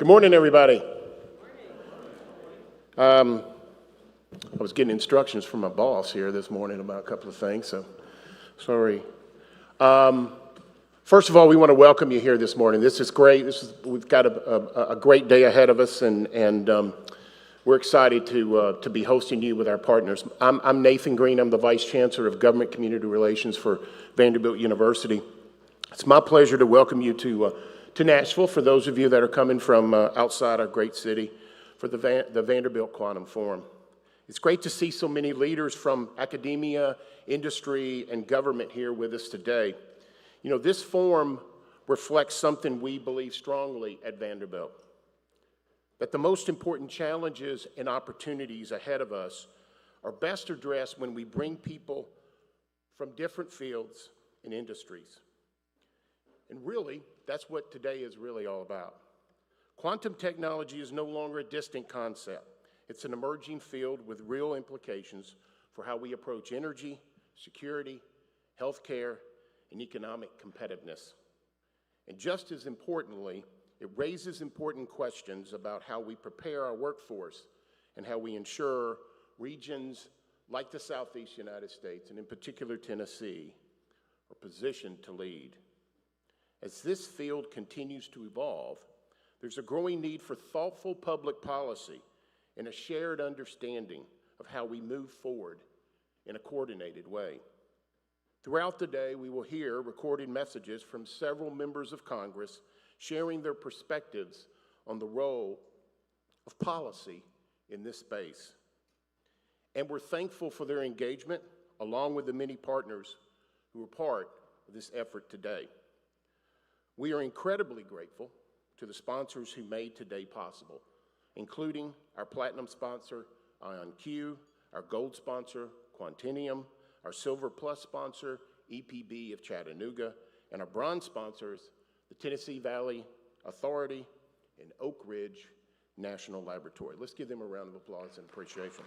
Good morning, everybody. I was getting instructions from my boss here this morning about a couple of things, so sorry. First of all, we want to welcome you here this morning. This is great. We've got a great day ahead of us, and we're excited to be hosting you with our partners. I'm Nathan Green. I'm the Vice Chancellor of Government Community Relations for Vanderbilt University. It's my pleasure to welcome you to Nashville, for those of you that are coming from outside our great city, for the Vanderbilt Quantum Forum. It's great to see so many leaders from academia, industry, and government here with us today. You know, this forum reflects something we believe strongly at Vanderbilt, that the most important challenges and opportunities ahead of us are best addressed when we bring people from different fields and industries. And really, that's what today is really all about. Quantum technology is no longer a distant concept. It's an emerging field with real implications for how we approach energy, security, healthcare, and economic competitiveness. And just as importantly, it raises important questions about how we prepare our workforce and how we ensure regions like the Southeast United States, and in particular Tennessee, are positioned to lead. As this field continues to evolve, there's a growing need for thoughtful public policy and a shared understanding of how we move forward in a coordinated way. Throughout the day, we will hear recorded messages from several members of Congress sharing their perspectives on the role of policy in this space. And we're thankful for their engagement, along with the many partners who are part of this effort today. We are incredibly grateful to the sponsors who made today possible, including our platinum sponsor, IonQ, our gold sponsor, Quantinium, our Silver Plus sponsor, EPB of Chattanooga, and our bronze sponsors, the Tennessee Valley Authority and Oak Ridge National Laboratory. Let's give them a round of applause and appreciation.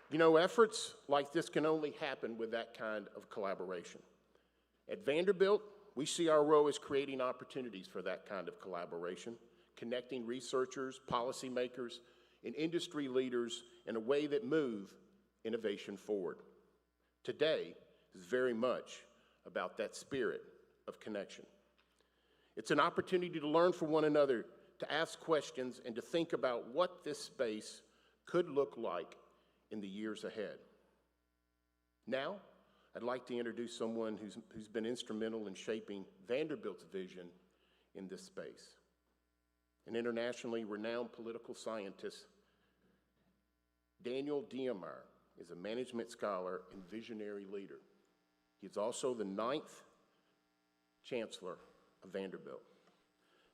You know, efforts like this can only happen with that kind of collaboration. At Vanderbilt, we see our role as creating opportunities for that kind of collaboration, connecting researchers, policymakers, and industry leaders in a way that move innovation forward. Today is very much about that spirit of connection. It's an opportunity to learn from one another, to ask questions, and to think about what this space could look like in the years ahead. Now, I'd like to introduce someone who's been instrumental in shaping Vanderbilt's vision in this space. An internationally renowned political scientist, Daniel Diamar is a management scholar and visionary leader. He's also the 9th Chancellor of Vanderbilt.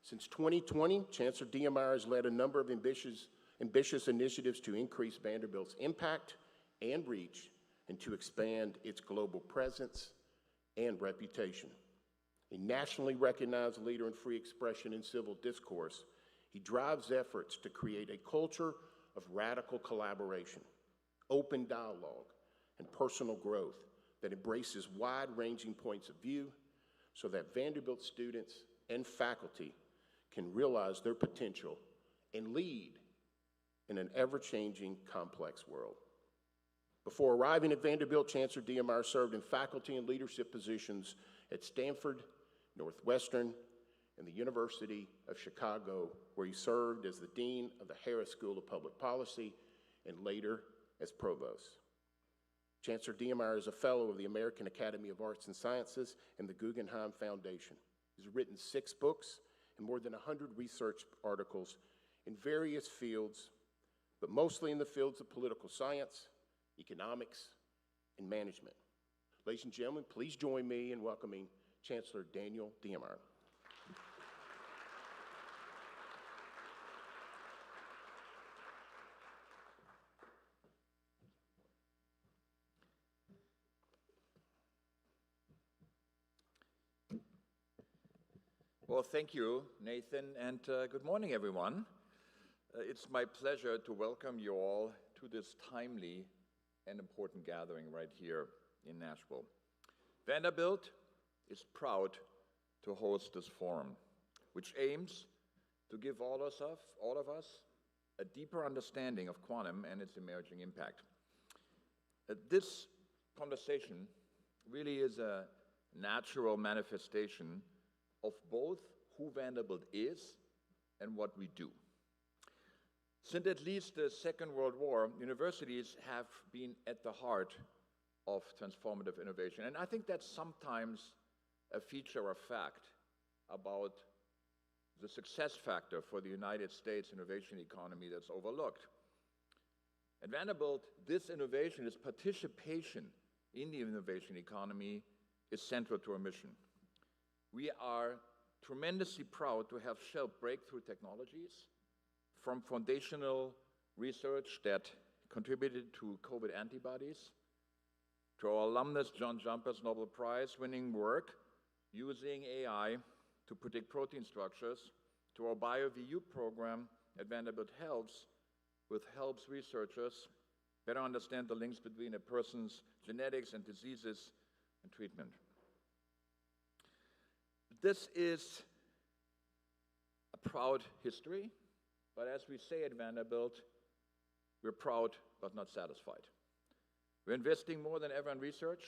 Since 2020, Chancellor Diamar has led a number of ambitious initiatives to increase Vanderbilt's impact and reach, and to expand its global presence and reputation. A nationally recognized leader in free expression and civil discourse, he drives efforts to create a culture of radical collaboration, open dialogue, and personal growth that embraces wide-ranging points of view so that Vanderbilt students and faculty can realize their potential and lead in an ever-changing, complex world. Before arriving at Vanderbilt, Chancellor Diamar served in faculty and leadership positions at Stanford, Northwestern, and the University of Chicago, where he served as the Dean of the Harris School of Public Policy and later as Provost. Chancellor Diamar is a Fellow of the American Academy of Arts and Sciences and the Guggenheim Foundation. He's written 6 books and more than 100 research articles in various fields, but mostly in the fields of political science, economics, and management. Ladies and gentlemen, please join me in welcoming Chancellor Daniel Diamar. Well, thank you, Nathan, and good morning, everyone. It's my pleasure to welcome you all to this timely and important gathering right here in Nashville. Vanderbilt is proud to host this forum, which aims to give all of us a deeper understanding of quantum and its emerging impact. This conversation really is a natural manifestation of both who Vanderbilt is and what we do. Since at least the Second World War, universities have been at the heart of transformative innovation. And I think that's sometimes a feature or fact about the success factor for the United States innovation economy that's overlooked. At Vanderbilt, this innovation, this participation in the innovation economy is central to our mission. We are tremendously proud to have shelved breakthrough technologies from foundational research that contributed to COVID antibodies, to our alumnus John Jumper's Nobel Prize-winning work using AI to predict protein structures, to our BioVU program at Vanderbilt helps researchers better understand the links between a person's genetics and diseases and treatment. This is a proud history, but as we say at Vanderbilt, we're proud but not satisfied. We're investing more than ever in research,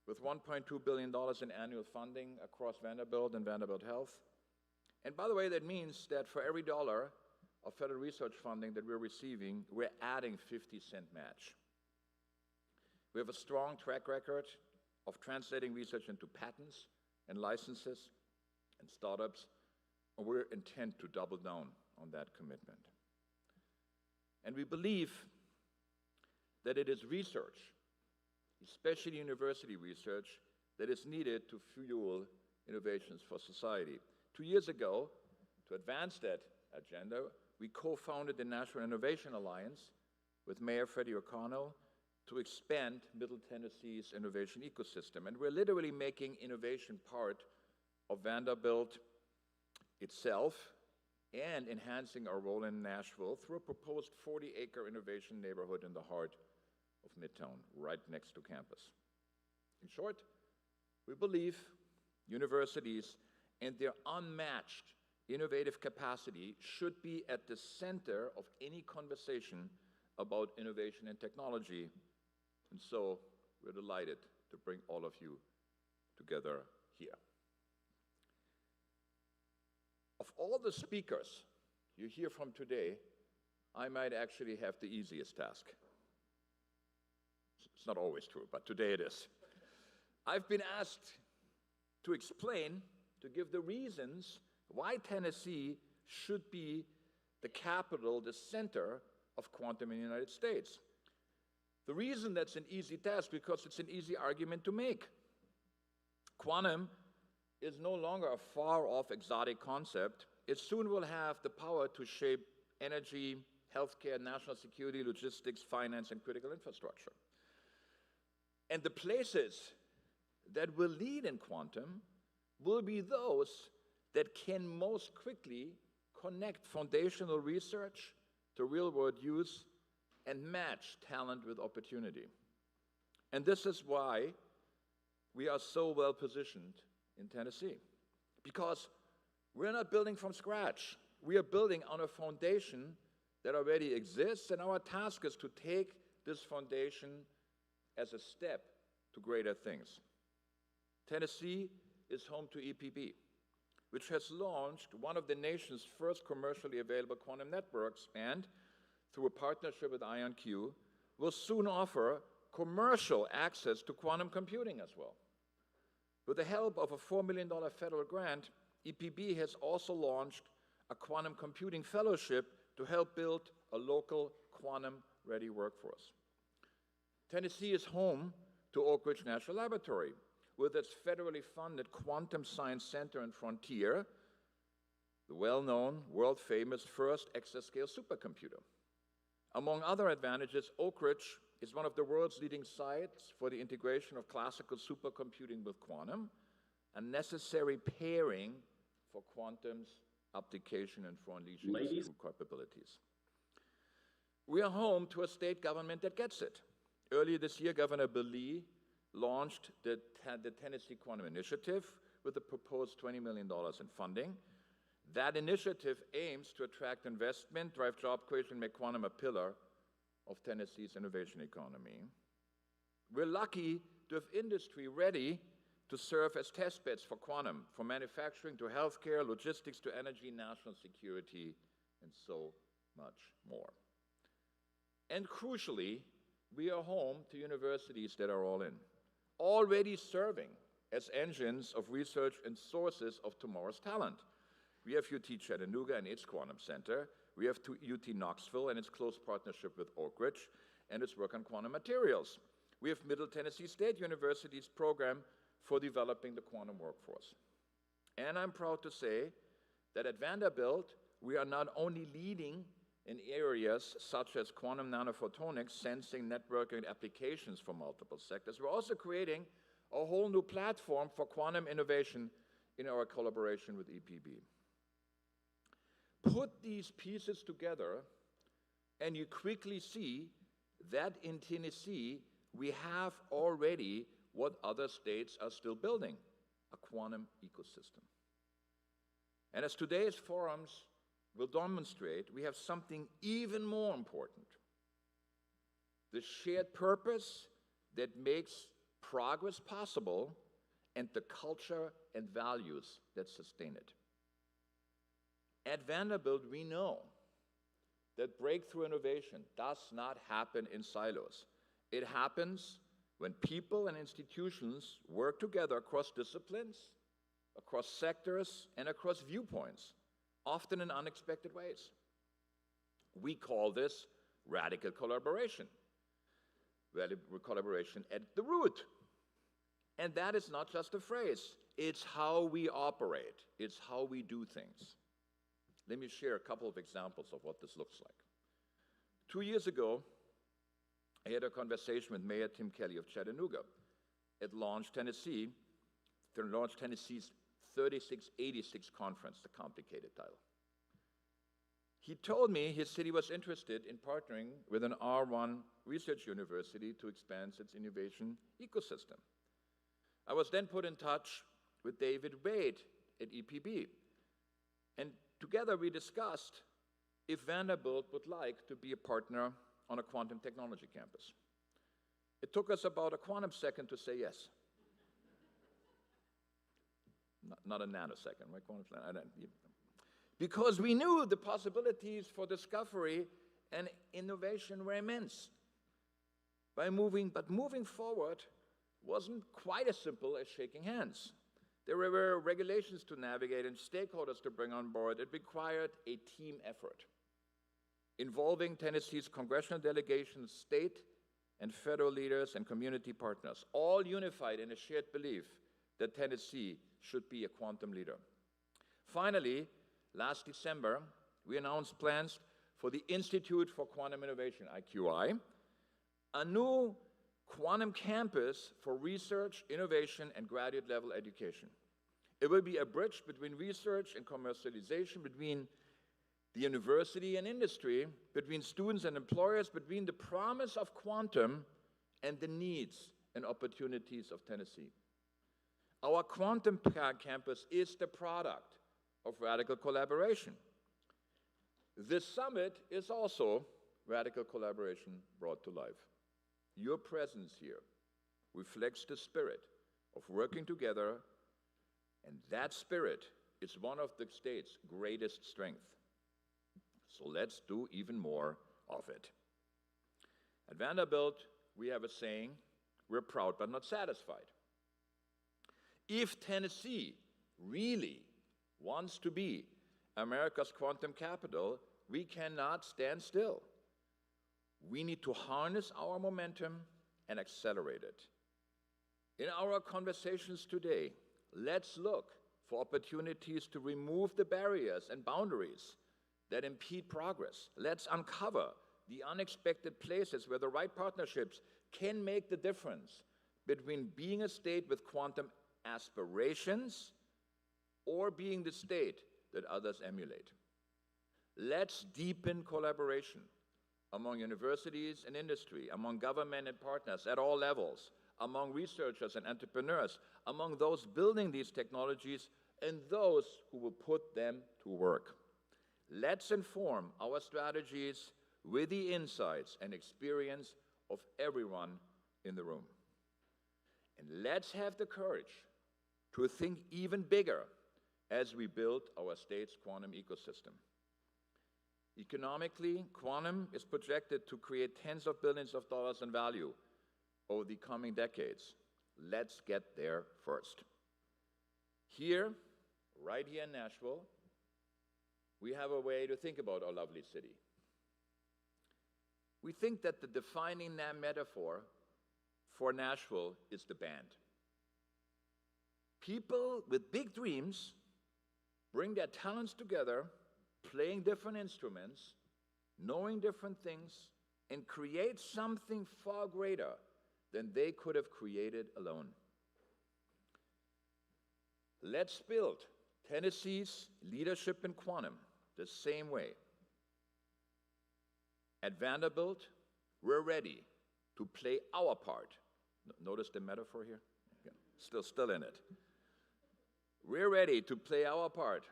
with $1.2 billion in annual funding across Vanderbilt and Vanderbilt Health. And by the way, that means that for every dollar of federal research funding that we're receiving, we're adding 50-cent match. We have a strong track record of translating research into patents and licenses and startups, and we're intent to double down on that commitment. And we believe that it is research, especially university research, that is needed to fuel innovations for society. 2 years ago, to advance that agenda, we co-founded the National Innovation Alliance with Mayor Freddie O'Connell to expand Middle Tennessee's innovation ecosystem. And we're literally making innovation part of Vanderbilt itself and enhancing our role in Nashville through a proposed 40-acre innovation neighborhood in the heart of Midtown, right next to campus. In short, we believe universities and their unmatched innovative capacity should be at the center of any conversation about innovation and technology. And so we're delighted to bring all of you together here. Of all the speakers you hear from today, I might actually have the easiest task. It's not always true, but today it is. I've been asked to explain, to give the reasons why Tennessee should be the capital, the center of quantum in the United States. The reason that's an easy task, because it's an easy argument to make. Quantum is no longer a far-off exotic concept. It soon will have the power to shape energy, healthcare, national security, logistics, finance, and critical infrastructure. And the places that will lead in quantum will be those that can most quickly connect foundational research to real-world use and match talent with opportunity. And this is why we are so well positioned in Tennessee, because we're not building from scratch. We are building on a foundation that already exists, and our task is to take this foundation as a step to greater things. Tennessee is home to EPB, which has launched one of the nation's first commercially available quantum networks, and through a partnership with IonQ, will soon offer commercial access to quantum computing as well. With the help of a $4 million federal grant, EPB has also launched a quantum computing fellowship to help build a local quantum-ready workforce. Tennessee is home to Oak Ridge National Laboratory, with its federally funded Quantum Science Center and Frontier, the well-known, world-famous first exascale supercomputer. Among other advantages, Oak Ridge is one of the world's leading sites for the integration of classical supercomputing with quantum, a necessary pairing for quantum's application and for unleashing its true capabilities. We are home to a state government that gets it. Earlier this year, Governor Bill Lee launched the Tennessee Quantum Initiative with the proposed $20 million in funding. That initiative aims to attract investment, drive job creation, and make quantum a pillar of Tennessee's innovation economy. We're lucky to have industry ready to serve as test beds for quantum, from manufacturing to healthcare, logistics to energy, national security, and so much more. And crucially, we are home to universities that are all in, already serving as engines of research and sources of tomorrow's talent. We have UT Chattanooga and its Quantum Center. We have UT Knoxville and its close partnership with Oak Ridge and its work on quantum materials. We have Middle Tennessee State University's program for developing the quantum workforce. And I'm proud to say that at Vanderbilt, we are not only leading in areas such as quantum nanophotonics, sensing, networking, applications for multiple sectors, we're also creating a whole new platform for quantum innovation in our collaboration with EPB. Put these pieces together, and you quickly see that in Tennessee, we have already what other states are still building, a quantum ecosystem. And as today's forums will demonstrate, we have something even more important: the shared purpose that makes progress possible and the culture and values that sustain it. At Vanderbilt, we know that breakthrough innovation does not happen in silos. It happens when people and institutions work together across disciplines, across sectors, and across viewpoints, often in unexpected ways. We call this radical collaboration. Radical collaboration at the root. And that is not just a phrase. It's how we operate. It's how we do things. Let me share a couple of examples of what this looks like. 2 years ago, I had a conversation with Mayor Tim Kelly of Chattanooga at Launch Tennessee, Launch Tennessee's 3686 conference, the complicated title. He told me his city was interested in partnering with an R1 research university to expand its innovation ecosystem. I was then put in touch with David Wade at EPB, and together we discussed if Vanderbilt would like to be a partner on a quantum technology campus. It took us about a quantum second to say yes. Not a nanosecond, right? Because we knew the possibilities for discovery and innovation were immense. But moving forward wasn't quite as simple as shaking hands. There were regulations to navigate and stakeholders to bring on board. It required a team effort involving Tennessee's congressional delegations, state and federal leaders, and community partners, all unified in a shared belief that Tennessee should be a quantum leader. Finally, last December, we announced plans for the Institute for Quantum Innovation, IQI, a new quantum campus for research, innovation, and graduate-level education. It will be a bridge between research and commercialization, between the university and industry, between students and employers, between the promise of quantum and the needs and opportunities of Tennessee. Our quantum campus is the product of radical collaboration. This summit is also radical collaboration brought to life. Your presence here reflects the spirit of working together, and that spirit is one of the state's greatest strengths. So let's do even more of it. At Vanderbilt, we have a saying: we're proud but not satisfied. If Tennessee really wants to be America's quantum capital, we cannot stand still. We need to harness our momentum and accelerate it. In our conversations today, let's look for opportunities to remove the barriers and boundaries that impede progress. Let's uncover the unexpected places where the right partnerships can make the difference between being a state with quantum aspirations or being the state that others emulate. Let's deepen collaboration among universities and industry, among government and partners at all levels, among researchers and entrepreneurs, among those building these technologies, and those who will put them to work. Let's inform our strategies with the insights and experience of everyone in the room. And let's have the courage to think even bigger as we build our state's quantum ecosystem. Economically, quantum is projected to create tens of billions of dollars in value over the coming decades. Let's get there first. Here, right here in Nashville, we have a way to think about our lovely city. We think that the defining metaphor for Nashville is the band. People with big dreams bring their talents together, playing different instruments, knowing different things, and create something far greater than they could have created alone. Let's build Tennessee's leadership in quantum the same way. At Vanderbilt, we're ready to play our part. Notice the metaphor here? Yeah, still in it. We're ready to play our part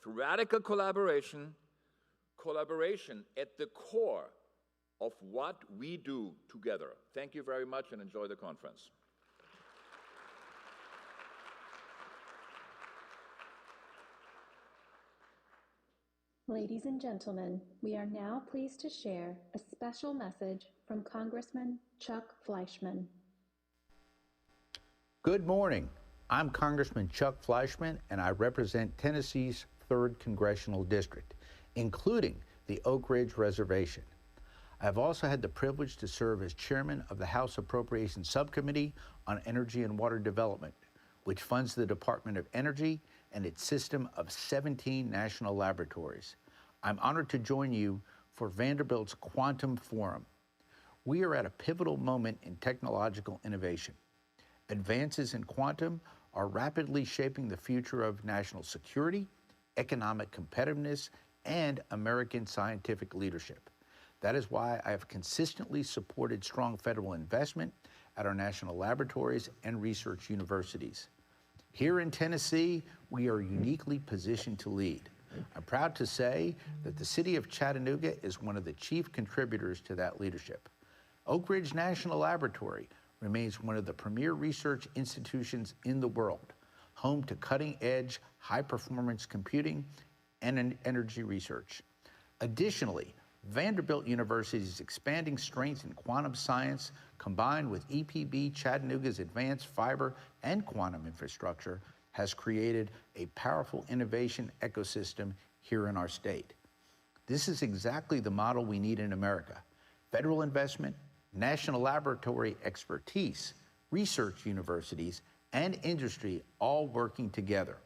through radical collaboration at the core of what we do together. Thank you very much and enjoy the conference. Ladies and gentlemen, we are now pleased to share a special message from Congressman Chuck Fleischmann. Good morning. I'm Congressman Chuck Fleischmann, and I represent Tennessee's 3rd Congressional District, including the Oak Ridge Reservation. I've also had the privilege to serve as chairman of the House Appropriations Subcommittee on Energy and Water Development, which funds the Department of Energy and its system of 17 national laboratories. I'm honored to join you for Vanderbilt's Quantum Forum. We are at a pivotal moment in technological innovation. Advances in quantum are rapidly shaping the future of national security, economic competitiveness, and American scientific leadership. That is why I have consistently supported strong federal investment at our national laboratories and research universities. Here in Tennessee, we are uniquely positioned to lead. I'm proud to say that the city of Chattanooga is one of the chief contributors to that leadership. Oak Ridge National Laboratory remains one of the premier research institutions in the world, home to cutting-edge, high-performance computing and energy research. Additionally, Vanderbilt University's expanding strength in quantum science, combined with EPB Chattanooga's advanced fiber and quantum infrastructure, has created a powerful innovation ecosystem here in our state. This is exactly the model we need in America. Federal investment, national laboratory expertise, research universities, and industry all working together.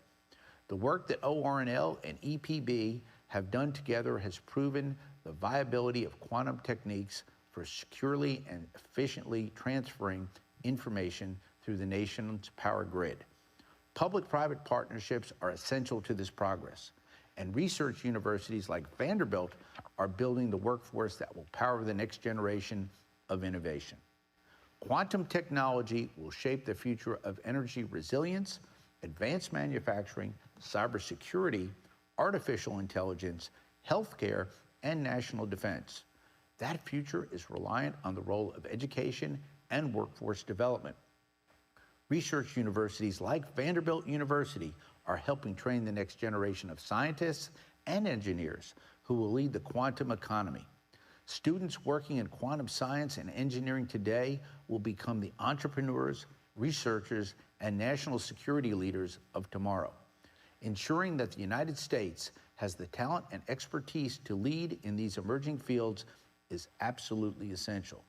The work that ORNL and EPB have done together has proven the viability of quantum techniques for securely and efficiently transferring information through the nation's power grid. Public-private partnerships are essential to this progress, and research universities like Vanderbilt are building the workforce that will power the next generation of innovation. Quantum technology will shape the future of energy resilience, advanced manufacturing, cybersecurity, artificial intelligence, healthcare, and national defense. That future is reliant on the role of education and workforce development. Research universities like Vanderbilt University are helping train the next generation of scientists and engineers who will lead the quantum economy. Students working in quantum science and engineering today will become the entrepreneurs, researchers, and national security leaders of tomorrow. Ensuring that the United States has the talent and expertise to lead in these emerging fields is absolutely essential.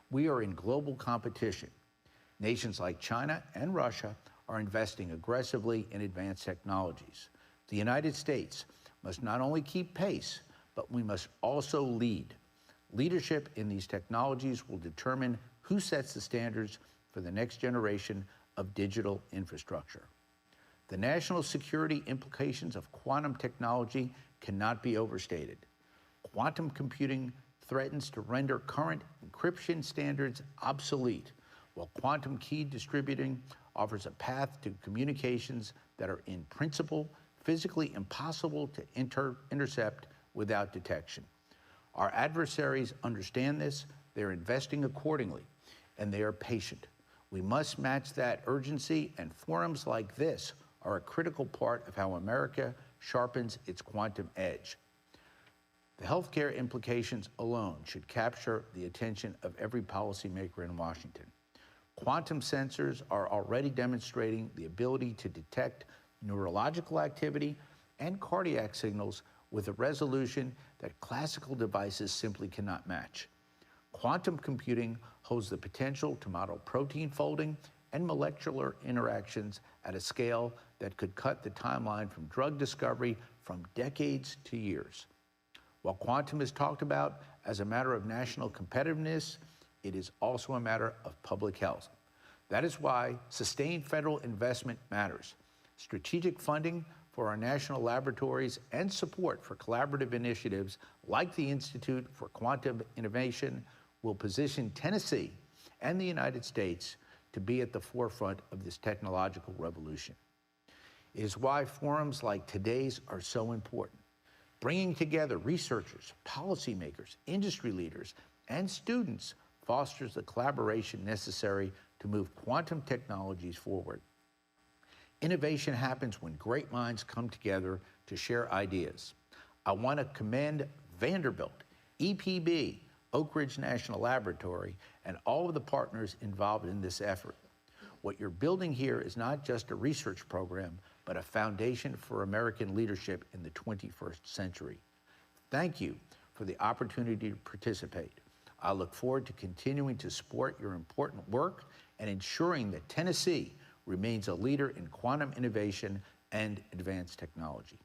We are in global competition. Nations like China and Russia are investing aggressively in advanced technologies. The United States must not only keep pace, but we must also lead. Leadership in these technologies will determine who sets the standards for the next generation of digital infrastructure. The national security implications of quantum technology cannot be overstated. Quantum computing threatens to render current encryption standards obsolete, while quantum key distributing offers a path to communications that are in principle physically impossible to intercept without detection. Our adversaries understand this, they're investing accordingly, and they are patient. We must match that urgency, and forums like this are a critical part of how America sharpens its quantum edge. The healthcare implications alone should capture the attention of every policymaker in Washington. Quantum sensors are already demonstrating the ability to detect neurological activity and cardiac signals with a resolution that classical devices simply cannot match. Quantum computing holds the potential to model protein folding and molecular interactions at a scale that could cut the timeline from drug discovery from decades to years. While quantum is talked about as a matter of national competitiveness, it is also a matter of public health. That is why sustained federal investment matters. Strategic funding for our national laboratories and support for collaborative initiatives like the Institute for Quantum Innovation will position Tennessee and the United States to be at the forefront of this technological revolution. It is why forums like today's are so important. Bringing together researchers, policymakers, industry leaders, and students fosters the collaboration necessary to move quantum technologies forward. Innovation happens when great minds come together to share ideas. I want to commend Vanderbilt, EPB, Oak Ridge National Laboratory, and all of the partners involved in this effort. What you're building here is not just a research program, but a foundation for American leadership in the 21st century. Thank you for the opportunity to participate. I look forward to continuing to support your important work and ensuring that Tennessee remains a leader in quantum innovation and advanced technology.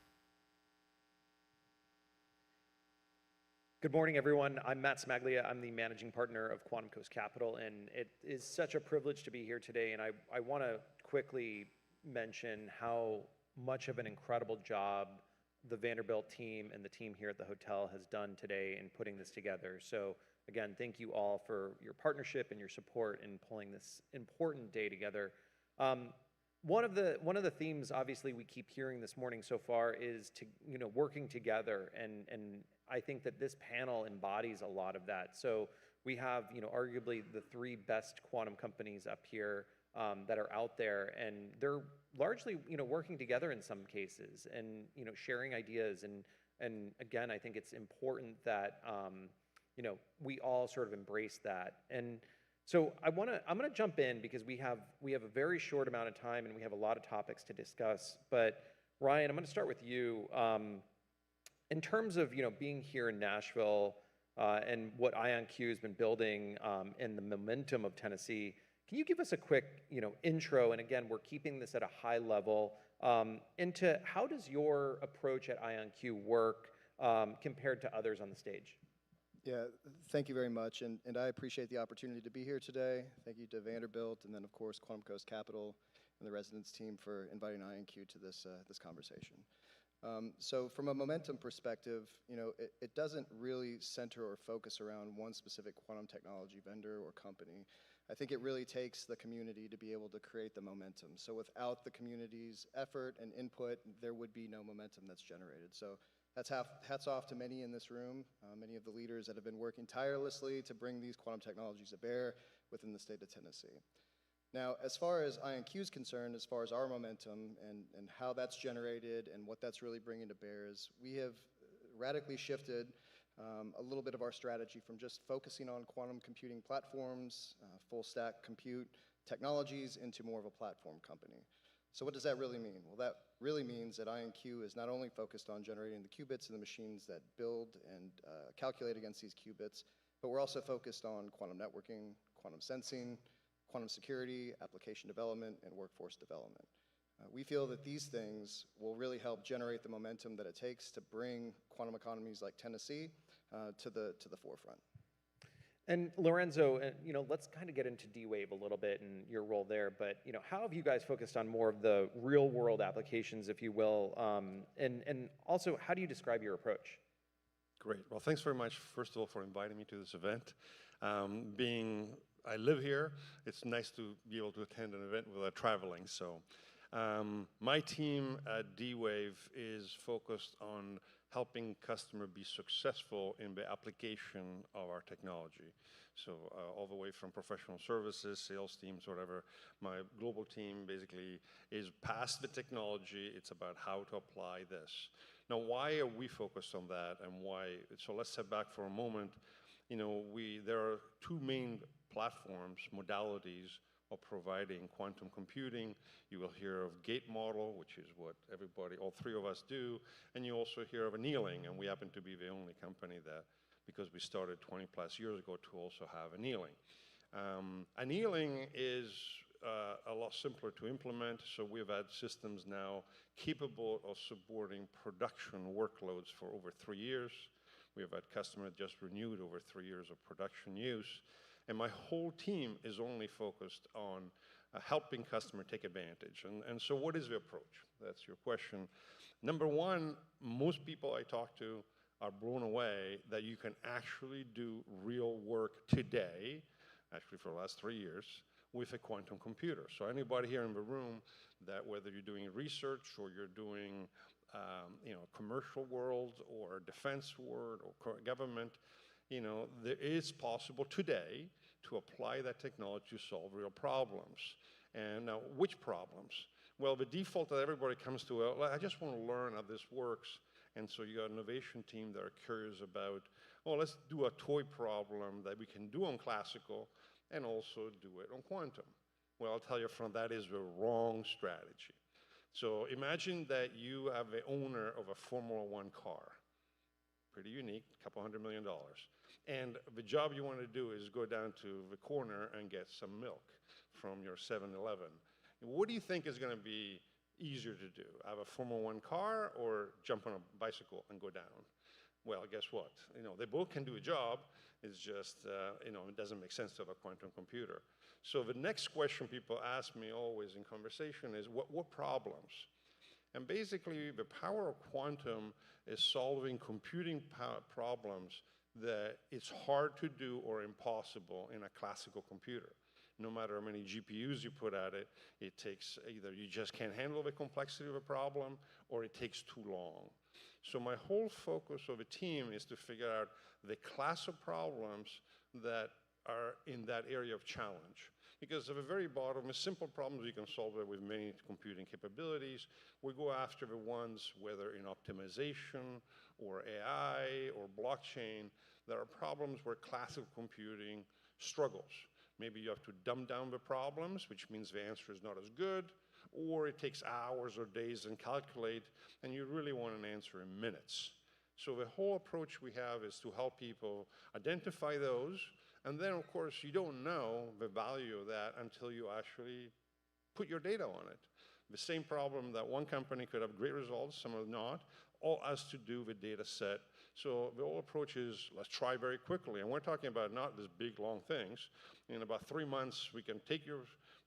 Good morning, everyone. I'm Matt Smaglia. I'm the managing partner of Quantum Coast Capital, and it is such a privilege to be here today. And I want to quickly mention how much of an incredible job the Vanderbilt team and the team here at the hotel has done today in putting this together. So again, thank you all for your partnership and your support in pulling this important day together. One of the themes, obviously, we keep hearing this morning so far is working together, and I think that this panel embodies a lot of that. So we have arguably the three best quantum companies up here that are out there, and they're largely working together in some cases, and sharing ideas, and again, I think it's important that we all sort of embrace that. And so I'm gonna jump in because we have a very short amount of time and we have a lot of topics to discuss. But Ryan, I'm gonna start with you. In terms of being here in Nashville and what IonQ has been building and the momentum of Tennessee, can you give us a quick intro? And again, we're keeping this at a high level into how does your approach at IonQ work compared to others on the stage? Yeah, thank you very much, and I appreciate the opportunity to be here today. Thank you to Vanderbilt, and then of course Quantum Coast Capital and the residence team for inviting IonQ to this conversation. So from a momentum perspective, it doesn't really center or focus around one specific quantum technology vendor or company. I think it really takes the community to be able to create the momentum. So without the community's effort and input, there would be no momentum that's generated. So that's hats off to many in this room, many of the leaders that have been working tirelessly to bring these quantum technologies to bear within the state of Tennessee. Now, as far as IonQ is concerned, as far as our momentum and how that's generated and what that's really bringing to bear is we have radically shifted a little bit of our strategy from just focusing on quantum computing platforms, full stack compute technologies into more of a platform company. So what does that really mean? Well, that really means that IonQ is not only focused on generating the qubits in the machines that build and calculate against these qubits, but we're also focused on quantum networking, quantum sensing, quantum security, application development, and workforce development. We feel that these things will really help generate the momentum that it takes to bring quantum economies like Tennessee to the forefront. And Lorenzo, let's kind of get into D-Wave a little bit and your role there, but how have you guys focused on more of the real world applications, if you will, and also how do you describe your approach? Great, well thanks very much first of all for inviting me to this event. I live here, it's nice to be able to attend an event without traveling. So my team at D-Wave is focused on helping customer be successful in the application of our technology. So all the way from professional services, sales teams, whatever. My global team basically is past the technology. It's about how to apply this. Now, why are we focused on that, and why? So let's step back for a moment. You know, there are two main platforms, modalities of providing quantum computing. You will hear of gate model, which is what everybody, all three of us do, and you also hear of annealing, and we happen to be the only company that, because we started 20 plus years ago, to also have annealing. Annealing is a lot simpler to implement, so we've had systems now capable of supporting production workloads for over 3 years. We have had customers just renewed over 3 years of production use. And my whole team is only focused on helping customer take advantage. And so what is the approach? That's your question. Number one, most people I talk to are blown away that you can actually do real work today, actually for the last 3 years, with a quantum computer. So anybody here in the room, that whether you're doing research or you're doing commercial world or defense world or government, there is possible today to apply that technology to solve real problems. And now, which problems? Well, the default that everybody comes to, I just want to learn how this works. And so you got an innovation team that are curious about, let's do a toy problem that we can do on classical and also do it on quantum. Well, I'll tell you from that is the wrong strategy. So imagine that you have the owner of a Formula One car. Pretty unique, a couple $100 million. And the job you want to do is go down to the corner and get some milk from your 7-Eleven. What do you think is going to be easier to do? Have a Formula One car or jump on a bicycle and go down? Well, guess what? They both can do a job. It's just, it doesn't make sense to have a quantum computer. So the next question people ask me always in conversation is, what problems? And basically, the power of quantum is solving computing problems that it's hard to do or impossible in a classical computer. No matter how many GPUs you put at it, it takes either you just can't handle the complexity of a problem or it takes too long. So my whole focus of a team is to figure out the class of problems that are in that area of challenge. Because at the very bottom, the simple problems you can solve it with many computing capabilities. We go after the ones, whether in optimization or AI or blockchain, there are problems where classical computing struggles. Maybe you have to dumb down the problems, which means the answer is not as good, or it takes hours or days and calculate, and you really want an answer in minutes. So the whole approach we have is to help people identify those, and then, of course, you don't know the value of that until you actually put your data on it. The same problem that one company could have great results, some are not, all has to do with data set. So the whole approach is, let's try very quickly. And we're talking about not these big, long things. In about 3 months, we can take your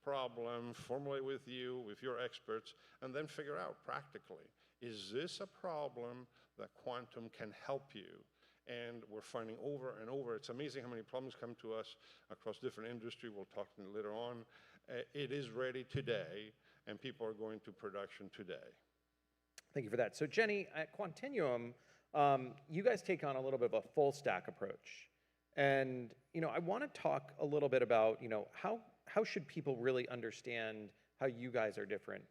problem, formulate with you, with your experts, and then figure out practically, is this a problem that quantum can help you? And we're finding over and over, it's amazing how many problems come to us across different industry. We'll talk later on. It is ready today, and people are going to production today. Thank you for that. So Jenny, at Quantinuum, you guys take on a little bit of a full stack approach. And I want to talk a little bit about how should people really understand how you guys are different?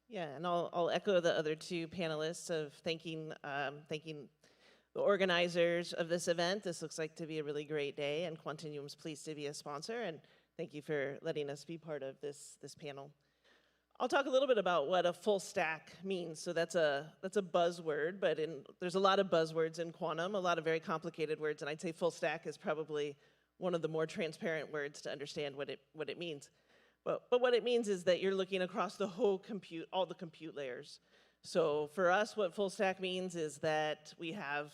Yeah, and I'll echo the other two panelists of thanking the organizers of this event. This looks like to be a really great day, and Quantinuum's pleased to be a sponsor, and thank you for letting us be part of this panel. I'll talk a little bit about what a full stack means. So that's a buzzword, but there's a lot of buzzwords in quantum, a lot of very complicated words, and I'd say full stack is probably one of the more transparent words to understand what it means. But what it means is that you're looking across the whole compute, all the compute layers. So for us, what full stack means is that we have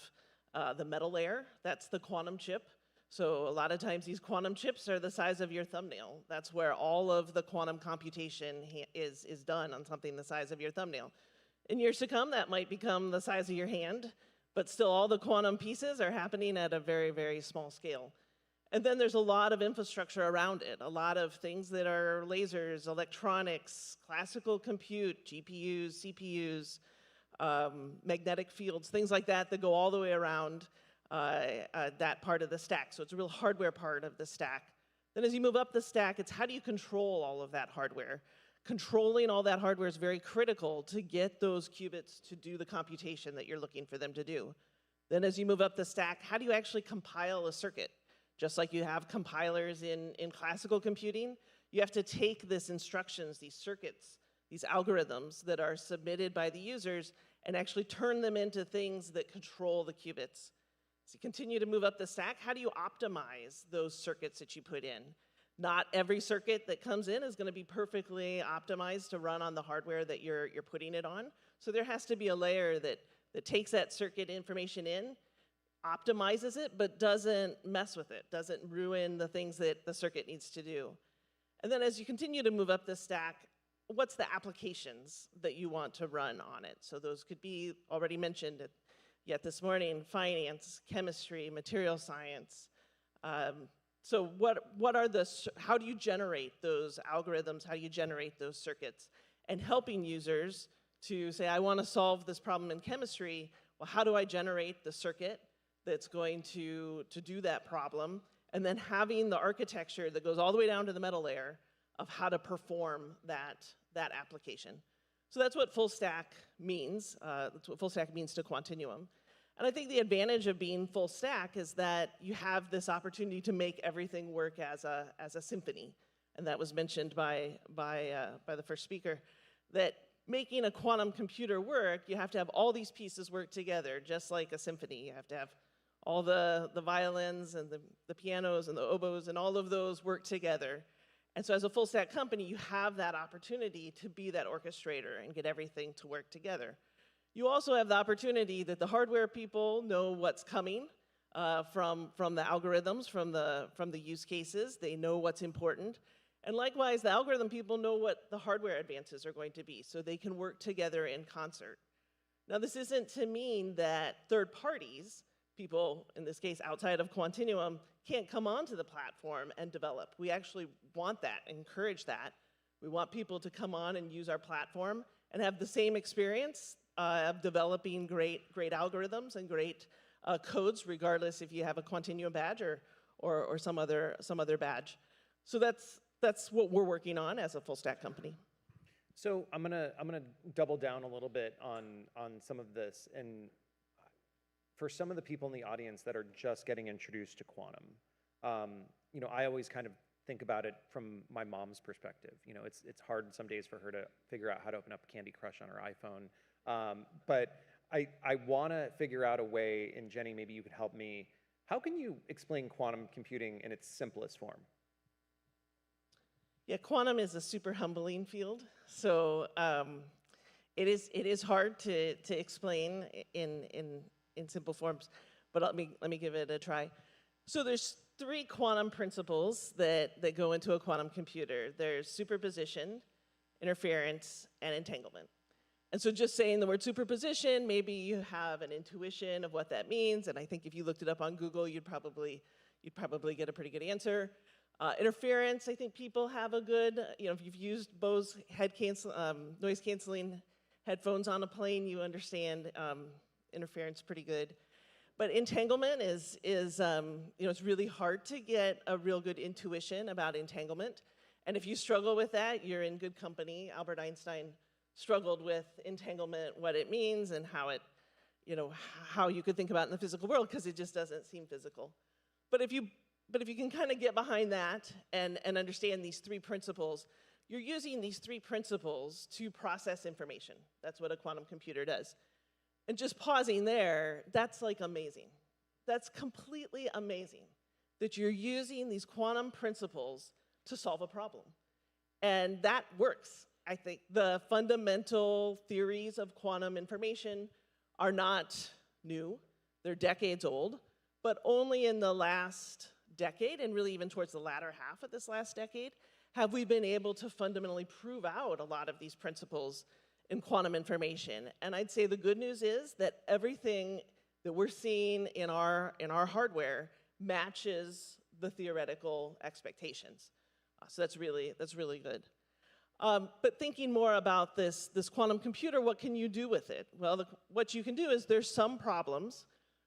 the metal layer, that's the quantum chip. So a lot of times these quantum chips are the size of your thumbnail. That's where all of the quantum computation is done on something the size of your thumbnail. In years to come, that might become the size of your hand, but still all the quantum pieces are happening at a very, very small scale. And then there's a lot of infrastructure around it, a lot of things that are lasers, electronics, classical compute, GPUs, CPUs, magnetic fields, things like that that go all the way around that part of the stack. So it's a real hardware part of the stack. Then as you move up the stack, it's how do you control all of that hardware? Controlling all that hardware is very critical to get those qubits to do the computation that you're looking for them to do. Then as you move up the stack, how do you actually compile a circuit? Just like you have compilers in classical computing, you have to take these instructions, these circuits, these algorithms that are submitted by the users and actually turn them into things that control the qubits. As you continue to move up the stack, how do you optimize those circuits that you put in? Not every circuit that comes in is going to be perfectly optimized to run on the hardware that you're putting it on. So there has to be a layer that takes that circuit information in, optimizes it, but doesn't mess with it, doesn't ruin the things that the circuit needs to do. And then as you continue to move up the stack, what's the applications that you want to run on it? So those could be already mentioned yet this morning: finance, chemistry, material science. So how do you generate those algorithms? How do you generate those circuits? And helping users to say, I want to solve this problem in chemistry. Well, how do I generate the circuit that's going to do that problem? And then having the architecture that goes all the way down to the metal layer of how to perform that application. So that's what full stack means. That's what full stack means to Quantinuum. And I think the advantage of being full stack is that you have this opportunity to make everything work as a symphony. And that was mentioned by the first speaker, that making a quantum computer work, you have to have all these pieces work together, just like a symphony. You have to have all the violins and the pianos and the oboes and all of those work together. And so as a full stack company, you have that opportunity to be that orchestrator and get everything to work together. You also have the opportunity that the hardware people know what's coming from the algorithms, from the use cases. They know what's important. And likewise, the algorithm people know what the hardware advances are going to be, so they can work together in concert. Now, this isn't to mean that third parties, people, in this case, outside of Quantinuum, can't come onto the platform and develop. We actually want that, encourage that. We want people to come on and use our platform and have the same experience of developing great algorithms and great codes, regardless if you have a Quantinuum badge or some other badge. So that's what we're working on as a full stack company. So I'm gonna double down a little bit on some of this, and for some of the people in the audience that are just getting introduced to quantum, I always kind of think about it from my mom's perspective. It's hard some days for her to figure out how to open up Candy Crush on her iPhone. But I want to figure out a way, and Jenny, maybe you could help me. How can you explain quantum computing in its simplest form? Yeah, quantum is a super humbling field. So it is hard to explain in simple forms, but let me give it a try. So there's 3 quantum principles that go into a quantum computer. There's superposition, interference, and entanglement. And so just saying the word superposition, maybe you have an intuition of what that means, and I think if you looked it up on Google, you'd probably get a pretty good answer. Interference, I think people have a good, if you've used Bose noise-canceling headphones on a plane, you understand interference pretty good. But entanglement is it's really hard to get a real good intuition about entanglement. And if you struggle with that, you're in good company. Albert Einstein struggled with entanglement, what it means, and how you could think about it in the physical world, because it just doesn't seem physical. But if you can kind of get behind that and understand these 3 principles, you're using these 3 principles to process information. That's what a quantum computer does. And just pausing there, that's like amazing. That's completely amazing that you're using these quantum principles to solve a problem. And that works. I think the fundamental theories of quantum information are not new. They're decades old, but only in the last decade, and really even towards the latter half of this last decade, have we been able to fundamentally prove out a lot of these principles in quantum information. And I'd say the good news is that everything that we're seeing in our hardware matches the theoretical expectations. So that's really good. But thinking more about this quantum computer, what can you do with it? Well, what you can do is there's some problems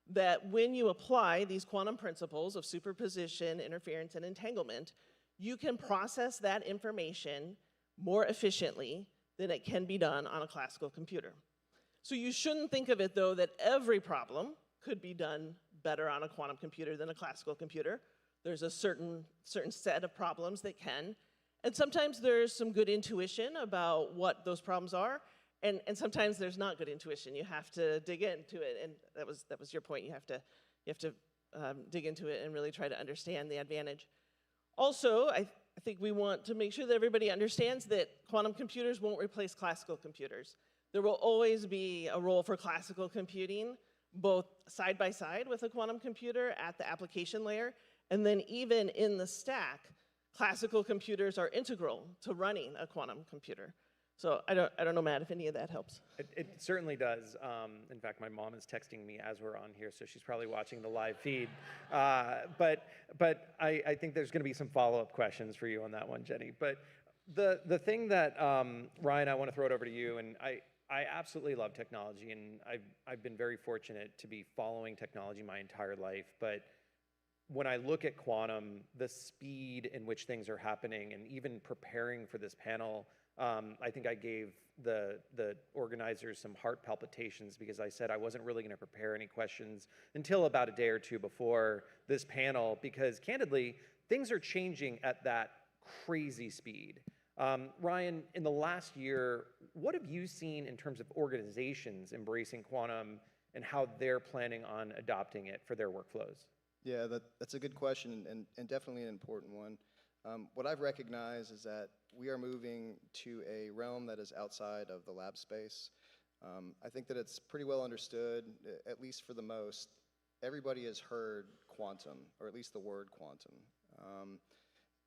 that when you apply these quantum principles of superposition, interference, and entanglement, you can process that information more efficiently than it can be done on a classical computer. So you shouldn't think of it, though, that every problem could be done better on a quantum computer than a classical computer. There's a certain set of problems that can. And sometimes there's some good intuition about what those problems are, and sometimes there's not good intuition. You have to dig into it, and that was your point. You have to dig into it and really try to understand the advantage. Also, I think we want to make sure that everybody understands that quantum computers won't replace classical computers. There will always be a role for classical computing, both side by side with a quantum computer at the application layer, and then even in the stack, classical computers are integral to running a quantum computer. So I don't know, Matt, if any of that helps. It certainly does. In fact, my mom is texting me as we're on here, so she's probably watching the live feed. But I think there's going to be some follow-up questions for you on that one, Jenny. But the thing that, Ryan, I want to throw it over to you, and I absolutely love technology, and I've been very fortunate to be following technology my entire life. But when I look at quantum, the speed in which things are happening, and even preparing for this panel, I think I gave the organizers some heart palpitations because I said I wasn't really going to prepare any questions until about a day or two before this panel, because candidly, things are changing at that crazy speed. Ryan, in the last year, what have you seen in terms of organizations embracing quantum and how they're planning on adopting it for their workflows? Yeah, that's a good question, and definitely an important one. What I've recognized is that we are moving to a realm that is outside of the lab space. I think that it's pretty well understood, at least for the most. Everybody has heard quantum, or at least the word quantum.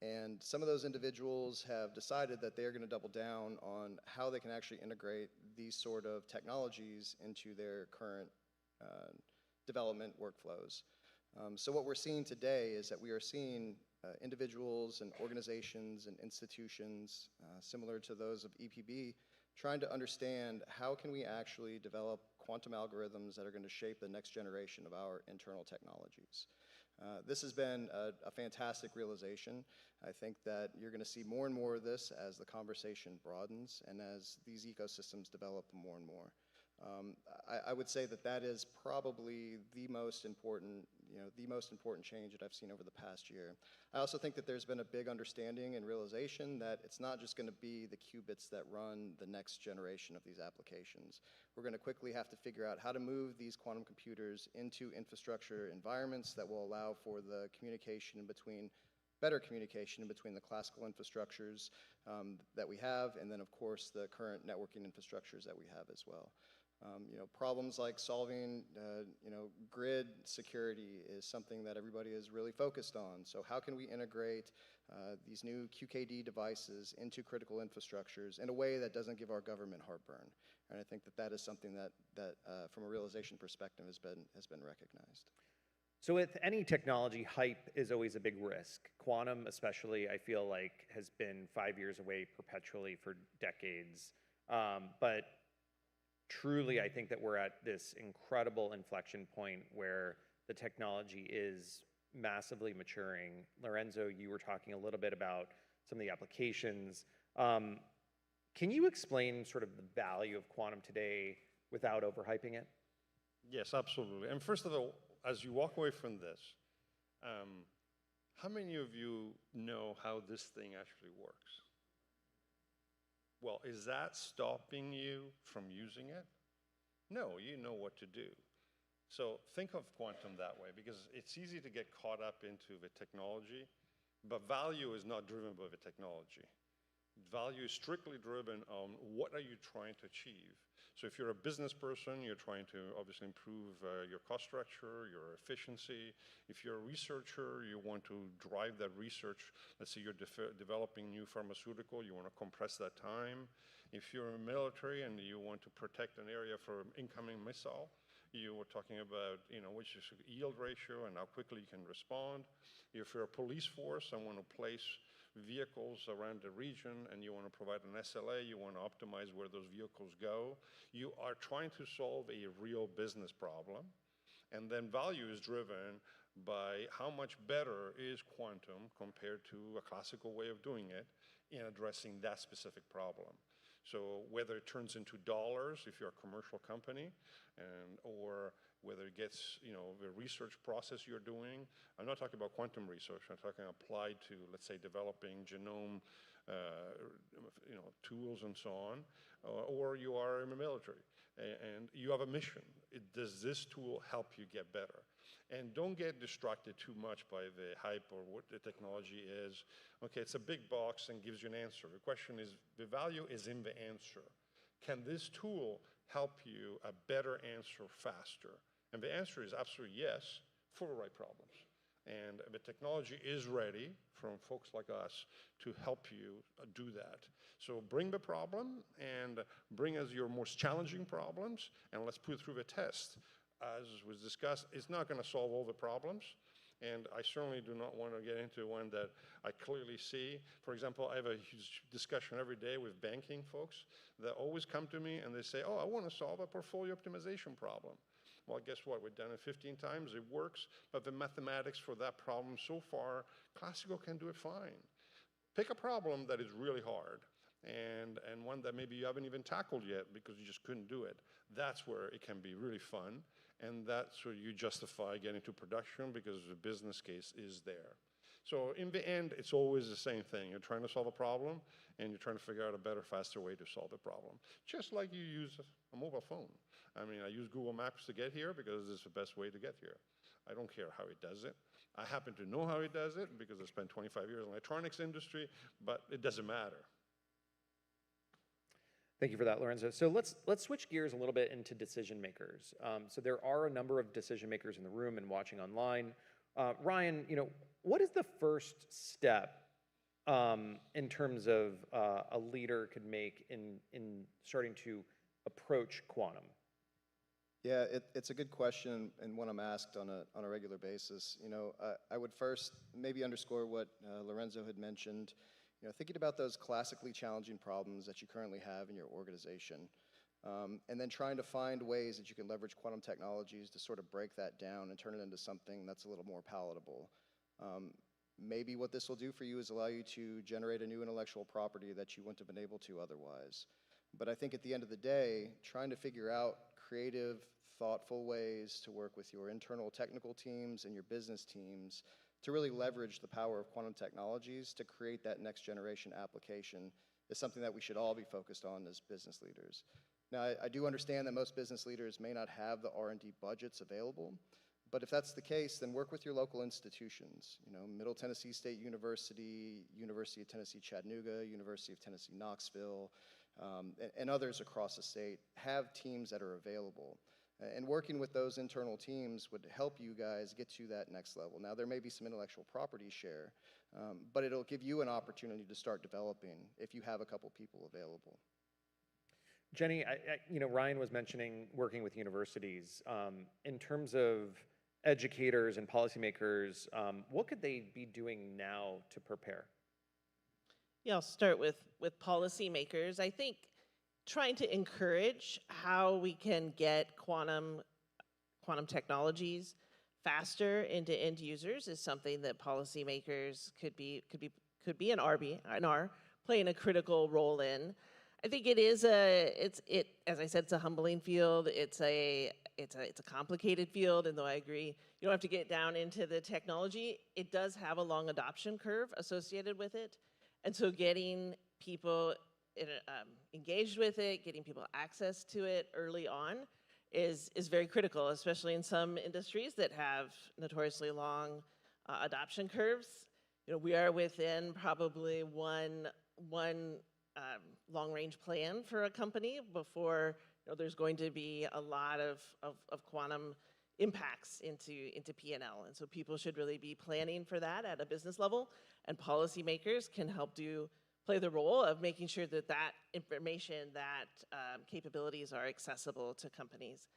And some of those individuals have decided that they're going to double down on how they can actually integrate these sort of technologies into their current development workflows. So what we're seeing today is that we are seeing individuals and organizations and institutions similar to those of EPB trying to understand how can we actually develop quantum algorithms that are going to shape the next generation of our internal technologies. This has been a fantastic realization. I think that you're going to see more and more of this as the conversation broadens and as these ecosystems develop more and more. I would say that that is probably the most important change that I've seen over the past year. I also think that there's been a big understanding and realization that it's not just going to be the qubits that run the next generation of these applications. We're going to quickly have to figure out how to move these quantum computers into infrastructure environments that will allow for the better communication between the classical infrastructures that we have, and then of course the current networking infrastructures that we have as well. Problems like solving, grid security is something that everybody is really focused on. So how can we integrate these new QKD devices into critical infrastructures in a way that doesn't give our government heartburn? And I think that is something that from a realization perspective has been recognized. So with any technology, hype is always a big risk. Quantum especially, I feel like, has been 5 years away perpetually for decades. But truly, I think that we're at this incredible inflection point where the technology is massively maturing. Lorenzo, you were talking a little bit about some of the applications. Can you explain sort of the value of quantum today without overhyping it? Yes, absolutely. And first of all, as you walk away from this, how many of you know how this thing actually works? Well, is that stopping you from using it? No, you know what to do. So think of quantum that way, because it's easy to get caught up into the technology, but value is not driven by the technology. Value is strictly driven on what are you trying to achieve. So if you're a business person, you're trying to obviously improve your cost structure, your efficiency. If you're a researcher, you want to drive that research. Let's say you're developing new pharmaceutical, you want to compress that time. If you're a military and you want to protect an area from incoming missile, You were talking about, which is yield ratio and how quickly you can respond. If you're a police force and want to place vehicles around the region and you want to provide an SLA, you want to optimize where those vehicles go, you are trying to solve a real business problem. And then value is driven by how much better is quantum compared to a classical way of doing it in addressing that specific problem. So whether it turns into dollars if you're a commercial company, or whether it gets, the research process you're doing. I'm not talking about quantum research. I'm talking applied to, let's say, developing genome, tools and so on, or you are in the military and you have a mission. Does this tool help you get better? And don't get distracted too much by the hype or what the technology is. Okay, it's a big box and gives you an answer. The question is, the value is in the answer. Can this tool help you a better answer faster? And the answer is absolutely yes, for the right problems. And the technology is ready from folks like us to help you do that. So bring the problem and bring us your most challenging problems, and let's put it through the test. As was discussed, it's not going to solve all the problems. And I certainly do not want to get into one that I clearly see. For example, I have a huge discussion every day with banking folks that always come to me and they say, oh, I want to solve a portfolio optimization problem. Well, guess what? We've done it 15 times. It works. But the mathematics for that problem so far, classical can do it fine. Pick a problem that is really hard and one that maybe you haven't even tackled yet because you just couldn't do it. That's where it can be really fun. And that's where you justify getting to production because the business case is there. So in the end, it's always the same thing. You're trying to solve a problem, and you're trying to figure out a better, faster way to solve the problem. Just like you use a mobile phone. I mean, I use Google Maps to get here because it's the best way to get here. I don't care how it does it. I happen to know how it does it because I spent 25 years in the electronics industry, but it doesn't matter. Thank you for that, Lorenzo. So let's switch gears a little bit into decision makers. So there are a number of decision makers in the room and watching online. Ryan, what is the first step in terms of a leader could make in starting to approach quantum? Yeah, it's a good question and one I'm asked on a regular basis. I would first maybe underscore what Lorenzo had mentioned. Thinking about those classically challenging problems that you currently have in your organization, and then trying to find ways that you can leverage quantum technologies to sort of break that down and turn it into something that's a little more palatable. Maybe what this will do for you is allow you to generate a new intellectual property that you wouldn't have been able to otherwise. But I think at the end of the day, trying to figure out creative, thoughtful ways to work with your internal technical teams and your business teams to really leverage the power of quantum technologies to create that next generation application is something that we should all be focused on as business leaders. Now, I do understand that most business leaders may not have the R&D budgets available, but if that's the case, then work with your local institutions. Middle Tennessee State University, University of Tennessee Chattanooga, University of Tennessee Knoxville, and others across the state have teams that are available. And working with those internal teams would help you guys get to that next level. Now, there may be some intellectual property share, but it'll give you an opportunity to start developing if you have a couple people available. Jenny, Ryan was mentioning working with universities. In terms of educators and policymakers, what could they be doing now to prepare? Yeah, I'll start with policymakers. I think trying to encourage how we can get quantum technologies faster into end users is something that policymakers could be and are playing a critical role in. I think it is as I said, it's a humbling field. It's a complicated field, and though I agree, you don't have to get down into the technology. It does have a long adoption curve associated with it, and so getting people engaged with it, getting people access to it early on is very critical, especially in some industries that have notoriously long adoption curves. We are within probably one long-range plan for a company before there's going to be a lot of quantum impacts into P&L. And so people should really be planning for that at a business level, and policymakers can help play the role of making sure that information, that capabilities are accessible to companies.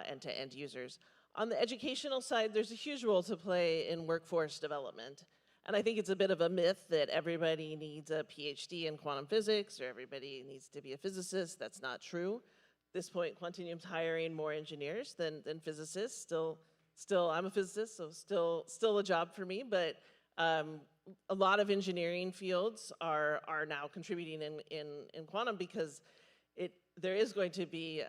and to end users. On the educational side, there's a huge role to play in workforce development. And I think it's a bit of a myth that everybody needs a PhD in quantum physics or everybody needs to be a physicist. That's not true. At this point, Quantinuum's hiring more engineers than physicists. Still, I'm a physicist, so still a job for me, but a lot of engineering fields are now contributing in quantum because there is going to be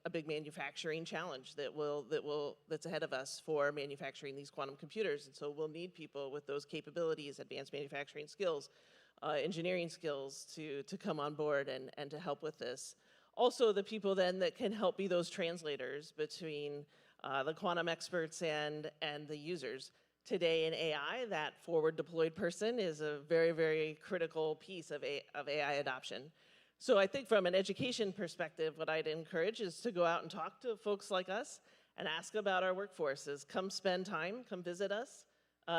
a big manufacturing challenge that's ahead of us for manufacturing these quantum computers. And so we'll need people with those capabilities, advanced manufacturing skills, engineering skills to come on board and to help with this. Also, the people then that can help be those translators between the quantum experts and the users. Today in AI, that forward deployed person is a very, very critical piece of AI adoption. So I think from an education perspective, what I'd encourage is to go out and talk to folks like us and ask about our workforces. Come spend time, come visit us.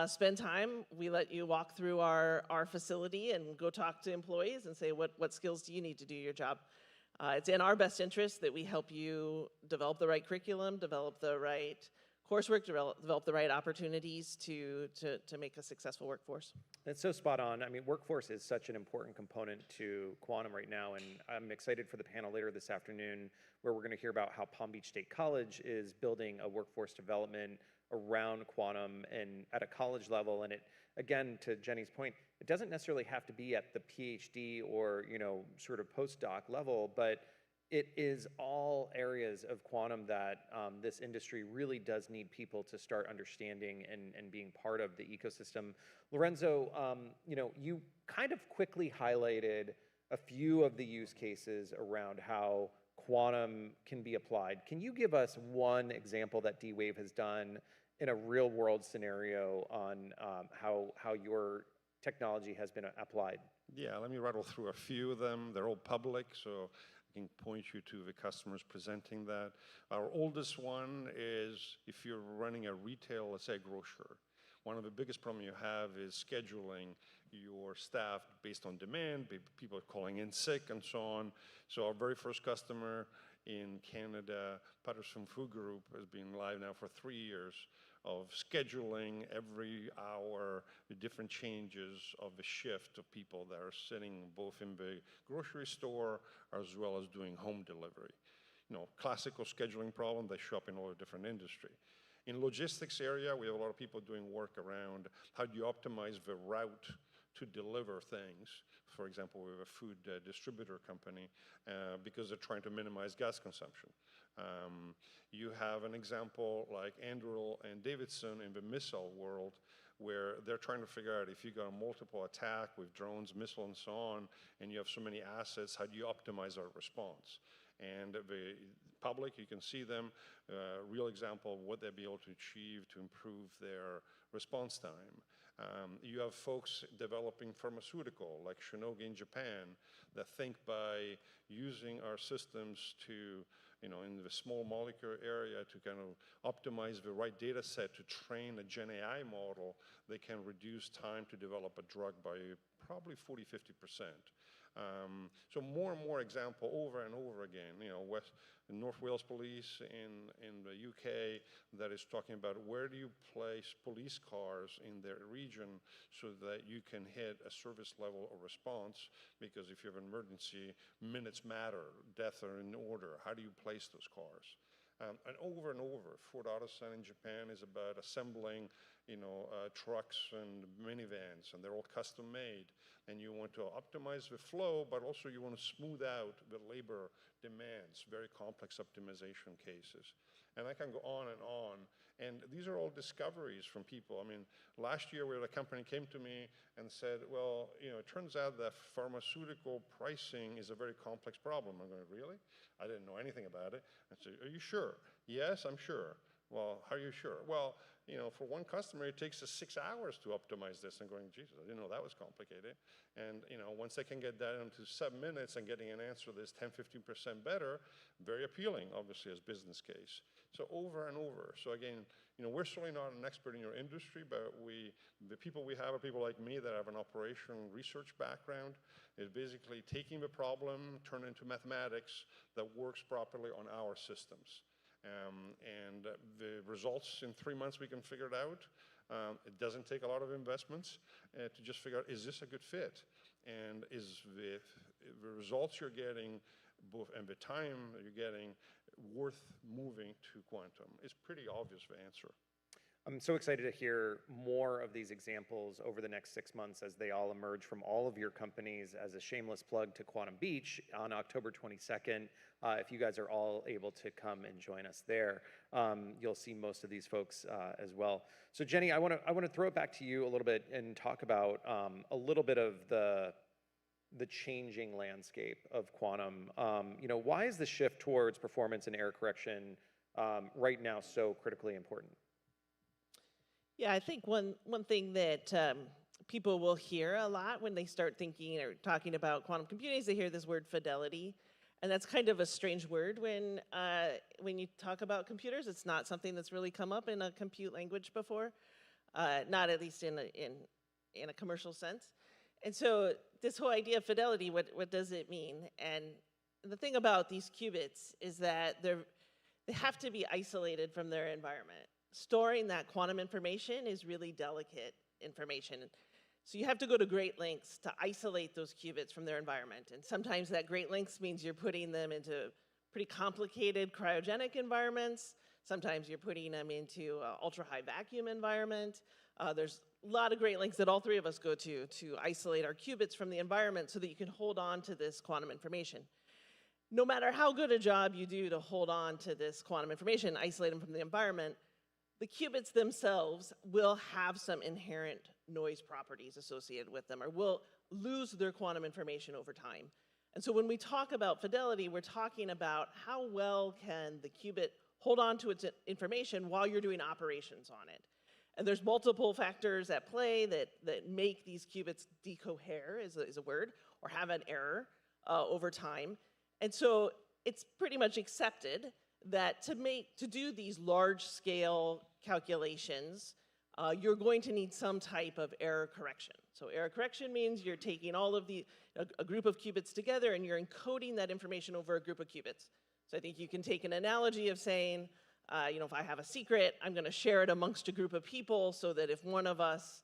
Spend time, we let you walk through our facility and go talk to employees and say, what skills do you need to do your job? It's in our best interest that we help you develop the right curriculum, develop the right coursework, develop the right opportunities to make a successful workforce. That's so spot on. I mean, workforce is such an important component to quantum right now, and I'm excited for the panel later this afternoon where we're going to hear about how Palm Beach State College is building a workforce development around quantum and at a college level. And it, again, to Jenny's point, it doesn't necessarily have to be at the PhD or, sort of postdoc level, but it is all areas of quantum that this industry really does need people to start understanding and being part of the ecosystem. Lorenzo, you kind of quickly highlighted a few of the use cases around how quantum can be applied. Can you give us one example that D-Wave has done in a real world scenario on how your technology has been applied? Yeah, let me rattle through a few of them. They're all public, so I can point you to the customers presenting that. Our oldest one is if you're running a retail, let's say a grocer. One of the biggest problems you have is scheduling your staff based on demand. People are calling in sick and so on. So our very first customer in Canada, Patterson Food Group, has been live now for 3 years of scheduling every hour the different changes of the shift of people that are sitting both in the grocery store as well as doing home delivery. Classical scheduling problem, they show up in all the different industry. In logistics area, we have a lot of people doing work around how do you optimize the route to deliver things. For example, we have a food distributor company because they're trying to minimize gas consumption. You have an example like Anduril and Davidson in the missile world where they're trying to figure out if you got a multiple attack with drones, missile, and so on, and you have so many assets, how do you optimize our response? And the public, you can see them, real example of what they'll be able to achieve to improve their response time. You have folks developing pharmaceutical, like Shinogi in Japan, that think by using our systems to, in the small molecular area to kind of optimize the right data set to train a Gen AI model, they can reduce time to develop a drug by probably 40–50%. So more and more example over and over again. North Wales Police in the UK that is talking about where do you place police cars in their region so that you can hit a service level of response, because if you have an emergency, minutes matter, deaths are in order. How do you place those cars? And over, Ford Otosan in Japan is about assembling, trucks and minivans, and they're all custom made. And you want to optimize the flow, but also you want to smooth out the labor demands, very complex optimization cases. And I can go on and on. And these are all discoveries from people. I mean, last year we had a company came to me and said, well, it turns out that pharmaceutical pricing is a very complex problem. I'm going, really? I didn't know anything about it. I said, are you sure? Yes, I'm sure. Well, how are you sure? Well, for one customer, it takes us 6 hours to optimize this. And going, Jesus, I didn't know that was complicated. And, once they can get that into 7 minutes and getting an answer that's 10–15% better, very appealing, obviously, as business case. So over and over. So again, we're certainly not an expert in your industry, but the people we have are people like me that have an operational research background, is basically taking the problem, turn it into mathematics that works properly on our systems. The results in 3 months we can figure it out. It doesn't take a lot of investments to just figure out, is this a good fit? And is the results you're getting and the time that you're getting worth moving to quantum? It's pretty obvious the answer. I'm so excited to hear more of these examples over the next 6 months as they all emerge from all of your companies. As a shameless plug to Quantum Beach on October 22nd, if you guys are all able to come and join us there, you'll see most of these folks as well. So Jenny, I want to throw it back to you a little bit and talk about a little bit of the changing landscape of quantum. Why is the shift towards performance and error correction right now so critically important? Yeah, I think one thing that people will hear a lot when they start thinking or talking about quantum computing is they hear this word fidelity. And that's kind of a strange word when you talk about computers. It's not something that's really come up in a compute language before, not at least in a commercial sense. And so this whole idea of fidelity, what does it mean? And the thing about these qubits is that they have to be isolated from their environment. Storing that quantum information is really delicate information. So you have to go to great lengths to isolate those qubits from their environment. And sometimes that great lengths means you're putting them into pretty complicated cryogenic environments. Sometimes you're putting them into ultra-high vacuum environment. There's a lot of great lengths that all three of us go to isolate our qubits from the environment so that you can hold on to this quantum information. No matter how good a job you do to hold on to this quantum information, isolate them from the environment, the qubits themselves will have some inherent noise properties associated with them, or will lose their quantum information over time. And so when we talk about fidelity, we're talking about how well can the qubit hold on to its information while you're doing operations on it. And there's multiple factors at play that make these qubits decohere, is a word, or have an error over time. And so it's pretty much accepted that to do these large-scale calculations, you're going to need some type of error correction. So error correction means you're taking all of a group of qubits together and you're encoding that information over a group of qubits. So I think you can take an analogy of saying, if I have a secret, I'm going to share it amongst a group of people so that if one of us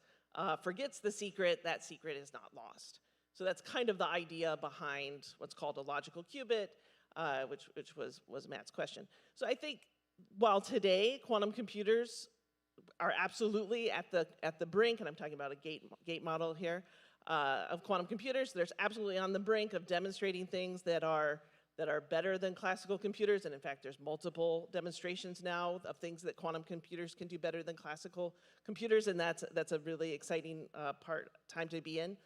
forgets the secret, that secret is not lost. So that's kind of the idea behind what's called a logical qubit, which was Matt's question. So I think while today quantum computers are absolutely at the brink, and I'm talking about a gate model here of quantum computers, there's absolutely on the brink of demonstrating things that are better than classical computers, and in fact there's multiple demonstrations now of things that quantum computers can do better than classical computers, and that's a really exciting time to be in.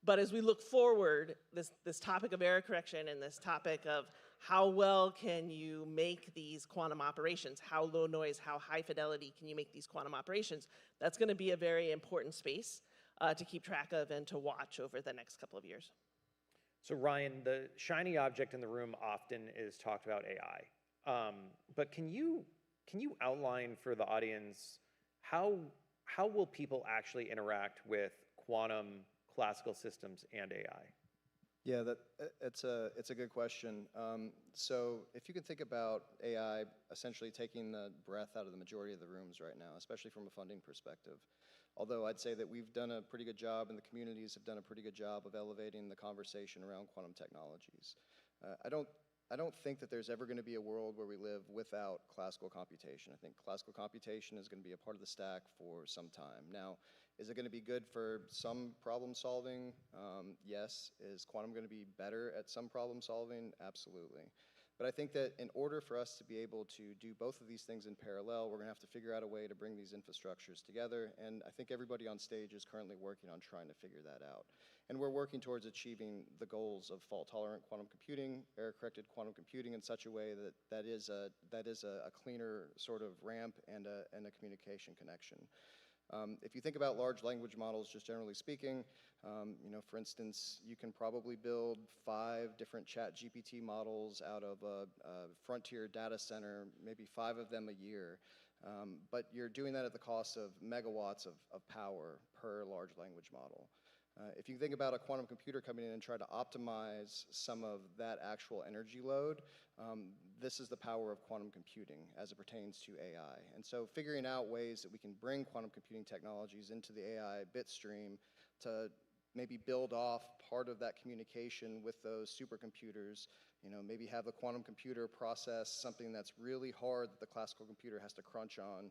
But as we look forward, this topic of error correction and this topic of how well can you make these quantum operations, how low noise, how high fidelity can you make these quantum operations, that's going to be a very important space to keep track of and to watch over the next couple of years. So Ryan, the shiny object in the room often is talked about AI. But can you outline for the audience how will people actually interact with quantum, classical systems, and AI? Yeah, it's a good question. So if you can think about AI essentially taking the breath out of the majority of the rooms right now, especially from a funding perspective. Although I'd say that we've done a pretty good job, and the communities have done a pretty good job of elevating the conversation around quantum technologies. I don't think that there's ever going to be a world where we live without classical computation. I think classical computation is going to be a part of the stack for some time. Now, is it going to be good for some problem solving? Yes. Is quantum going to be better at some problem solving? Absolutely. But I think that in order for us to be able to do both of these things in parallel, we're going to have to figure out a way to bring these infrastructures together. And I think everybody on stage is currently working on trying to figure that out. And we're working towards achieving the goals of fault-tolerant quantum computing, error-corrected quantum computing in such a way that is a cleaner sort of ramp and a communication connection. If you think about large language models, just generally speaking, for instance, you can probably build 5 different ChatGPT models out of a frontier data center, maybe 5 of them a year. But you're doing that at the cost of megawatts of power per large language model. If you think about a quantum computer coming in and try to optimize some of that actual energy load, this is the power of quantum computing as it pertains to AI. And so figuring out ways that we can bring quantum computing technologies into the AI bit stream to maybe build off part of that communication with those supercomputers, maybe have the quantum computer process something that's really hard that the classical computer has to crunch on,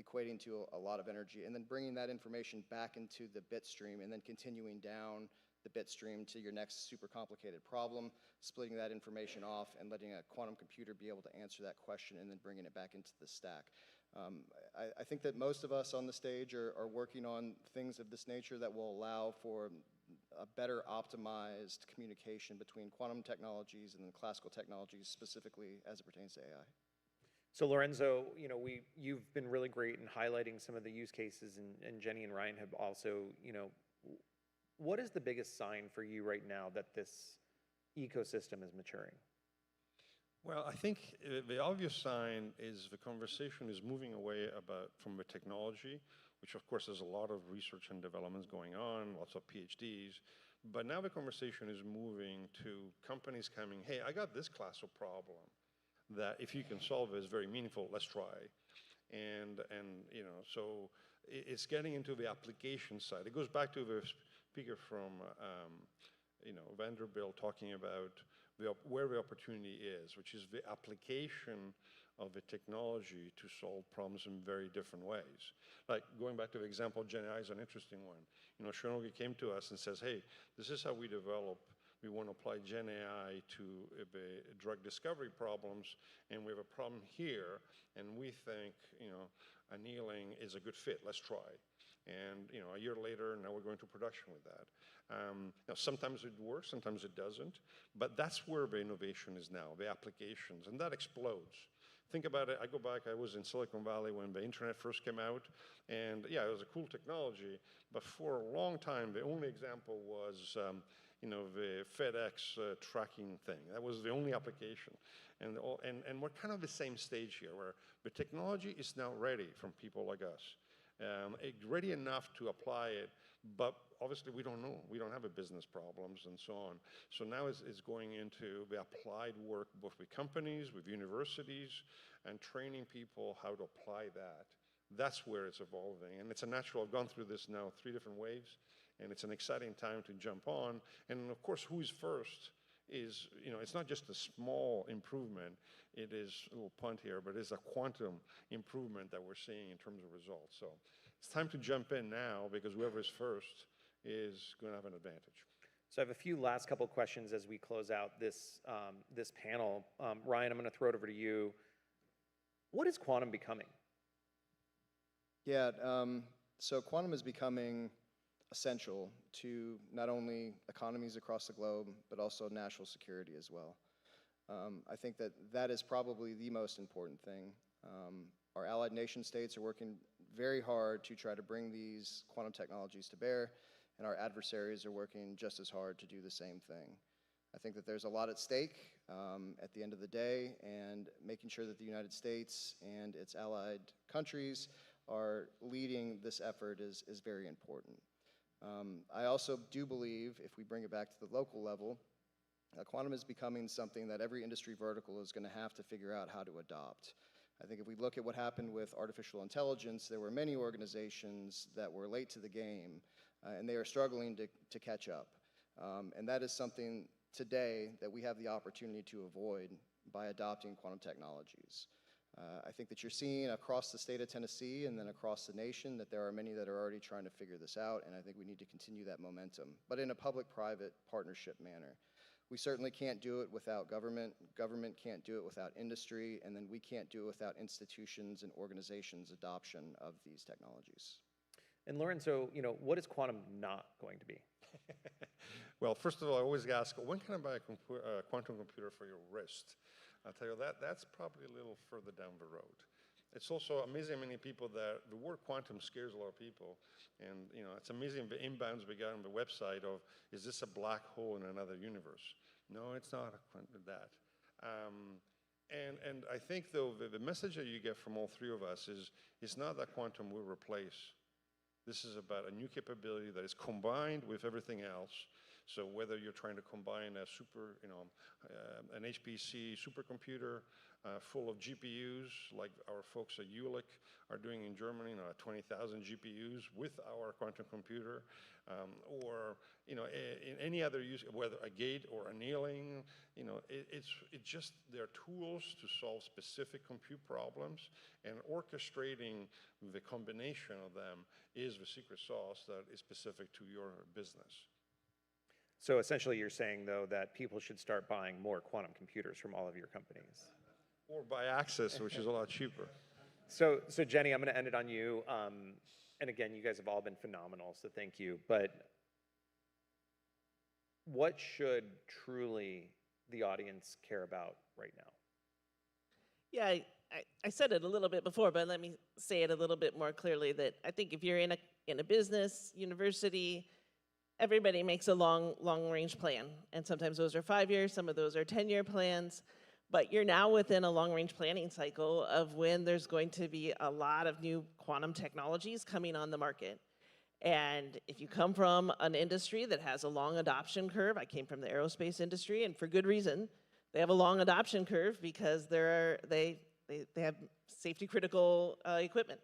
equating to a lot of energy, and then bringing that information back into the bit stream and then continuing down the bit stream to your next super complicated problem, splitting that information off and letting a quantum computer be able to answer that question and then bringing it back into the stack. I think that most of us on the stage are working on things of this nature that will allow for a better optimized communication between quantum technologies and then classical technologies, specifically as it pertains to AI. So Lorenzo, you've been really great in highlighting some of the use cases, and Jenny and Ryan have also, what is the biggest sign for you right now that this ecosystem is maturing? Well, I think the obvious sign is the conversation is moving away from the technology, which of course there's a lot of research and developments going on, lots of PhDs, but now the conversation is moving to companies coming, hey, I got this class of problem that if you can solve it is very meaningful, let's try. And so it's getting into the application side. It goes back to the speaker from Vanderbilt talking about where the opportunity is, which is the application of the technology to solve problems in very different ways. Like going back to the example, Gen AI is an interesting one. Shonogi came to us and says, hey, this is how we want to apply Gen AI to the drug discovery problems, and we have a problem here, and we think, annealing is a good fit, let's try. And a year later, now we're going to production with that. Now, sometimes it works, sometimes it doesn't, but that's where the innovation is now, the applications, and that explodes. Think about it, I go back, I was in Silicon Valley when the internet first came out, and yeah, it was a cool technology, but for a long time, the only example was the FedEx tracking thing. That was the only application. And we're kind of the same stage here, where the technology is now ready from people like us. Ready enough to apply it, but obviously we don't know. We don't have a business problems and so on. So now it's going into the applied work, both with companies, with universities, and training people how to apply that. That's where it's evolving. And it's a natural, I've gone through this now 3 different waves, and it's an exciting time to jump on. And of course, who's first is, it's not just a small improvement, it is, a little punt here, but it's a quantum improvement that we're seeing in terms of results. So it's time to jump in now, because whoever is first is going to have an advantage. So I have a few last couple questions as we close out this, this panel. Ryan, I'm going to throw it over to you. What is quantum becoming? Yeah, so quantum is becoming essential to not only economies across the globe, but also national security as well. I think that is probably the most important thing. Our allied nation states are working very hard to try to bring these quantum technologies to bear, and our adversaries are working just as hard to do the same thing. I think that there's a lot at stake at the end of the day, and making sure that the United States and its allied countries are leading this effort is very important. I also do believe, if we bring it back to the local level, quantum is becoming something that every industry vertical is going to have to figure out how to adopt. I think if we look at what happened with artificial intelligence, there were many organizations that were late to the game, and they are struggling to catch up. And that is something today that we have the opportunity to avoid by adopting quantum technologies. I think that you're seeing across the state of Tennessee and then across the nation that there are many that are already trying to figure this out, and I think we need to continue that momentum, but in a public-private partnership manner. We certainly can't do it without government. Government can't do it without industry, and then we can't do it without institutions and organizations' adoption of these technologies. And Lorenzo, what is quantum not going to be? Well, first of all, I always ask, when can I buy a quantum computer for your wrist? I'll tell you that's probably a little further down the road. It's also amazing how many people that the word quantum scares a lot of people. And it's amazing the inbounds we got on the website of, is this a black hole in another universe? No, it's not that. And I think though, the message that you get from all 3 of us is, it's not that quantum will replace This is about a new capability that is combined with everything else. So whether you're trying to combine a an HPC supercomputer full of GPUs, like our folks at Jülich are doing in Germany, 20,000 GPUs with our quantum computer, or in any other use, whether a gate or annealing, it's just they're tools to solve specific compute problems, and orchestrating the combination of them is the secret sauce that is specific to your business. So essentially you're saying, though, that people should start buying more quantum computers from all of your companies. Or by access, which is a lot cheaper. So Jenny, I'm going to end it on you. And again, you guys have all been phenomenal, so thank you. But what should truly the audience care about right now? Yeah, I said it a little bit before, but let me say it a little bit more clearly, that I think if you're in a business, university, everybody makes a long-range plan. And sometimes those are 5 years, some of those are 10-year plans. But you're now within a long-range planning cycle of when there's going to be a lot of new quantum technologies coming on the market. And if you come from an industry that has a long adoption curve, I came from the aerospace industry, and for good reason, they have a long adoption curve because they have safety critical equipment.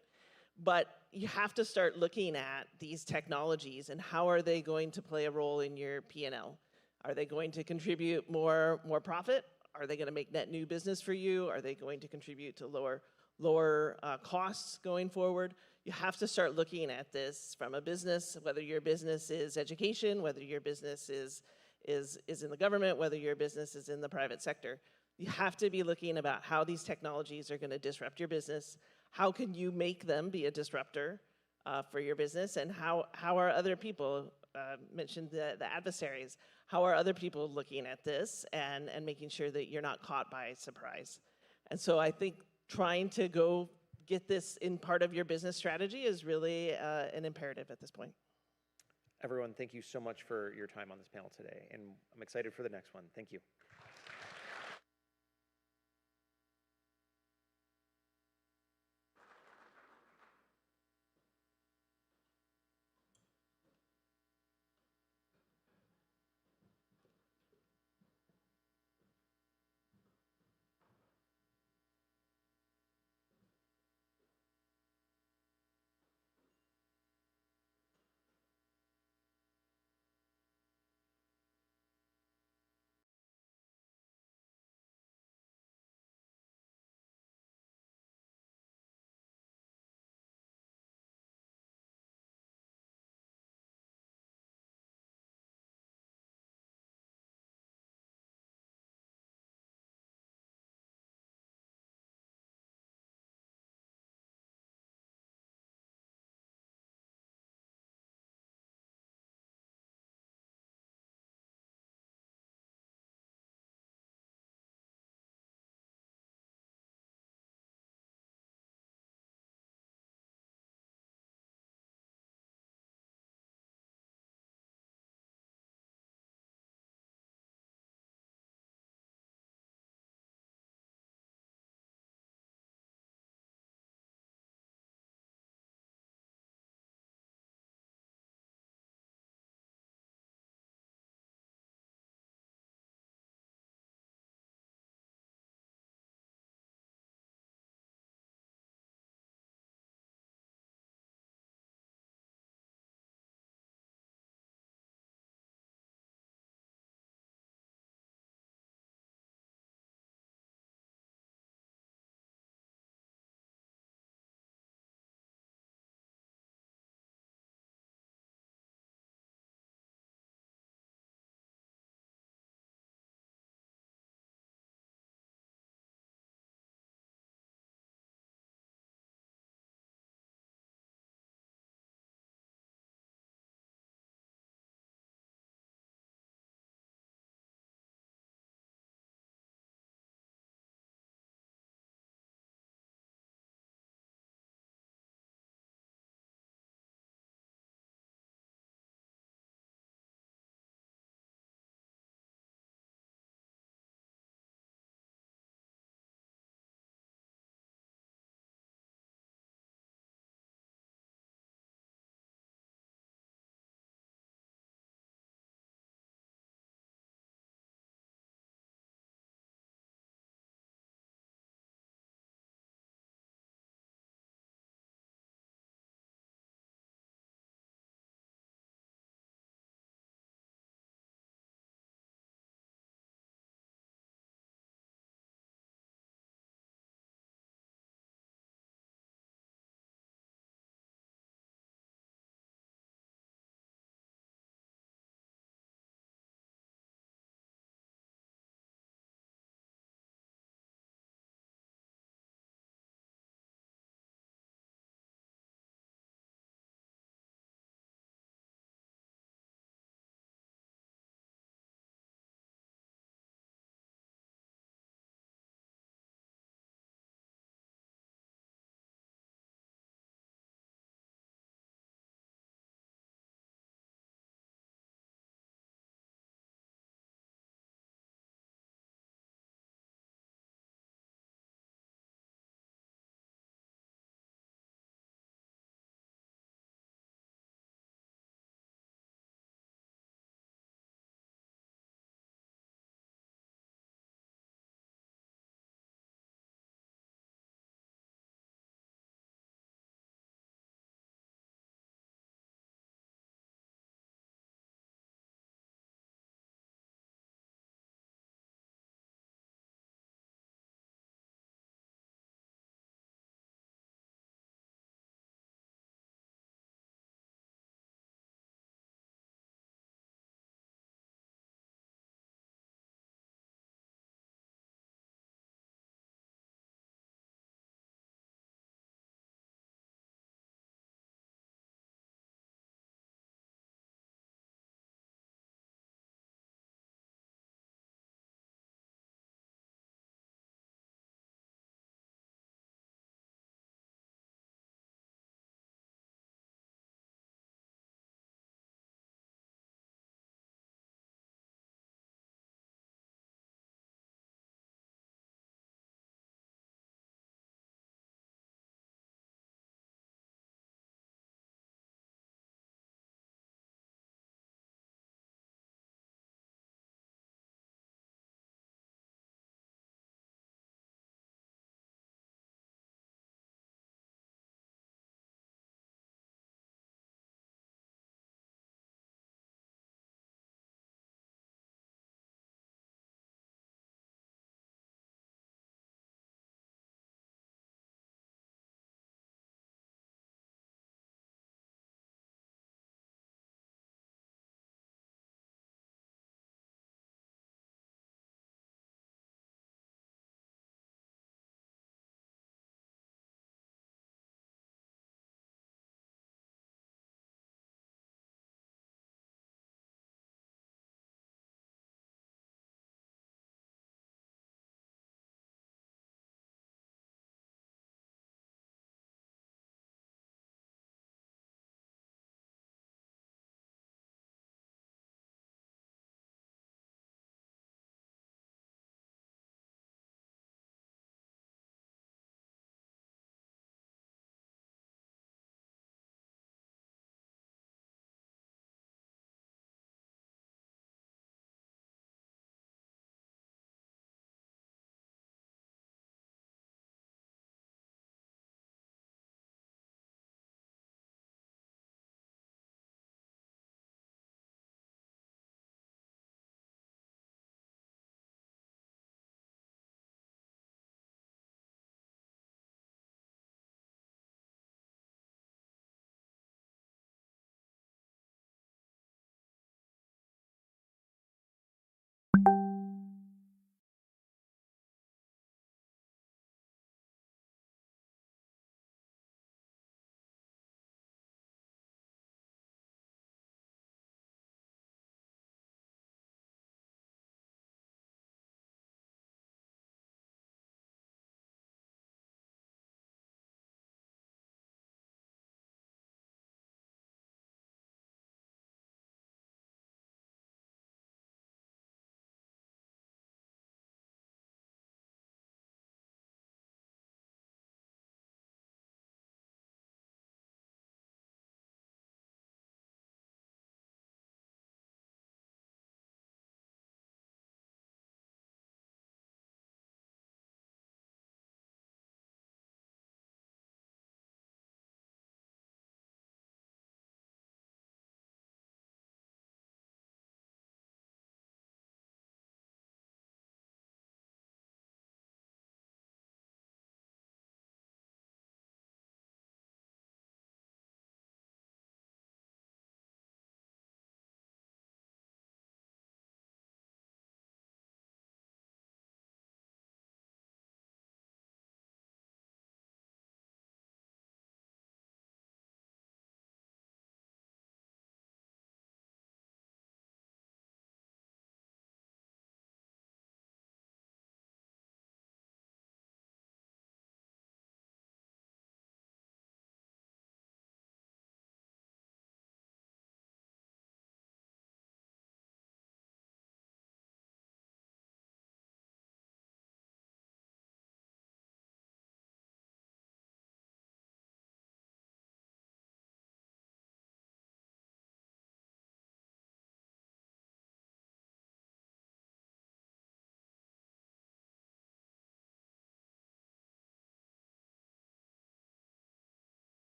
But you have to start looking at these technologies and how are they going to play a role in your P&L? Are they going to contribute more profit? Are they going to make net new business for you? Are they going to contribute to lower costs going forward? You have to start looking at this from a business, whether your business is education, whether your business is in the government, whether your business is in the private sector. You have to be looking about how these technologies are going to disrupt your business. How can you make them be a disruptor for your business? And how are other people, mentioned the adversaries, how are other people looking at this and making sure that you're not caught by surprise? And so I think trying to go get this in part of your business strategy is really an imperative at this point. Everyone, thank you so much for your time on this panel today, and I'm excited for the next one. Thank you.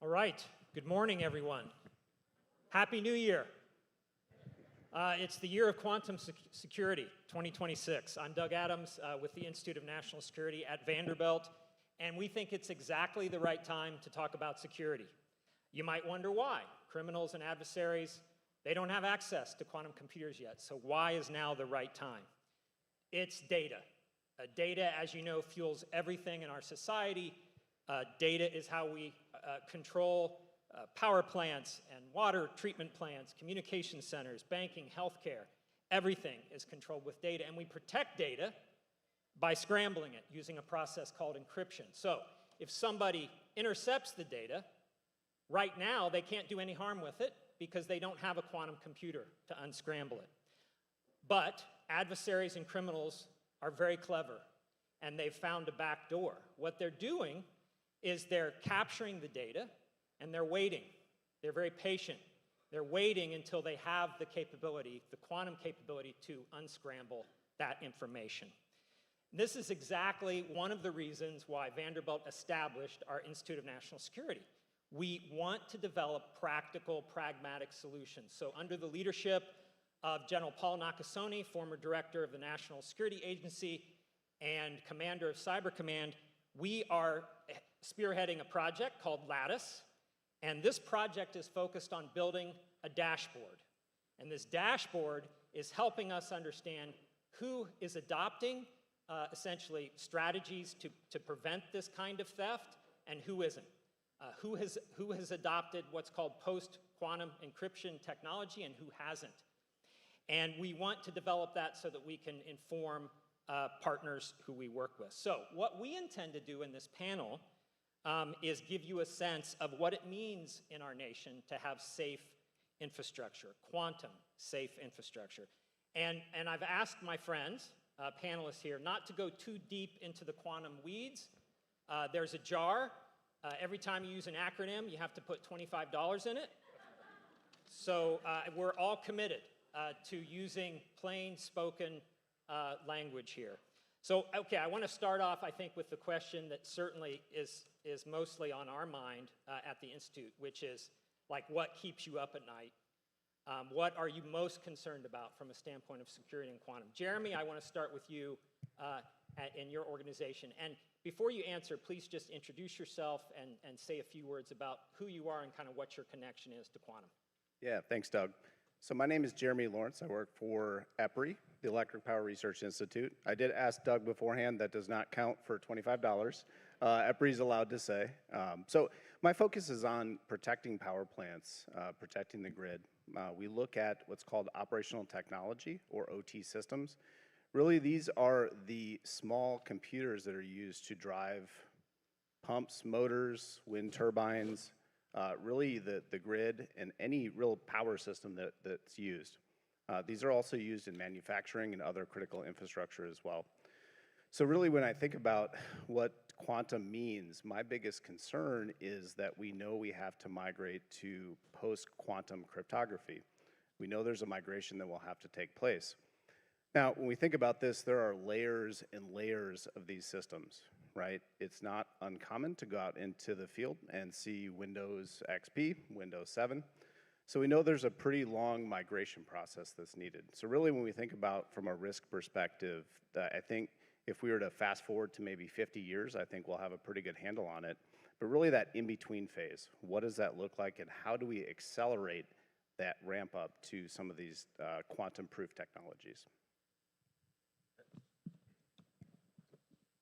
All right, good morning, everyone. Happy New Year. It's the year of quantum security, 2026. I'm Doug Adams with the Institute of National Security at Vanderbilt, and we think it's exactly the right time to talk about security. You might wonder why. Criminals and adversaries, they don't have access to quantum computers yet, so why is now the right time? It's data. Data, as you know, fuels everything in our society. Data is how we control power plants and water treatment plants, communication centers, banking, healthcare. Everything is controlled with data, and we protect data by scrambling it using a process called encryption. So if somebody intercepts the data, right now they can't do any harm with it because they don't have a quantum computer to unscramble it. But adversaries and criminals are very clever, and they've found a back door. What they're doing is they're capturing the data, and they're waiting. They're very patient. They're waiting until they have the capability, the quantum capability, to unscramble that information. This is exactly one of the reasons why Vanderbilt established our Institute of National Security. We want to develop practical, pragmatic solutions. So under the leadership of General Paul Nakasone, former director of the National Security Agency and commander of Cyber Command, we are spearheading a project called Lattice. And this project is focused on building a dashboard. And this dashboard is helping us understand who is adopting, essentially, strategies to prevent this kind of theft and who isn't. Who has adopted what's called post-quantum encryption technology and who hasn't. And we want to develop that so that we can inform partners who we work with. So what we intend to do in this panel is give you a sense of what it means in our nation to have safe infrastructure, quantum safe infrastructure. And I've asked my friends, panelists here, not to go too deep into the quantum weeds. There's a jar. Every time you use an acronym, you have to put $25 in it. So we're all committed to using plain spoken language here. So, okay, I want to start off, I think, with the question that certainly is mostly on our mind at the Institute, which is, like, what keeps you up at night? What are you most concerned about from a standpoint of security and quantum? Jeremy, I want to start with you in your organization. And before you answer, please just introduce yourself and say a few words about who you are and kind of what your connection is to quantum. Yeah, thanks, Doug. So my name is Jeremy Lawrence. I work for EPRI, the Electric Power Research Institute. I did ask Doug beforehand, that does not count for $25. EPRI is allowed to say. So my focus is on protecting power plants, protecting the grid. We look at what's called operational technology, or OT systems. Really, these are the small computers that are used to drive pumps, motors, wind turbines, really the grid and any real power system that's used. These are also used in manufacturing and other critical infrastructure as well. So really, when I think about what quantum means, my biggest concern is that we know we have to migrate to post-quantum cryptography. We know there's a migration that will have to take place. Now, when we think about this, there are layers and layers of these systems, right? It's not uncommon to go out into the field and see Windows XP, Windows 7. So we know there's a pretty long migration process that's needed. So really, when we think about from a risk perspective, I think if we were to fast forward to maybe 50 years, I think we'll have a pretty good handle on it. But really that in-between phase, what does that look like, and how do we accelerate that ramp up to some of these quantum-proof technologies?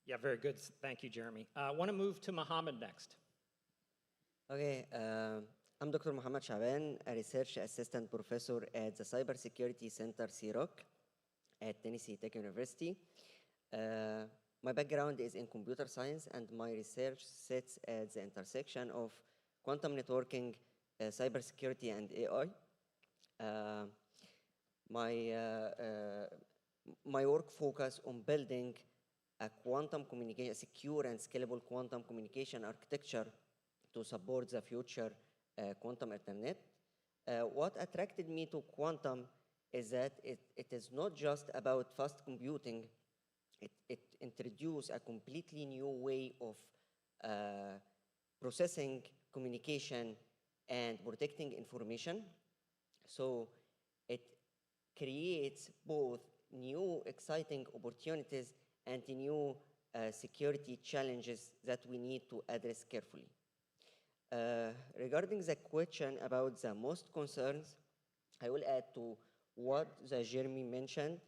Yeah, very good. Thank you, Jeremy. I want to move to Mohammed next. Okay, I'm Dr. Mohammed Shaban, a research assistant professor at the Cybersecurity Center, CROC, at Tennessee Tech University. My background is in computer science, and my research sits at the intersection of quantum networking, cybersecurity, and AI. My work focuses on building a quantum communication, a secure and scalable quantum communication architecture to support the future quantum Ethernet. What attracted me to quantum is that it is not just about fast computing. It introduced a completely new way of processing communication and protecting information. So it creates both new exciting opportunities and new security challenges that we need to address carefully. Regarding the question about the most concerns, I will add to what Jeremy mentioned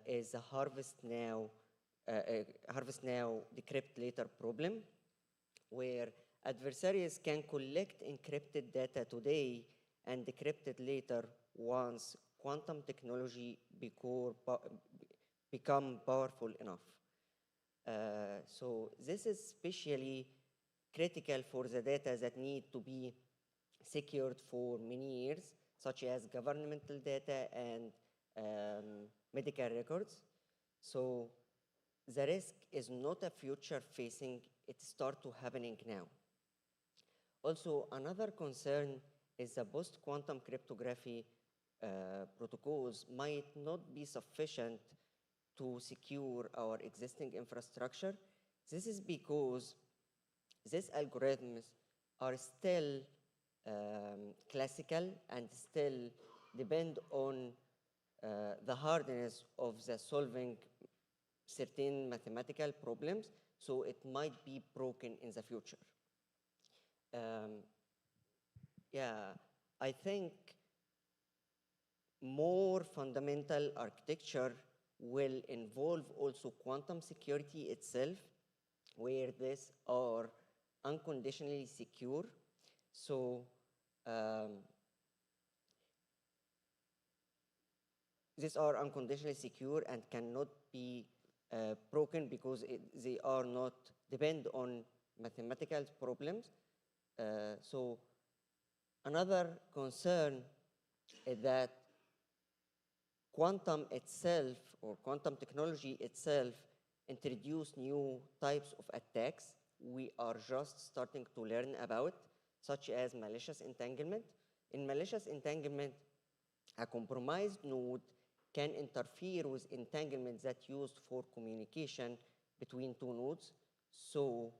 is the harvest now, decrypt later problem, where adversaries can collect encrypted data today and decrypt it later once quantum technology become powerful enough. So this is especially critical for the data that need to be secured for many years, such as governmental data and medical records. So the risk is not a future facing, it starts to happening now. Also, another concern is the post-quantum cryptography protocols might not be sufficient to secure our existing infrastructure. This is because these algorithms are still classical and still depend on the hardness of the solving certain mathematical problems, so it might be broken in the future. Yeah, I think more fundamental architecture will involve also quantum security itself, where these are unconditionally secure. So these are unconditionally secure and cannot be broken because they are not depend on mathematical problems. So another concern is that quantum itself or quantum technology itself introduce new types of attacks we are just starting to learn about, such as malicious entanglement. In malicious entanglement, a compromised node can interfere with entanglements that used for communication between two nodes. So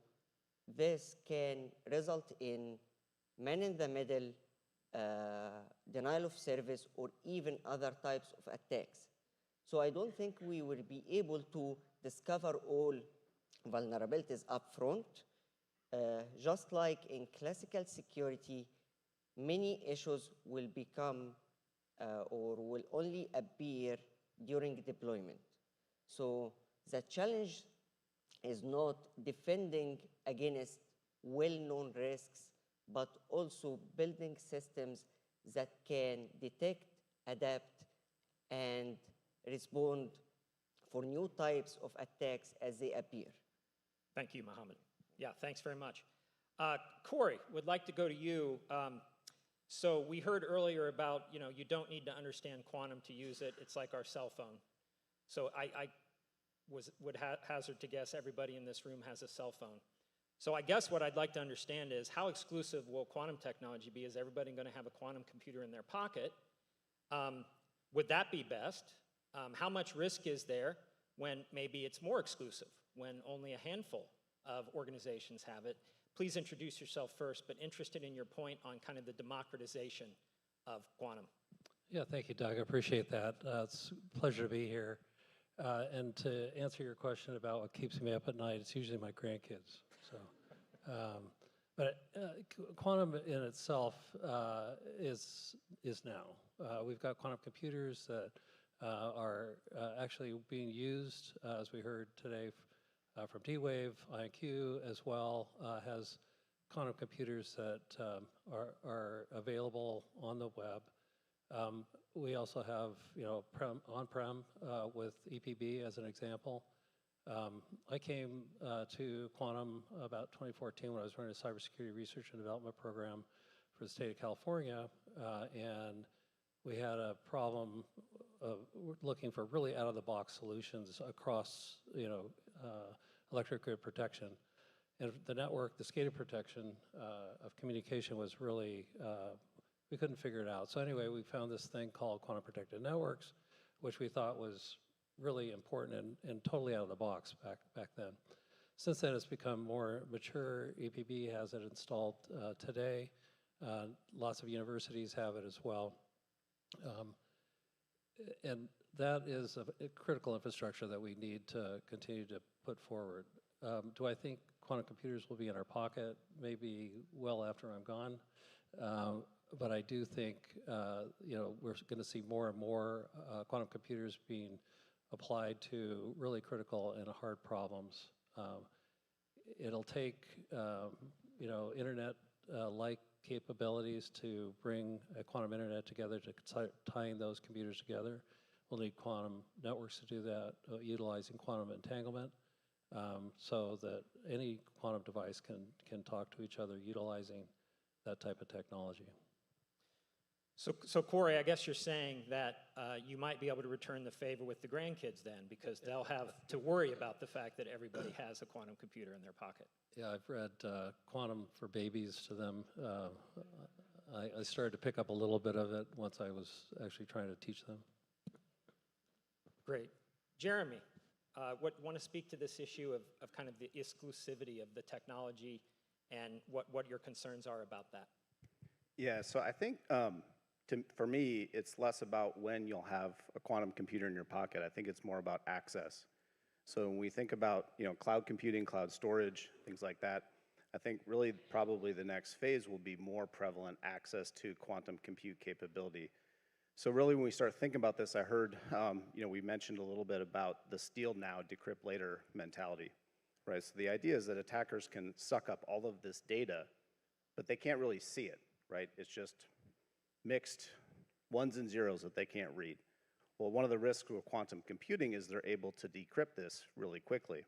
this can result in man-in-the-middle denial of service or even other types of attacks. So I don't think we will be able to discover all vulnerabilities up front. Just like in classical security, many issues will become or will only appear during deployment. So the challenge is not defending against well-known risks, but also building systems that can detect, adapt, and respond for new types of attacks as they appear. Thank you, Mohammed. Yeah, thanks very much. Corey, would like to go to you. So we heard earlier about, you don't need to understand quantum to use it. It's like our cell phone. So I would hazard to guess everybody in this room has a cell phone. So I guess what I'd like to understand is how exclusive will quantum technology be? Is everybody going to have a quantum computer in their pocket? Would that be best? How much risk is there when maybe it's more exclusive, when only a handful of organizations have it? Please introduce yourself first, but interested in your point on kind of the democratization of quantum. Yeah, thank you, Doug. I appreciate that. It's a pleasure to be here. And to answer your question about what keeps me up at night, it's usually my grandkids. So, but quantum in itself is now. We've got quantum computers that are actually being used, as we heard today, from D-Wave. IonQ as well has quantum computers that are available on the web. We also have, on-prem with EPB as an example. I came to quantum about 2014 when I was running a cybersecurity research and development program for the state of California, and we had a problem of looking for really out-of-the-box solutions across, electric grid protection. And the network, the SCADA protection of communication was really, we couldn't figure it out. So anyway, we found this thing called quantum protected networks, which we thought was really important and totally out of the box back then. since then, it's become more mature. EPB has it installed today. Lots of universities have it as well. And that is a critical infrastructure that we need to continue to put forward. Do I think quantum computers will be in our pocket? Maybe well after I'm gone. But I do think we're going to see more and more quantum computers being applied to really critical and hard problems. It'll take internet-like capabilities to bring a quantum internet together, to tying those computers together. We'll need quantum networks to do that, utilizing quantum entanglement, so that any quantum device can talk to each other utilizing that type of technology. So Corey, I guess you're saying that you might be able to return the favor with the grandkids then, because they'll have to worry about the fact that everybody has a quantum computer in their pocket. Yeah, I've read Quantum for Babies to them. I started to pick up a little bit of it once I was actually trying to teach them. Great. Jeremy, want to speak to this issue of kind of the exclusivity of the technology and what your concerns are about that? Yeah, so I think for me, it's less about when you'll have a quantum computer in your pocket. I think it's more about access. So when we think about cloud computing, cloud storage, things like that, I think really probably the next phase will be more prevalent access to quantum compute capability. So really when we start thinking about this, I heard we mentioned a little bit about the steal now, decrypt later mentality, right? So the idea is that attackers can suck up all of this data, but they can't really see it, right? It's just mixed ones and zeros that they can't read. Well, one of the risks with quantum computing is they're able to decrypt this really quickly.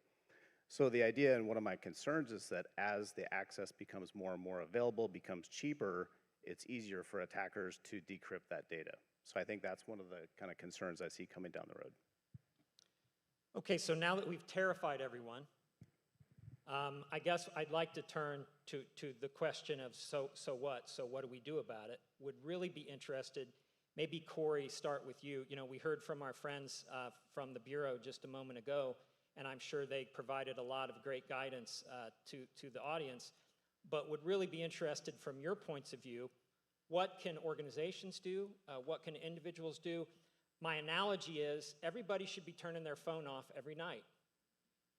So the idea, and one of my concerns, is that as the access becomes more and more available, becomes cheaper, it's easier for attackers to decrypt that data. So I think that's one of the kind of concerns I see coming down the road. Okay, so now that we've terrified everyone, I guess I'd like to turn to the question of so what? So what do we do about it? Would really be interested, maybe Corey, start with you. We heard from our friends from the Bureau just a moment ago, and I'm sure they provided a lot of great guidance to the audience, but would really be interested from your points of view, what can organizations do? What can individuals do? My analogy is everybody should be turning their phone off every night,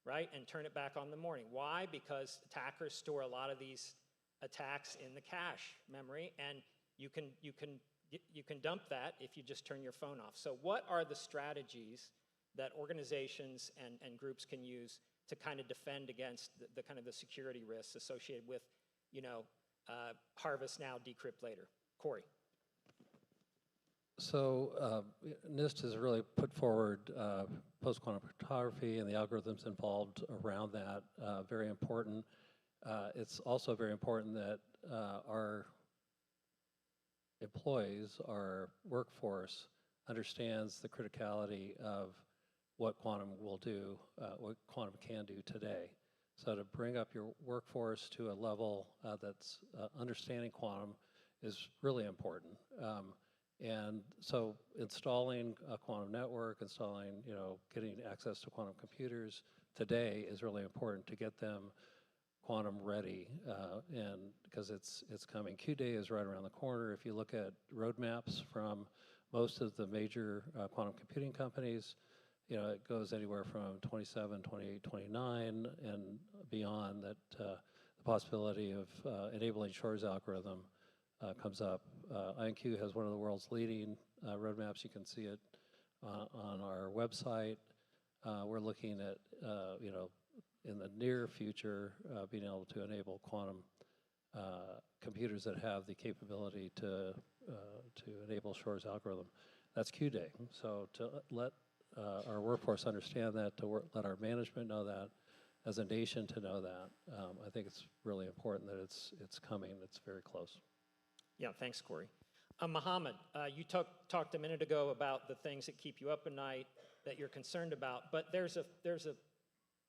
right? And turn it back on in the morning. Why? Because attackers store a lot of these attacks in the cache memory, and you can dump that if you just turn your phone off. So what are the strategies that organizations and groups can use to kind of defend against the kind of the security risks associated with, harvest now, decrypt later? Corey. So NIST has really put forward post-quantum cryptography and the algorithms involved around that, very important. It's also very important that our employees, our workforce, understands the criticality of what quantum will do, what quantum can do today. So to bring up your workforce to a level that's understanding quantum is really important. And so installing a quantum network, getting access to quantum computers today is really important to get them quantum ready, and because it's coming. Q-Day is right around the corner. If you look at roadmaps from most of the major quantum computing companies, it goes anywhere from 27, 28, 29, and beyond, that the possibility of enabling Shor's algorithm comes up. IonQ has one of the world's leading roadmaps. You can see it on our website. We're looking at, in the near future, being able to enable quantum computers that have the capability to enable Shor's algorithm. That's Q-Day. So to let our workforce understand that, to let our management know that, as a nation to know that, I think it's really important that it's coming. It's very close. Yeah, thanks, Corey. Mohammed, you talked a minute ago about the things that keep you up at night, that you're concerned about, but there's a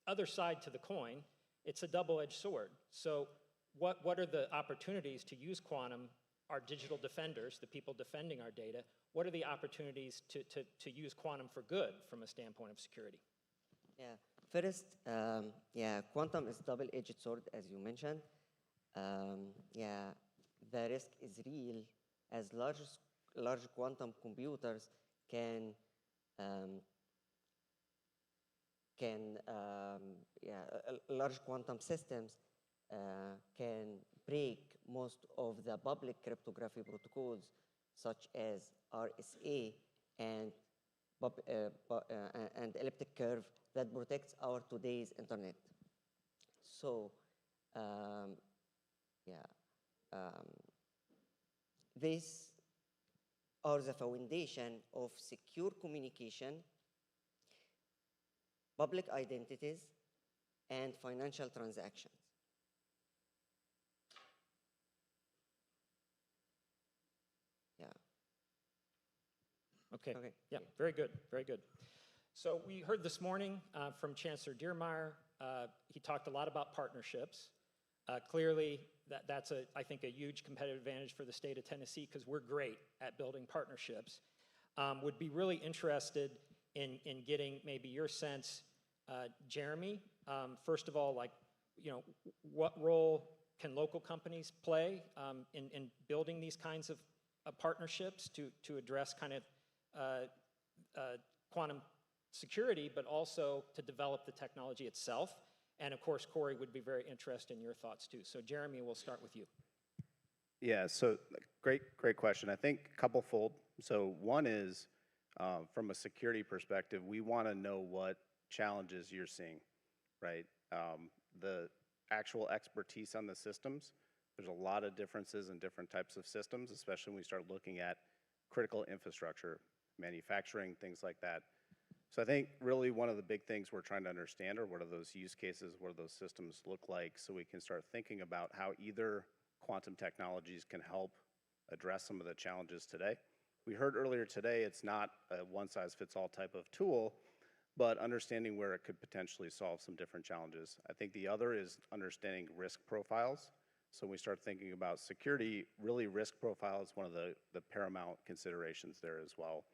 other side to the coin. It's a double-edged sword. So what are the opportunities to use quantum, our digital defenders, the people defending our data? What are the opportunities to use quantum for good from a standpoint of security? Yeah, First, yeah, quantum is double-edged sword, as you mentioned. Yeah, the risk is real, as large quantum computers can large quantum systems can break most of the public cryptography protocols, such as RSA and elliptic curve that protects our today's internet. So, these are the foundation of secure communication, public identities, and financial transactions. Yeah. Okay. Okay. Yeah, very good, very good. So we heard this morning from Chancellor Diermeyer. He talked a lot about partnerships. Clearly, that's, I think, a huge competitive advantage for the state of Tennessee because we're great at building partnerships. Would be really interested in getting maybe your sense, Jeremy. First of all, like, you know, what role can local companies play in building these kinds of partnerships to address kind of quantum security, but also to develop the technology itself? And of course, Corey would be very interested in your thoughts too. So Jeremy, we'll start with you. Yeah, so great question. I think couple-fold. So one is, from a security perspective, we want to know what challenges you're seeing, right? The actual expertise on the systems, there's a lot of differences in different types of systems, especially when we start looking at critical infrastructure, manufacturing, things like that. So I think really one of the big things we're trying to understand are what are those use cases, what do those systems look like, so we can start thinking about how either quantum technologies can help address some of the challenges today. We heard earlier today it's not a one-size-fits-all type of tool, but understanding where it could potentially solve some different challenges. I think the other is understanding risk profiles. So when we start thinking about security, really risk profile is one of the paramount considerations there as well.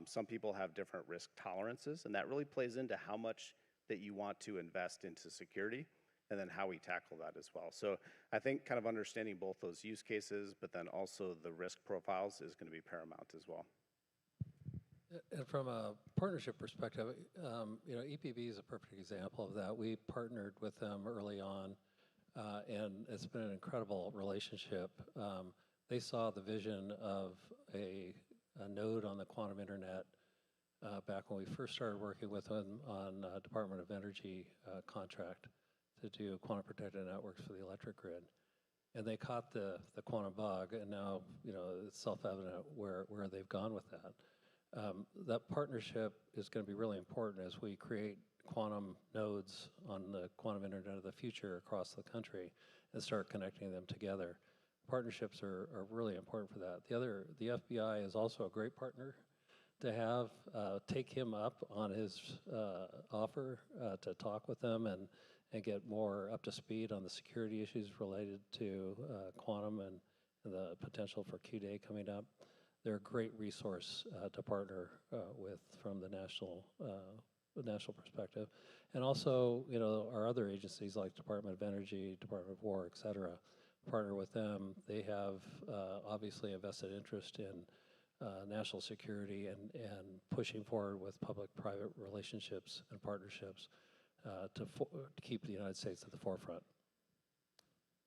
Some people have different risk tolerances, and that really plays into how much that you want to invest into security, and then how we tackle that as well. So I think kind of understanding both those use cases, but then also the risk profiles is going to be paramount as well. And from a partnership perspective, you know, EPB is a perfect example of that. We partnered with them early on, and it's been an incredible relationship. They saw the vision of a node on the quantum internet back when we first started working with them on Department of Energy contract to do quantum protected networks for the electric grid. And they caught the quantum bug, and now, you know, it's self-evident where they've gone with that. That partnership is going to be really important as we create quantum nodes on the quantum internet of the future across the country and start connecting them together. Partnerships are really important for that. The FBI is also a great partner to have. Take him up on his offer to talk with them and get more up to speed on the security issues related to quantum and the potential for Q-Day coming up. They're a great resource to partner with from the national perspective. And also, you know, our other agencies like Department of Energy, Department of War, et cetera, partner with them. They have obviously a vested interest in national security and pushing forward with public-private relationships and partnerships to keep the United States at the forefront.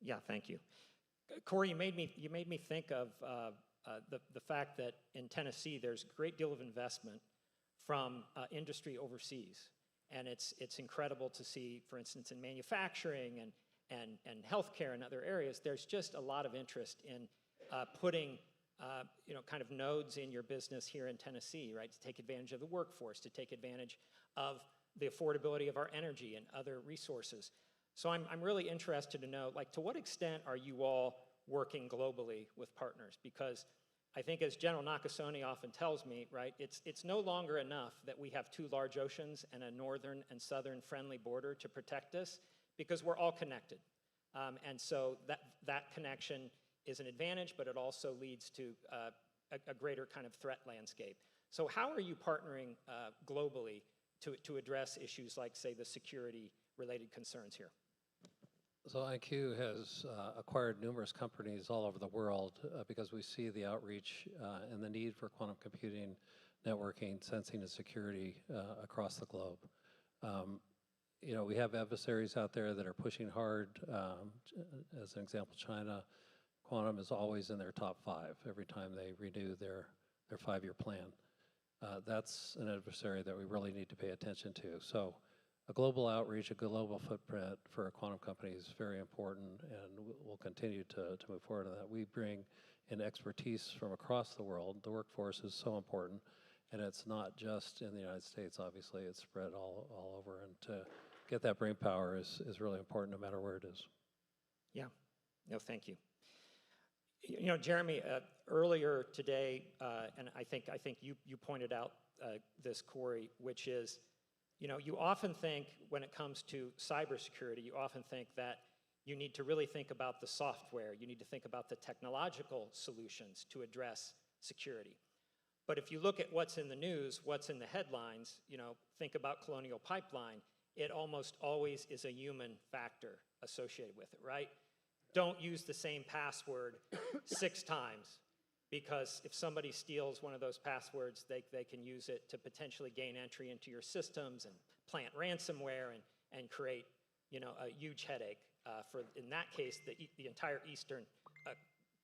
Yeah, thank you. Corey, you made me think of the fact that in Tennessee there's a great deal of investment from industry overseas, and it's incredible to see, for instance, in manufacturing and healthcare and other areas, there's just a lot of interest in putting you know, kind of nodes in your business here in Tennessee, right, to take advantage of the workforce, to take advantage of the affordability of our energy and other resources. So I'm really interested to know, like, to what extent are you all working globally with partners? Because I think, as General Nakasone often tells me, right, it's no longer enough that we have two large oceans and a northern and southern friendly border to protect us, because we're all connected. And so that connection is an advantage, but it also leads to a greater kind of threat landscape. So how are you partnering globally to address issues like, say, the security-related concerns here? So IQ has acquired numerous companies all over the world because we see the outreach and the need for quantum computing, networking, sensing, and security across the globe. You know, we have adversaries out there that are pushing hard. As an example, China, quantum is always in their top 5 every time they renew their 5-year plan. That's an adversary that we really need to pay attention to. So a global outreach, a global footprint for a quantum company is very important, and we'll continue to move forward on that. We bring in expertise from across the world. The workforce is so important, and it's not just in the United States, obviously. It's spread all over, and to get that brain power is really important no matter where it is. Yeah, no, thank you. You know, Jeremy, earlier today, and I think you pointed out this, Corey, which is, you know, you often think when it comes to cybersecurity, you often think that you need to really think about the software, you need to think about the technological solutions to address security. But if you look at what's in the news, what's in the headlines, you know, think about Colonial Pipeline, it almost always is a human factor associated with it, right? Don't use the same password 6 times, because if somebody steals one of those passwords, they can use it to potentially gain entry into your systems and plant ransomware and create, you know, a huge headache for, in that case, the entire eastern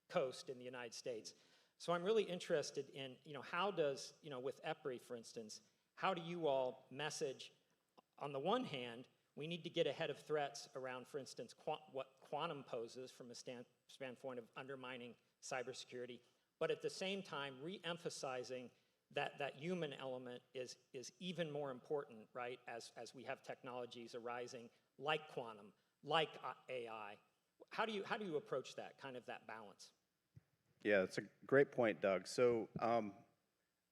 coast in the United States. So I'm really interested in, you know, how does, you know, with EPRI, for instance, how do you all message, on the one hand, we need to get ahead of threats around, for instance, what quantum poses from a standpoint of undermining cybersecurity, but at the same time, re-emphasizing that human element is even more important, right, as we have technologies arising like quantum, like AI. How do you approach that, kind of that balance? Yeah, that's a great point, Doug. So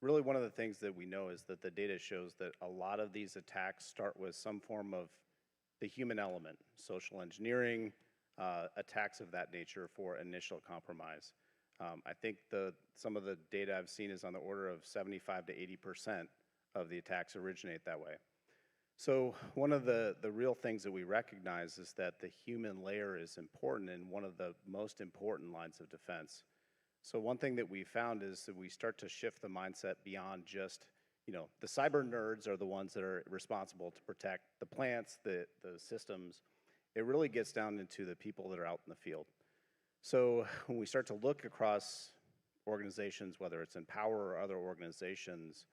really one of the things that we know is that the data shows that a lot of these attacks start with some form of the human element, social engineering, attacks of that nature for initial compromise. I think some of the data I've seen is on the order of 75 to 80% of the attacks originate that way. So one of the real things that we recognize is that the human layer is important and one of the most important lines of defense. So one thing that we found is that we start to shift the mindset beyond just, you know, the cyber nerds are the ones that are responsible to protect the plants, the systems. It really gets down into the people that are out in the field. So when we start to look across organizations, whether it's Empower or other organizations,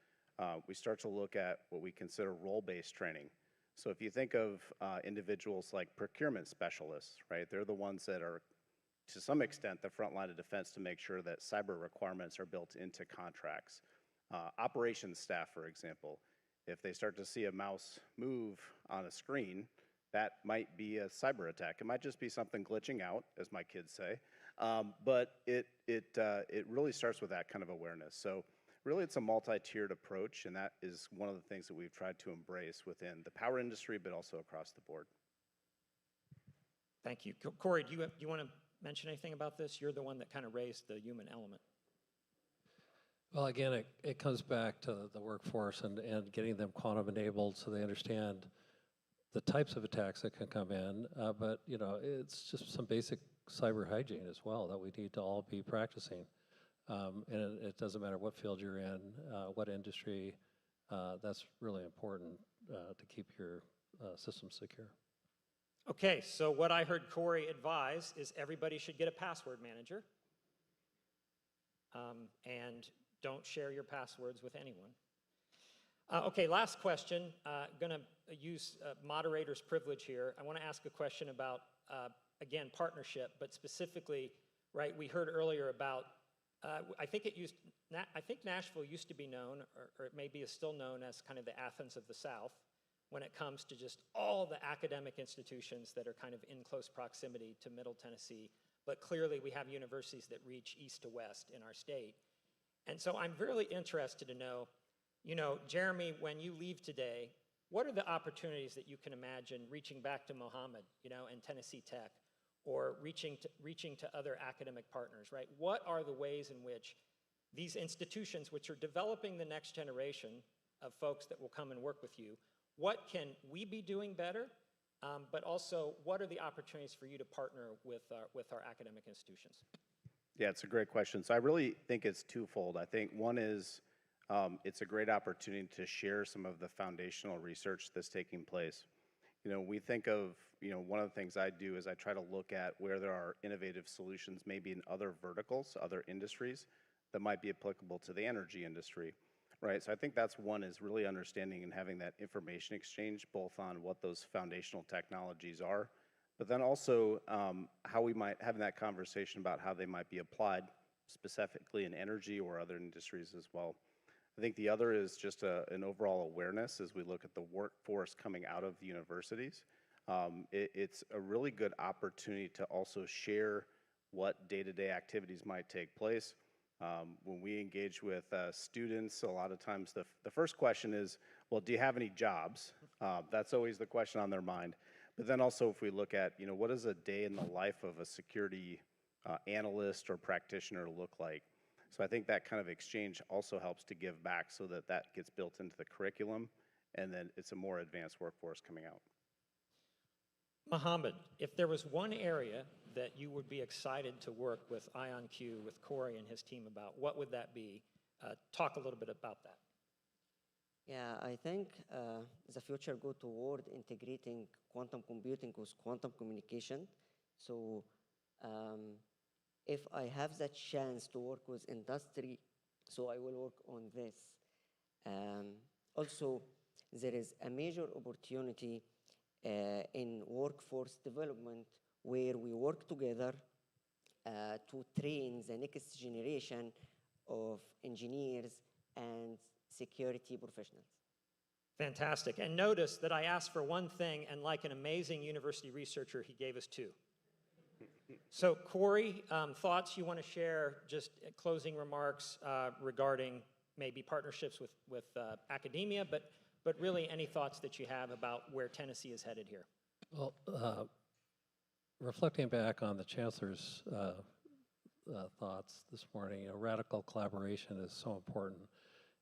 we start to look at what we consider role-based training. So if you think of individuals like procurement specialists, right, they're the ones that are, to some extent, the front line of defense to make sure that cyber requirements are built into contracts. Operations staff, for example, if they start to see a mouse move on a screen, that might be a cyber attack. It might just be something glitching out, as my kids say, but it really starts with that kind of awareness. So really it's a multi-tiered approach, and that is one of the things that we've tried to embrace within the power industry, but also across the board. Thank you. Corey, do you want to mention anything about this? You're the one that kind of raised the human element. Well, again, it comes back to the workforce and getting them quantum enabled so they understand the types of attacks that can come in, but you know, it's just some basic cyber hygiene as well that we need to all be practicing. And it doesn't matter what field you're in, what industry, that's really important to keep your system secure. Okay, so what I heard Corey advise is everybody should get a password manager, and don't share your passwords with anyone. Okay, last question. Going to use moderator's privilege here. I want to ask a question about, again, partnership, but specifically, right, we heard earlier about, I think Nashville used to be known, or it maybe is still known as kind of the Athens of the South, when it comes to just all the academic institutions that are kind of in close proximity to Middle Tennessee. But clearly we have universities that reach east to west in our state. And so I'm really interested to know, you know, Jeremy, when you leave today, what are the opportunities that you can imagine reaching back to Mohammed, you know, and Tennessee Tech, or reaching to other academic partners, right? What are the ways in which these institutions, which are developing the next generation, of folks that will come and work with you. What can we be doing better? But also, what are the opportunities for you to partner with our academic institutions? Yeah, it's a great question. So I really think it's twofold. I think one is it's a great opportunity to share some of the foundational research that's taking place. You know, we think of, you know, one of the things I do is I try to look at where there are innovative solutions, maybe in other verticals, other industries, that might be applicable to the energy industry, right? So I think that's one, is really understanding and having that information exchange, both on what those foundational technologies are, but then also how we might have that conversation about how they might be applied specifically in energy or other industries as well. I think the other is just an overall awareness as we look at the workforce coming out of the universities. It's a really good opportunity to also share what day-to-day activities might take place. When we engage with students, a lot of times the first question is, well, do you have any jobs? That's always the question on their mind. But then also if we look at, you know, what does a day in the life of a security analyst or practitioner look like? So I think that kind of exchange also helps to give back so that that gets built into the curriculum, and then it's a more advanced workforce coming out. Mohammed, if there was one area that you would be excited to work with IonQ, with Corey and his team about, what would that be? Talk a little bit about that. Yeah, I think the future go toward integrating quantum computing with quantum communication. So if I have the chance to work with industry, so I will work on this. Also, there is a major opportunity in workforce development where we work together to train the next generation of engineers and security professionals. Fantastic. And notice that I asked for one thing, and like an amazing university researcher, he gave us two. So Corey, thoughts you want to share, just closing remarks regarding maybe partnerships with academia, but really any thoughts that you have about where Tennessee is headed here? Well, reflecting back on the Chancellor's thoughts this morning, you know, radical collaboration is so important,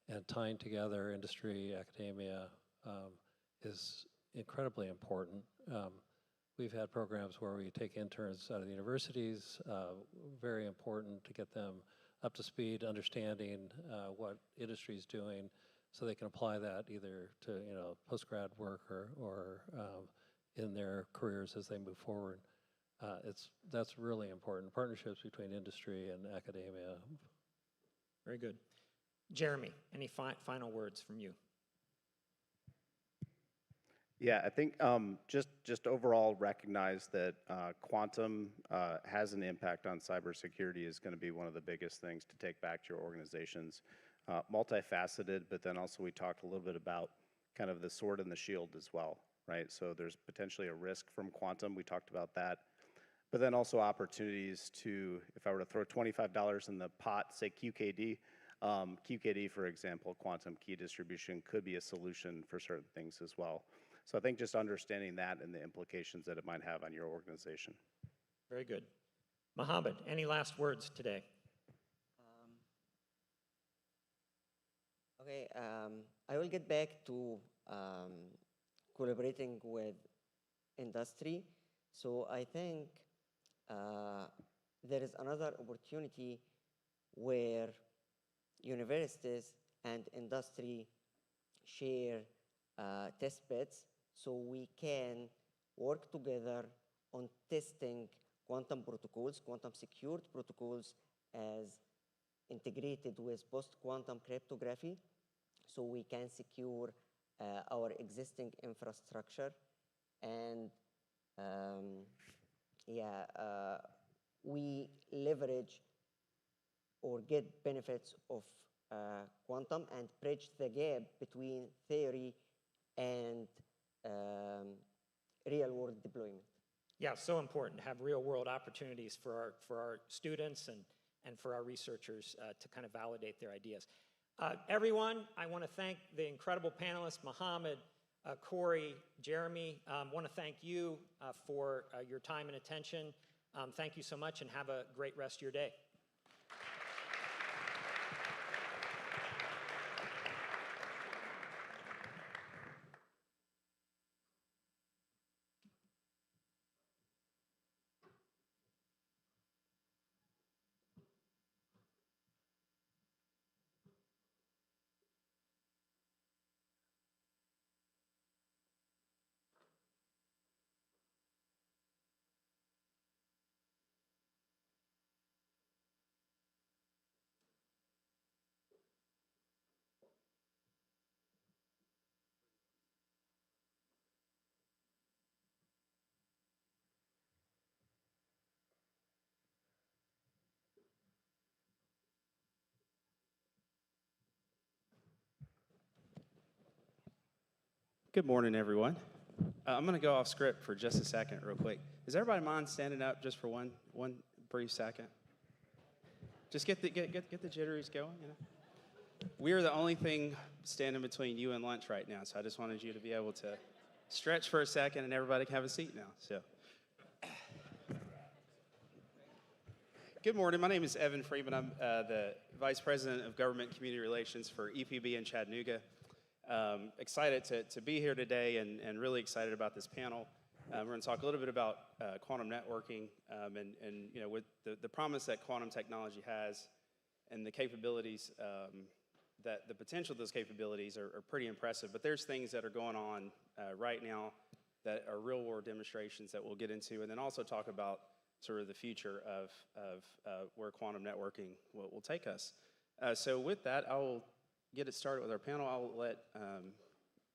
and tying together industry, academia is incredibly important. We've had programs where we take interns out of the universities, very important to get them up to speed, understanding what industry is doing, so they can apply that either to, you know, post-grad work or in their careers as they move forward. That's really important. Partnerships between industry and academia. Very good. Jeremy, any final words from you? Yeah, I think just overall recognize that quantum has an impact on cybersecurity is going to be one of the biggest things to take back to your organizations. Multifaceted, but then also we talked a little bit about kind of the sword and the shield as well, right? So there's potentially a risk from quantum. We talked about that. But then also opportunities to, if I were to throw $25 in the pot, say QKD, QKD, for example, quantum key distribution could be a solution for certain things as well. So I think just understanding that and the implications that it might have on your organization. Very good. Mohammed, any last words today? Okay, I will get back to collaborating with industry. So I think there is another opportunity where universities and industry share test beds, so we can work together on testing quantum protocols, quantum secured protocols, as integrated with post-quantum cryptography, so we can secure our existing infrastructure. And we leverage or get benefits of quantum and bridge the gap between theory and real-world deployment. Yeah, so important to have real-world opportunities for our students and for our researchers to kind of validate their ideas. Everyone, I want to thank the incredible panelists, Mohammed, Corey, Jeremy. I want to thank you for your time and attention. Thank you so much, and have a great rest of your day. Good morning, everyone. I'm going to go off script for just a second real quick. Does everybody mind standing up just for one brief second? Just get the jitteries going, you know? We're the only thing standing between you and lunch right now, so I just wanted you to be able to stretch for a second and everybody can have a seat now. So, good morning. My name is Evan Freeman. I'm the Vice President of Government Community Relations for EPB in Chattanooga. Excited to be here today and really excited about this panel. We're going to talk a little bit about quantum networking and you know, with the promise that quantum technology has and the capabilities, that the potential of those capabilities are pretty impressive. But there's things that are going on right now that are real world demonstrations that we'll get into, and then also talk about sort of the future of where quantum networking will take us. So with that, I will get it started with our panel. I'll let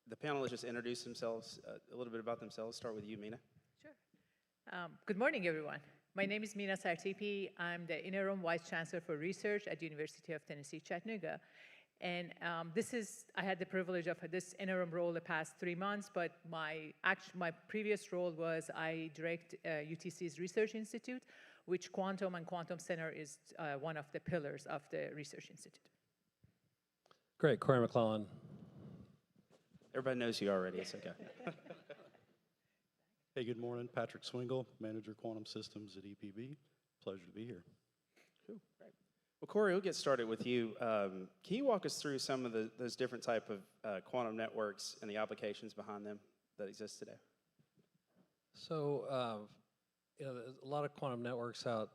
the panelists just introduce themselves, a little bit about themselves. Start with you, Mina. Sure. Good morning, everyone. My name is Mina Sartipi. I'm the Interim Vice Chancellor for Research at the University of Tennessee, Chattanooga. And I had the privilege of this interim role the past 3 months, but my previous role was I direct UTC's Research Institute, which Quantum and Quantum Center is one of the pillars of the Research Institute. Great, Corey McClellan. Everybody knows you already, it's okay. Hey, good morning. Patrick Swingle, Manager Quantum Systems at EPB. Pleasure to be here. Cool, great. Well, Corey, we'll get started with you. Can you walk us through some of those different type of quantum networks and the applications behind them that exist today? So, you know, there's a lot of quantum networks out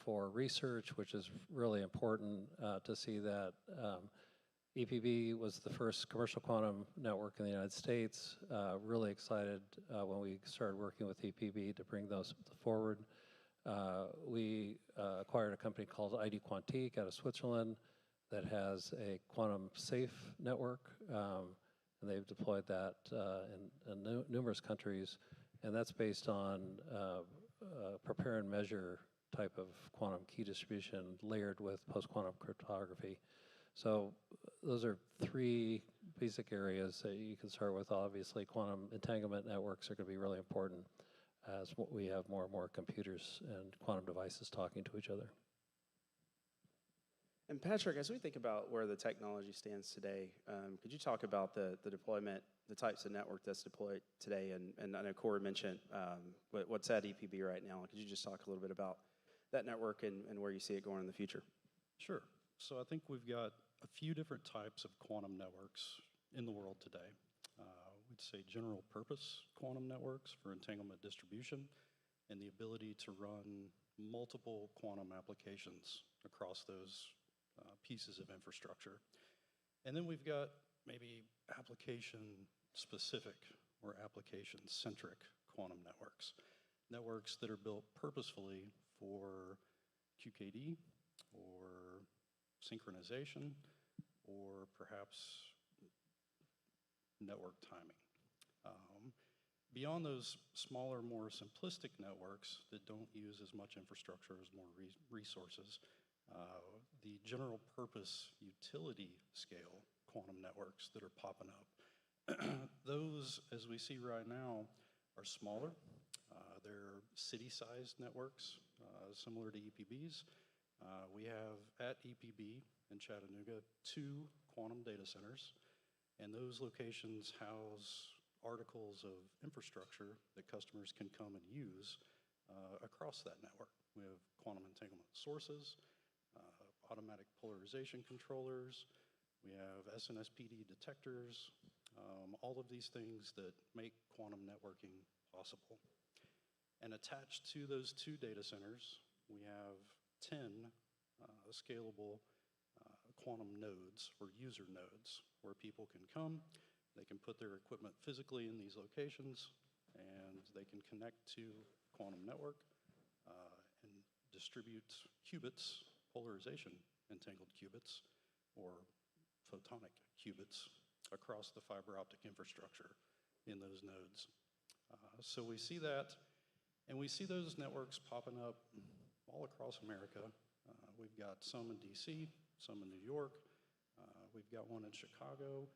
for research, which is really important to see that EPB was the first commercial quantum network in the United States. Really excited when we started working with EPB to bring those forward. We acquired a company called ID Quantique out of Switzerland that has a quantum safe network, and they've deployed that in numerous countries, and that's based on prepare and measure type of quantum key distribution layered with post-quantum cryptography. So those are 3 basic areas that you can start with. Obviously, quantum entanglement networks are going to be really important as we have more and more computers and quantum devices talking to each other. And Patrick, as we think about where the technology stands today, could you talk about the deployment, the types of network that's deployed today? And I know Corey mentioned what's at EPB right now. Could you just talk a little bit about that network and where you see it going in the future? Sure. So I think we've got a few different types of quantum networks in the world today. We'd say general purpose quantum networks for entanglement distribution and the ability to run multiple quantum applications across those pieces of infrastructure. And then we've got maybe application specific or application centric quantum networks. Networks that are built purposefully for QKD or synchronization or perhaps network timing. Beyond those smaller, more simplistic networks that don't use as much infrastructure, as more resources, the general purpose utility scale quantum networks that are popping up, those, as we see right now, are smaller. They're city-sized networks, similar to EPB's. We have at EPB in Chattanooga 2 quantum data centers, and those locations house articles of infrastructure that customers can come and use across that network. We have quantum entanglement sources, automatic polarization controllers, we have SNSPD detectors, all of these things that make quantum networking possible. And attached to those 2 data centers, we have 10 scalable quantum nodes or user nodes where people can come, they can put their equipment physically in these locations, and they can connect to quantum network and distribute qubits, polarization entangled qubits, or photonic qubits across the fiber optic infrastructure in those nodes. So we see that, and we see those networks popping up all across America. We've got some in DC, some in New York, we've got one in Chicago,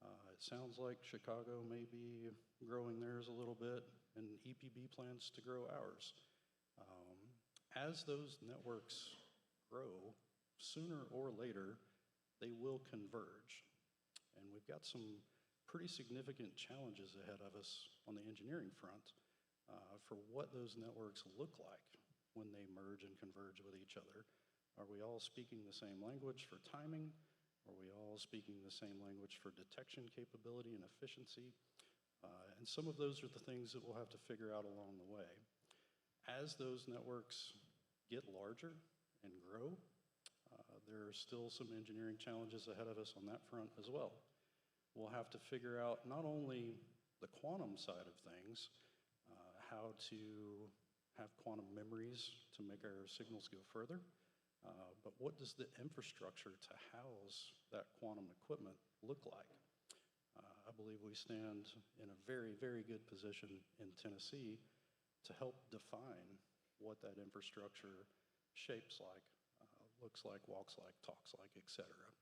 It sounds like Chicago may be growing theirs a little bit, and EPB plans to grow ours. As those networks grow, sooner or later, they will converge. And we've got some pretty significant challenges ahead of us on the engineering front for what those networks look like when they merge and converge with each other. Are we all speaking the same language for timing? Are we all speaking the same language for detection capability and efficiency? And some of those are the things that we'll have to figure out along the way. As those networks get larger and grow, there are still some engineering challenges ahead of us on that front as well. We'll have to figure out not only the quantum side of things, how to have quantum memories to make our signals go further, but what does the infrastructure to house that quantum equipment look like? I believe we stand in a very, very good position in Tennessee to help define what that infrastructure shapes like, looks like, walks like, talks like, et cetera.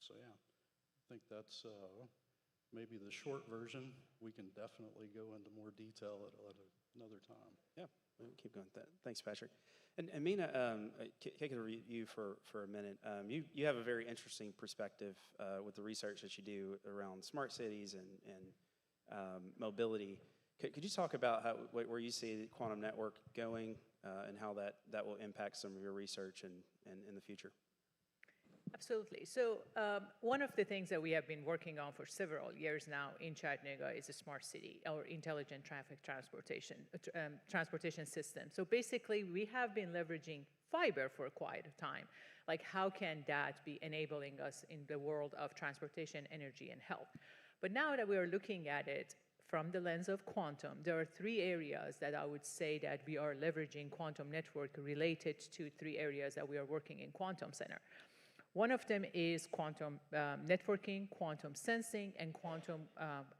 So yeah, I think that's maybe the short version. We can definitely go into more detail at another time. Yeah, we'll keep going. Thanks, Patrick. And Mina, taking you for a minute, you have a very interesting perspective with the research that you do around smart cities and mobility. Could you talk about where you see the quantum network going and how that will impact some of your research and in the future? Absolutely. So one of the things that we have been working on for several years now in Chattanooga is a smart city, or intelligent traffic transportation system. So basically, we have been leveraging fiber for quite a time. Like, how can that be enabling us in the world of transportation, energy, and health? But now that we are looking at it from the lens of quantum, there are three areas that I would say that we are leveraging quantum network related to three areas that we are working in Quantum Center. One of them is quantum networking, quantum sensing, and quantum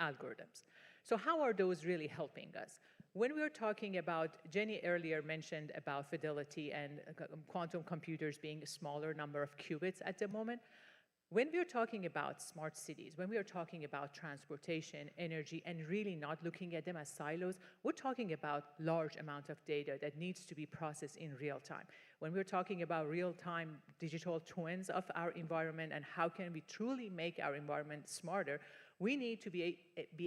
algorithms. So how are those really helping us? When we are talking about, Jenny earlier mentioned about fidelity and quantum computers being a smaller number of qubits at the moment. When we are talking about smart cities, when we are talking about transportation, energy, and really not looking at them as silos, we're talking about large amount of data that needs to be processed in real time. When we're talking about real-time digital twins of our environment and how can we truly make our environment smarter, we need to be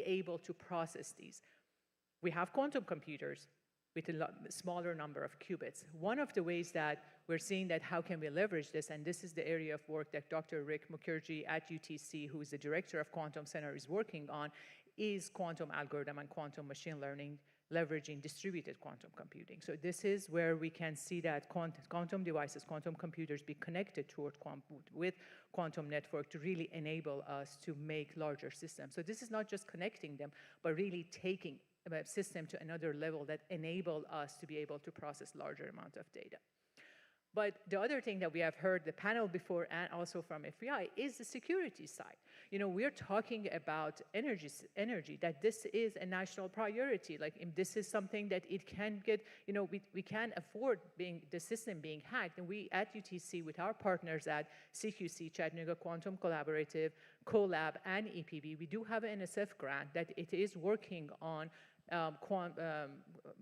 able to process these. We have quantum computers with a smaller number of qubits. One of the ways that we're seeing that how can we leverage this, and this is the area of work that Dr. Rick Mukherjee at UTC, who is the director of Quantum Center, is working on, is quantum algorithm and quantum machine learning, leveraging distributed quantum computing. So this is where we can see that quantum devices, quantum computers be connected with quantum network to really enable us to make larger systems. So this is not just connecting them, but really taking a system to another level that enable us to be able to process larger amount of data. But the other thing that we have heard the panel before and also from FBI is the security side. You know, we're talking about energy, that this is a national priority. Like, this is something that it can get, you know, we can't afford the system being hacked. And we at UTC, with our partners at CQC, Chattanooga Quantum Collaborative, CoLab, and EPB, we do have an NSF grant that it is working on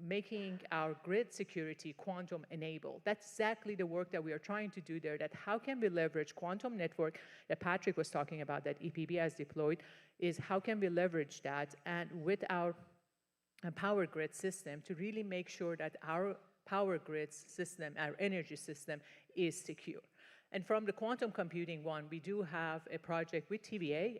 making our grid security quantum enabled. That's exactly the work that we are trying to do there, that how can we leverage quantum network that Patrick was talking about, that EPB has deployed, is how can we leverage that and with our power grid system to really make sure that our power grid system, our energy system, is secure. And from the quantum computing one, we do have a project with TVA.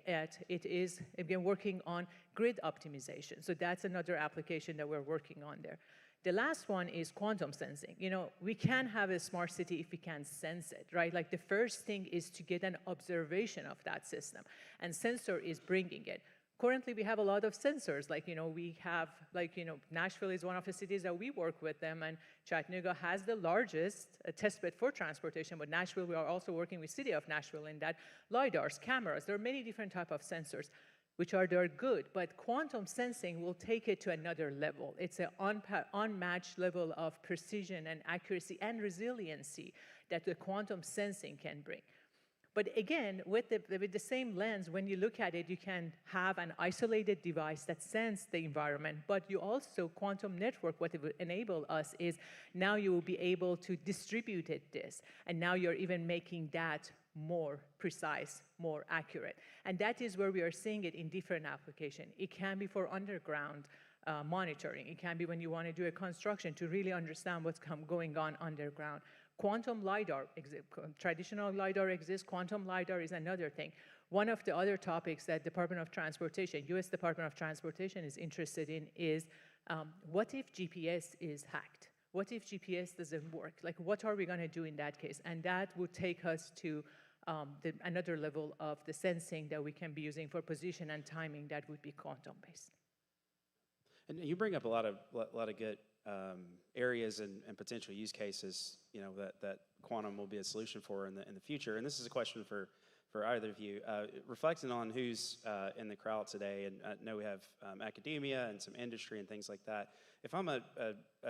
It is, again, working on grid optimization. So that's another application that we're working on there. The last one is quantum sensing. You know, we can't have a smart city if we can't sense it, right? Like, the first thing is to get an observation of that system. And sensor is bringing it. Currently, we have a lot of sensors. Like, you know, we have, like, you know, Nashville is one of the cities that we work with them, and Chattanooga has the largest test bed for transportation. But Nashville, we are also working with City of Nashville in that LiDARs, cameras. There are many different types of sensors, which are they're good. But quantum sensing will take it to another level. It's an unmatched level of precision and accuracy and resiliency that the quantum sensing can bring. But again, with the same lens, when you look at it, you can have an isolated device that senses the environment, but you also, quantum network, what it will enable us is now you will be able to distribute this, and now you're even making that more precise, more accurate. And that is where we are seeing it in different applications. It can be for underground monitoring. It can be when you want to do a construction to really understand what's going on underground. Quantum LiDAR exists. Traditional LiDAR exists. Quantum LiDAR is another thing. One of the other topics that Department of Transportation, U.S. Department of Transportation is interested in is what if GPS is hacked? What if GPS doesn't work? Like, what are we going to do in that case? And that would take us to another level of the sensing that we can be using for position and timing that would be quantum-based. And you bring up a lot of good areas and potential use cases, that quantum will be a solution for in the future. And this is a question for either of you. Reflecting on who's in the crowd today, and I know we have academia and some industry and things like that. If I'm a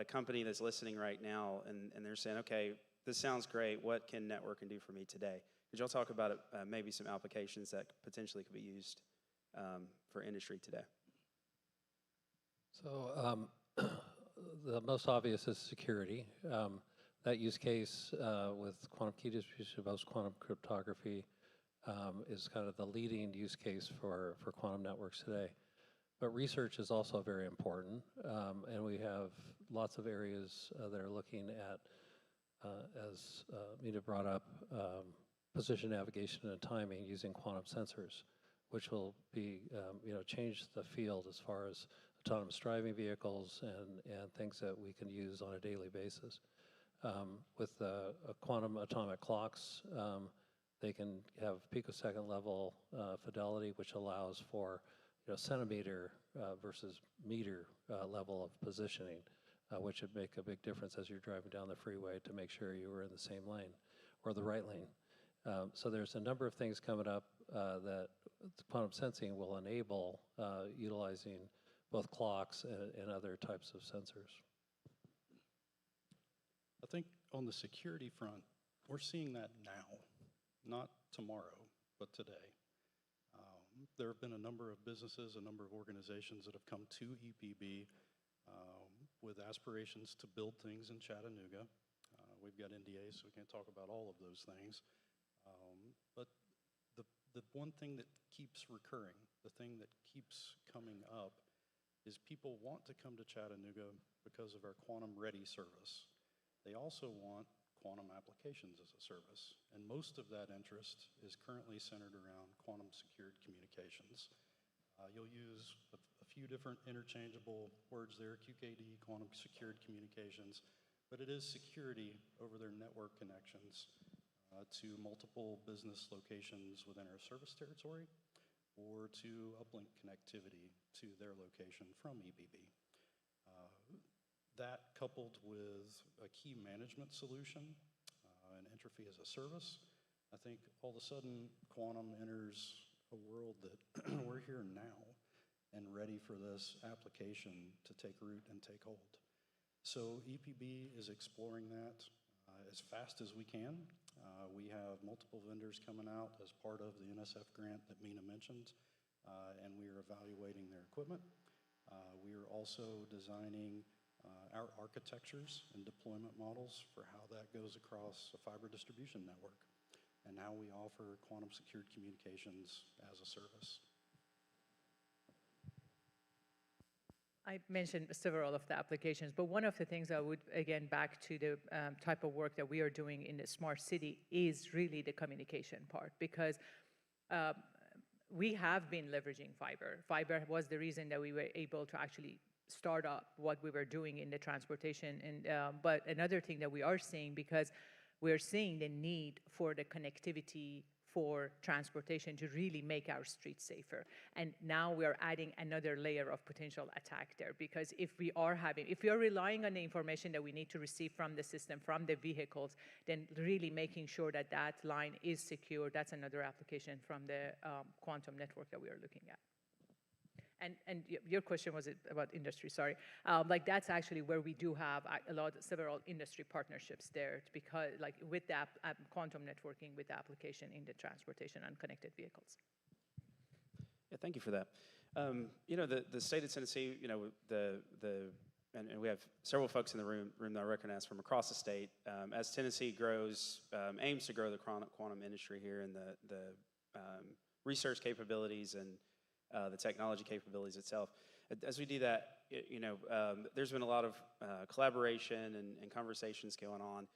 company that's listening right now and they're saying, okay, this sounds great, what can networking do for me today? Could y'all talk about maybe some applications that potentially could be used for industry today? So the most obvious is security. That use case with quantum key distribution, post-quantum cryptography, is kind of the leading use case for quantum networks today. But research is also very important, and we have lots of areas that are looking at, as Mina brought up, position navigation and timing using quantum sensors, which will be, change the field as far as autonomous driving vehicles and things that we can use on a daily basis. With quantum atomic clocks, they can have picosecond level fidelity, which allows for centimeter versus meter level of positioning, which would make a big difference as you're driving down the freeway to make sure you were in the same lane or the right lane. So there's a number of things coming up that quantum sensing will enable utilizing both clocks and other types of sensors. I think on the security front, we're seeing that now, not tomorrow, but today. There have been a number of businesses, a number of organizations that have come to EPB with aspirations to build things in Chattanooga. We've got NDAs, so we can't talk about all of those things. But the one thing that keeps recurring, the thing that keeps coming up, is people want to come to Chattanooga because of our quantum ready service. They also want quantum applications as a service, and most of that interest is currently centered around quantum secured communications. You'll use a few different interchangeable words there, QKD, quantum secured communications, but it is security over their network connections to multiple business locations within our service territory, or to uplink connectivity to their location from EPB. That coupled with a key management solution and entropy as a service, I think all of a sudden quantum enters a world that we're here now and ready for this application to take root and take hold. So EPB is exploring that as fast as we can. We have multiple vendors coming out as part of the NSF grant that Mina mentioned, and we are evaluating their equipment. We are also designing our architectures and deployment models for how that goes across a fiber distribution network. And now we offer quantum secured communications as a service. I mentioned several of the applications, but one of the things I would, again, back to the type of work that we are doing in the smart city is really the communication part, because we have been leveraging fiber. Fiber was the reason that we were able to actually start up what we were doing in the transportation. And but another thing that we are seeing, because we're seeing the need for the connectivity for transportation to really make our streets safer. And now we are adding another layer of potential attack there, because if we are relying on the information that we need to receive from the system, from the vehicles, then really making sure that that line is secure, that's another application from the quantum network that we are looking at. and your question was about industry, sorry. Like that's actually where we do have several industry partnerships there, because like with the quantum networking with the application in the transportation and connected vehicles. Yeah, thank you for that. You know, the state of Tennessee, you know, and we have several folks in the room that I recognize from across the state. As Tennessee grows, aims to grow the quantum industry here, and the research capabilities and the technology capabilities itself. As we do that, you know, there's been a lot of collaboration and conversations going on.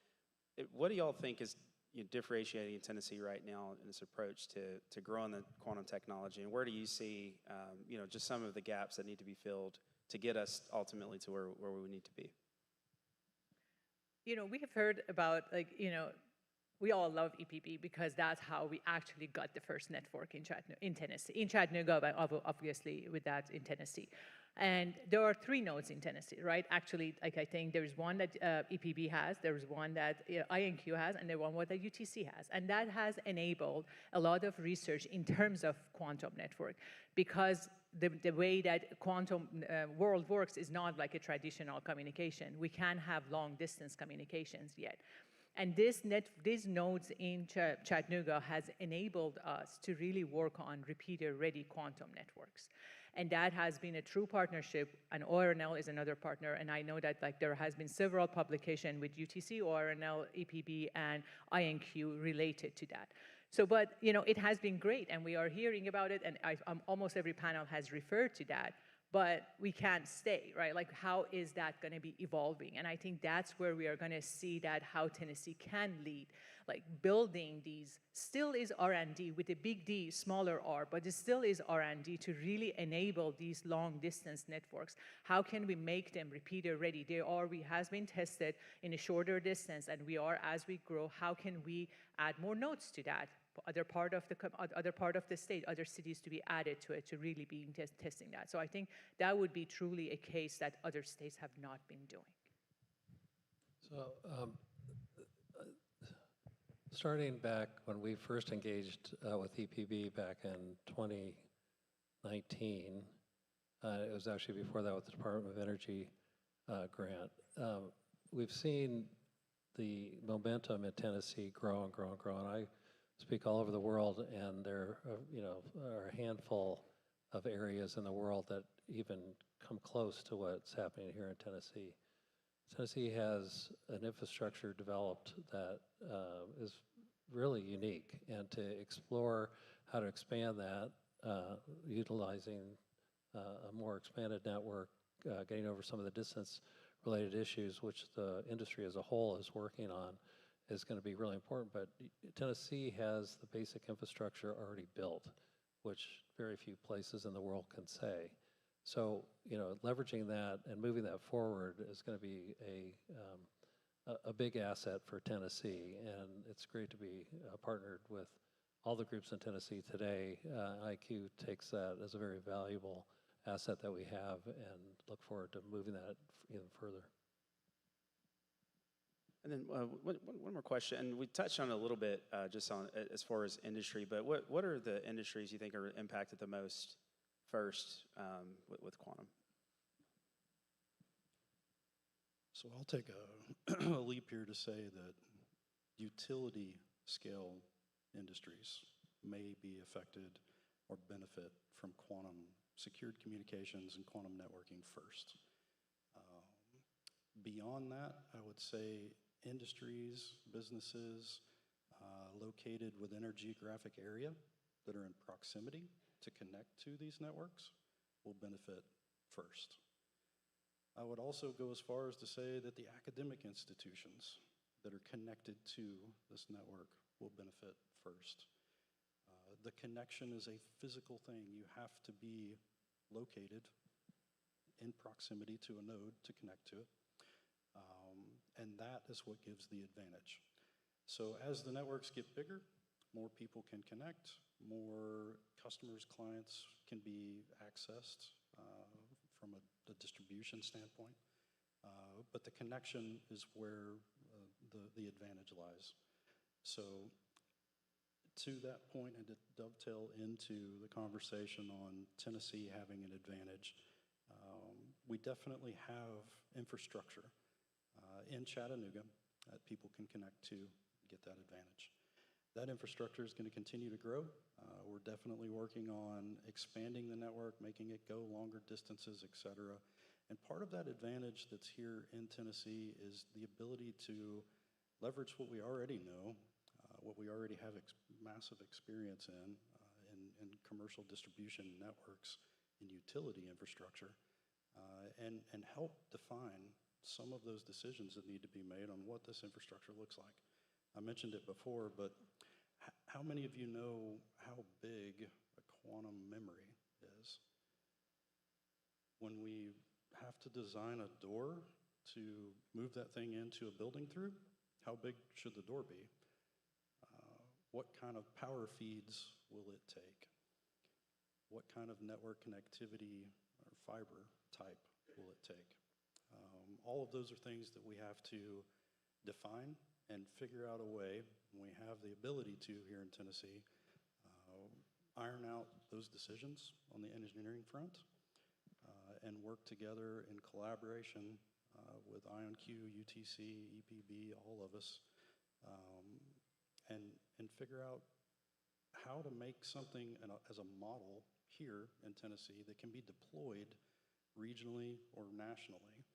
What do y'all think is differentiating Tennessee right now in its approach to growing the quantum technology, and where do you see, you know, just some of the gaps that need to be filled to get us ultimately to where we need to be? You know, we have heard about, like, you know, we all love EPB because that's how we actually got the first network in Tennessee, in Chattanooga, but obviously with that in Tennessee. And there are 3 nodes in Tennessee, right? Actually, like I think there's one that EPB has, there's one that INQ has, and there's one that UTC has. And that has enabled a lot of research in terms of quantum network, because the way that quantum world works is not like a traditional communication. We can't have long distance communications yet. And these nodes in Chattanooga has enabled us to really work on repeater-ready quantum networks. And that has been a true partnership, and ORNL is another partner, and I know that like there has been several publications with UTC, ORNL, EPB, and INQ related to that. So, but you know, it has been great, and we are hearing about it, and almost every panel has referred to that, but we can't stay, right? Like, how is that gonna be evolving? And I think that's where we are gonna see that how Tennessee can lead, like building these, still is R&D with a big D, smaller R, but it still is R&D to really enable these long distance networks. How can we make them repeater ready? We has been tested in a shorter distance, and we are, as we grow, how can we add more nodes to that? Other part of the state, other cities to be added to it, to really be testing that. So I think that would be truly a case that other states have not been doing. So starting back when we first engaged with EPB back in 2019, it was actually before that with the Department of Energy grant. We've seen the momentum in Tennessee grow and grow and grow, and I speak all over the world, and there you know, are a handful of areas in the world that even come close to what's happening here in Tennessee. Tennessee has an infrastructure developed that is really unique, and to explore how to expand that, utilizing a more expanded network, getting over some of the distance-related issues, which the industry as a whole is working on, is going to be really important. But Tennessee has the basic infrastructure already built, which very few places in the world can say. So, you know, leveraging that and moving that forward is going to be a big asset for Tennessee, and it's great to be partnered with all the groups in Tennessee today. IQ takes that as a very valuable asset that we have, and look forward to moving that even further. And then one more question, and we touched on it a little bit just on as far as industry, but what are the industries you think are impacted the most first with quantum? So I'll take a leap here to say that utility scale industries may be affected or benefit from quantum secured communications and quantum networking first. Beyond that, I would say industries, businesses located within our geographic area that are in proximity to connect to these networks will benefit first. I would also go as far as to say that the academic institutions that are connected to this network will benefit first. The connection is a physical thing. You have to be located in proximity to a node to connect to it. And that is what gives the advantage. So as the networks get bigger, more people can connect, more customers, clients can be accessed from a distribution standpoint. But the connection is where the advantage lies. So To that point, and to dovetail into the conversation on Tennessee having an advantage, we definitely have infrastructure in Chattanooga that people can connect to, get that advantage. That infrastructure is going to continue to grow. We're definitely working on expanding the network, making it go longer distances, et cetera. And part of that advantage that's here in Tennessee is the ability to leverage what we already know, what we already have massive experience in commercial distribution networks and utility infrastructure, and help define some of those decisions that need to be made on what this infrastructure looks like. I mentioned it before, but how many of you know how big a quantum memory is? When we have to design a door to move that thing into a building through, how big should the door be? What kind of power feeds will it take? What kind of network connectivity or fiber type will it take? All of those are things that we have to define and figure out a way, and we have the ability to here in Tennessee, iron out those decisions on the engineering front and work together in collaboration with IonQ, UTC, EPB, all of us, and figure out how to make something as a model here in Tennessee that can be deployed regionally or nationally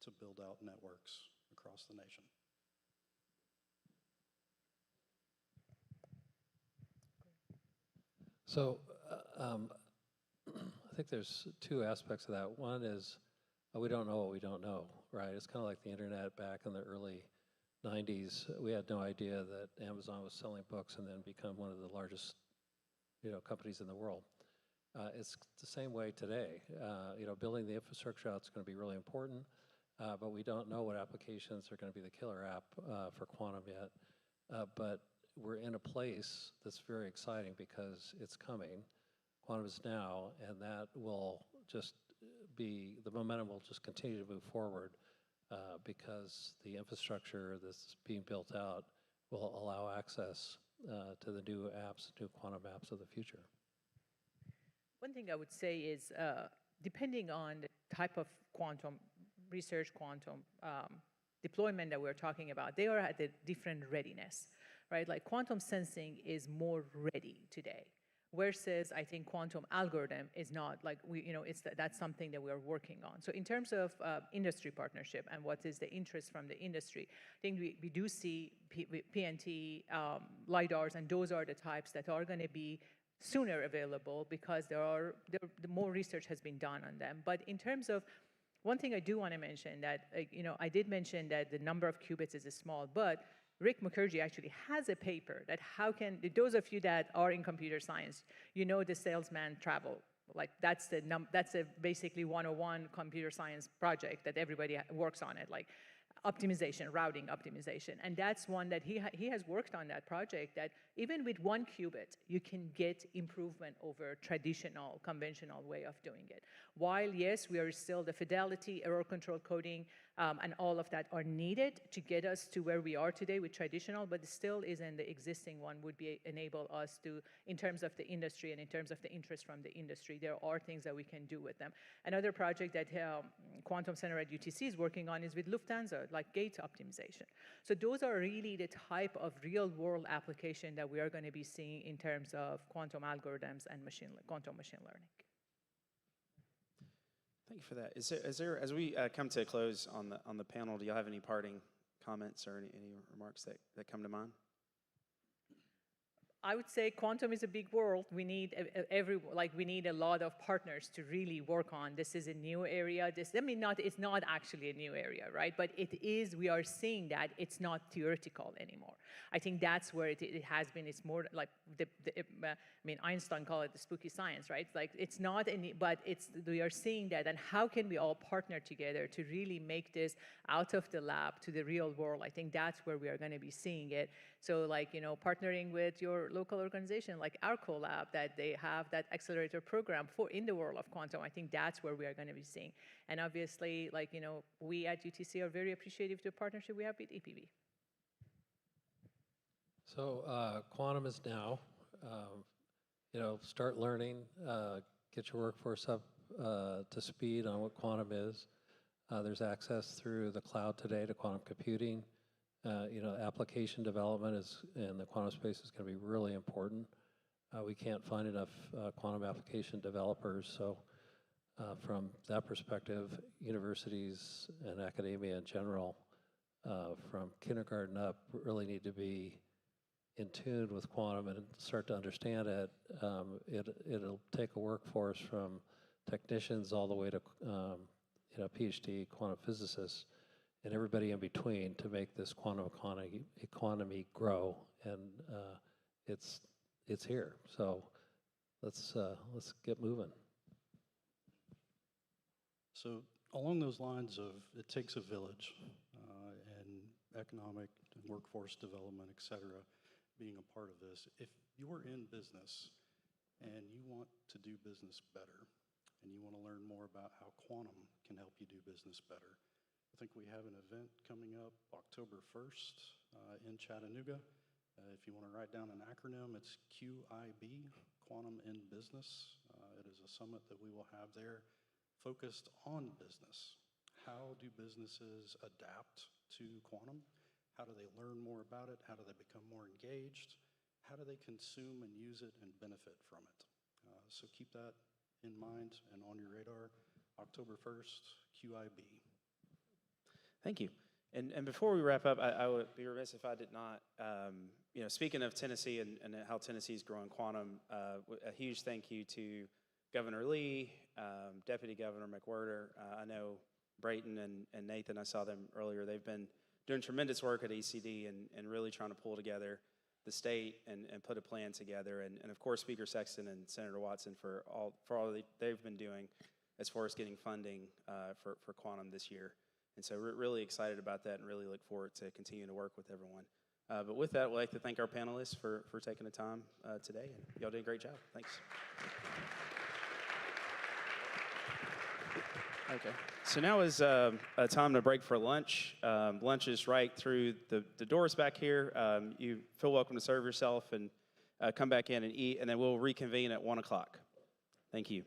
to build out networks across the nation. So I think there's two aspects of that. One is we don't know what we don't know, right? It's kind of like the internet back in the early 90s. We had no idea that Amazon was selling books and then become one of the largest, companies in the world. It's the same way today. Building the infrastructure out is going to be really important, but we don't know what applications are going to be the killer app for quantum yet. But we're in a place that's very exciting because it's coming. Quantum is now, and that will just the momentum will just continue to move forward because the infrastructure that's being built out will allow access to the new apps, new quantum apps of the future. One thing I would say is, depending on the type of quantum research, quantum deployment that we're talking about, they are at a different readiness, right? Like quantum sensing is more ready today, versus I think quantum algorithm is not. Like that's something that we are working on. So in terms of industry partnership and what is the interest from the industry, I think we do see PNT, LiDARs, and those are the types that are going to be sooner available because the more research has been done on them. But in terms of one thing I do want to mention that, I did mention that the number of qubits is small, but Rick Mukherjee actually has a paper that those of you that are in computer science, the salesman travel, like that's basically 101 computer science project that everybody works on it, like optimization, routing optimization. And that's one that he has worked on that project, that even with 1 qubit, you can get improvement over traditional, conventional way of doing it. While yes, we are still the fidelity, error control coding, and all of that are needed to get us to where we are today with traditional, but still isn't the existing one would enable us to, in terms of the industry and in terms of the interest from the industry, there are things that we can do with them. Another project that Quantum Center at UTC is working on is with Lufthansa, like gate optimization. So those are really the type of real world application that we are going to be seeing in terms of quantum algorithms and quantum machine learning. Thank you for that. Is there as we come to a close on the panel, do y'all have any parting comments or any remarks that come to mind? I would say quantum is a big world. We need we need a lot of partners to really work on. This is a new area. It's not actually a new area, right? But it is. We are seeing that it's not theoretical anymore. I think that's where it has been. It's more like Einstein called it the spooky science, right? Like it's not any, but we are seeing that. And how can we all partner together to really make this out of the lab to the real world? I think that's where we are going to be seeing it. So partnering with your local organization like Arco Lab, that they have that accelerator program in the world of quantum, I think that's where we are going to be seeing. And obviously, we at UTC are very appreciative to the partnership we have with EPB. So quantum is now. Start learning, get your workforce up to speed on what quantum is. There's access through the cloud today to quantum computing. Application development in the quantum space is going to be really important. We can't find enough quantum application developers, so from that perspective, universities and academia in general, from kindergarten up, really need to be in tune with quantum and start to understand it. It'll take a workforce from technicians all the way to PhD quantum physicists and everybody in between to make this quantum economy grow, and it's here. So let's get moving. So along those lines of it takes a village and economic and workforce development, et cetera, being a part of this, if you're in business and you want to do business better and you want to learn more about how quantum can help you do business better, I think we have an event coming up October 1st in Chattanooga. If you want to write down an acronym, it's QIB, Quantum in Business. It is a summit that we will have there focused on business. How do businesses adapt to quantum? How do they learn more about it? How do they become more engaged? How do they consume and use it and benefit from it? So keep that in mind and on your radar. October 1st, QIB. Thank you. And before we wrap up, I would be remiss if I did not, speaking of Tennessee and how Tennessee's growing quantum, a huge thank you to Governor Lee, Deputy Governor McWhirter. I know Brayton and Nathan, I saw them earlier. They've been doing tremendous work at ECD and really trying to pull together the state and put a plan together. And of course, Speaker Sexton and Senator Watson for all they've been doing as far as getting funding for quantum this year. And so we're really excited about that and really look forward to continuing to work with everyone. But with that, we'd like to thank our panelists for taking the time today. And y'all did a great job. Thanks. Okay, so now is a time to break for lunch. Lunch is right through the doors back here. You feel welcome to serve yourself and come back in and eat, and then we'll reconvene at 1 o'clock. Thank you.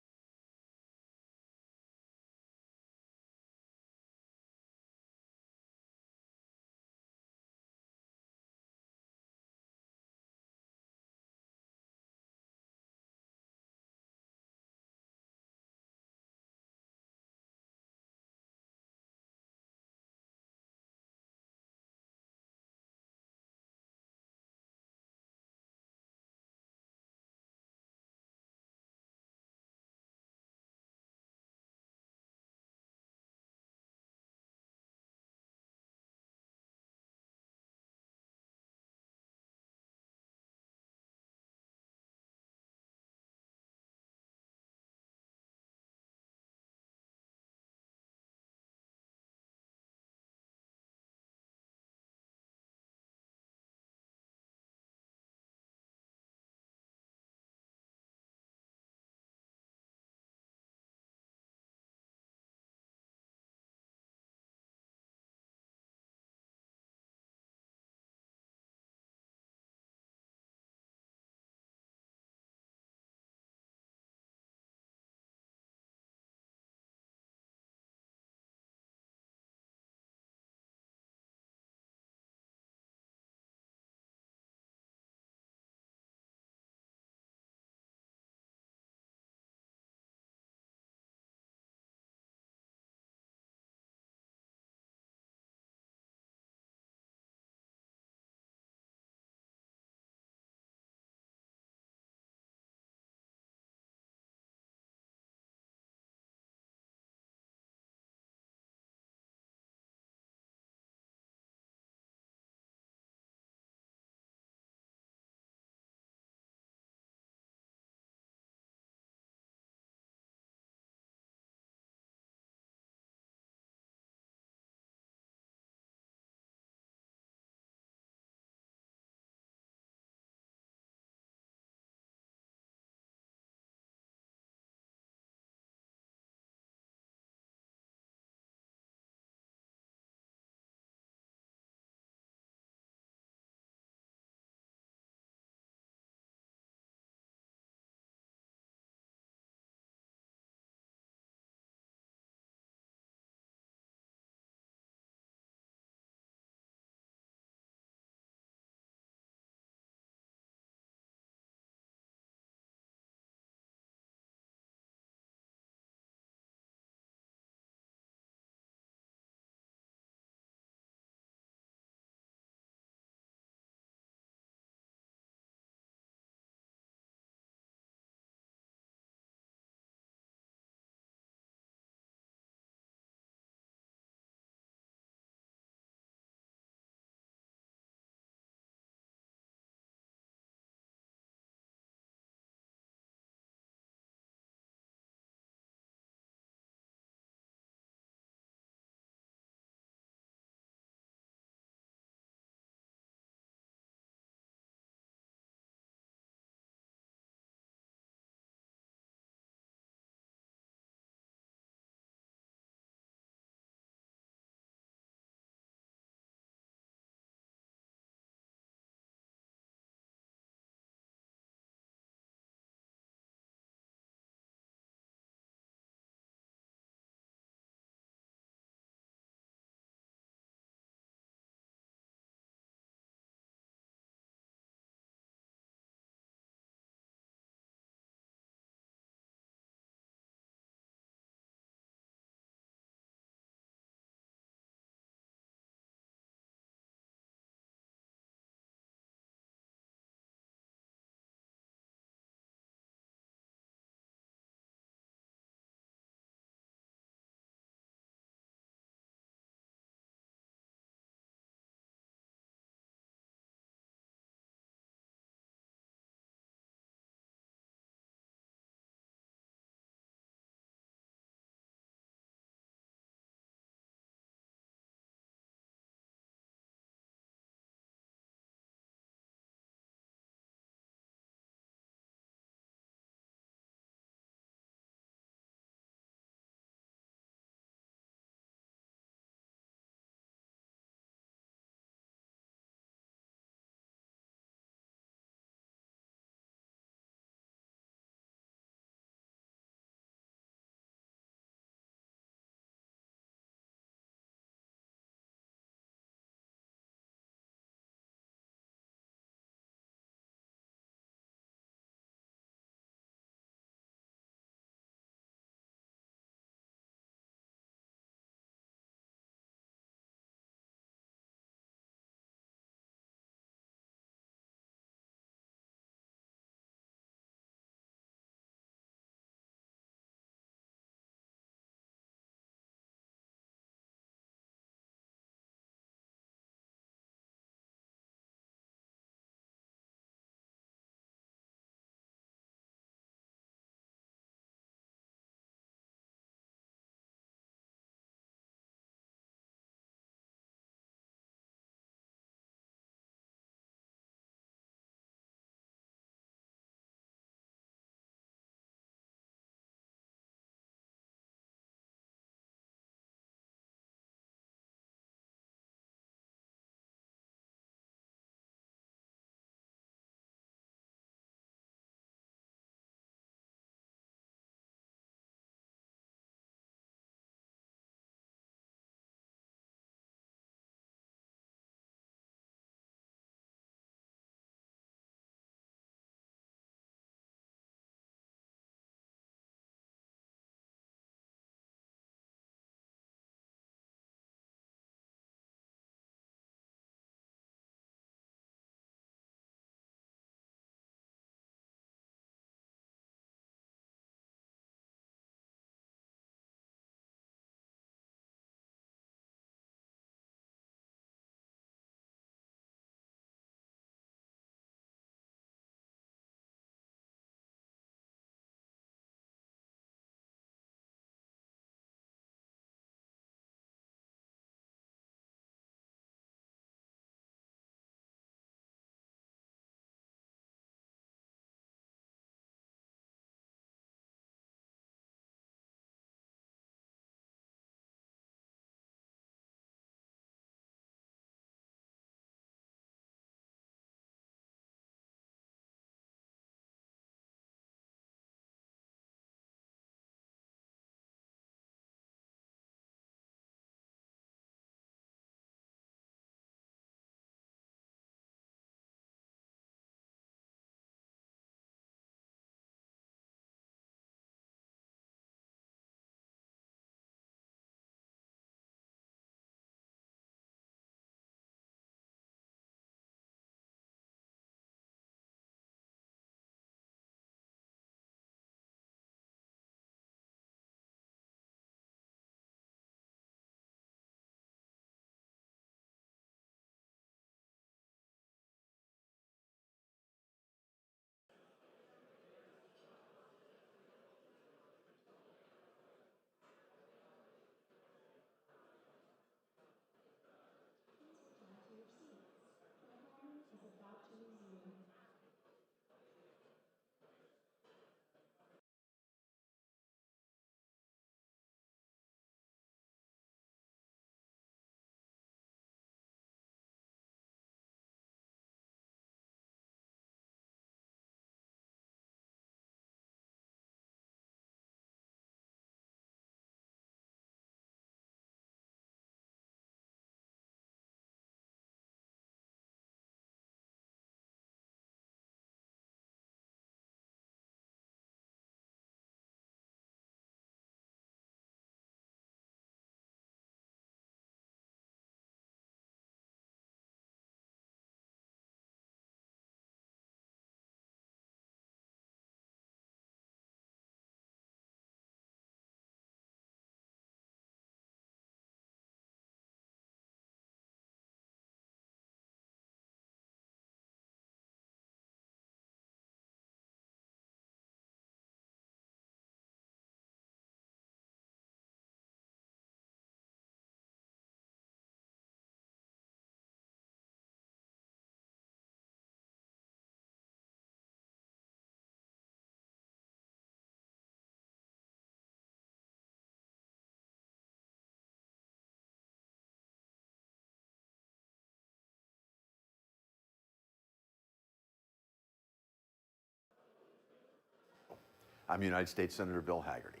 I'm United States Senator Bill Hagerty.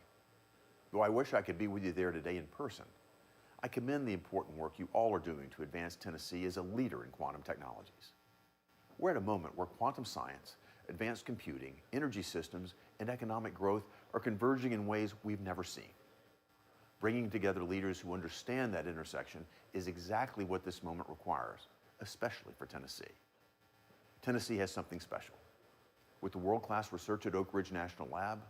Though I wish I could be with you there today in person, I commend the important work you all are doing to advance Tennessee as a leader in quantum technologies. We're at a moment where quantum science, advanced computing, energy systems, and economic growth are converging in ways we've never seen. Bringing together leaders who understand that intersection is exactly what this moment requires, especially for Tennessee. Tennessee has something special. With the world-class research at Oak Ridge National Lab,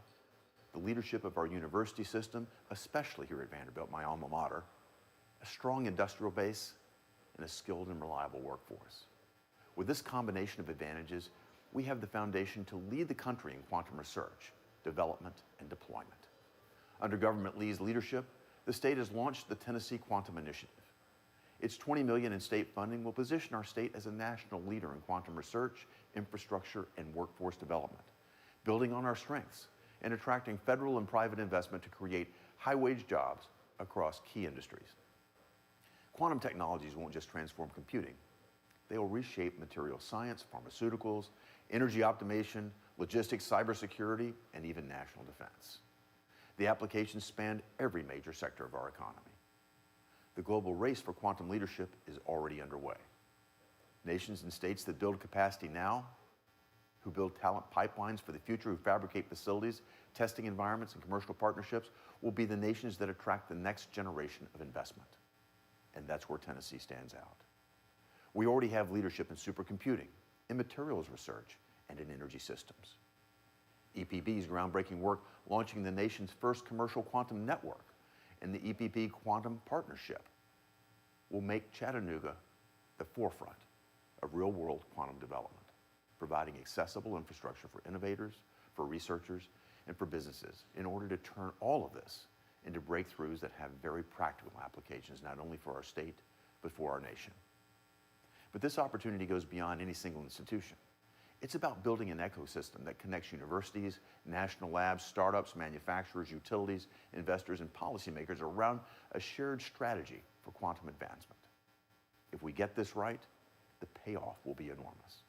the leadership of our university system, especially here at Vanderbilt, my alma mater, a strong industrial base, and a skilled and reliable workforce. With this combination of advantages, we have the foundation to lead the country in quantum research, development, and deployment. Under Governor Lee's leadership, the state has launched the Tennessee Quantum Initiative. Its $20 million in state funding will position our state as a national leader in quantum research, infrastructure, and workforce development, building on our strengths and attracting federal and private investment to create high-wage jobs across key industries. Quantum technologies won't just transform computing. They will reshape material science, pharmaceuticals, energy optimization, logistics, cybersecurity, and even national defense. The applications span every major sector of our economy. The global race for quantum leadership is already underway. Nations and states that build capacity now, who build talent pipelines for the future, who fabricate facilities, testing environments, and commercial partnerships, will be the nations that attract the next generation of investment. And that's where Tennessee stands out. We already have leadership in supercomputing, in materials research, and in energy systems. EPB's groundbreaking work launching the nation's first commercial quantum network and the EPB Quantum Partnership will make Chattanooga the forefront of real-world quantum development, providing accessible infrastructure for innovators, for researchers, and for businesses in order to turn all of this into breakthroughs that have very practical applications, not only for our state, but for our nation. But this opportunity goes beyond any single institution. It's about building an ecosystem that connects universities, national labs, startups, manufacturers, utilities, investors, and policymakers around a shared strategy for quantum advancement. If we get this right, the payoff will be enormous.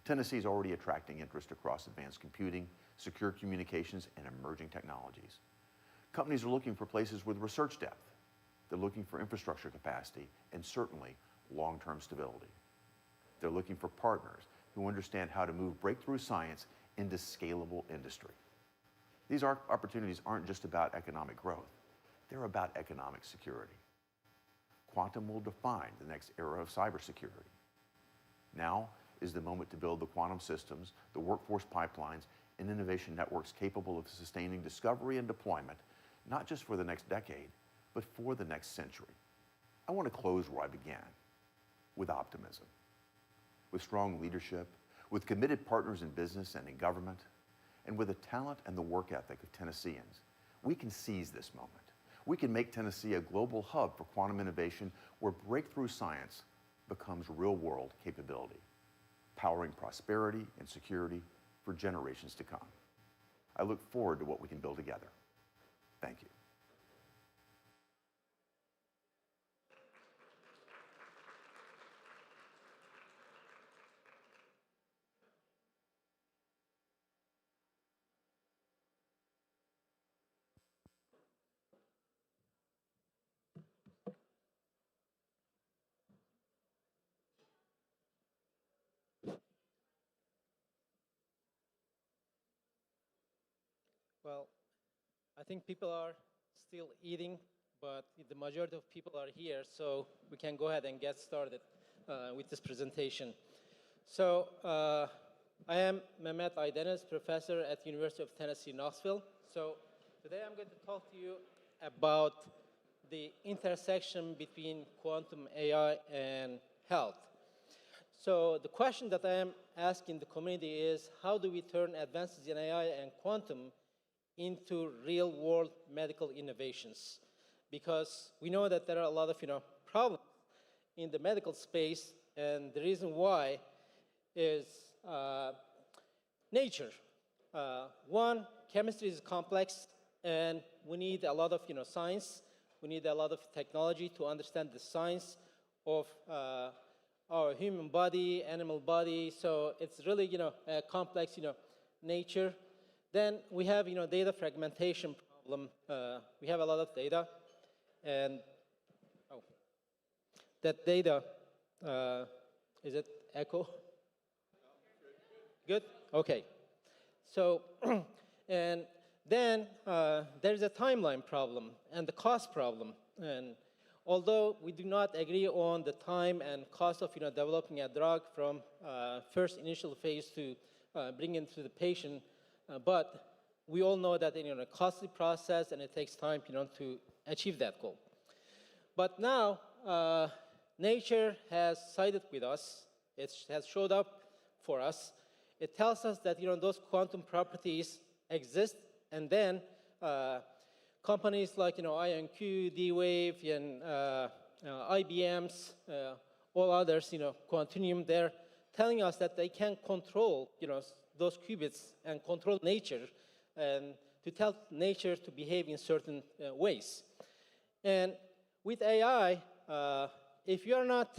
Tennessee is already attracting interest across advanced computing, secure communications, and emerging technologies. Companies are looking for places with research depth. They're looking for infrastructure capacity and certainly long-term stability. They're looking for partners who understand how to move breakthrough science into scalable industry. These opportunities aren't just about economic growth. They're about economic security. Quantum will define the next era of cybersecurity. Now is the moment to build the quantum systems, the workforce pipelines, and innovation networks capable of sustaining discovery and deployment, not just for the next decade, but for the next century. I want to close where I began, with optimism. With strong leadership, with committed partners in business and in government, and with the talent and the work ethic of Tennesseans, we can seize this moment. We can make Tennessee a global hub for quantum innovation where breakthrough science becomes real-world capability, powering prosperity and security for generations to come. I look forward to what we can build together. Thank you. Well, I think people are still eating, but the majority of people are here, so we can go ahead and get started with this presentation. So I am Mehmet Aydenes, professor at the University of Tennessee, Knoxville. So today I'm going to talk to you about the intersection between quantum AI and health. So the question that I am asking the community is, how do we turn advances in AI and quantum into real-world medical innovations? Because we know that there are a lot of problems in the medical space, and the reason why is nature. One, chemistry is complex, and we need a lot of science. We need a lot of technology to understand the science of our human body, animal body. So it's really a complex nature. Then we have, data fragmentation problem. We have a lot of data, and that data, is it echo? Good? Okay. So, and then there's a timeline problem and the cost problem. And although we do not agree on the time and cost of developing a drug from first initial phase to bring it to the patient, but we all know that it's a costly process and it takes time to achieve that goal. But now nature has sided with us. It has showed up for us. It tells us that those quantum properties exist, and then companies like IonQ, D-Wave, and IBM's, all others, Quantinuum, they're telling us that they can control those qubits and control nature, and to tell nature to behave in certain ways. And with AI, if you are not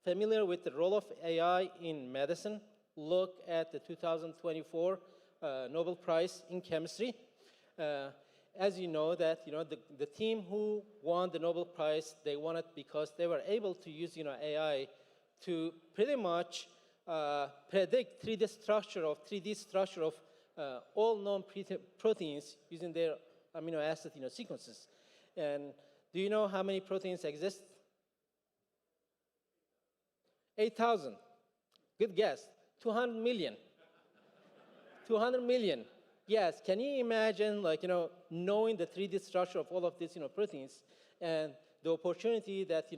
familiar with the role of AI in medicine, look at the 2024 Nobel Prize in Chemistry. As you know, that the team who won the Nobel Prize, they won it because they were able to use AI to pretty much predict 3D structure of all known proteins using their amino acid sequences. And do you know how many proteins exist? 8,000. Good guess. 200 million. 200 million. Yes, can you imagine, knowing the 3D structure of all of these, proteins, and the opportunity that,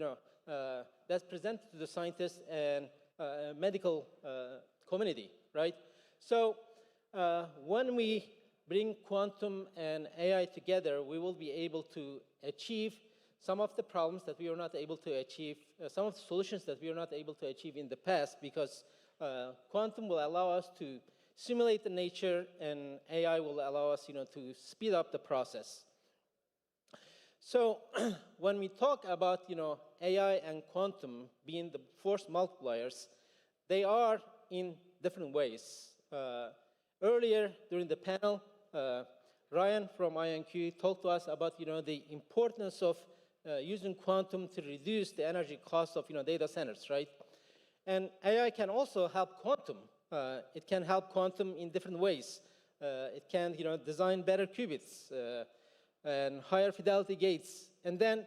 that's presented to the scientists and medical community, right? So when we bring quantum and AI together, we will be able to achieve some of the problems that we were not able to achieve, some of the solutions that we were not able to achieve in the past, because quantum will allow us to simulate the nature, and AI will allow us, to speed up the process. So when we talk about, AI and quantum being the force multipliers, they are in different ways. Earlier during the panel, Ryan from IonQ talked to us about, the importance of using quantum to reduce the energy cost of, data centers, right? And AI can also help quantum. It can help quantum in different ways. It can, design better qubits and higher fidelity gates. And then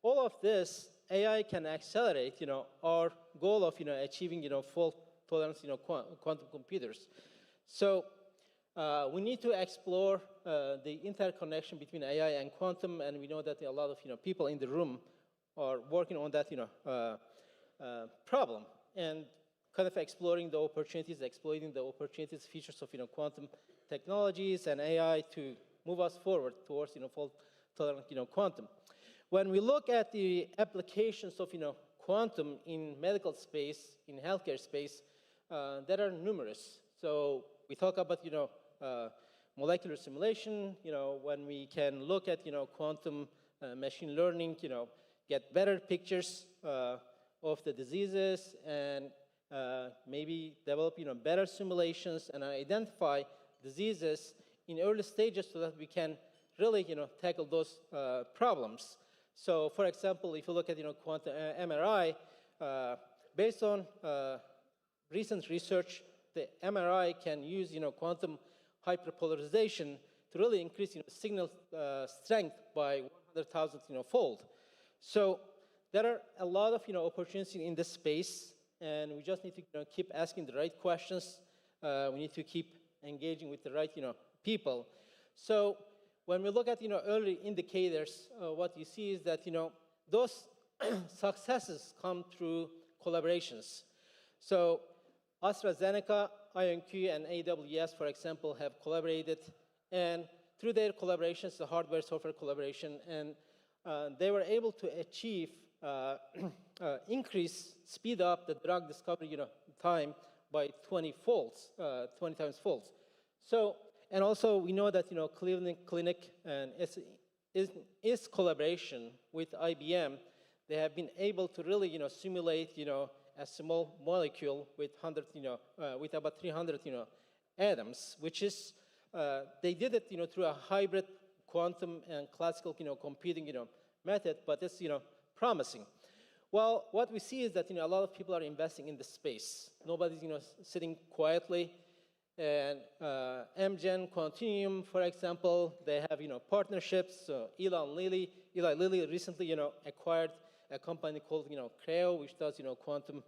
all of this, AI can accelerate, our goal of, achieving, fault tolerance, quantum computers. So we need to explore the interconnection between AI and quantum, and we know that a lot of, people in the room are working on that, problem. And kind of exploring the opportunities, exploiting the opportunities, features of quantum technologies and AI to move us forward towards fault-tolerant quantum. When we look at the applications of quantum in medical space, in healthcare space, there are numerous. So we talk about molecular simulation. When we can look at quantum machine learning, get better pictures of the diseases and maybe develop better simulations and identify diseases in early stages so that we can really tackle those problems. So for example, if you look at quantum MRI, based on recent research, the MRI can use quantum hyperpolarization to really increase signal strength by 100,000 fold. So there are a lot of opportunities in this space, and we just need to keep asking the right questions. We need to keep engaging with the right people. So when we look at early indicators, what you see is that those successes come through collaborations. So AstraZeneca, IonQ, and AWS, for example, have collaborated, and through their collaborations, the hardware-software collaboration, and they were able to achieve speed up the drug discovery time by 20 times folds. So, and also we know that Cleveland Clinic and its collaboration with IBM, they have been able to really simulate a small molecule with about 300 atoms, which is They did it, through a hybrid quantum and classical, computing, method, but it's, promising. Well, what we see is that, a lot of people are investing in the space. Nobody's, sitting quietly. And Amgen, Quantinuum, for example, they have, partnerships. So Eli Lilly recently, acquired a company called, Creo, which does, quantum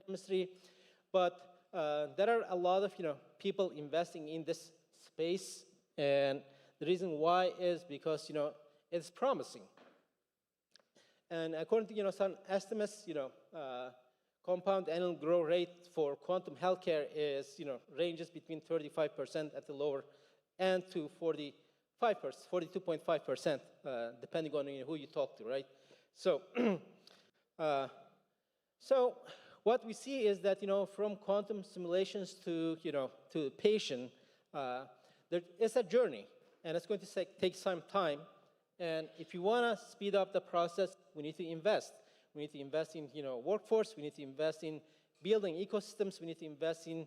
chemistry. But there are a lot of, people investing in this space, and the reason why is because, it's promising. And according to, some estimates, compound annual growth rate for quantum healthcare is, ranges between 35% at the lower end to 42.5%, depending on who you talk to, right? So, so what we see is that, from quantum simulations to, to the patient, it's a journey, and it's going to take some time. And if you want to speed up the process, we need to invest. We need to invest in, workforce. We need to invest in building ecosystems. We need to invest in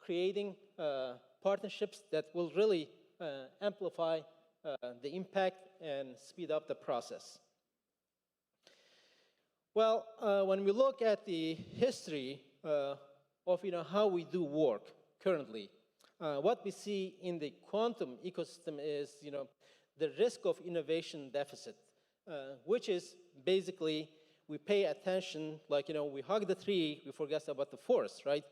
creating partnerships that will really amplify the impact and speed up the process. Well, when we look at the history of, how we do work currently, what we see in the quantum ecosystem is, the risk of innovation deficit, which is basically we pay attention, like, we hug the tree, we forget about the forest, right?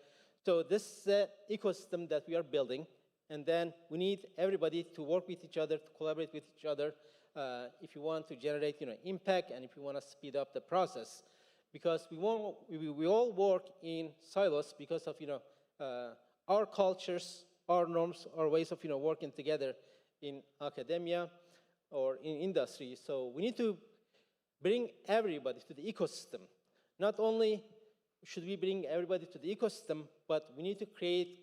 So this is the ecosystem that we are building, and then we need everybody to work with each other, to collaborate with each other, if you want to generate, impact, and if you want to speed up the process. Because we all work in silos because of, our cultures, our norms, our ways of, working together in academia or in industry. So we need to bring everybody to the ecosystem. Not only should we bring everybody to the ecosystem, but we need to create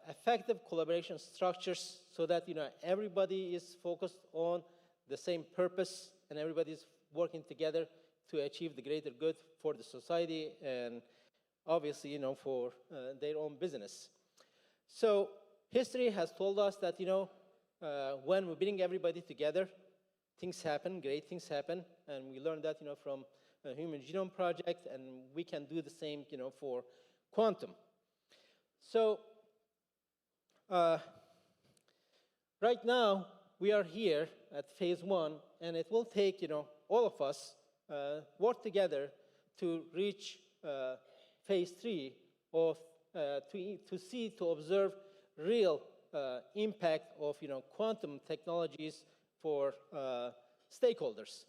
effective collaboration structures so that, everybody is focused on the same purpose and everybody is working together to achieve the greater good for the society and obviously, for their own business. So history has told us that, when we bring everybody together, things happen, great things happen, and we learned that, from the Human Genome Project, and we can do the same, for quantum. So right now, we are here at phase 1, and it will take, all of us work together to reach phase 3 of to observe real impact of quantum technologies for stakeholders.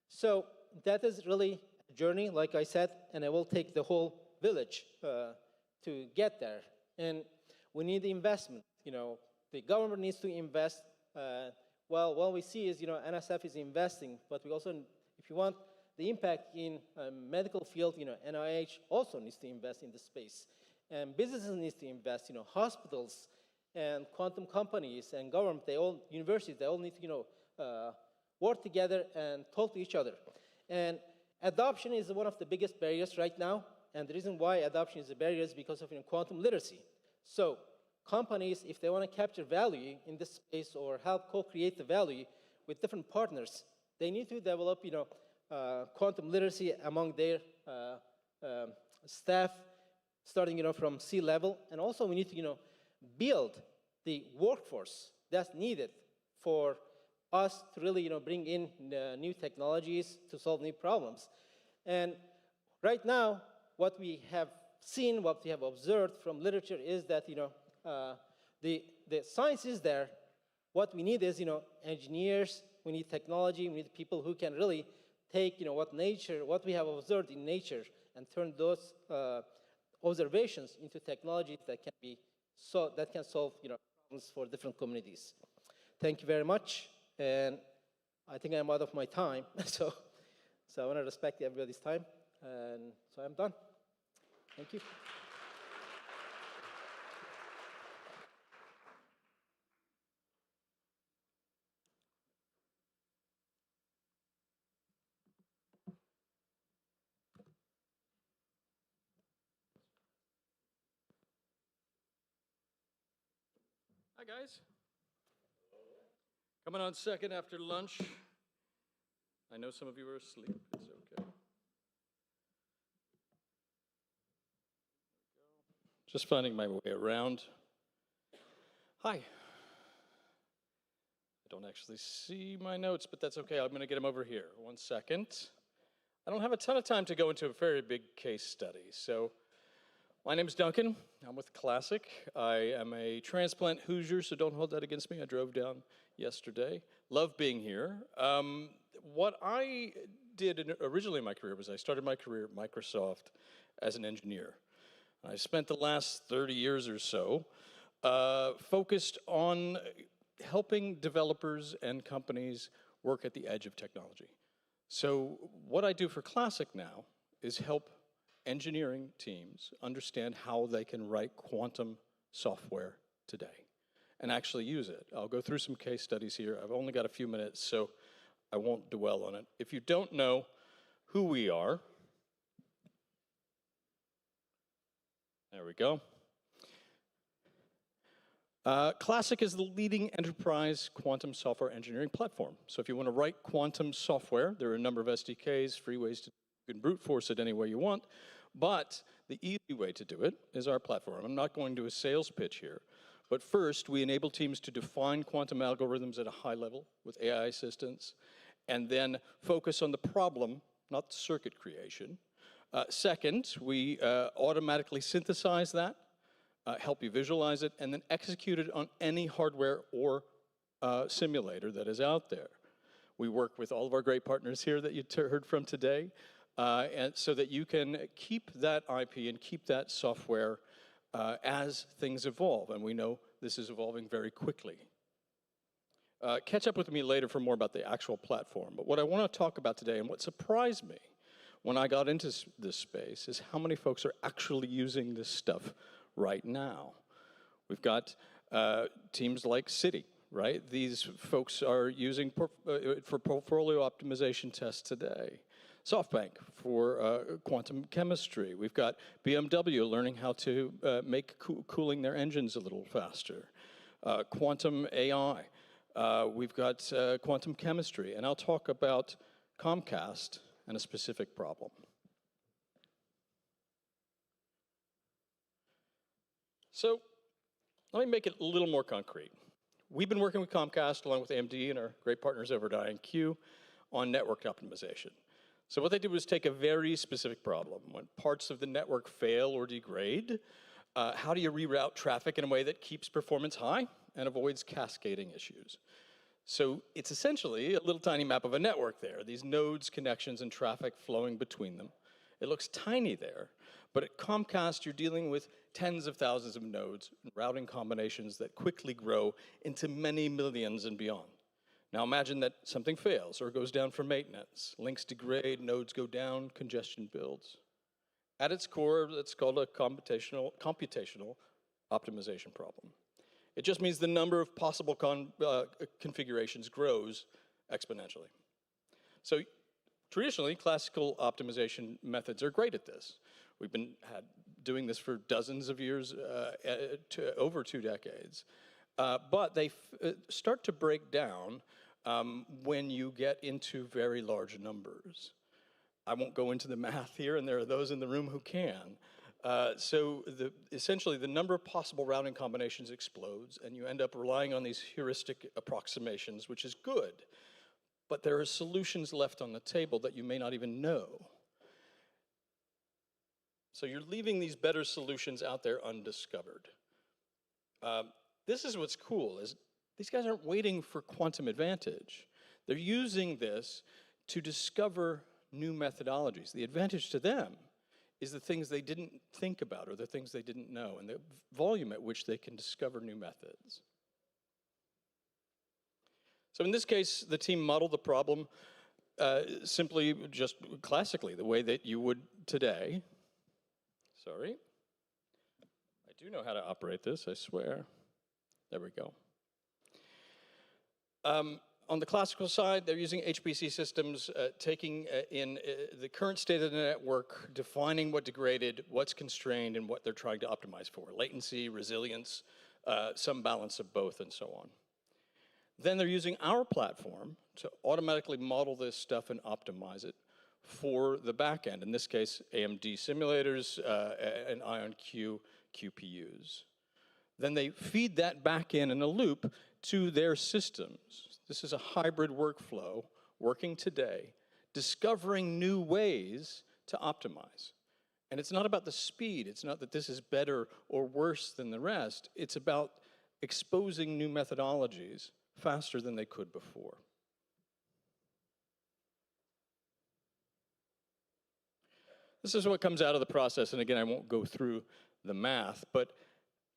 So that is really a journey, like I said, and it will take the whole village to get there. And we need the investment. The government needs to invest. Well, what we see is, NSF is investing, but we also, if you want the impact in medical field, NIH also needs to invest in the space. And businesses need to invest, hospitals and quantum companies and government, universities, they all need to, work together and talk to each other. And adoption is one of the biggest barriers right now. And the reason why adoption is a barrier is because of quantum literacy. So companies, if they want to capture value in this space or help co-create the value with different partners, they need to develop, quantum literacy among their staff, starting, from C-level. And also we need to, build the workforce that's needed for us to really, bring in new technologies to solve new problems. And right now, what we have seen, what we have observed from literature is that, the science is there. What we need is, engineers, we need technology, we need people who can really take, what we have observed in nature and turn those observations into technologies that can solve, problems for different communities. Thank you very much, and I think I'm out of my time, so I want to respect everybody's time, and so I'm done. Thank you. I guys. Coming on second after lunch. I know some of you are asleep. It's okay. Just finding my way around. Hi. I don't actually see my notes, but that's okay. I'm going to get them over here. 1 second. I don't have a ton of time to go into a very big case study. So my name is Duncan. I'm with Classic. I am a transplant Hoosier, so don't hold that against me. I drove down yesterday. Love being here. What I did originally in my career was I started my career at Microsoft as an engineer. I spent the last 30 years or so focused on helping developers and companies work at the edge of technology. So what I do for Classic now is help engineering teams understand how they can write quantum software today and actually use it. I'll go through some case studies here. I've only got a few minutes, so I won't dwell on it. If you don't know who we are, there we go. Classic is the leading enterprise quantum software engineering platform. So if you want to write quantum software, there are a number of SDKs, free ways to you can brute force it any way you want. But the easy way to do it is our platform. I'm not going to do a sales pitch here. But first, we enable teams to define quantum algorithms at a high level with AI assistance, and then focus on the problem, not the circuit creation. Second, we automatically synthesize that, help you visualize it, and then execute it on any hardware or simulator that is out there. We work with all of our great partners here that you heard from today, and so that you can keep that IP and keep that software as things evolve, and we know this is evolving very quickly. Catch up with me later for more about the actual platform, but what I want to talk about today and what surprised me when I got into this space is how many folks are actually using this stuff right now. We've got teams like Citi, right? These folks are using for portfolio optimization tests today. SoftBank for quantum chemistry. We've got BMW learning how to make cooling their engines a little faster. Quantum AI. We've got quantum chemistry. And I'll talk about Comcast and a specific problem. So let me make it a little more concrete. We've been working with Comcast along with AMD and our great partners over at IonQ on network optimization. So what they did was take a very specific problem. When parts of the network fail or degrade, how do you reroute traffic in a way that keeps performance high and avoids cascading issues? So it's essentially a little tiny map of a network there, these nodes, connections, and traffic flowing between them. It looks tiny there, but at Comcast, you're dealing with tens of thousands of nodes and routing combinations that quickly grow into many millions and beyond. Now imagine that something fails or goes down for maintenance. Links degrade, nodes go down, congestion builds. At its core, it's called a computational optimization problem. It just means the number of possible configurations grows exponentially. So traditionally, classical optimization methods are great at this. We've been doing this for dozens of years, over 2 decades. But they start to break down when you get into very large numbers. I won't go into the math here, and there are those in the room who can. So essentially, the number of possible routing combinations explodes, and you end up relying on these heuristic approximations, which is good. But there are solutions left on the table that you may not even know. So you're leaving these better solutions out there undiscovered. This is what's cool, is these guys aren't waiting for quantum advantage. They're using this to discover new methodologies. The advantage to them is the things they didn't think about or the things they didn't know and the volume at which they can discover new methods. So in this case, the team modeled the problem simply just classically, the way that you would today. Sorry. I do know how to operate this, I swear. There we go. On the classical side, they're using HPC systems, taking in the current state of the network, defining what degraded, what's constrained, and what they're trying to optimize for. Latency, resilience, some balance of both, and so on. Then they're using our platform to automatically model this stuff and optimize it for the back end. In this case, AMD simulators and IonQ QPUs. Then they feed that back in a loop to their systems. This is a hybrid workflow working today, discovering new ways to optimize. And it's not about the speed. It's not that this is better or worse than the rest. It's about exposing new methodologies faster than they could before. This is what comes out of the process, and again, I won't go through the math, but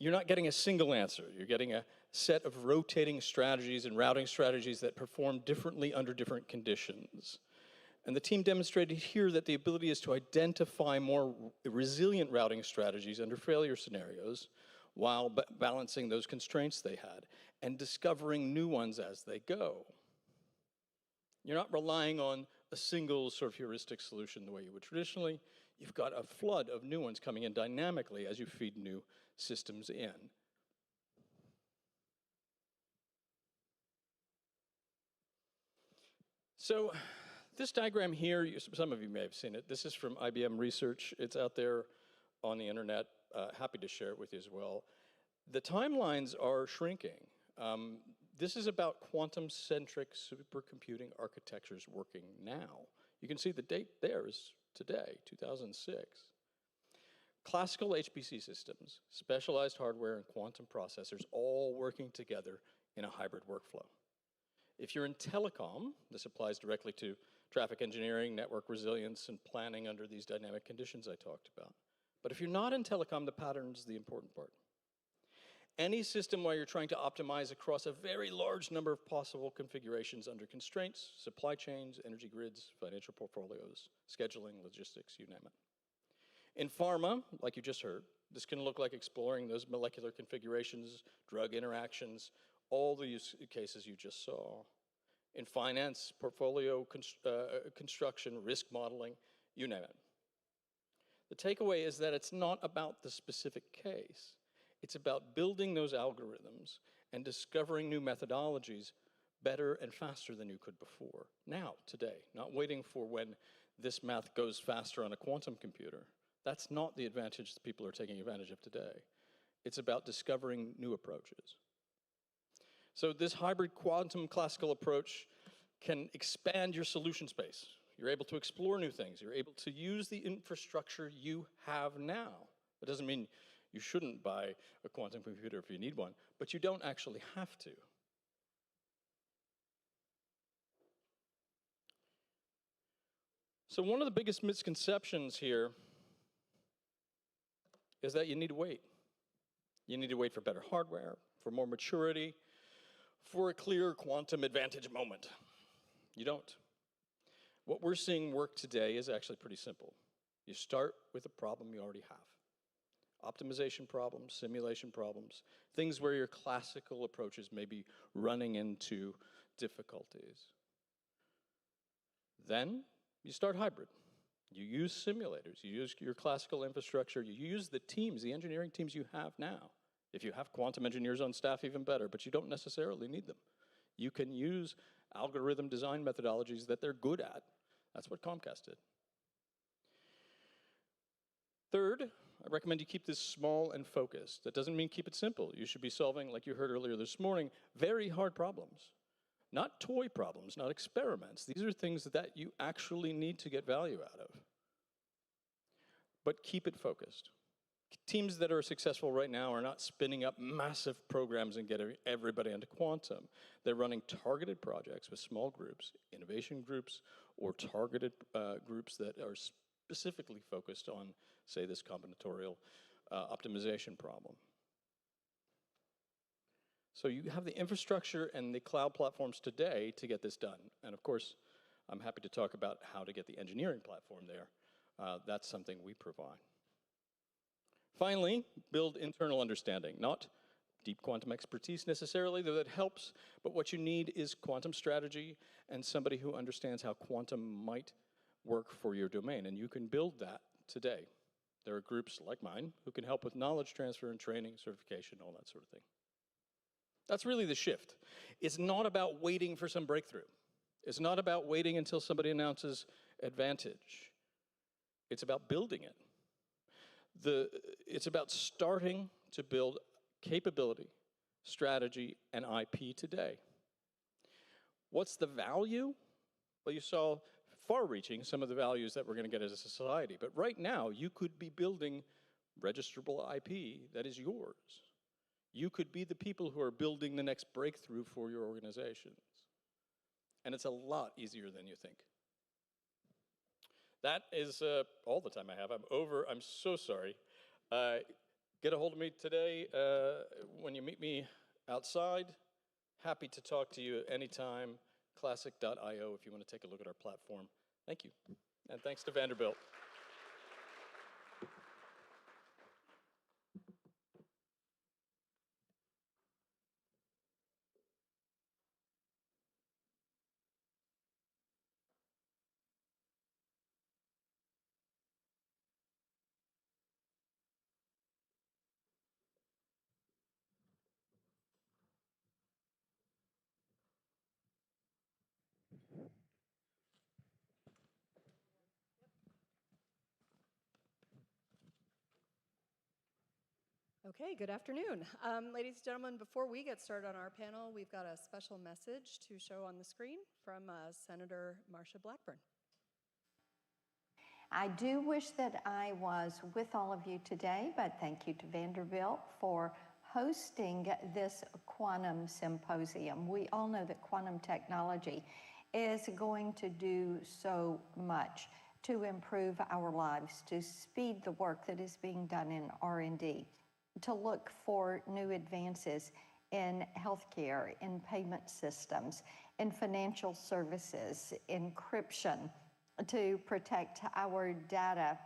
you're not getting a single answer. You're getting a set of rotating strategies and routing strategies that perform differently under different conditions. And the team demonstrated here that the ability is to identify more resilient routing strategies under failure scenarios while balancing those constraints they had and discovering new ones as they go. You're not relying on a single sort of heuristic solution the way you would traditionally. You've got a flood of new ones coming in dynamically as you feed new systems in. So this diagram here, some of you may have seen it. This is from IBM Research. It's out there on the internet. Happy to share it with you as well. The timelines are shrinking. This is about quantum-centric supercomputing architectures working now. You can see the date there is today, 2006. Classical HPC systems, specialized hardware, and quantum processors all working together in a hybrid workflow. If you're in telecom, this applies directly to traffic engineering, network resilience, and planning under these dynamic conditions I talked about. But if you're not in telecom, the pattern's the important part. Any system where you're trying to optimize across a very large number of possible configurations under constraints, supply chains, energy grids, financial portfolios, scheduling, logistics, you name it. In pharma, like you just heard, this can look like exploring those molecular configurations, drug interactions, all the use cases you just saw. In finance, portfolio construction, risk modeling, you name it. The takeaway is that it's not about the specific case. It's about building those algorithms and discovering new methodologies better and faster than you could before. Now, today, not waiting for when this math goes faster on a quantum computer. That's not the advantage that people are taking advantage of today. It's about discovering new approaches. So this hybrid quantum classical approach can expand your solution space. You're able to explore new things. You're able to use the infrastructure you have now. That doesn't mean you shouldn't buy a quantum computer if you need one, but you don't actually have to. So one of the biggest misconceptions here is that you need to wait. You need to wait for better hardware, for more maturity, for a clear quantum advantage moment. You don't. What we're seeing work today is actually pretty simple. You start with a problem you already have. Optimization problems, simulation problems, things where your classical approaches may be running into difficulties. Then you start hybrid. You use simulators, you use your classical infrastructure, you use the teams, the engineering teams you have now. If you have quantum engineers on staff, even better, but you don't necessarily need them. You can use algorithm design methodologies that they're good at. That's what Comcast did. Third, I recommend you keep this small and focused. That doesn't mean keep it simple. You should be solving, like you heard earlier this morning, very hard problems. Not toy problems, not experiments. These are things that you actually need to get value out of. But keep it focused. Teams that are successful right now are not spinning up massive programs and getting everybody into quantum. They're running targeted projects with small groups, innovation groups, or targeted groups that are specifically focused on, say, this combinatorial optimization problem. So you have the infrastructure and the cloud platforms today to get this done. And of course, I'm happy to talk about how to get the engineering platform there. That's something we provide. Finally, build internal understanding, not deep quantum expertise necessarily, though that helps, but what you need is quantum strategy and somebody who understands how quantum might work for your domain, and you can build that today. There are groups like mine who can help with knowledge transfer and training, certification, all that sort of thing. That's really the shift. It's not about waiting for some breakthrough. It's not about waiting until somebody announces advantage. It's about building it. It's about starting to build capability, strategy, and IP today. What's the value? Well, you saw far-reaching some of the values that we're going to get as a society. But right now, you could be building registrable IP that is yours. You could be the people who are building the next breakthrough for your organizations. And it's a lot easier than you think. That is all the time I have. I'm over. I'm so sorry. Get a hold of me today when you meet me outside. Happy to talk to you anytime. Classic.io if you want to take a look at our platform. Thank you. And thanks to Vanderbilt. Okay, good afternoon. Ladies and gentlemen, before we get started on our panel, we've got a special message to show on the screen from Senator Marsha Blackburn. I do wish that I was with all of you today, but thank you to Vanderbilt for hosting this quantum symposium. We all know that quantum technology is going to do so much to improve our lives, to speed the work that is being done in R&D, to look for new advances in healthcare, in payment systems, in financial services, encryption, to protect our data.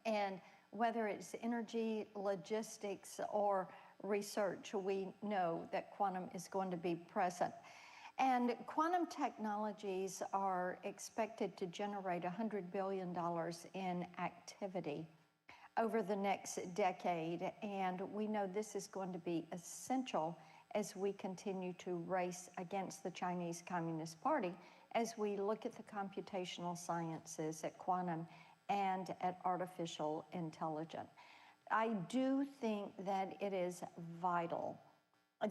And whether it's energy, logistics, or research, we know that quantum is going to be present. And quantum technologies are expected to generate $100 billion in activity over the next decade, and we know this is going to be essential as we continue to race against the Chinese Communist Party as we look at the computational sciences, at quantum, and at artificial intelligence. I do think that it is vital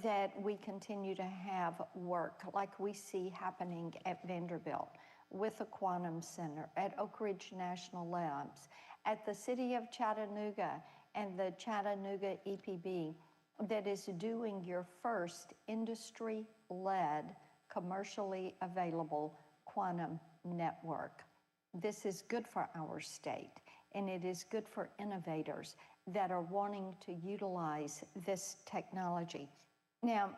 that we continue to have work like we see happening at Vanderbilt with the Quantum Center, at Oak Ridge National Labs, at the City of Chattanooga and the Chattanooga EPB that is doing your first industry-led, commercially available quantum network. This is good for our state, and it is good for innovators that are wanting to utilize this technology. Now,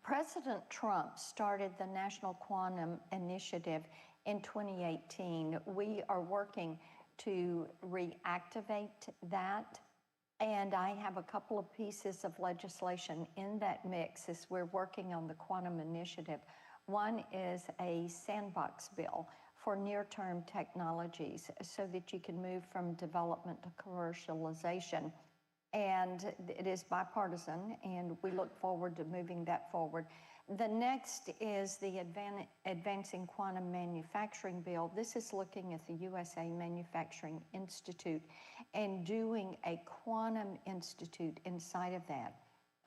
President Trump started the National Quantum Initiative in 2018. We are working to reactivate that, and I have a couple of pieces of legislation in that mix as we're working on the Quantum Initiative. One is a sandbox bill for near-term technologies so that you can move from development to commercialization. And it is bipartisan, and we look forward to moving that forward. The next is the Advancing Quantum Manufacturing Bill. This is looking at the USA Manufacturing Institute and doing a quantum institute inside of that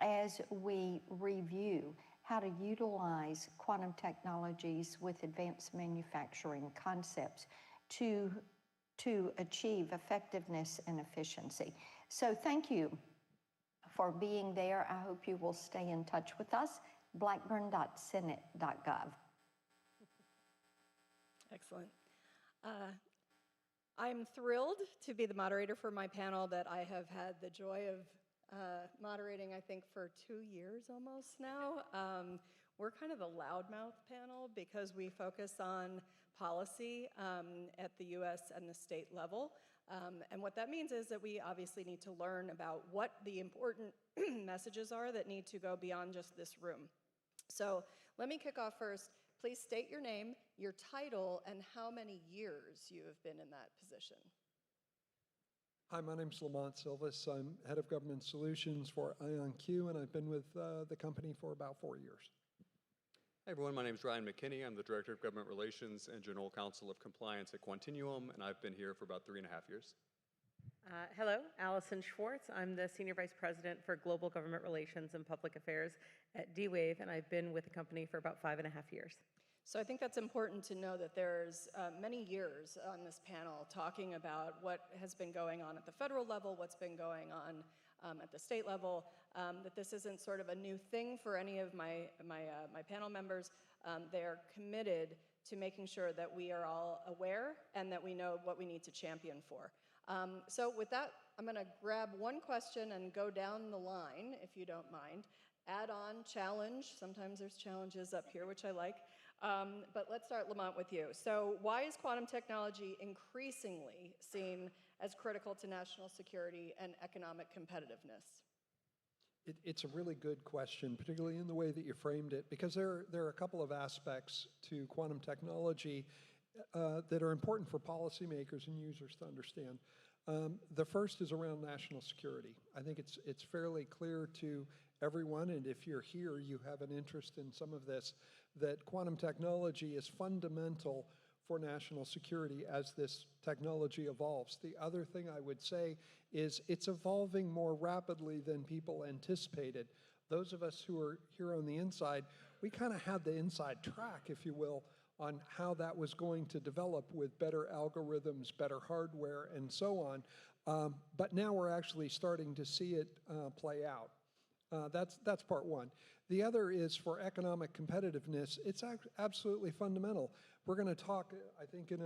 as we review how to utilize quantum technologies with advanced manufacturing concepts to achieve effectiveness and efficiency. So thank you for being there. I hope you will stay in touch with us. blackburn.senate.gov. Excellent. I'm thrilled to be the moderator for my panel that I have had the joy of moderating, I think, for 2 years almost now. We're kind of the loudmouth panel because we focus on policy at the US and the state level. And what that means is that we obviously need to learn about what the important messages are that need to go beyond just this room. So let me kick off first. Please state your name, your title, and how many years you have been in that position. Hi, my name's Lamont Silvis. I'm Head of Government Solutions for IonQ, and I've been with the company for about 4 years. Hey everyone, my name is Ryan McKinney. I'm the Director of Government Relations and General Counsel of Compliance at Quantinuum, and I've been here for about 3.5 years. Hello, Allison Schwartz. I'm the Senior Vice President for Global Government Relations and Public Affairs at D-Wave, and I've been with the company for about 5.5 years. So I think that's important to know that there's many years on this panel talking about what has been going on at the federal level, what's been going on at the state level, that this isn't sort of a new thing for any of my panel members. They are committed to making sure that we are all aware and that we know what we need to champion for. So with that, I'm going to grab one question and go down the line, if you don't mind. Add on, challenge. Sometimes there's challenges up here, which I like. But let's start, Lamont, with you. So why is quantum technology increasingly seen as critical to national security and economic competitiveness? It's a really good question, particularly in the way that you framed it, because there are a couple of aspects to quantum technology that are important for policymakers and users to understand. The first is around national security. I think it's fairly clear to everyone, and if you're here, you have an interest in some of this, that quantum technology is fundamental for national security as this technology evolves. The other thing I would say is it's evolving more rapidly than people anticipated. Those of us who are here on the inside, we kind of had the inside track, if you will, on how that was going to develop with better algorithms, better hardware, and so on. But now we're actually starting to see it play out. That's part one. The other is for economic competitiveness. It's absolutely fundamental. We're going to talk, I think, in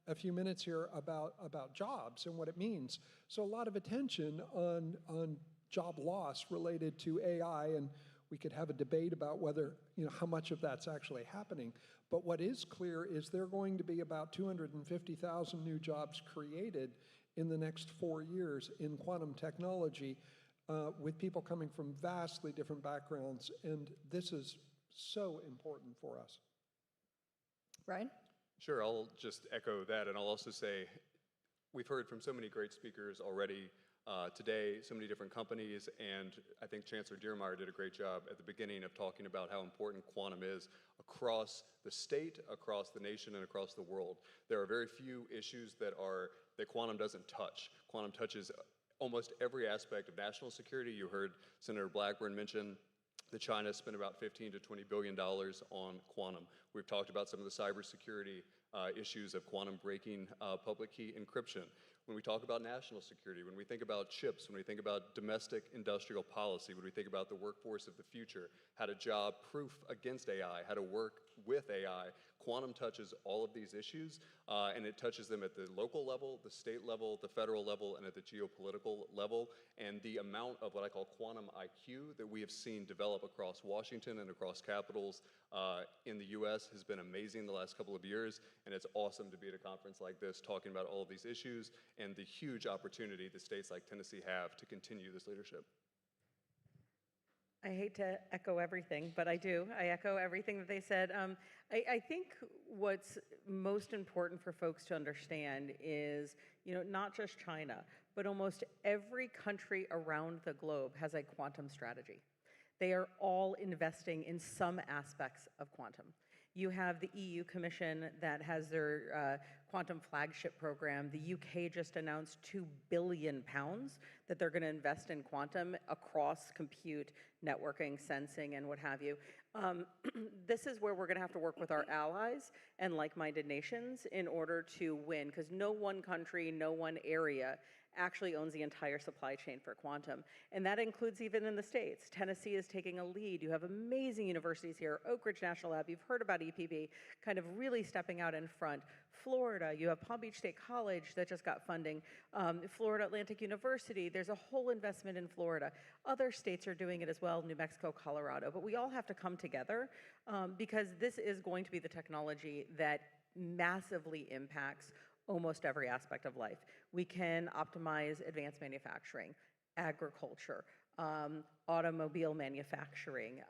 a few minutes here about jobs and what it means. So a lot of attention on job loss related to AI, and we could have a debate about whether, how much of that's actually happening. But what is clear is there are going to be about 250,000 new jobs created in the next 4 years in quantum technology, with people coming from vastly different backgrounds, and this is so important for us. Ryan? Sure, I'll just echo that, and I'll also say we've heard from so many great speakers already today, so many different companies, and I think Chancellor Diermeier did a great job at the beginning of talking about how important quantum is across the state, across the nation, and across the world. There are very few issues that quantum doesn't touch. Quantum touches almost every aspect of national security. You heard Senator Blackburn mention that China spent about $15 to $20 billion on quantum. We've talked about some of the cybersecurity issues of quantum breaking public key encryption. When we talk about national security, when we think about chips, when we think about domestic industrial policy, when we think about the workforce of the future, how to job proof against AI, how to work with AI, quantum touches all of these issues, and it touches them at the local level, the state level, the federal level, and at the geopolitical level. And the amount of what I call quantum IQ that we have seen develop across Washington and across capitals in the US has been amazing the last couple of years, and it's awesome to be at a conference like this talking about all of these issues and the huge opportunity that states like Tennessee have to continue this leadership. I hate to echo everything, but I do. I echo everything that they said. I think what's most important for folks to understand is, not just China, but almost every country around the globe has a quantum strategy. They are all investing in some aspects of quantum. You have the EU Commission that has their quantum flagship program. The UK just announced £2 billion that they're going to invest in quantum across compute, networking, sensing, and what have you. This is where we're going to have to work with our allies and like-minded nations in order to win, because no one country, no one area actually owns the entire supply chain for quantum. And that includes even in the States. Tennessee is taking a lead. You have amazing universities here. Oak Ridge National Lab, you've heard about EPB, kind of really stepping out in front. Florida, you have Palm Beach State College that just got funding. Florida Atlantic University, there's a whole investment in Florida. Other states are doing it as well, New Mexico, Colorado. But we all have to come together because this is going to be the technology that massively impacts almost every aspect of life. We can optimize advanced manufacturing, agriculture, automobile manufacturing.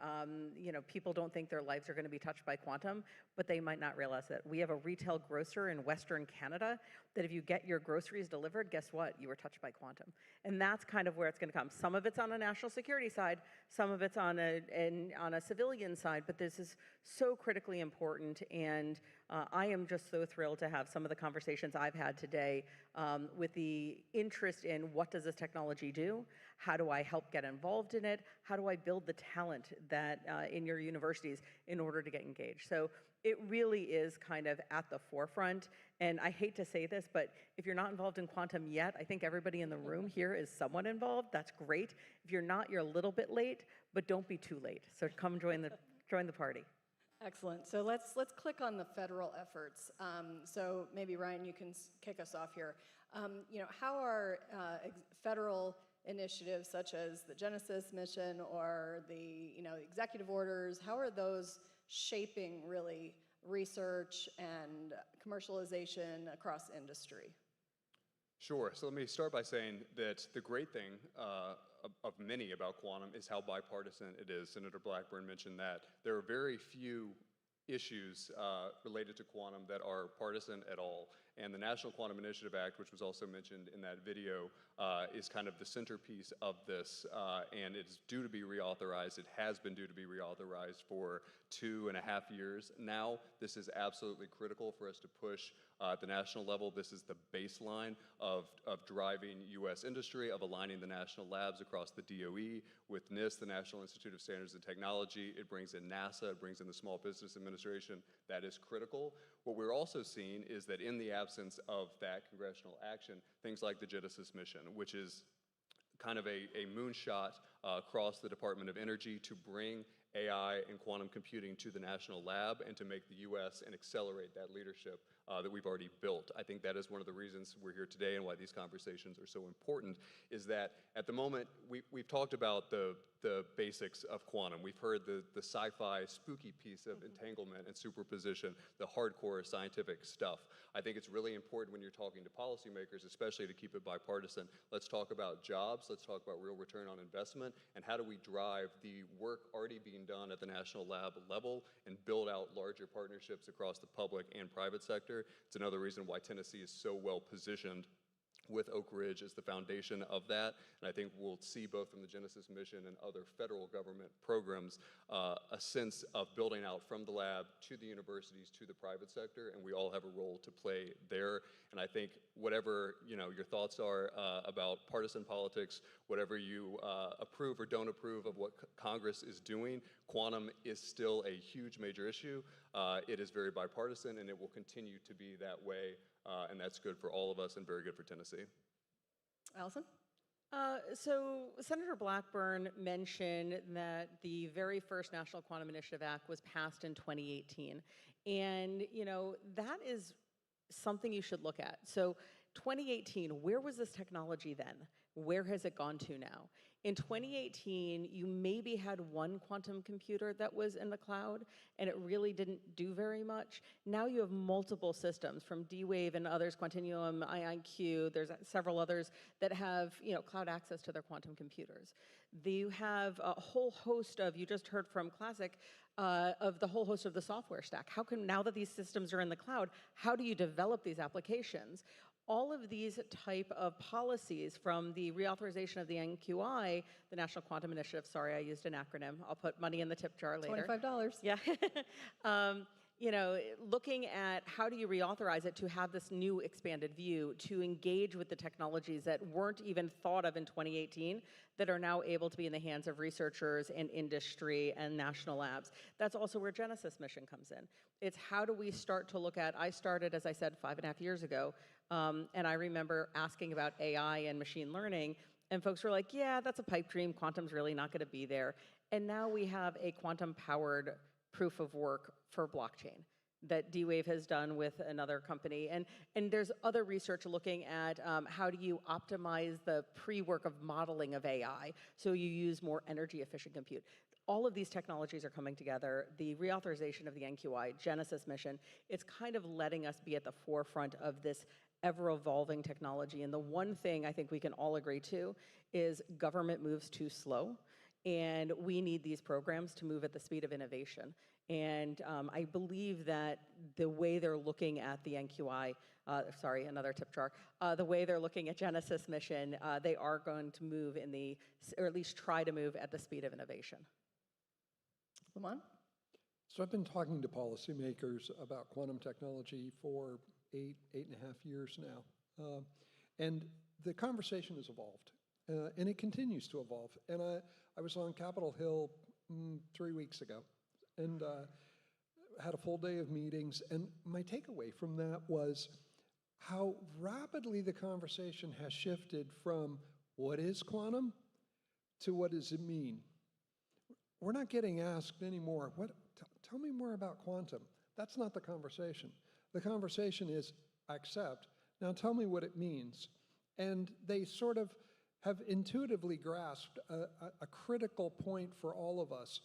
People don't think their lives are going to be touched by quantum, but they might not realize that. We have a retail grocer in Western Canada that if you get your groceries delivered, guess what? You were touched by quantum. And that's kind of where it's going to come. Some of it's on a national security side, some of it's on a civilian side, but this is so critically important. And I am just so thrilled to have some of the conversations I've had today with the interest in what does this technology do? How do I help get involved in it? How do I build the talent that in your universities in order to get engaged? So it really is kind of at the forefront. And I hate to say this, but if you're not involved in quantum yet, I think everybody in the room here is somewhat involved. That's great. If you're not, you're a little bit late, but don't be too late. So come join the party. Excellent. So let's click on the federal efforts. So maybe Ryan, you can kick us off here. How are federal initiatives such as the Genesis mission or the executive orders, how are those shaping really research and commercialization across industry? Sure. So let me start by saying that the great thing of many about quantum is how bipartisan it is. Senator Blackburn mentioned that. There are very few issues related to quantum that are partisan at all. And the National Quantum Initiative Act, which was also mentioned in that video, is kind of the centerpiece of this, and it's due to be reauthorized. It has been due to be reauthorized for 2.5 years now. This is absolutely critical for us to push at the national level. This is the baseline of driving U.S. industry, of aligning the national labs across the DOE with NIST, the National Institute of Standards and Technology. It brings in NASA, it brings in the Small Business Administration. That is critical. What we're also seeing is that in the absence of that congressional action, things like the Genesis mission, which is kind of a moonshot across the Department of Energy to bring AI and quantum computing to the national lab and to make the U.S. and accelerate that leadership that we've already built. I think that is one of the reasons we're here today and why these conversations are so important, is that at the moment, we've talked about the basics of quantum. We've heard the sci-fi spooky piece of entanglement and superposition, the hardcore scientific stuff. I think it's really important when you're talking to policymakers, especially to keep it bipartisan. Let's talk about jobs, let's talk about real return on investment, and how do we drive the work already being done at the national lab level and build out larger partnerships across the public and private sector. It's another reason why Tennessee is so well positioned with Oak Ridge as the foundation of that. And I think we'll see both from the Genesis mission and other federal government programs a sense of building out from the lab to the universities to the private sector, and we all have a role to play there. And I think whatever your thoughts are about partisan politics, whatever you approve or don't approve of what Congress is doing, quantum is still a huge major issue. It is very bipartisan, and it will continue to be that way. And that's good for all of us and very good for Tennessee. Allison? So Senator Blackburn mentioned that the very first National Quantum Initiative Act was passed in 2018. And, that is something you should look at. So 2018, where was this technology then? Where has it gone to now? In 2018, you maybe had one quantum computer that was in the cloud, and it really didn't do very much. Now you have multiple systems from D-Wave and others, Quantinuum, IonQ, there's several others that have cloud access to their quantum computers. You have a whole host of, you just heard from Classic, of the whole host of the software stack. How can, now that these systems are in the cloud, how do you develop these applications? All of these type of policies, from the reauthorization of the NQI, the National Quantum Initiative, sorry, I used an acronym. I'll put money in the tip jar later. $25. Yeah. Looking at how do you reauthorize it to have this new expanded view, to engage with the technologies that weren't even thought of in 2018, that are now able to be in the hands of researchers and industry and national labs. That's also where Genesis mission comes in. It's how do we start to look at, I started, as I said, 5.5 years ago, and I remember asking about AI and machine learning, and folks were like, yeah, that's a pipe dream, quantum's really not gonna be there. And now we have a quantum-powered proof of work for blockchain that D-Wave has done with another company. And there's other research looking at how do you optimize the pre-work of modeling of AI so you use more energy efficient compute. All of these technologies are coming together. The reauthorization of the NQI, Genesis mission, it's kind of letting us be at the forefront of this ever-evolving technology. And the one thing I think we can all agree to is government moves too slow, and we need these programs to move at the speed of innovation. And I believe that the way they're looking at the NQI, sorry, another tip jar, the way they're looking at Genesis mission, they are going to move in the, or at least try to move at the speed of innovation. Lamont? So I've been talking to policymakers about quantum technology for eight and a half years now. And the conversation has evolved, and it continues to evolve. And I was on Capitol Hill 3 weeks ago, and had a full day of meetings. And my takeaway from that was how rapidly the conversation has shifted from what is quantum to what does it mean. We're not getting asked anymore, tell me more about quantum. That's not the conversation. The conversation is, I accept, now tell me what it means. And they sort of have intuitively grasped a critical point for all of us,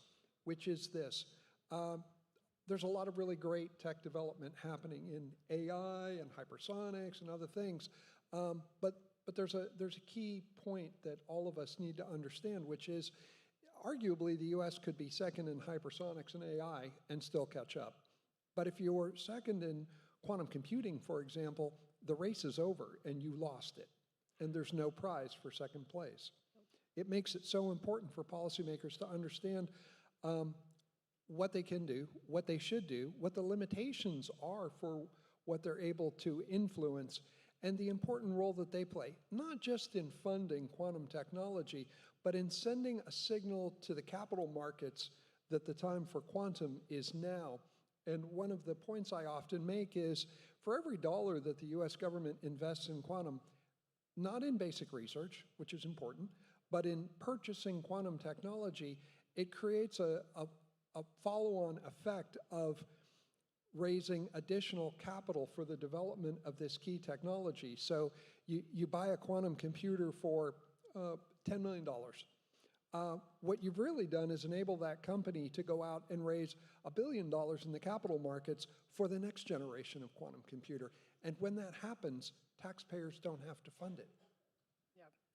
which is this. There's a lot of really great tech development happening in AI and hypersonics and other things, but there's a key point that all of us need to understand, which is arguably the US could be second in hypersonics and AI and still catch up. But if you're second in quantum computing, for example, the race is over and you lost it, and there's no prize for second place. It makes it so important for policymakers to understand what they can do, what they should do, what the limitations are for what they're able to influence, and the important role that they play, not just in funding quantum technology, but in sending a signal to the capital markets that the time for quantum is now. And one of the points I often make is, for every dollar that the US government invests in quantum, not in basic research, which is important, but in purchasing quantum technology, it creates a follow-on effect of raising additional capital for the development of this key technology. So you buy a quantum computer for $10 million. What you've really done is enable that company to go out and raise $1 billion in the capital markets for the next generation of quantum computer. And when that happens, taxpayers don't have to fund it.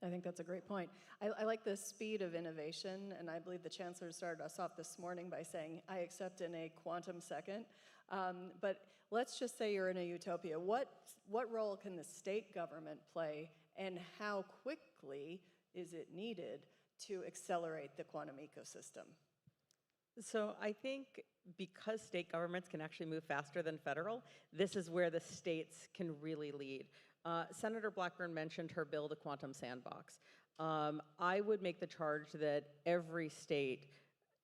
I think that's a great point. I like the speed of innovation, and I believe the chancellor started us off this morning by saying, I accept in a quantum second. But let's just say you're in a utopia. What role can the state government play, and how quickly is it needed to accelerate the quantum ecosystem? So I think because state governments can actually move faster than federal, this is where the states can really lead. Senator Blackburn mentioned her bill, the Quantum Sandbox. I would make the charge that every state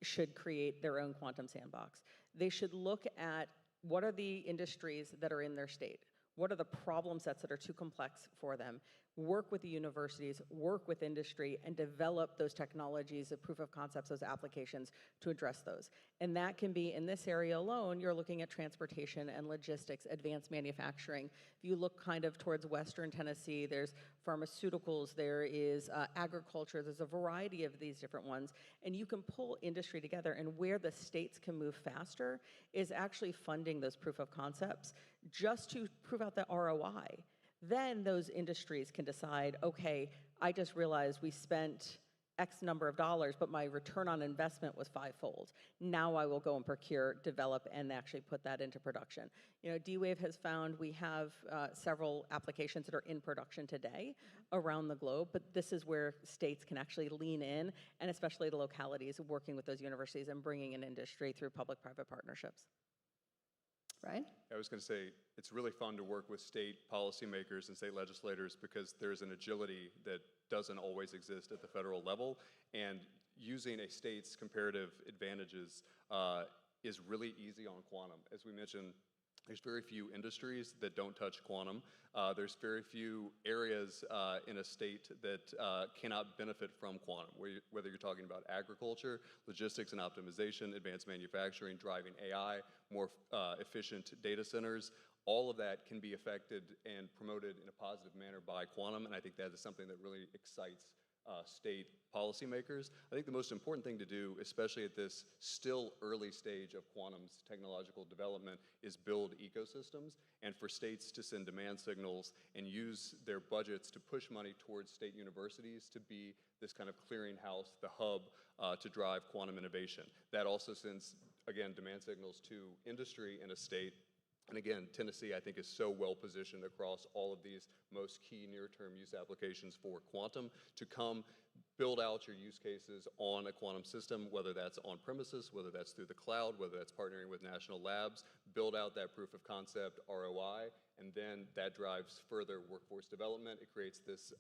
should create their own quantum sandbox. They should look at what are the industries that are in their state, what are the problem sets that are too complex for them, work with the universities, work with industry, and develop those technologies, the proof of concepts, those applications to address those. And that can be, in this area alone, you're looking at transportation and logistics, advanced manufacturing. If you look kind of towards Western Tennessee, there's pharmaceuticals, there is agriculture, there's a variety of these different ones. And you can pull industry together, and where the states can move faster is actually funding those proof of concepts just to prove out the ROI. Then those industries can decide, okay, I just realized we spent X number of dollars, but my return on investment was 5-fold. Now I will go and procure, develop, and actually put that into production. You know, D-Wave has found we have several applications that are in production today around the globe, but this is where states can actually lean in, and especially the localities working with those universities and bringing in industry through public-private partnerships. Right? I was going to say, it's really fun to work with state policymakers and state legislators because there's an agility that doesn't always exist at the federal level, and using a state's comparative advantages is really easy on quantum. As we mentioned, there's very few industries that don't touch quantum. There's very few areas in a state that cannot benefit from quantum, whether you're talking about agriculture, logistics and optimization, advanced manufacturing, driving AI, more efficient data centers. All of that can be affected and promoted in a positive manner by quantum, and I think that is something that really excites state policymakers. I think the most important thing to do, especially at this still early stage of quantum's technological development, is build ecosystems, and for states to send demand signals and use their budgets to push money towards state universities to be this kind of clearinghouse, the hub to drive quantum innovation. That also sends, again, demand signals to industry in a state. And again, Tennessee, I think, is so well positioned across all of these most key near-term use applications for quantum to come build out your use cases on a quantum system, whether that's on premises, whether that's through the cloud, whether that's partnering with national labs, build out that proof of concept ROI, and then that drives further workforce development. It creates this,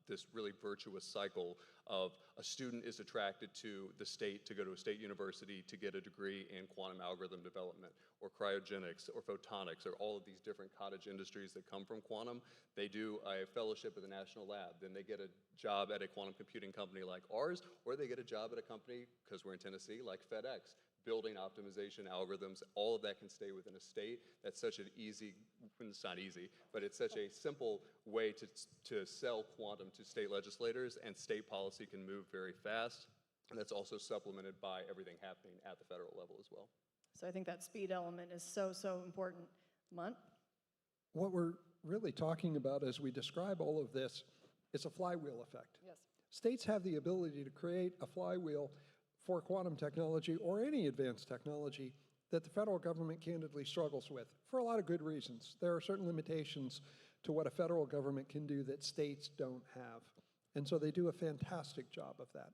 this really virtuous cycle of a student is attracted to the state to go to a state university to get a degree in quantum algorithm development or cryogenics or photonics or all of these different cottage industries that come from quantum. They do a fellowship at the national lab, then they get a job at a quantum computing company like ours, or they get a job at a company, because we're in Tennessee, like FedEx, building optimization algorithms. All of that can stay within a state. That's such an easy, it's not easy, but it's such a simple way to sell quantum to state legislators, and state policy can move very fast. And that's also supplemented by everything happening at the federal level as well. So I think that speed element is so, so important. Munt? What we're really talking about as we describe all of this is a flywheel effect. Yes. States have the ability to create a flywheel for quantum technology or any advanced technology that the federal government candidly struggles with for a lot of good reasons. There are certain limitations to what a federal government can do that states don't have. And so they do a fantastic job of that.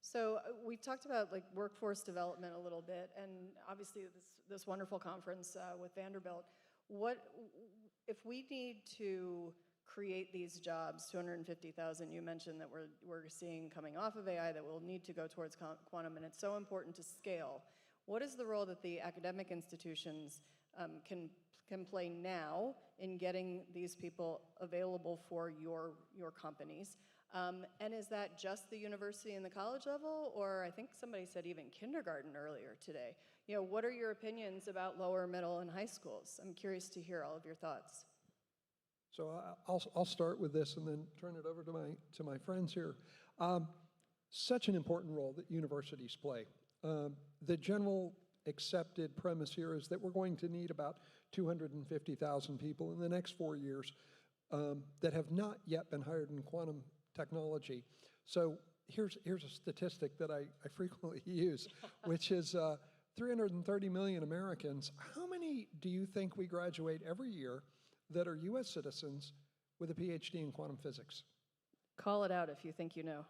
So we've talked about like workforce development a little bit, and obviously this wonderful conference with Vanderbilt. What if we need to create these jobs, 250,000 you mentioned that we're seeing coming off of AI that will need to go towards quantum, and it's so important to scale. What is the role that the academic institutions can play now in getting these people available for your companies? And is that just the university and the college level, or I think somebody said even kindergarten earlier today? You know, what are your opinions about lower, middle, and high schools? I'm curious to hear all of your thoughts. So I'll start with this and then turn it over to my friends here. Such an important role that universities play. The general accepted premise here is that we're going to need about 250,000 people in the next 4 years that have not yet been hired in quantum technology. So here's a statistic that I frequently use, which is 330 million Americans. How many do you think we graduate every year that are US citizens with a PhD in quantum physics? Call it out if you think you know.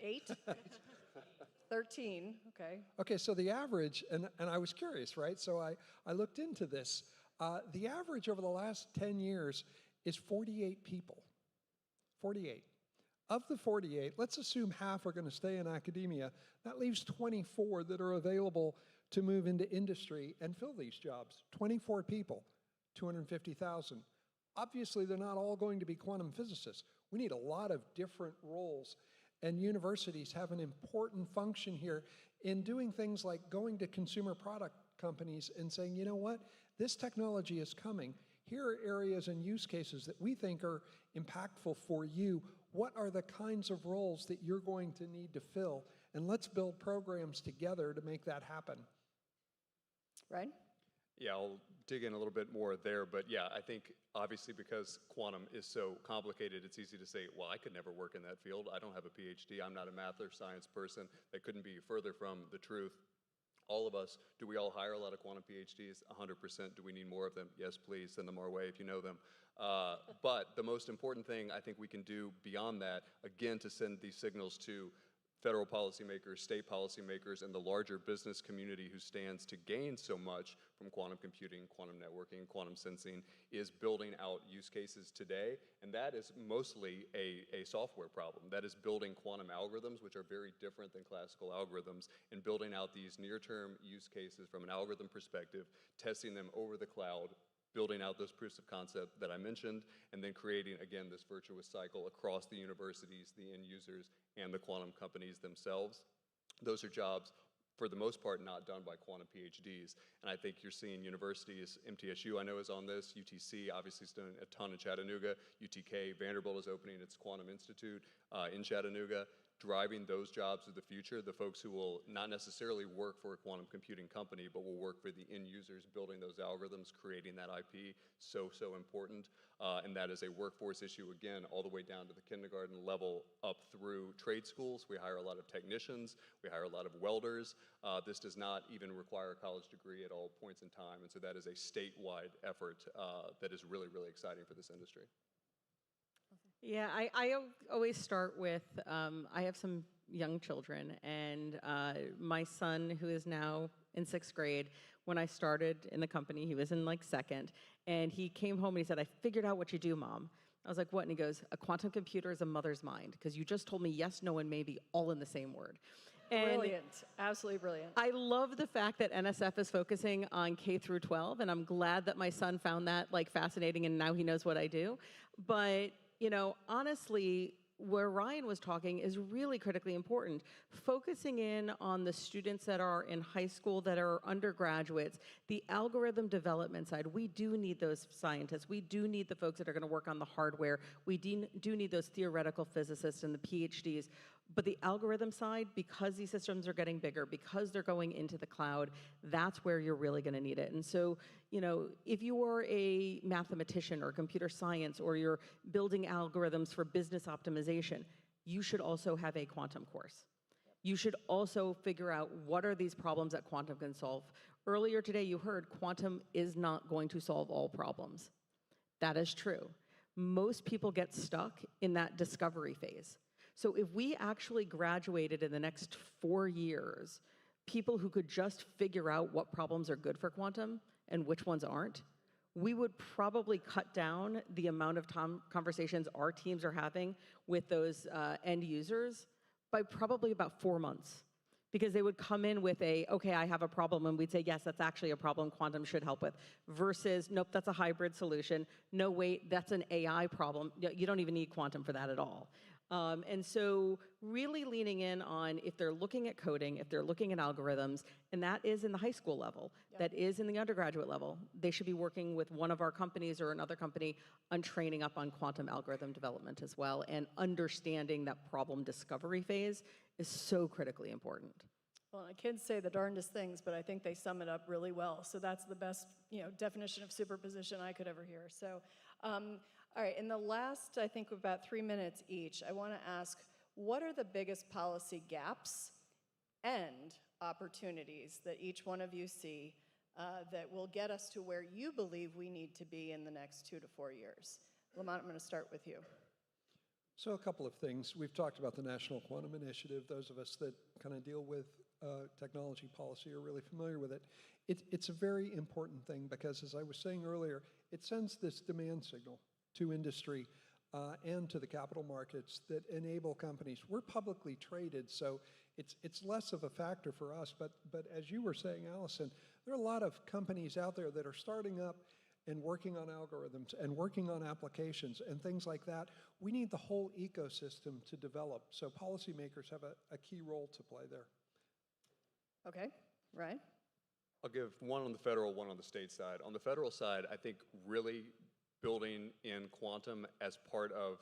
8? 13, okay. Okay, so the average, and I was curious, right? So I looked into this. The average over the last 10 years is 48 people. 48. Of the 48, let's assume half are going to stay in academia. That leaves 24 that are available to move into industry and fill these jobs. 24 people, 250,000. Obviously, they're not all going to be quantum physicists. We need a lot of different roles, and universities have an important function here in doing things like going to consumer product companies and saying, you know what, this technology is coming. Here are areas and use cases that we think are impactful for you. What are the kinds of roles that you're going to need to fill? And let's build programs together to make that happen. Right? Yeah, I'll dig in a little bit more there, but yeah, I think obviously because quantum is so complicated, it's easy to say, well, I could never work in that field. I don't have a PhD. I'm not a math or science person. That couldn't be further from the truth. All of us, do we all hire a lot of quantum PhDs? 100%. Do we need more of them? Yes, please, send them our way if you know them. But the most important thing I think we can do beyond that, again, to send these signals to federal policymakers, state policymakers, and the larger business community who stands to gain so much from quantum computing, quantum networking, quantum sensing, is building out use cases today. And that is mostly a software problem. That is building quantum algorithms, which are very different than classical algorithms, and building out these near-term use cases from an algorithm perspective, testing them over the cloud, building out those proofs of concept that I mentioned, and then creating, again, this virtuous cycle across the universities, the end users, and the quantum companies themselves. Those are jobs for the most part, not done by quantum PhDs. And I think you're seeing universities, MTSU I know is on this, UTC obviously is doing a ton in Chattanooga, UTK, Vanderbilt is opening its Quantum Institute in Chattanooga, driving those jobs of the future, the folks who will not necessarily work for a quantum computing company, but will work for the end users building those algorithms, creating that IP, so important. And that is a workforce issue, again, all the way down to the kindergarten level up through trade schools. We hire a lot of technicians, we hire a lot of welders. This does not even require a college degree at all points in time. And so that is a statewide effort that is really, really exciting for this industry. Yeah, I always start with, I have some young children, and my son, who is now in 6th grade, when I started in the company, he was in like 2nd, and he came home and he said, I figured out what you do, Mom. I was like, what? And he goes, a quantum computer is a mother's mind, because you just told me yes, no, and maybe all in the same word. And Brilliant, absolutely brilliant. I love the fact that NSF is focusing on K through 12, and I'm glad that my son found that like fascinating, and now he knows what I do. But you know, honestly, where Ryan was talking is really critically important. Focusing in on the students that are in high school, that are undergraduates, the algorithm development side, we do need those scientists. We do need the folks that are going to work on the hardware. We do need those theoretical physicists and the PhDs. But the algorithm side, because these systems are getting bigger, because they're going into the cloud, that's where you're really going to need it. And so, you know, if you are a mathematician or computer science, or you're building algorithms for business optimization, you should also have a quantum course. You should also figure out what are these problems that quantum can solve. Earlier today, you heard quantum is not going to solve all problems. That is true. Most people get stuck in that discovery phase. So if we actually graduated in the next 4 years, people who could just figure out what problems are good for quantum and which ones aren't, we would probably cut down the amount of conversations our teams are having with those end users by probably about 4 months. Because they would come in with okay, I have a problem, and we'd say, yes, that's actually a problem quantum should help with, versus, nope, that's a hybrid solution. No, wait, that's an AI problem. You don't even need quantum for that at all. And so really leaning in on, if they're looking at coding, if they're looking at algorithms, and that is in the high school level, that is in the undergraduate level, they should be working with one of our companies or another company on training up on quantum algorithm development as well, and understanding that problem discovery phase is so critically important. Well, kids say the darndest things, but I think they sum it up really well. So that's the best, you know, definition of superposition I could ever hear. So, all right, in the last, I think, about 3 minutes each, I want to ask, what are the biggest policy gaps and opportunities that each one of you see that will get us to where you believe we need to be in the next 2 to 4 years? Lamont, I'm going to start with you. So a couple of things. We've talked about the National Quantum Initiative. Those of us that kind of deal with technology policy are really familiar with it. It's a very important thing because, as I was saying earlier, it sends this demand signal to industry and to the capital markets that enable companies. We're publicly traded, so it's less of a factor for us. But as you were saying, Allison, there are a lot of companies out there that are starting up and working on algorithms and working on applications and things like that. We need the whole ecosystem to develop. So policymakers have a key role to play there. Okay, Ryan? I'll give one on the federal, one on the state side. On the federal side, I think really building in quantum as part of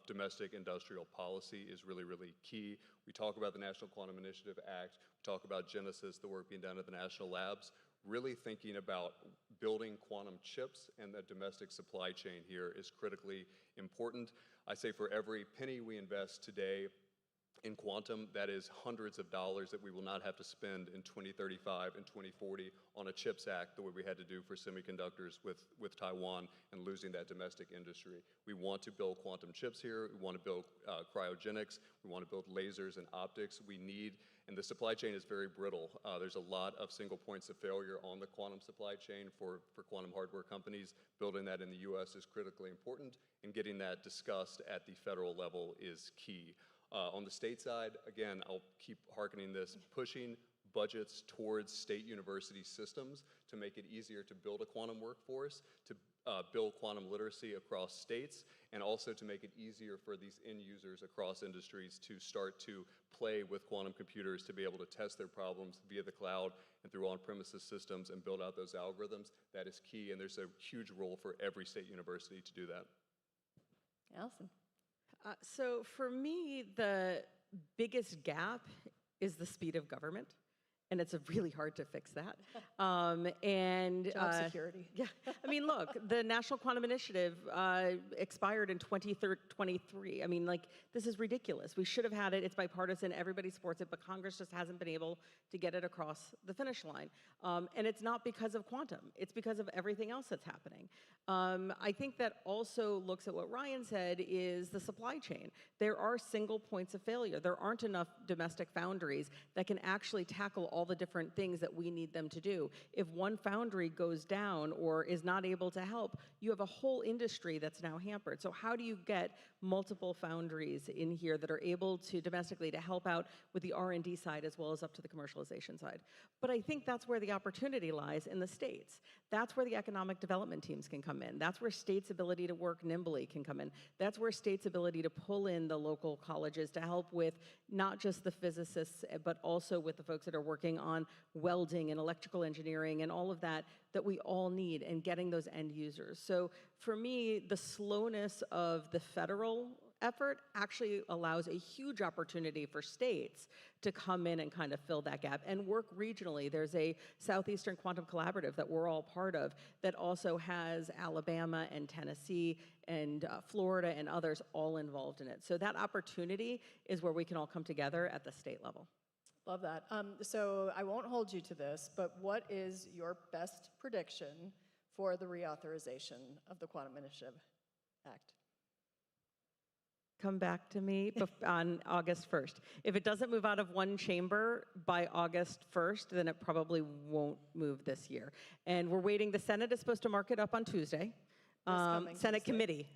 domestic industrial policy is really, really key. We talk about the National Quantum Initiative Act, we talk about Genesis, the work being done at the national labs, really thinking about building quantum chips and the domestic supply chain here is critically important. I say for every penny we invest today in quantum, that is hundreds of dollars that we will not have to spend in 2035 and 2040 on a CHIPS Act the way we had to do for semiconductors with Taiwan and losing that domestic industry. We want to build quantum chips here. We want to build cryogenics. We want to build lasers and optics. We need, and the supply chain is very brittle. There's a lot of single points of failure on the quantum supply chain for quantum hardware companies. Building that in the US is critically important, and getting that discussed at the federal level is key. On the state side, again, I'll keep hearkening this, pushing budgets towards state university systems to make it easier to build a quantum workforce, to build quantum literacy across states, and also to make it easier for these end users across industries to start to play with quantum computers to be able to test their problems via the cloud and through on-premises systems and build out those algorithms. That is key, and there's a huge role for every state university to do that. Allison. So for me, the biggest gap is the speed of government. And it's really hard to fix that. Job security. Yeah, I mean, look, the National Quantum Initiative expired in 2023. I mean, like, this is ridiculous. We should have had it. It's bipartisan. Everybody supports it, but Congress just hasn't been able to get it across the finish line. And it's not because of quantum. It's because of everything else that's happening. I think that also looks at what Ryan said is the supply chain. There are single points of failure. There aren't enough domestic foundries that can actually tackle all the different things that we need them to do. If one foundry goes down or is not able to help, you have a whole industry that's now hampered. So how do you get multiple foundries in here that are able to domestically to help out with the R&D side as well as up to the commercialization side? But I think that's where the opportunity lies in the states. That's where the economic development teams can come in. That's where states' ability to work nimbly can come in. That's where states' ability to pull in the local colleges to help with not just the physicists, but also with the folks that are working on welding and electrical engineering and all of that that we all need and getting those end users. So for me, the slowness of the federal effort actually allows a huge opportunity for states to come in and kind of fill that gap and work regionally. There's a Southeastern Quantum Collaborative that we're all part of that also has Alabama and Tennessee and Florida and others all involved in it. So that opportunity is where we can all come together at the state level. Love that. So I won't hold you to this, but what is your best prediction for the reauthorization of the Quantum Initiative Act? Come back to me on August 1st. If it doesn't move out of one chamber by August 1st, then it probably won't move this year. And we're waiting. The Senate is supposed to mark it up on Tuesday. Senate committee,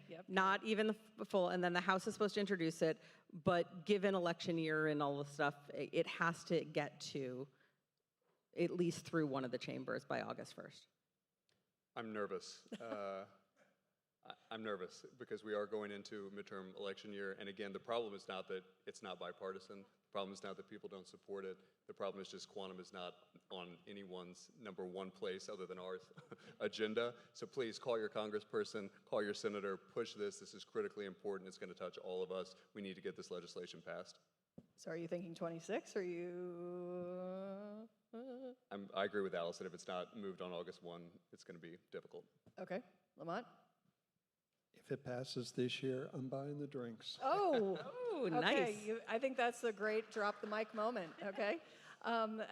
Yep. not even the full, and then the House is supposed to introduce it, but given election year and all the stuff, it has to get to at least through one of the chambers by August 1st. I'm nervous. I'm nervous because we are going into midterm election year, and again, the problem is not that it's not bipartisan. The problem is not that people don't support it. The problem is just quantum is not on anyone's #1 place other than ours agenda. So please call your congressperson, call your senator, push this. This is critically important. It's going to touch all of us. We need to get this legislation passed. So are you thinking 26? Or are you? I agree with Allison. If it's not moved on August 1, it's going to be difficult. Okay, Lamont. If it passes this year, I'm buying the drinks. Oh, nice. Okay, I think that's a great drop the mic moment, okay?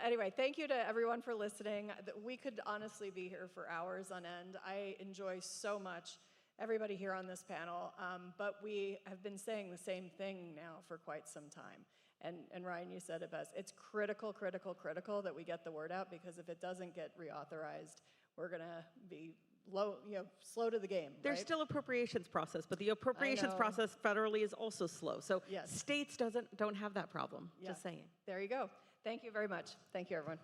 Anyway, thank you to everyone for listening. We could honestly be here for hours on end. I enjoy so much everybody here on this panel, but we have been saying the same thing now for quite some time. And Ryan, you said it best. It's critical, critical, critical that we get the word out, because if it doesn't get reauthorized, we're gonna be slow to the game. There's right? still appropriations process, but the appropriations process federally is also slow. So Yes. states don't have that problem, Yeah. just saying. There you go. Thank you very much. Thank you, everyone.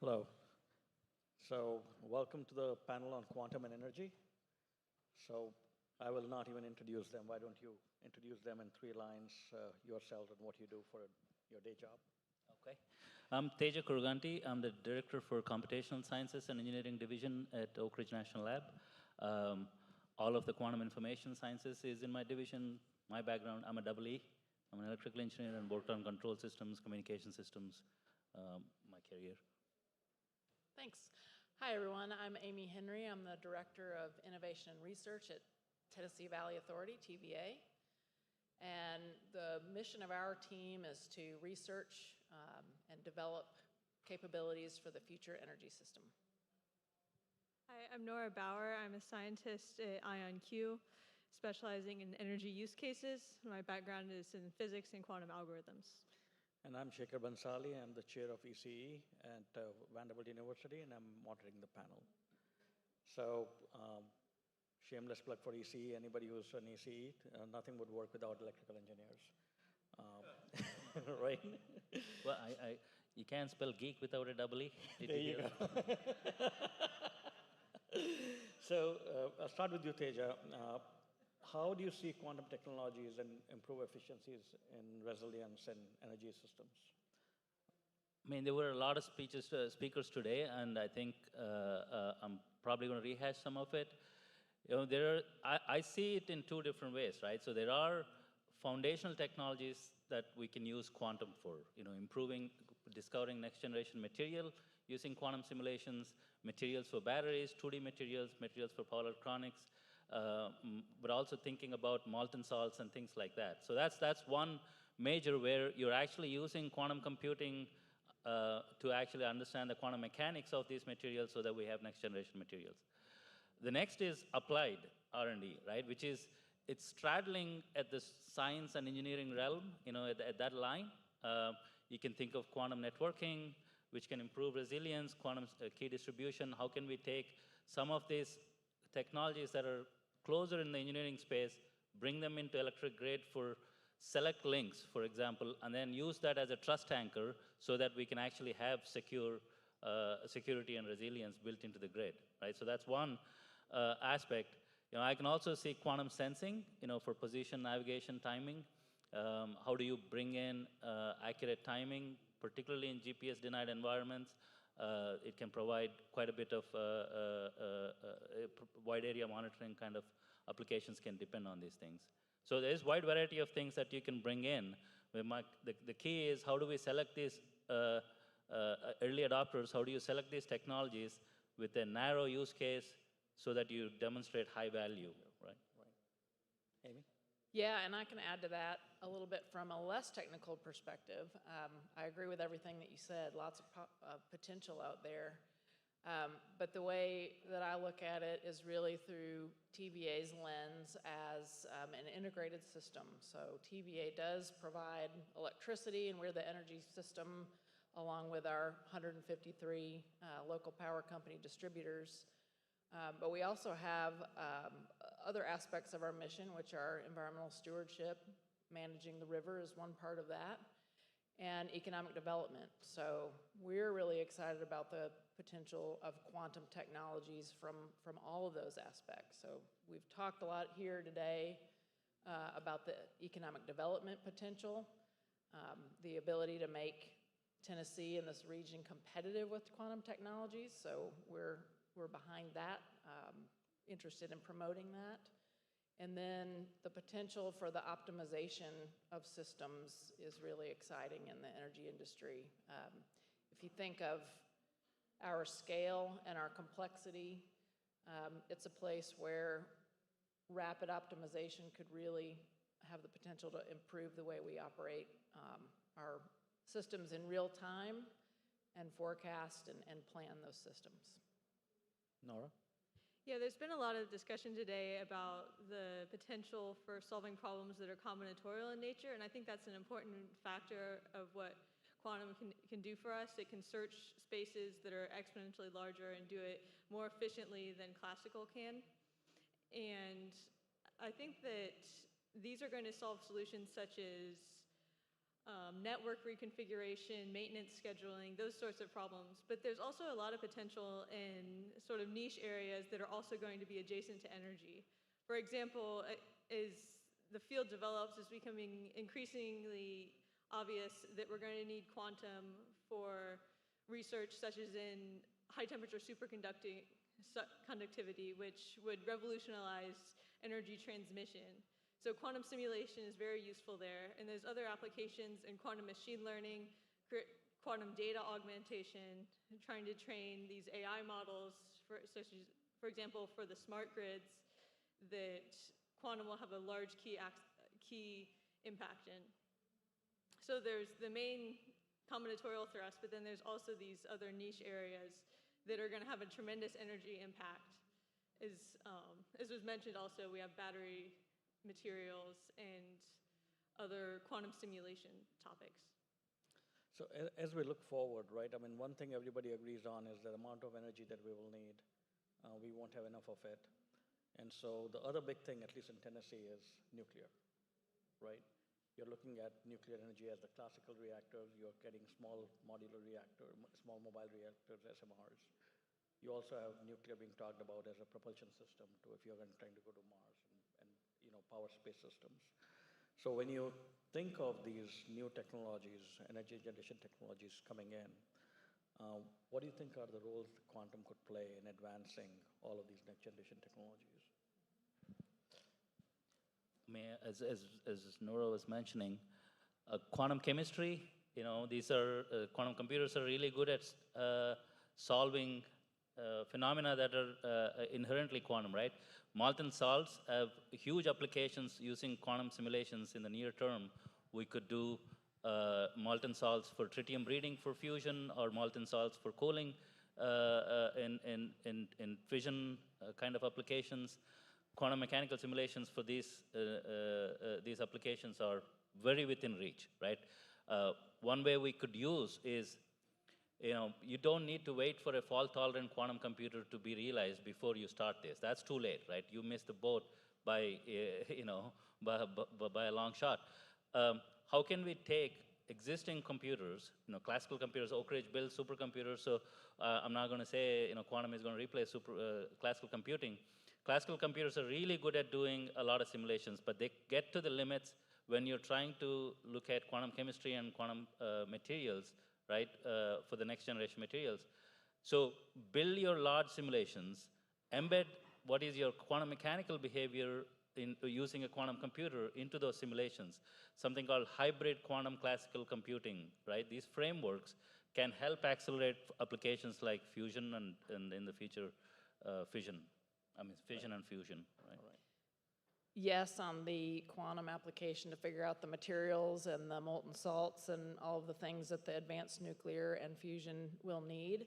Hello. So welcome to the panel on quantum and energy. So I will not even introduce them. Why don't you introduce them in 3 lines, yourselves and what you do for your day job? Okay. I'm Teja Kurganti. I'm the Director for Computational Sciences and Engineering Division at Oak Ridge National Lab. All of the quantum information sciences is in my division. My background, I'm a EE. I'm an electrical engineer and worked on control systems, communication systems, my career. Thanks. Hi, everyone. I'm Amy Henry. I'm the Director of Innovation and Research at Tennessee Valley Authority, TVA. And the mission of our team is to research and develop capabilities for the future energy system. Hi, I'm Nora Bauer. I'm a scientist at IonQ, specializing in energy use cases. My background is in physics and quantum algorithms. And I'm Shekhar Bansali. I'm the chair of ECE at Vanderbilt University, and I'm monitoring the panel. So, shameless plug for ECE. Anybody who's an ECE, nothing would work without electrical engineers. Right? Well, you can't spell geek without a double E. There you go. So, I'll start with you, Teja. How do you see quantum technologies and improve efficiencies in resilience and energy systems? I mean, there were a lot of speakers today, and I think I'm probably going to rehash some of it. You know, I see it in two different ways, right? So there are foundational technologies that we can use quantum for, you know, discovering next generation material, using quantum simulations, materials for batteries, 2D materials, materials for power electronics, but also thinking about molten salts and things like that. So that's one major where you're actually using quantum computing to actually understand the quantum mechanics of these materials so that we have next generation materials. The next is applied R&D, right? Which is, it's straddling at the science and engineering realm, you know, at that line. You can think of quantum networking, which can improve resilience, quantum key distribution. How can we take some of these technologies that are closer in the engineering space, bring them into electric grid for select links, for example, and then use that as a trust anchor so that we can actually have security and resilience built into the grid, right? So that's one aspect. You know, I can also see quantum sensing, you know, for position, navigation, timing. How do you bring in accurate timing, particularly in GPS-denied environments? It can provide quite a bit of wide area monitoring kind of applications can depend on these things. So there's wide variety of things that you can bring in. The key is how do we select these early adopters? How do you select these technologies with a narrow use case so that you demonstrate high value, right? Amy? Yeah, and I can add to that a little bit from a less technical perspective. I agree with everything that you said, lots of potential out there. But the way that I look at it is really through TVA's lens as an integrated system. So TVA does provide electricity, and we're the energy system along with our 153 local power company distributors. But we also have other aspects of our mission, which are environmental stewardship. Managing the river is one part of that, and economic development. So we're really excited about the potential of quantum technologies from all of those aspects. So we've talked a lot here today about the economic development potential, the ability to make Tennessee and this region competitive with quantum technologies. So we're behind that, interested in promoting that. And then the potential for the optimization of systems is really exciting in the energy industry. If you think of our scale and our complexity, it's a place where rapid optimization could really have the potential to improve the way we operate our systems in real time and forecast and plan those systems. Nora? Yeah, there's been a lot of discussion today about the potential for solving problems that are combinatorial in nature, and I think that's an important factor of what quantum can do for us. It can search spaces that are exponentially larger and do it more efficiently than classical can. And I think that these are going to solve solutions such as network reconfiguration, maintenance scheduling, those sorts of problems. But there's also a lot of potential in sort of niche areas that are also going to be adjacent to energy. For example, as the field develops, it's becoming increasingly obvious that we're going to need quantum for research such as in high temperature superconductivity, which would revolutionize energy transmission. So quantum simulation is very useful there. And there's other applications in quantum machine learning, quantum data augmentation, trying to train these AI models, such as, for example, for the smart grids, that quantum will have a large key impact in. So there's the main combinatorial thrust, but then there's also these other niche areas that are going to have a tremendous energy impact. As was mentioned also, we have battery materials and other quantum simulation topics. So as we look forward, right, I mean, one thing everybody agrees on is the amount of energy that we will need. We won't have enough of it. And so the other big thing, at least in Tennessee, is nuclear, right? You're looking at nuclear energy as the classical reactors. You're getting small modular reactor, small mobile reactors, SMRs. You also have nuclear being talked about as a propulsion system to if you're trying to go to Mars and power space systems. So when you think of these new technologies, energy generation technologies coming in, what do you think are the roles that quantum could play in advancing all of these next generation technologies? As Nora was mentioning, quantum chemistry, these are, quantum computers are really good at solving phenomena that are inherently quantum, right? Molten salts have huge applications using quantum simulations in the near term. We could do molten salts for tritium breeding for fusion, or molten salts for cooling in fission kind of applications. Quantum mechanical simulations for these applications are very within reach, right? One way we could use is, you don't need to wait for a fault-tolerant quantum computer to be realized before you start this. That's too late, right? You missed the boat by a long shot. How can we take existing computers, classical computers? Oak Ridge builds supercomputers, so I'm not going to say quantum is going to replace classical computing. Classical computers are really good at doing a lot of simulations, but they get to the limits when you're trying to look at quantum chemistry and quantum materials, right, for the next generation materials. So build your large simulations, embed what is your quantum mechanical behavior in using a quantum computer into those simulations, something called hybrid quantum classical computing, right? These frameworks can help accelerate applications like fusion and in the future, fission. I mean, fission and fusion, right? Yes, on the quantum application to figure out the materials and the molten salts and all of the things that the advanced nuclear and fusion will need.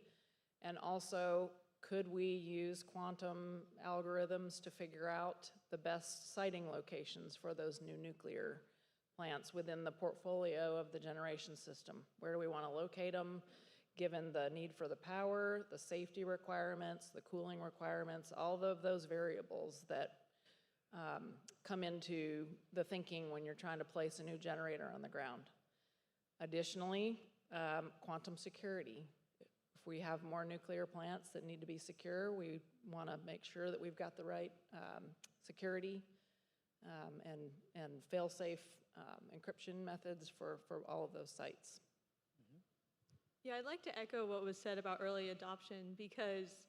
And also, could we use quantum algorithms to figure out the best siting locations for those new nuclear plants within the portfolio of the generation system? Where do we want to locate them, given the need for the power, the safety requirements, the cooling requirements, all of those variables that come into the thinking when you're trying to place a new generator on the ground. Additionally, quantum security. If we have more nuclear plants that need to be secure, we want to make sure that we've got the right security and fail-safe encryption methods for all of those sites. Yeah, I'd like to echo what was said about early adoption, because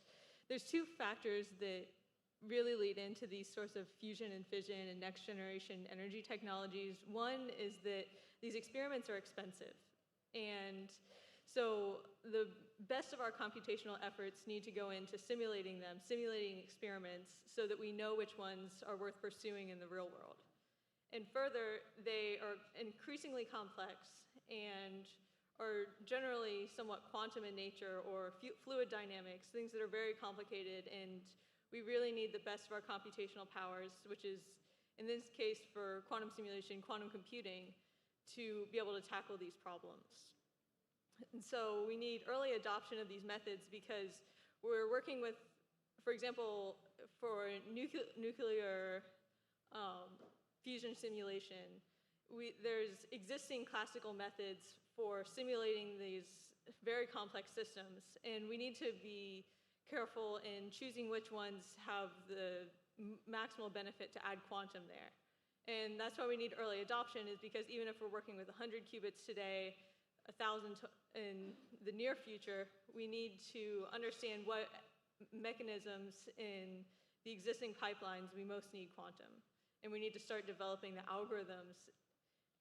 there's two factors that really lead into these sorts of fusion and fission and next generation energy technologies. One is that these experiments are expensive. And so the best of our computational efforts need to go into simulating them, simulating experiments, so that we know which ones are worth pursuing in the real world. And further, they are increasingly complex and are generally somewhat quantum in nature, or fluid dynamics, things that are very complicated, and we really need the best of our computational powers, which is, in this case, for quantum simulation, quantum computing, to be able to tackle these problems. And so we need early adoption of these methods, because we're working with, for example, for nuclear fusion simulation, there's existing classical methods for simulating these very complex systems, and we need to be careful in choosing which ones have the maximal benefit to add quantum there. And that's why we need early adoption, is because even if we're working with 100 qubits today, 1,000 in the near future, we need to understand what mechanisms in the existing pipelines we most need quantum. And we need to start developing the algorithms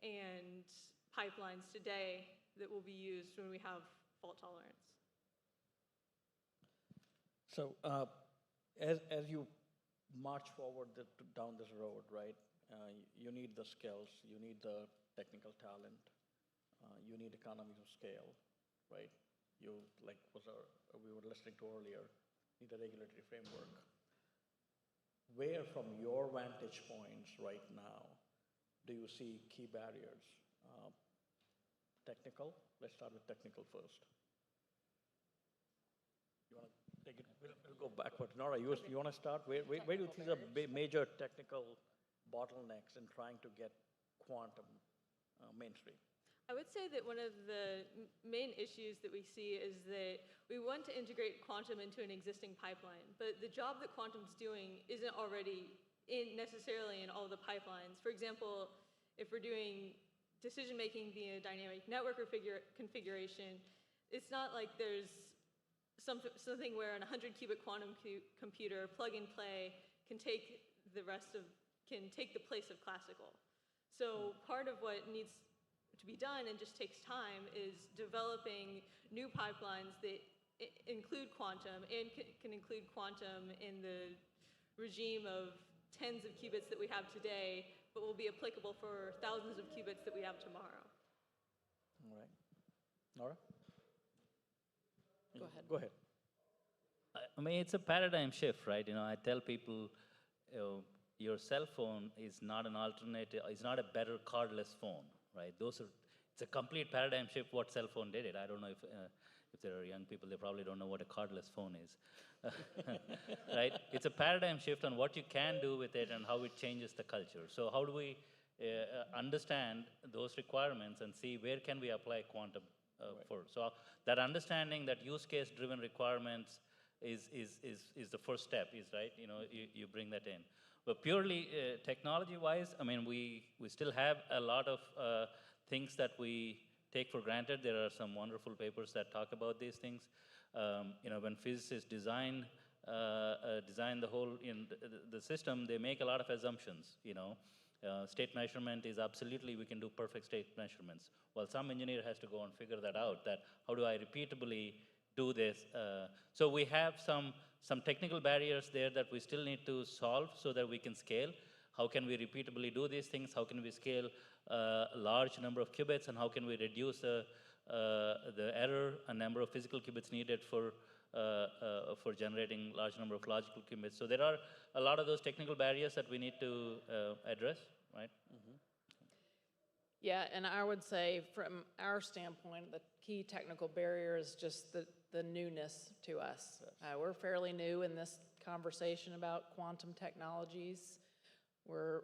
and pipelines today that will be used when we have fault tolerance. So as you march forward down this road, right, you need the skills, you need the technical talent, you need economies of scale, right? You, like we were listening to earlier, need a regulatory framework. Where, from your vantage points right now, do you see key barriers? Technical? Let's start with technical first. You want to take it? We'll go backwards. Nora, you want to start? Where do you see the major technical bottlenecks in trying to get quantum mainstream? I would say that one of the main issues that we see is that we want to integrate quantum into an existing pipeline, but the job that quantum's doing isn't already necessarily in all the pipelines. For example, if we're doing decision-making via dynamic network configuration, it's not like there's something where an 100-qubit quantum computer, plug and play, can take the place of classical. So part of what needs to be done and just takes time is developing new pipelines that include quantum and can include quantum in the regime of tens of qubits that we have today, but will be applicable for thousands of qubits that we have tomorrow. All right. Nora? Go ahead. Go ahead. I mean, it's a paradigm shift, right? You know, I tell people, your cell phone is not an alternative, it's not a better cardless phone, right? It's a complete paradigm shift what cell phone did it. I don't know if there are young people, they probably don't know what a cardless phone is, right? It's a paradigm shift on what you can do with it and how it changes the culture. So how do we understand those requirements and see where can we apply quantum for? So that understanding that use case driven requirements is the first step, right? You know, you bring that in. But purely technology-wise, I mean, we still have a lot of things that we take for granted. There are some wonderful papers that talk about these things. You know, when physicists design the whole the system, they make a lot of assumptions. You know, state measurement is absolutely, we can do perfect state measurements. Well, some engineer has to go and figure that out. That how do I repeatably do this? So we have some technical barriers there that we still need to solve so that we can scale. How can we repeatably do these things? How can we scale a large number of qubits, and how can we reduce the error and number of physical qubits needed for generating large number of logical qubits? So there are a lot of those technical barriers that we need to address, right? Mm-hmm. Yeah, and I would say from our standpoint, the key technical barrier is just the newness to us. We're fairly new in this conversation about quantum technologies. We're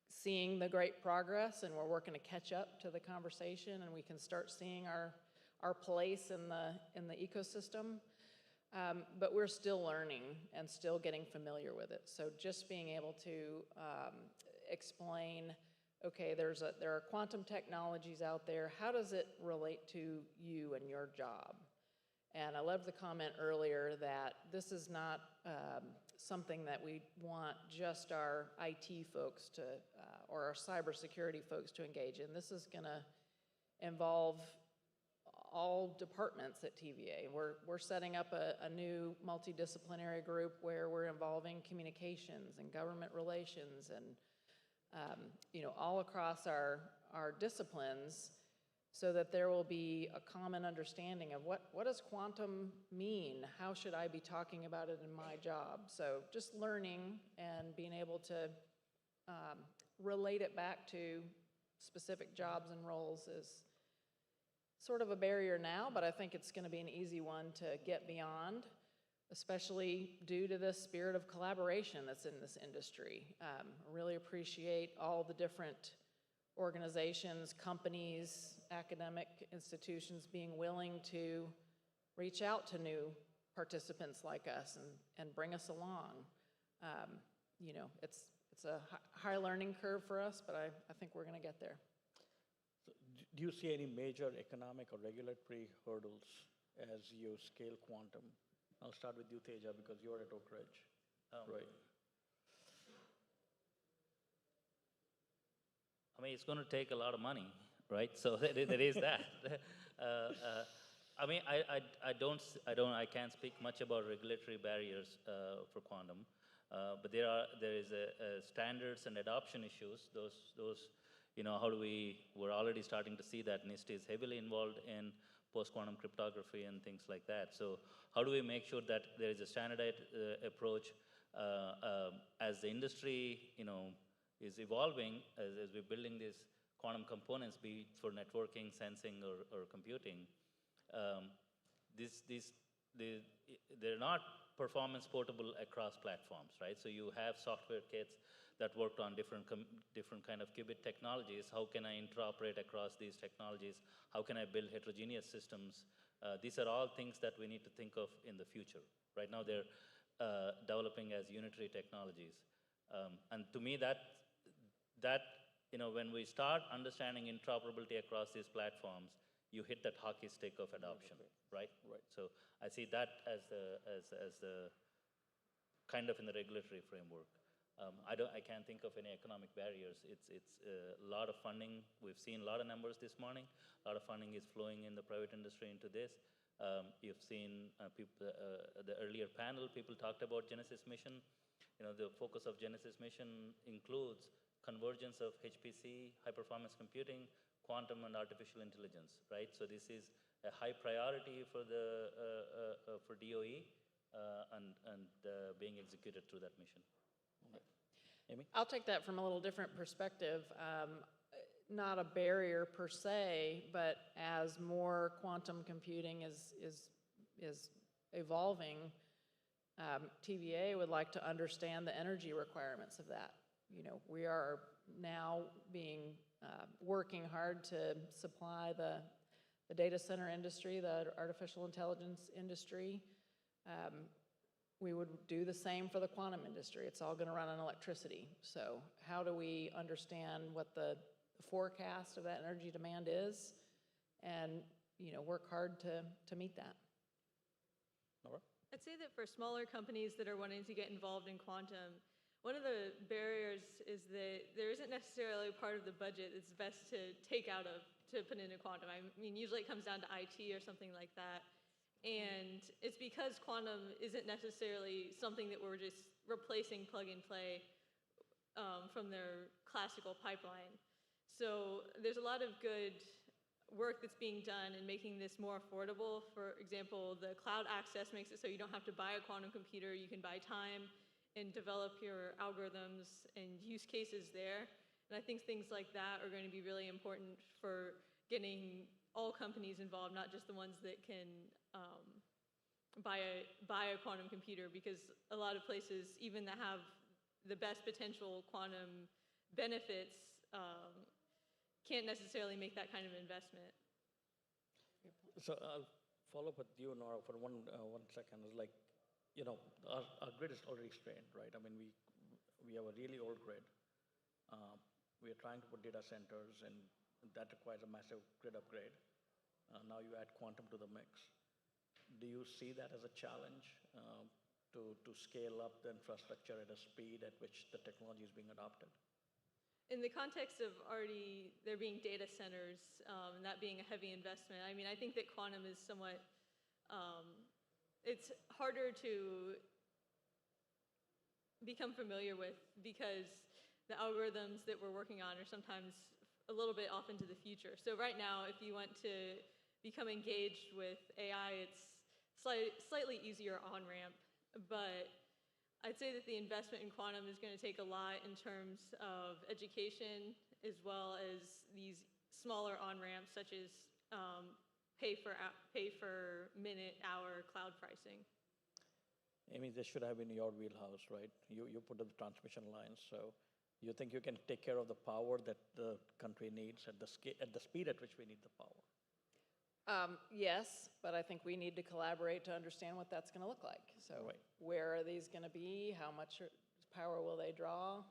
seeing the great progress, and we're working to catch up to the conversation, and we can start seeing our place in the ecosystem. But we're still learning and still getting familiar with it. So just being able to explain, okay, there are quantum technologies out there. How does it relate to you and your job? And I love the comment earlier that this is not something that we want just our IT folks to, or our cybersecurity folks to engage in. This is gonna involve all departments at TVA. We're setting up a new multidisciplinary group where we're involving communications and government relations and you know, all across our disciplines, so that there will be a common understanding of what does quantum mean? How should I be talking about it in my job? So just learning and being able to relate it back to specific jobs and roles is sort of a barrier now, but I think it's going to be an easy one to get beyond, especially due to the spirit of collaboration that's in this industry. I really appreciate all the different organizations, companies, academic institutions being willing to reach out to new participants like us and bring us along. You know, it's a high learning curve for us, but I think we're going to get there. So do you see any major economic or regulatory hurdles as you scale quantum? I'll start with you, Teja, because you're at Oak Ridge, right? I mean, it's going to take a lot of money, right? So there is that. I mean, I can't speak much about regulatory barriers for quantum, but there is a standards and adoption issues. Those, how do we're already starting to see that NIST is heavily involved in post-quantum cryptography and things like that. So how do we make sure that there is a standardized approach as the industry, is evolving, as we're building these quantum components, be it for networking, sensing, or computing, they're not performance portable across platforms, right? So you have software kits that worked on different kind of qubit technologies. How can I interoperate across these technologies? How can I build heterogeneous systems? These are all things that we need to think of in the future. Right now, they're developing as unitary technologies. And to me, when we start understanding interoperability across these platforms, you hit that hockey stick of adoption, right? Right. So I see that as the kind of in the regulatory framework. I can't think of any economic barriers. It's a lot of funding. We've seen a lot of numbers this morning. A lot of funding is flowing in the private industry into this. You've seen the earlier panel, people talked about Genesis mission. The focus of Genesis mission includes convergence of HPC, high performance computing, quantum and artificial intelligence, right? So this is a high priority for for DOE and being executed through that mission. Amy? I'll take that from a little different perspective. Not a barrier per se, but as more quantum computing is evolving, TVA would like to understand the energy requirements of that. We are now working hard to supply the data center industry, the artificial intelligence industry. We would do the same for the quantum industry. It's all going to run on electricity. So how do we understand what the forecast of that energy demand is and work hard to meet that? Nora? I'd say that for smaller companies that are wanting to get involved in quantum, one of the barriers is that there isn't necessarily part of the budget that's best to take out of to put into quantum. I mean, usually it comes down to IT or something like that. And it's because quantum isn't necessarily something that we're just replacing plug and play from their classical pipeline. So there's a lot of good work that's being done in making this more affordable. For example, the cloud access makes it so you don't have to buy a quantum computer. You can buy time and develop your algorithms and use cases there. And I think things like that are going to be really important for getting all companies involved, not just the ones that can buy a quantum computer, because a lot of places, even that have the best potential quantum benefits, can't necessarily make that kind of investment. So I'll follow up with you, Nora, for one second. It's like, our grid is already strained, right? I mean, we have a really old grid. We are trying to put data centers, and that requires a massive grid upgrade. Now you add quantum to the mix. Do you see that as a challenge to scale up the infrastructure at a speed at which the technology is being adopted? In the context of already there being data centers and that being a heavy investment, I mean, I think that quantum is somewhat, it's harder to become familiar with because the algorithms that we're working on are sometimes a little bit off into the future. So right now, if you want to become engaged with AI, it's slightly easier on-ramp, but I'd say that the investment in quantum is going to take a lot in terms of education, as well as these smaller on-ramps, such as pay for minute, hour cloud pricing. Amy, this should have been your wheelhouse, right? You put in the transmission lines, so you think you can take care of the power that the country needs at the speed at which we need the power? Yes, but I think we need to collaborate to understand what that's going to look like. So where are these going to be? How much power will they draw?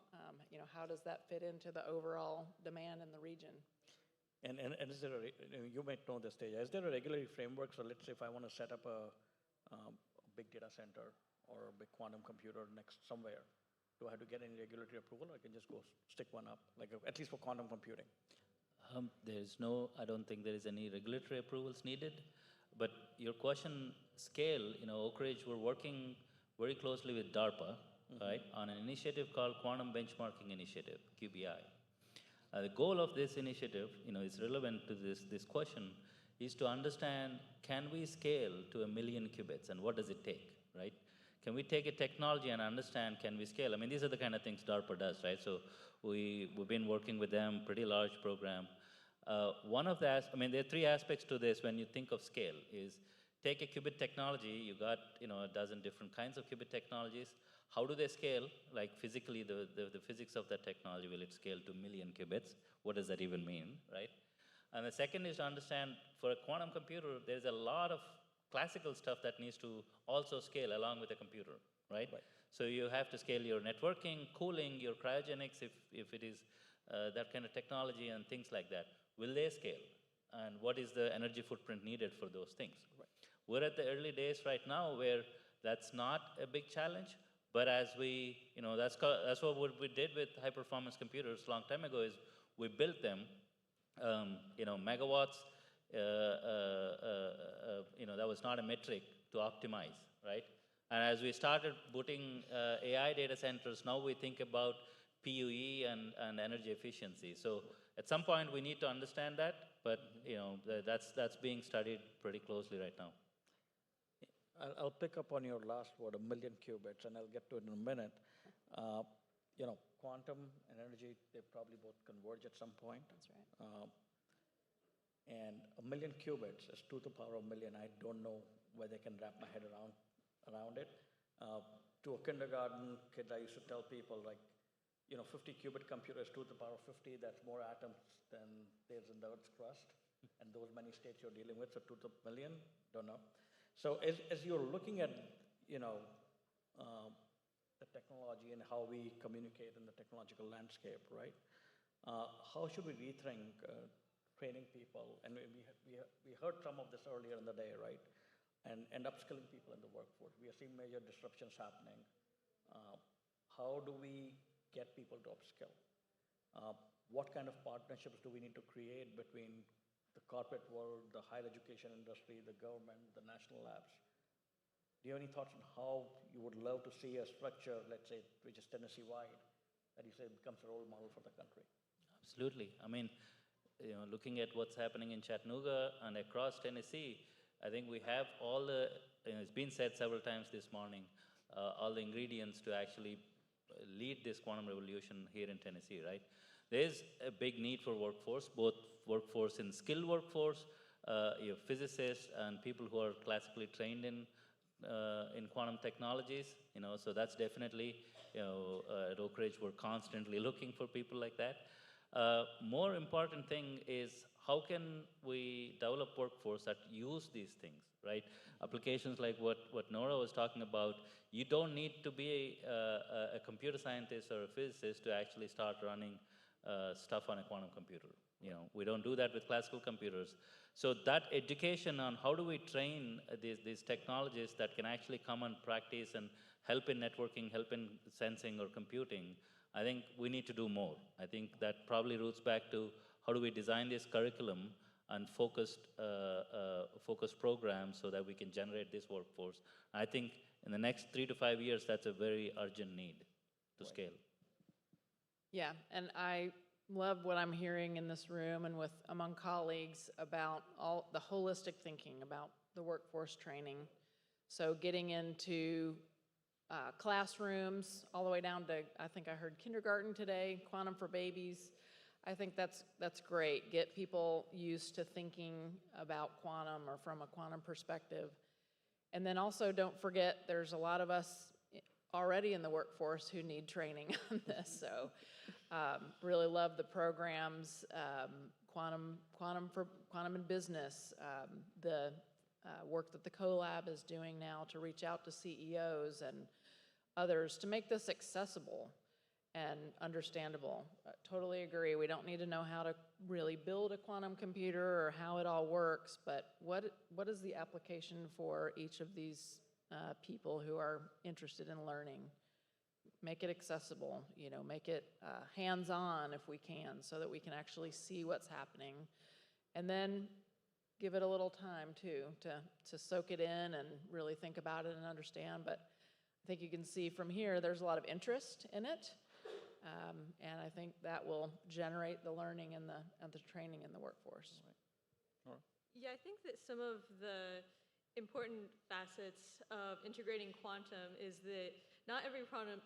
How does that fit into the overall demand in the region? And is there you might know this, Teja, is there a regulatory framework? So let's say if I want to set up a big data center or a big quantum computer next somewhere, Do I have to get any regulatory approval, or I can just go stick one up, like at least for quantum computing? I don't think there is any regulatory approvals needed. But your question, scale, Oak Ridge, we're working very closely with DARPA, right, on an initiative called Quantum Benchmarking Initiative, QBI. The goal of this initiative, is relevant to this question, is to understand, can we scale to 1 million qubits, and what does it take, right? Can we take a technology and understand, can we scale? I mean, these are the kind of things DARPA does, right? So we've been working with them, pretty large program. One of the, there are three aspects to this when you think of scale, is take a qubit technology, you got, a dozen different kinds of qubit technologies. How do they scale? Like physically, the physics of that technology, will it scale to 1 million qubits? What does that even mean, right? And the second is to understand, for a quantum computer, there's a lot of classical stuff that needs to also scale along with the computer, right? So you have to scale your networking, cooling, your cryogenics, if it is that kind of technology and things like that. Will they scale? And what is the energy footprint needed for those things? We're at the early days right now where that's not a big challenge, but as we, that's what we did with high-performance computers a long time ago, is we built them, megawatts, that was not a metric to optimize, right? And as we started putting AI data centers, now we think about PUE and energy efficiency. So at some point we need to understand that, but that's being studied pretty closely right now. I'll pick up on your last word, 1 million qubits, and I'll get to it in a minute. Quantum and energy, they probably both converge at some point. That's right. And 1 million qubits is 2 to the power of 1 million. I don't know whether I can wrap my head around it. To a kindergarten kid, I used to tell people, like, 50-qubit computer is 2 to the power of 50. That's more atoms than there's in the Earth's crust, and those many states you're dealing with. So 2 to the million, don't know. So as you're looking at, the technology and how we communicate in the technological landscape, right? How should we rethink training people? And we heard some of this earlier in the day, right? And upskilling people in the workforce. We are seeing major disruptions happening. How do we get people to upskill? What kind of partnerships do we need to create between the corporate world, the higher education industry, the government, the national labs? Do you have any thoughts on how you would love to see a structure, let's say, which is Tennessee-wide, that you say becomes a role model for the country? Absolutely. Looking at what's happening in Chattanooga and across Tennessee, I think we have all the, it's been said several times this morning, all the ingredients to actually lead this quantum revolution here in Tennessee, right? There's a big need for workforce, both workforce in skilled workforce, you have physicists and people who are classically trained in quantum technologies, so that's definitely, at Oak Ridge, we're constantly looking for people like that. More important thing is, how can we develop workforce that use these things, right? Applications like what Nora was talking about, you don't need to be a computer scientist or a physicist to actually start running stuff on a quantum computer. We don't do that with classical computers. So that education on how do we train these technologies that can actually come and practice and help in networking, help in sensing or computing, I think we need to do more. I think that probably roots back to how do we design this curriculum and focused programs so that we can generate this workforce. I think in the next 3 to 5 years, that's a very urgent need to scale. Yeah, and I love what I'm hearing in this room and among colleagues about all the holistic thinking about the workforce training. So getting into classrooms all the way down to, I think I heard kindergarten today, quantum for babies. I think that's great. Get people used to thinking about quantum or from a quantum perspective. And then also don't forget there's a lot of us already in the workforce who need training on this. So really love the programs, quantum in business, the work that the CoLab is doing now to reach out to CEOs and others to make this accessible and understandable. Totally agree. We don't need to know how to really build a quantum computer or how it all works, but what is the application for each of these people who are interested in learning? make it accessible, make it hands-on if we can, so that we can actually see what's happening. And then give it a little time too, to soak it in and really think about it and understand. But I think you can see from here, there's a lot of interest in it. And I think that will generate the learning and the training in the workforce. Yeah, I think that some of the important facets of integrating quantum is that not every problem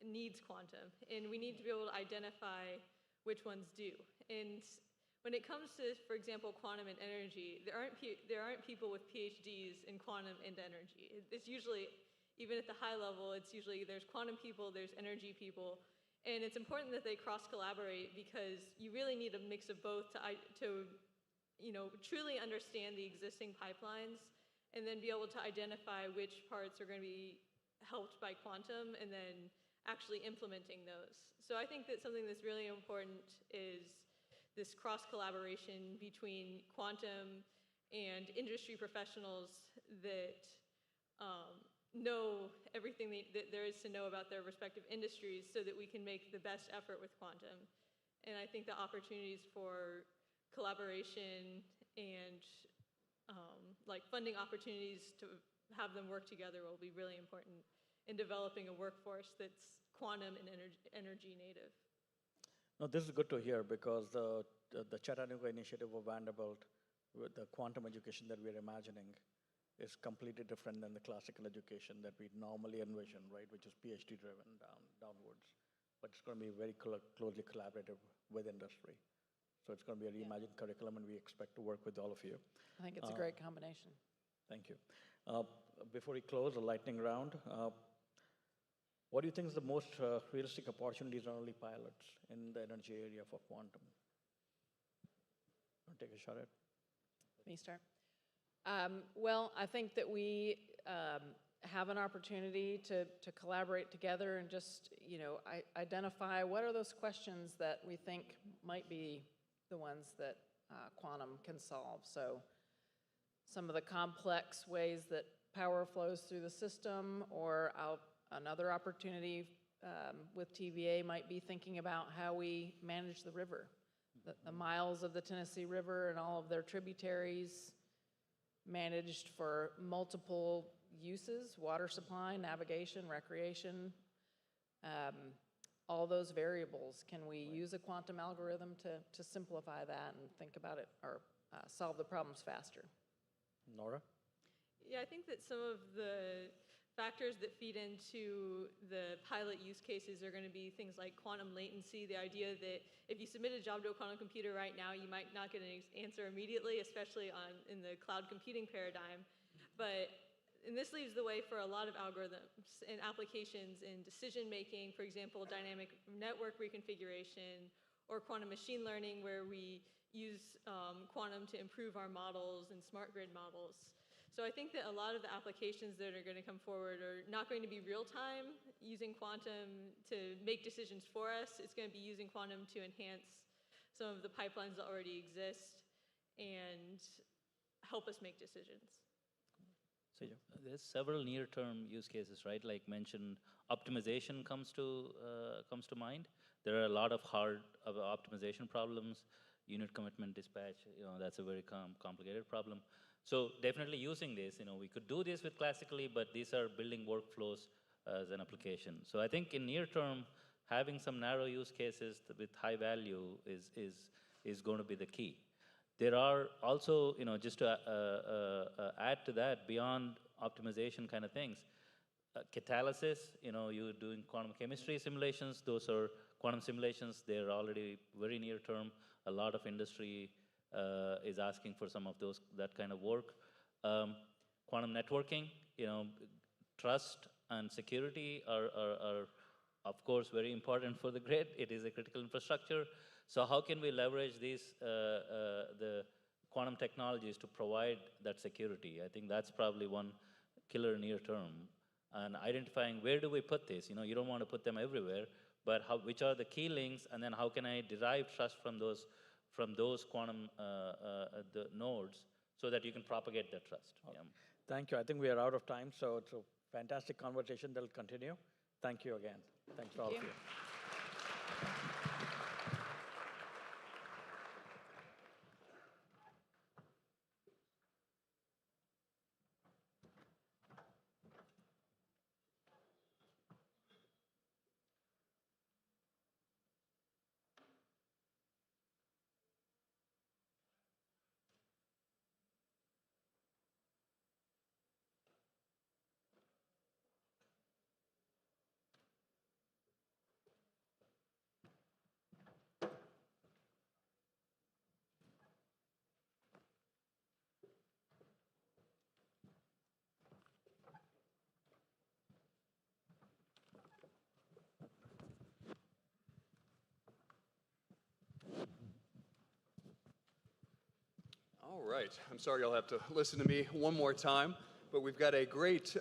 needs quantum, and we need to be able to identify which ones do. And when it comes to, for example, quantum and energy, there aren't people with PhDs in quantum and energy. It's usually, even at the high level, it's usually there's quantum people, there's energy people, and it's important that they cross-collaborate because you really need a mix of both to truly understand the existing pipelines and then be able to identify which parts are going to be helped by quantum and then actually implementing those. So I think that something that's really important is this cross-collaboration between quantum and industry professionals that know everything that there is to know about their respective industries so that we can make the best effort with quantum. And I think the opportunities for collaboration and like funding opportunities to have them work together will be really important in developing a workforce that's quantum and energy native. No, this is good to hear because the Chattanooga initiative of Vanderbilt with the quantum education that we're imagining is completely different than the classical education that we normally envision, right, which is PhD driven downwards. But it's going to be very closely collaborative with industry. So it's going to be a reimagined curriculum, and we expect to work with all of you. I think it's a great combination. Thank you. Before we close the lightning round, what do you think is the most realistic opportunities on early pilots in the energy area for quantum? Want to take a shot at it? Me start? Well, I think that we have an opportunity to collaborate together and just, identify what are those questions that we think might be the ones that quantum can solve. So some of the complex ways that power flows through the system, or another opportunity with TVA might be thinking about how we manage the river, the miles of the Tennessee River and all of their tributaries managed for multiple uses, water supply, navigation, recreation, all those variables. Can we use a quantum algorithm to simplify that and think about it or solve the problems faster? Nora? Yeah, I think that some of the factors that feed into the pilot use cases are going to be things like quantum latency, the idea that if you submit a job to a quantum computer right now, you might not get an answer immediately, especially in the cloud computing paradigm. And this leaves the way for a lot of algorithms and applications in decision making, for example, dynamic network reconfiguration, or quantum machine learning, where we use quantum to improve our models and smart grid models. So I think that a lot of the applications that are going to come forward are not going to be real time using quantum to make decisions for us. It's going to be using quantum to enhance some of the pipelines that already exist and help us make decisions. There's several near-term use cases, right? Like mentioned, optimization comes to mind. There are a lot of hard optimization problems. Unit commitment dispatch, that's a very complicated problem. So definitely using this, we could do this with classically, but these are building workflows as an application. So I think in near term, having some narrow use cases with high value is going to be the key. There are also, just to add to that, beyond optimization kind of things, catalysis, you're doing quantum chemistry simulations, those are quantum simulations, they're already very near term. A lot of industry is asking for some of that kind of work. Quantum networking, trust and security are of course very important for the grid. It is a critical infrastructure. So how can we leverage these the quantum technologies to provide that security? I think that's probably one killer near term. And identifying where do we put this? You don't want to put them everywhere, but which are the key links, and then how can I derive trust from those quantum the nodes so that you can propagate that trust. Thank you. I think we are out of time, so it's a fantastic conversation that will continue. Thank you again. Thanks to all of you. All right, I'm sorry you'll have to listen to me one more time, but we've got a great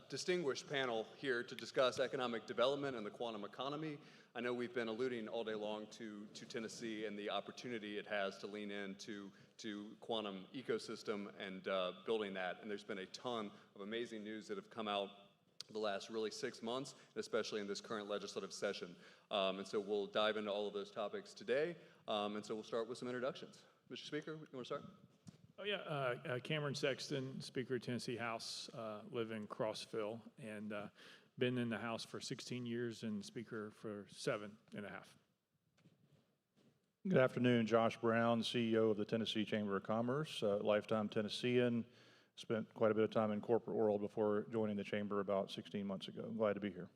distinguished panel here to discuss economic development and the quantum economy. I know we've been alluding all day long to Tennessee and the opportunity it has to lean into quantum ecosystem and building that, and there's been a ton of amazing news that have come out the last really 6 months, especially in this current legislative session. And so we'll dive into all of those topics today, and so we'll start with some introductions. Mr. Speaker, you want to start? Oh, yeah. Cameron Sexton, Speaker of Tennessee House, live in Crossville, and been in the House for 16 years and Speaker for 7.5. Good afternoon. Josh Brown, CEO of the Tennessee Chamber of Commerce, lifetime Tennessean. Spent quite a bit of time in corporate world before joining the Chamber about 16 months ago. Glad to be here.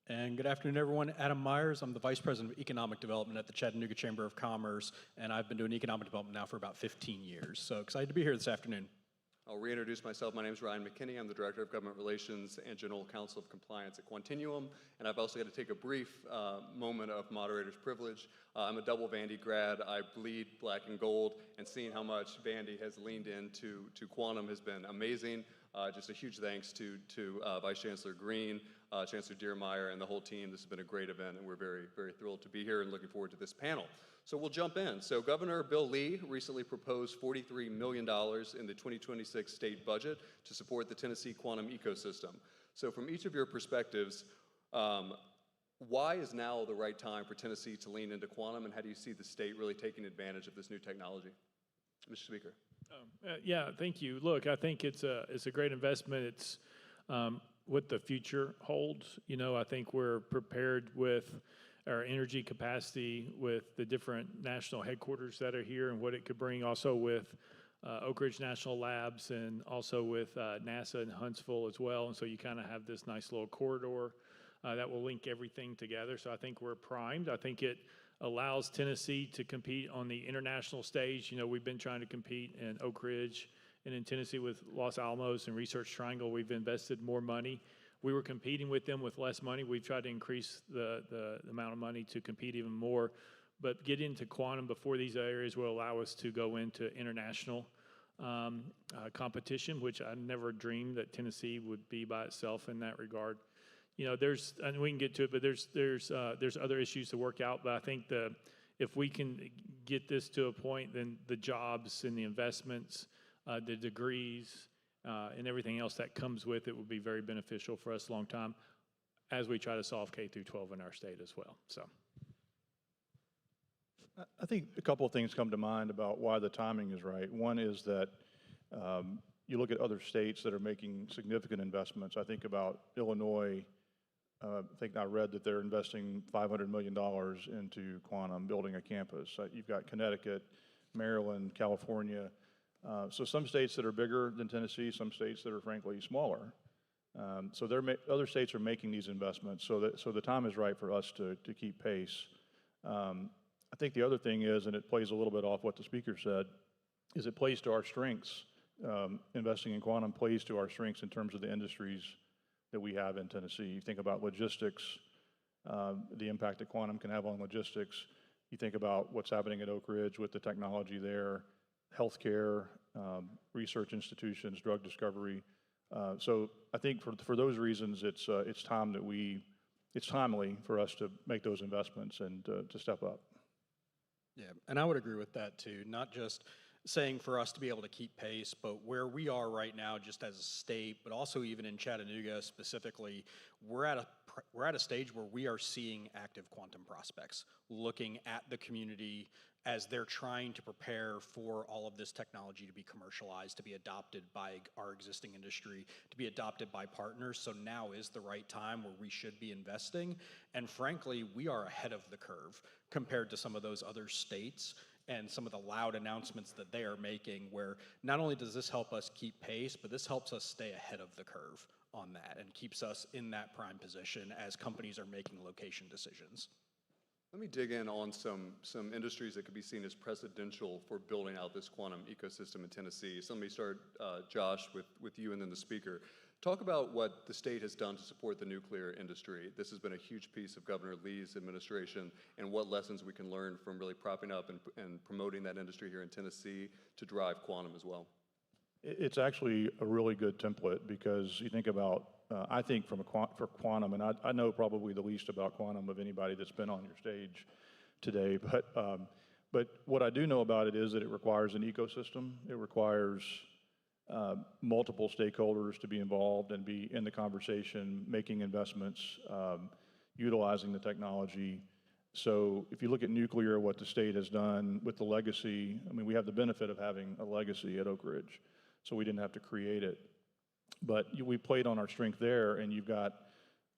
And good afternoon, everyone. Adam Myers. I'm the Vice President of Economic Development at the Chattanooga Chamber of Commerce, and I've been doing economic development now for about 15 years. So excited to be here this afternoon. I'll reintroduce myself. My name is Ryan McKinney. I'm the Director of Government Relations and General Counsel of Compliance at Quantinuum. And I've also got to take a brief moment of moderator's privilege. I'm a double Vandy grad. I bleed black and gold, and seeing how much Vandy has leaned into quantum has been amazing. Just a huge thanks to Vice Chancellor Green, Chancellor Diermeyer, and the whole team. This has been a great event, and we're very, very thrilled to be here and looking forward to this panel. So we'll jump in. So Governor Bill Lee recently proposed $43 million in the 2026 state budget to support the Tennessee quantum ecosystem. So from each of your perspectives, why is now the right time for Tennessee to lean into quantum, and how do you see the state really taking advantage of this new technology? Mr. Speaker. Yeah, thank you. Look, I think it's a great investment. It's what the future holds. You know, I think we're prepared with our energy capacity, with the different national headquarters that are here and what it could bring, also with Oak Ridge National Labs, and also with NASA in Huntsville as well. And so you kind of have this nice little corridor that will link everything together. So I think we're primed. I think it allows Tennessee to compete on the international stage. You know, we've been trying to compete in Oak Ridge and in Tennessee with Los Alamos and Research Triangle. We've invested more money. We were competing with them with less money. We've tried to increase the amount of money to compete even more. But get into quantum before these areas will allow us to go into international competition, which I never dreamed that Tennessee would be by itself in that regard. You know, and we can get to it, but there's other issues to work out. But I think if we can get this to a point, then the jobs and the investments, the degrees, and everything else that comes with it will be very beneficial for us long time as we try to solve K through 12 in our state as well. So, I think a couple of things come to mind about why the timing is right. One is that you look at other states that are making significant investments. I think about Illinois. I think I read that they're investing $500 million into quantum, building a campus. You've got Connecticut, Maryland, California. So some states that are bigger than Tennessee, some states that are frankly smaller. So other states are making these investments. So the time is right for us to keep pace. I think the other thing is, and it plays a little bit off what the speaker said, is it plays to our strengths. Investing in quantum plays to our strengths in terms of the industries that we have in Tennessee. You think about logistics, the impact that quantum can have on logistics. You think about what's happening at Oak Ridge with the technology there, healthcare, research institutions, drug discovery. So I think for those reasons, it's timely for us to make those investments and to step up. Yeah, and I would agree with that too. Not just saying for us to be able to keep pace, but where we are right now, just as a state, but also even in Chattanooga specifically, we're at a stage where we are seeing active quantum prospects looking at the community as they're trying to prepare for all of this technology to be commercialized, to be adopted by our existing industry, to be adopted by partners. So now is the right time where we should be investing. And frankly, we are ahead of the curve compared to some of those other states and some of the loud announcements that they are making, where not only does this help us keep pace, but this helps us stay ahead of the curve on that and keeps us in that prime position as companies are making location decisions. Let me dig in on some industries that could be seen as precedential for building out this quantum ecosystem in Tennessee. So let me start, Josh, with you and then the speaker. Talk about what the state has done to support the nuclear industry. This has been a huge piece of Governor Lee's administration, and what lessons we can learn from really propping up and promoting that industry here in Tennessee to drive quantum as well. It's actually a really good template, because you think about, I think for quantum, and I know probably the least about quantum of anybody that's been on your stage today, but what I do know about it is that it requires an ecosystem. It requires multiple stakeholders to be involved and be in the conversation, making investments, utilizing the technology. So if you look at nuclear, what the state has done with the legacy, I mean, we have the benefit of having a legacy at Oak Ridge, so we didn't have to create it. But we played on our strength there, and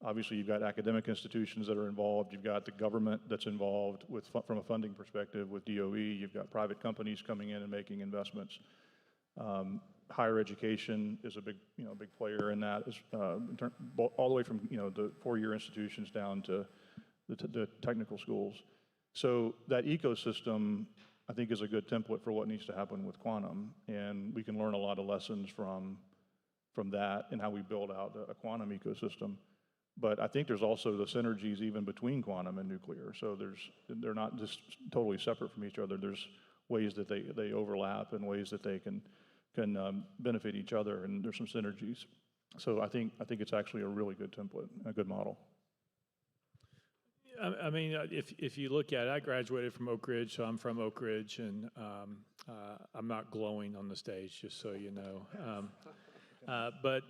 obviously you've got academic institutions that are involved, you've got the government that's involved from a funding perspective with DOE, you've got private companies coming in and making investments. Higher education is a big player in that, all the way from the four-year institutions down to the technical schools. So that ecosystem, I think, is a good template for what needs to happen with quantum, and we can learn a lot of lessons from that and how we build out a quantum ecosystem. But I think there's also the synergies even between quantum and nuclear. So they're not just totally separate from each other. There's ways that they overlap and ways that they can benefit each other, and there's some synergies. So I think it's actually a really good template, a good model. I mean, if you look at it, I graduated from Oak Ridge, so I'm from Oak Ridge, and I'm not glowing on the stage, just so you know. But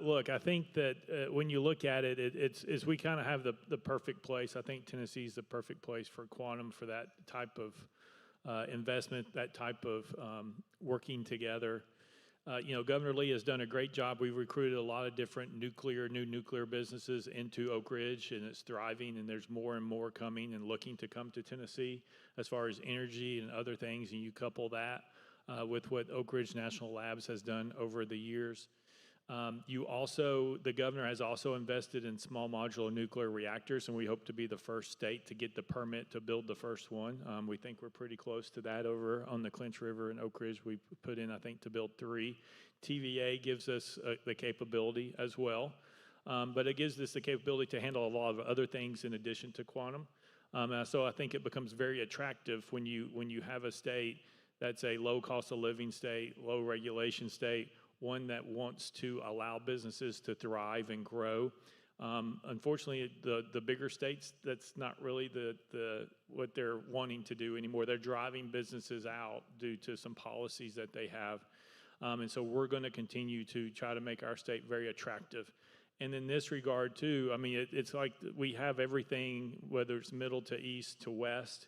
look, I think that when you look at it, it's we kind of have the perfect place. I think Tennessee is the perfect place for quantum, for that type of investment, that type of working together. Governor Lee has done a great job. We've recruited a lot of different new nuclear businesses into Oak Ridge, and it's thriving, and there's more and more coming and looking to come to Tennessee as far as energy and other things, and you couple that with what Oak Ridge National Labs has done over the years. The governor has also invested in small modular nuclear reactors, and we hope to be the first state to get the permit to build the first one. We think we're pretty close to that over on the Clinch River in Oak Ridge. We put in, I think, to build 3. TVA gives us the capability as well, but it gives us the capability to handle a lot of other things in addition to quantum. So I think it becomes very attractive when you have a state that's a low cost of living state, low regulation state, one that wants to allow businesses to thrive and grow. Unfortunately, the bigger states, that's not really what they're wanting to do anymore. They're driving businesses out due to some policies that they have. And so we're going to continue to try to make our state very attractive. And in this regard, too, I mean, it's like we have everything, whether it's middle to east to west,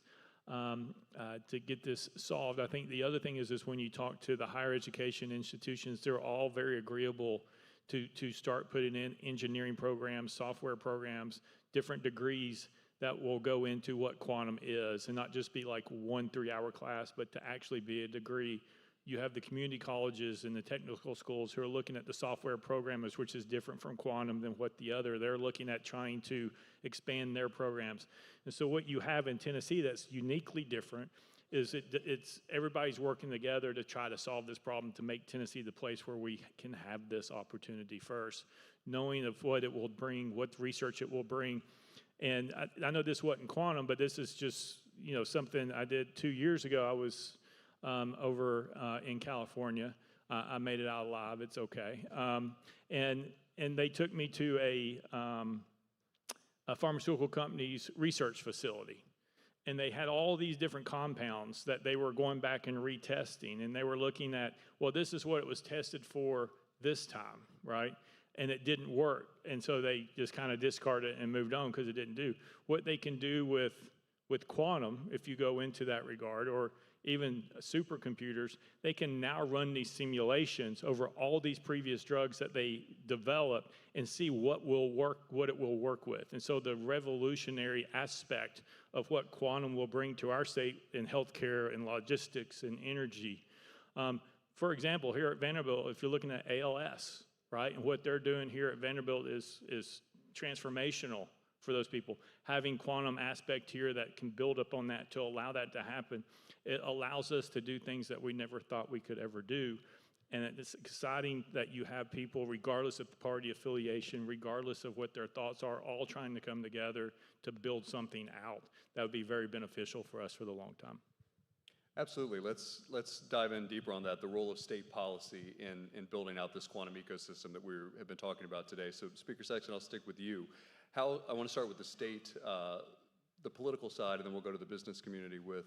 to get this solved. I think the other thing is when you talk to the higher education institutions, they're all very agreeable to start putting in engineering programs, software programs, different degrees that will go into what quantum is, and not just be like 1 3-hour class, but to actually be a degree. You have the community colleges and the technical schools who are looking at the software programmers, which is different from quantum than what they're looking at trying to expand their programs. And so what you have in Tennessee that's uniquely different is it's everybody's working together to try to solve this problem, to make Tennessee the place where we can have this opportunity first, knowing of what it will bring, what research it will bring. And I know this wasn't quantum, but this is just something I did 2 years ago. I was over in California. I made it out alive. It's okay. And they took me to a pharmaceutical company's research facility. and they had all these different compounds that they were going back and retesting, and they were looking at, well, this is what it was tested for this time, right? And it didn't work, and so they just kind of discarded it and moved on because it didn't do. What they can do with quantum, if you go into that regard, or even supercomputers, they can now run these simulations over all these previous drugs that they developed and see what will work, what it will work with. And so the revolutionary aspect of what quantum will bring to our state in healthcare and logistics and energy. For example, here at Vanderbilt, if you're looking at ALS, right, and what they're doing here at Vanderbilt is transformational for those people. Having quantum aspect here that can build up on that to allow that to happen, it allows us to do things that we never thought we could ever do. And it's exciting that you have people, regardless of party affiliation, regardless of what their thoughts are, all trying to come together to build something out that would be very beneficial for us for the long time. Absolutely. Let's dive in deeper on that, the role of state policy in building out this quantum ecosystem that we have been talking about today. So Speaker Sexton, I'll stick with you. I want to start with the state, the political side, and then we'll go to the business community with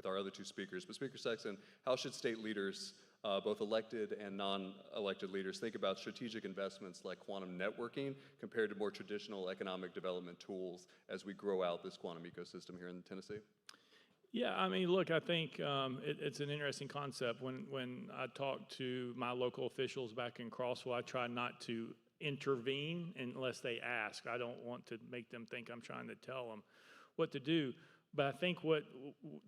our other two speakers. But Speaker Sexton, how should state leaders, both elected and non-elected leaders, think about strategic investments like quantum networking compared to more traditional economic development tools as we grow out this quantum ecosystem here in Tennessee? Yeah, I mean, look, I think it's an interesting concept. When I talk to my local officials back in Crossville, I try not to intervene unless they ask. I don't want to make them think I'm trying to tell them what to do. But I think what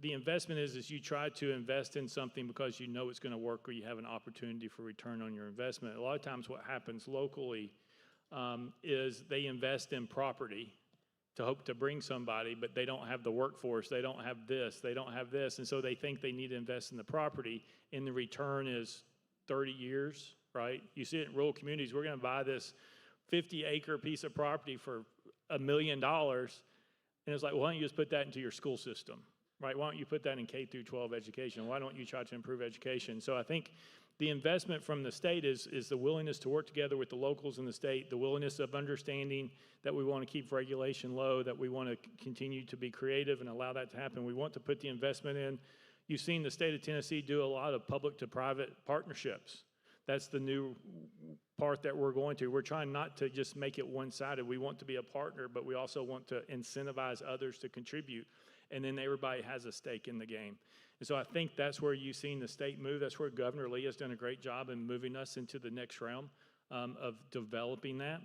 the investment is you try to invest in something because you know it's going to work or you have an opportunity for return on your investment. A lot of times what happens locally is they invest in property to hope to bring somebody, but they don't have the workforce, they don't have this, they don't have this, and so they think they need to invest in the property, and the return is 30 years, right? You see it in rural communities. We're going to buy this 50-acre piece of property for $1 million, and it's like, well, why don't you just put that into your school system, right? Why don't you put that in K through 12 education? Why don't you try to improve education? So I think the investment from the state is the willingness to work together with the locals in the state, the willingness of understanding that we want to keep regulation low, that we want to continue to be creative and allow that to happen. We want to put the investment in. You've seen the state of Tennessee do a lot of public to private partnerships. That's the new part that we're going to. We're trying not to just make it one-sided. We want to be a partner, but we also want to incentivize others to contribute. And then everybody has a stake in the game. And so I think that's where you've seen the state move. That's where Governor Lee has done a great job in moving us into the next realm of developing that.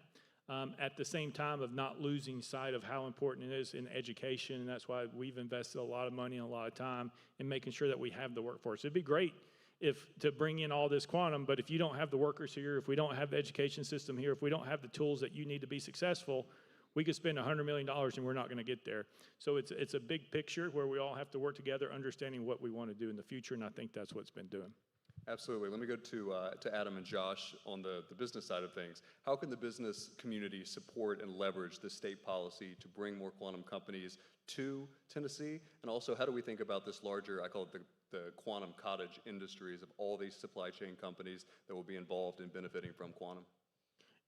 At the same time of not losing sight of how important it is in education, and that's why we've invested a lot of money and a lot of time in making sure that we have the workforce. It'd be great to bring in all this quantum, but if you don't have the workers here, if we don't have the education system here, if we don't have the tools that you need to be successful, we could spend $100 million and we're not going to get there. So it's a big picture where we all have to work together, understanding what we want to do in the future, and I think that's what's been doing. Absolutely. Let me go to Adam and Josh on the business side of things. How can the business community support and leverage the state policy to bring more quantum companies to Tennessee? And also, how do we think about this larger, I call it the quantum cottage industries of all these supply chain companies that will be involved in benefiting from quantum?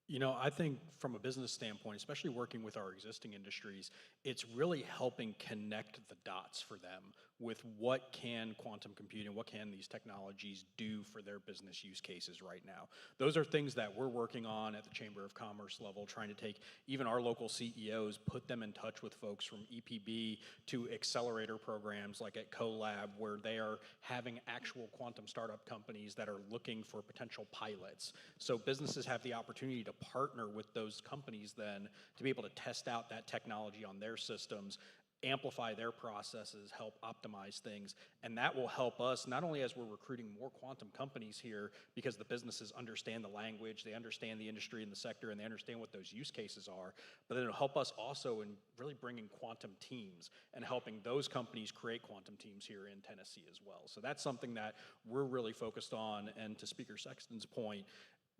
You know, I think from a business standpoint, especially working with our existing industries, it's really helping connect the dots for them with what can quantum computing, what can these technologies do for their business use cases right now. Those are things that we're working on at the Chamber of Commerce level, trying to take even our local CEOs, put them in touch with folks from EPB to accelerator programs like at CoLab, where they are having actual quantum startup companies that are looking for potential pilots. So businesses have the opportunity to partner with those companies then to be able to test out that technology on their systems, amplify their processes, help optimize things, and that will help us not only as we're recruiting more quantum companies here because the businesses understand the language, they understand the industry and the sector, and they understand what those use cases are, but then it'll help us also in really bringing quantum teams and helping those companies create quantum teams here in Tennessee as well. So that's something that we're really focused on, and to Speaker Sexton's point,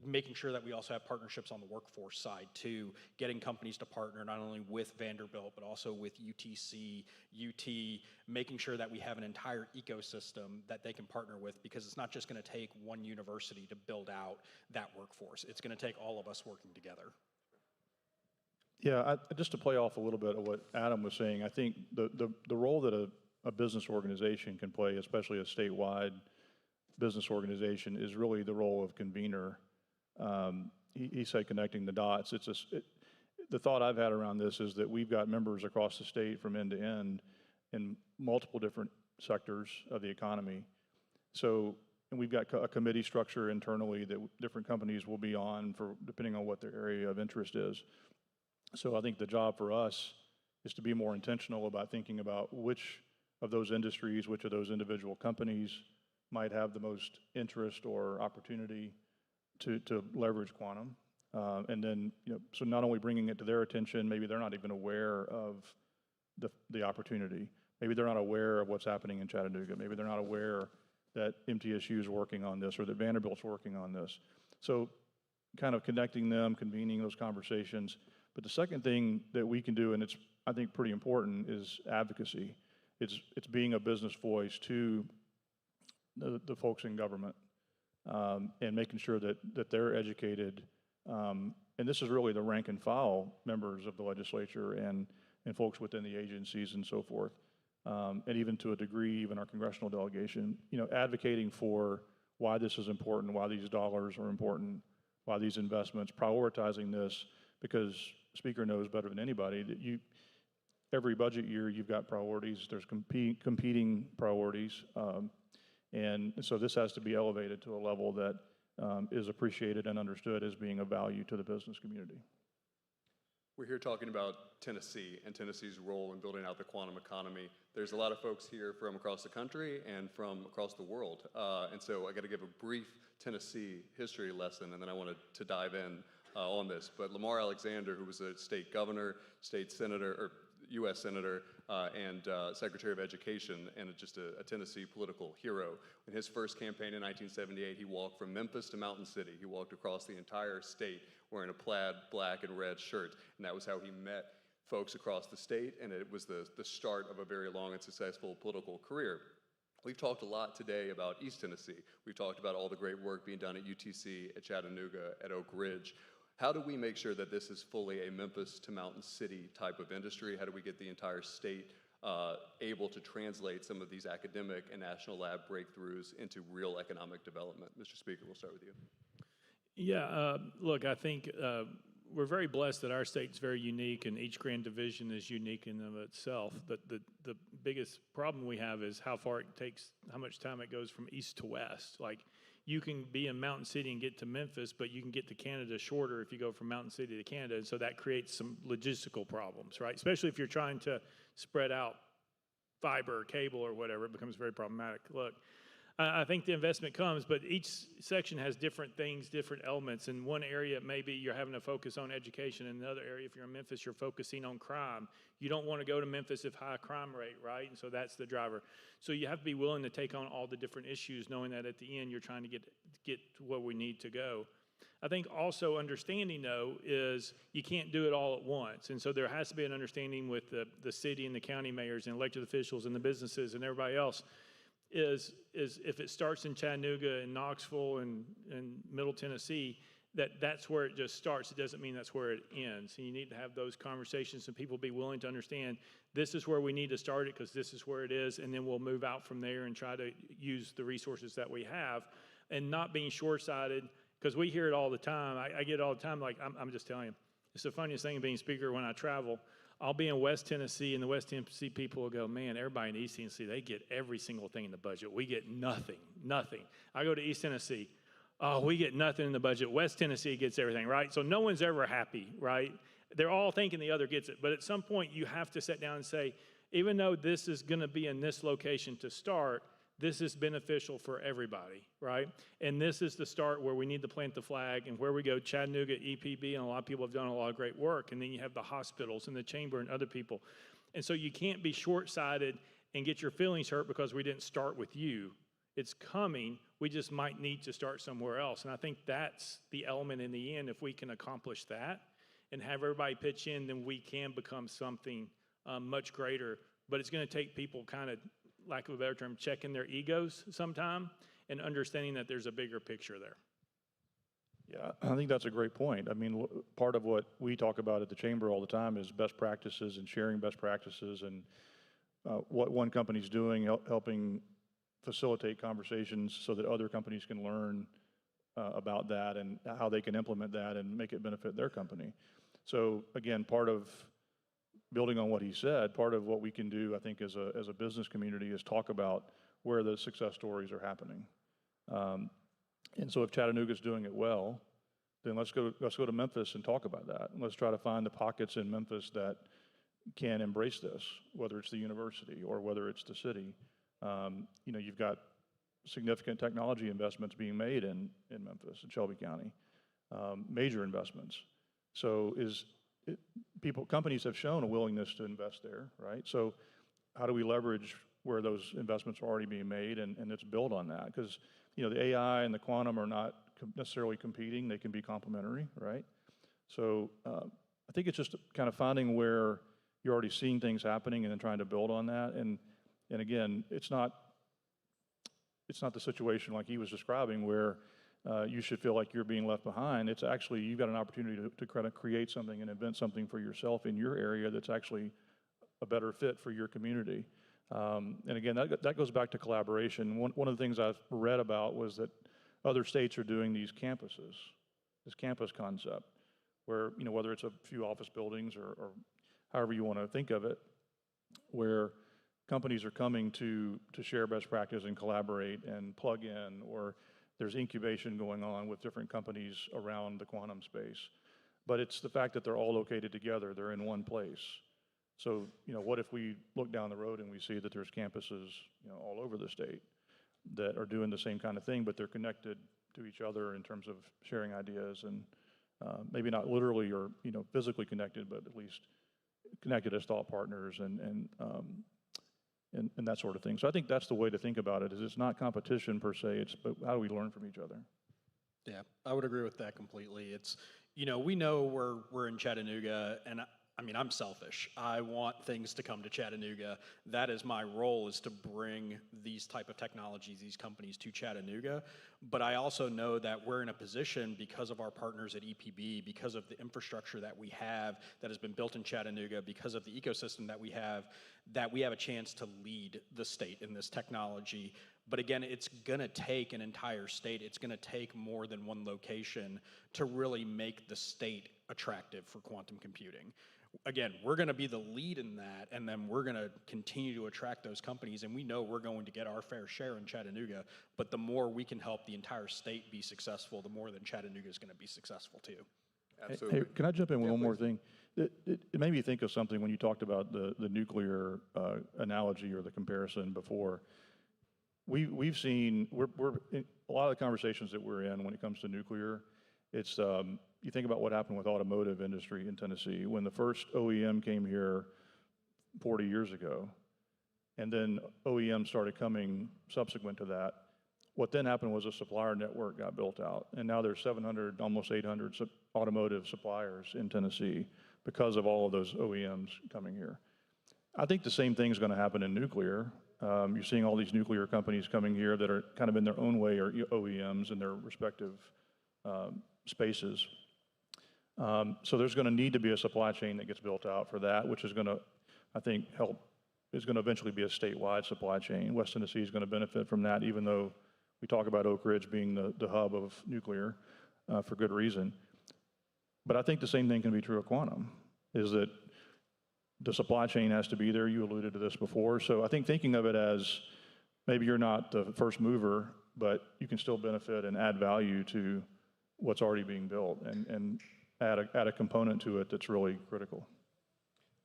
making sure that we also have partnerships on the workforce side too, getting companies to partner not only with Vanderbilt, but also with UTC, UT, making sure that we have an entire ecosystem that they can partner with, because it's not just going to take one university to build out that workforce. It's going to take all of us working together. Yeah, just to play off a little bit of what Adam was saying, I think the role that a business organization can play, especially a statewide business organization, is really the role of convener. He said connecting the dots. The thought I've had around this is that we've got members across the state from end to end in multiple different sectors of the economy. So, and we've got a committee structure internally that different companies will be on for depending on what their area of interest is. So I think the job for us is to be more intentional about thinking about which of those industries, which of those individual companies might have the most interest or opportunity to leverage quantum. And then, so not only bringing it to their attention, maybe they're not even aware of the opportunity. Maybe they're not aware of what's happening in Chattanooga. Maybe they're not aware that MTSU is working on this or that Vanderbilt's working on this. So kind of connecting them, convening those conversations. But the second thing that we can do, and it's, I think, pretty important, is advocacy. It's being a business voice to the folks in government and making sure that they're educated. And this is really the rank and file members of the legislature and folks within the agencies and so forth. And even to a degree, even our congressional delegation, advocating for why this is important, why these dollars are important, why these investments, prioritizing this, because Speaker knows better than anybody that every budget year you've got priorities, there's competing priorities, and so this has to be elevated to a level that is appreciated and understood as being of value to the business community. We're here talking about Tennessee and Tennessee's role in building out the quantum economy. There's a lot of folks here from across the country and from across the world. And so I got to give a brief Tennessee history lesson, and then I wanted to dive in on this. But Lamar Alexander, who was a state governor, state senator, or U.S. Senator, and Secretary of Education, and just a Tennessee political hero. In his first campaign in 1978, he walked from Memphis to Mountain City. He walked across the entire state wearing a plaid black and red shirt, and that was how he met folks across the state, and it was the start of a very long and successful political career. We've talked a lot today about East Tennessee. We've talked about all the great work being done at UTC, at Chattanooga, at Oak Ridge. How do we make sure that this is fully a Memphis to Mountain City type of industry? How do we get the entire state able to translate some of these academic and national lab breakthroughs into real economic development? Mr. Speaker, we'll start with you. Yeah, look, I think we're very blessed that our state's very unique and each grand division is unique in and of itself. But the biggest problem we have is how far it takes, how much time it goes from east to west. Like, you can be in Mountain City and get to Memphis, but you can get to Canada shorter if you go from Mountain City to Canada. And so that creates some logistical problems, right? Especially if you're trying to spread out fiber or cable or whatever, it becomes very problematic. Look, I think the investment comes, but each section has different things, different elements. In one area, maybe you're having to focus on education. In another area, if you're in Memphis, you're focusing on crime. You don't want to go to Memphis if high crime rate, right? And so that's the driver. So you have to be willing to take on all the different issues, knowing that at the end, you're trying to get to where we need to go. I think also understanding, though, is you can't do it all at once. And so there has to be an understanding with the city and the county mayors and elected officials and the businesses and everybody else. Is if it starts in Chattanooga and Knoxville and Middle Tennessee, that's where it just starts. It doesn't mean that's where it ends. And you need to have those conversations and people be willing to understand this is where we need to start it because this is where it is, and then we'll move out from there and try to use the resources that we have and not being short-sighted, because we hear it all the time. I get it all the time. Like, I'm just telling you, it's the funniest thing being speaker when I travel. I'll be in West Tennessee, and the West Tennessee people will go, man, everybody in East Tennessee, they get every single thing in the budget. We get nothing. I go to East Tennessee, oh, we get nothing in the budget. West Tennessee gets everything, right? So no one's ever happy, right? They're all thinking the other gets it. But at some point, you have to sit down and say, even though this is going to be in this location to start, this is beneficial for everybody, right? And this is the start where we need to plant the flag, and where we go, Chattanooga, EPB, and a lot of people have done a lot of great work. And then you have the hospitals and the chamber and other people. And so you can't be short-sighted and get your feelings hurt because we didn't start with you. It's coming. We just might need to start somewhere else. And I think that's the element in the end. If we can accomplish that and have everybody pitch in, then we can become something much greater. But it's going to take people kind of, lack of a better term, checking their egos sometime and understanding that there's a bigger picture there. Yeah, I think that's a great point. I mean, part of what we talk about at the Chamber all the time is best practices and sharing best practices, and what one company's doing, helping facilitate conversations so that other companies can learn about that and how they can implement that and make it benefit their company. So again, part of building on what he said, part of what we can do, I think, as a business community is talk about where the success stories are happening. And so if Chattanooga's doing it well, then let's go to Memphis and talk about that. And let's try to find the pockets in Memphis that can embrace this, whether it's the university or whether it's the city. You know, you've got significant technology investments being made in Memphis and Shelby County, major investments. So companies have shown a willingness to invest there, right? So how do we leverage where those investments are already being made and let's build on that? Because, you know, the AI and the quantum are not necessarily competing, they can be complementary, right? So I think it's just kind of finding where you're already seeing things happening and then trying to build on that. And again, it's not the situation like he was describing where you should feel like you're being left behind. It's actually, you've got an opportunity to kind of create something and invent something for yourself in your area that's actually a better fit for your community. And again, that goes back to collaboration. One of the things I've read about was that other states are doing these campuses, this campus concept, where, you know, whether it's a few office buildings or however you want to think of it, where companies are coming to share best practice and collaborate and plug in, or there's incubation going on with different companies around the quantum space. But it's the fact that they're all located together, they're in one place. So, you know, what if we look down the road and we see that there's campuses, you know, all over the state that are doing the same kind of thing, but they're connected to each other in terms of sharing ideas and maybe not literally or, you know, physically connected, but at least connected as thought partners and that sort of thing. So I think that's the way to think about it, is it's not competition per se, but how do we learn from each other? Yeah, I would agree with that completely. It's, you know, we know we're in Chattanooga, and I mean, I'm selfish. I want things to come to Chattanooga. That is my role, is to bring these type of technologies, these companies to Chattanooga. But I also know that we're in a position, because of our partners at EPB, because of the infrastructure that we have that has been built in Chattanooga, because of the ecosystem that we have a chance to lead the state in this technology. But again, it's gonna take an entire state. It's gonna take more than one location to really make the state attractive for quantum computing. Again, we're going to be the lead in that, and then we're going to continue to attract those companies, and we know we're going to get our fair share in Chattanooga, but the more we can help the entire state be successful, the more that Chattanooga is going to be successful too. Absolutely. Hey, can I jump in with one more thing? It made me think of something when you talked about the nuclear analogy or the comparison before. We've seen, we're in a lot of the conversations that we're in when it comes to nuclear, it's, you think about what happened with automotive industry in Tennessee when the first OEM came here 40 years ago, and then OEMs started coming subsequent to that. What then happened was a supplier network got built out, and now there's 700, almost 800 automotive suppliers in Tennessee because of all of those OEMs coming here. I think the same thing is going to happen in nuclear. You're seeing all these nuclear companies coming here that are kind of in their own way are OEMs in their respective spaces. So there's going to need to be a supply chain that gets built out for that, which is going to, I think, is going to eventually be a statewide supply chain. West Tennessee is going to benefit from that, even though we talk about Oak Ridge being the hub of nuclear for good reason. But I think the same thing can be true of quantum, is that the supply chain has to be there. You alluded to this before. So I think thinking of it as maybe you're not the first mover, but you can still benefit and add value to what's already being built and add a component to it that's really critical.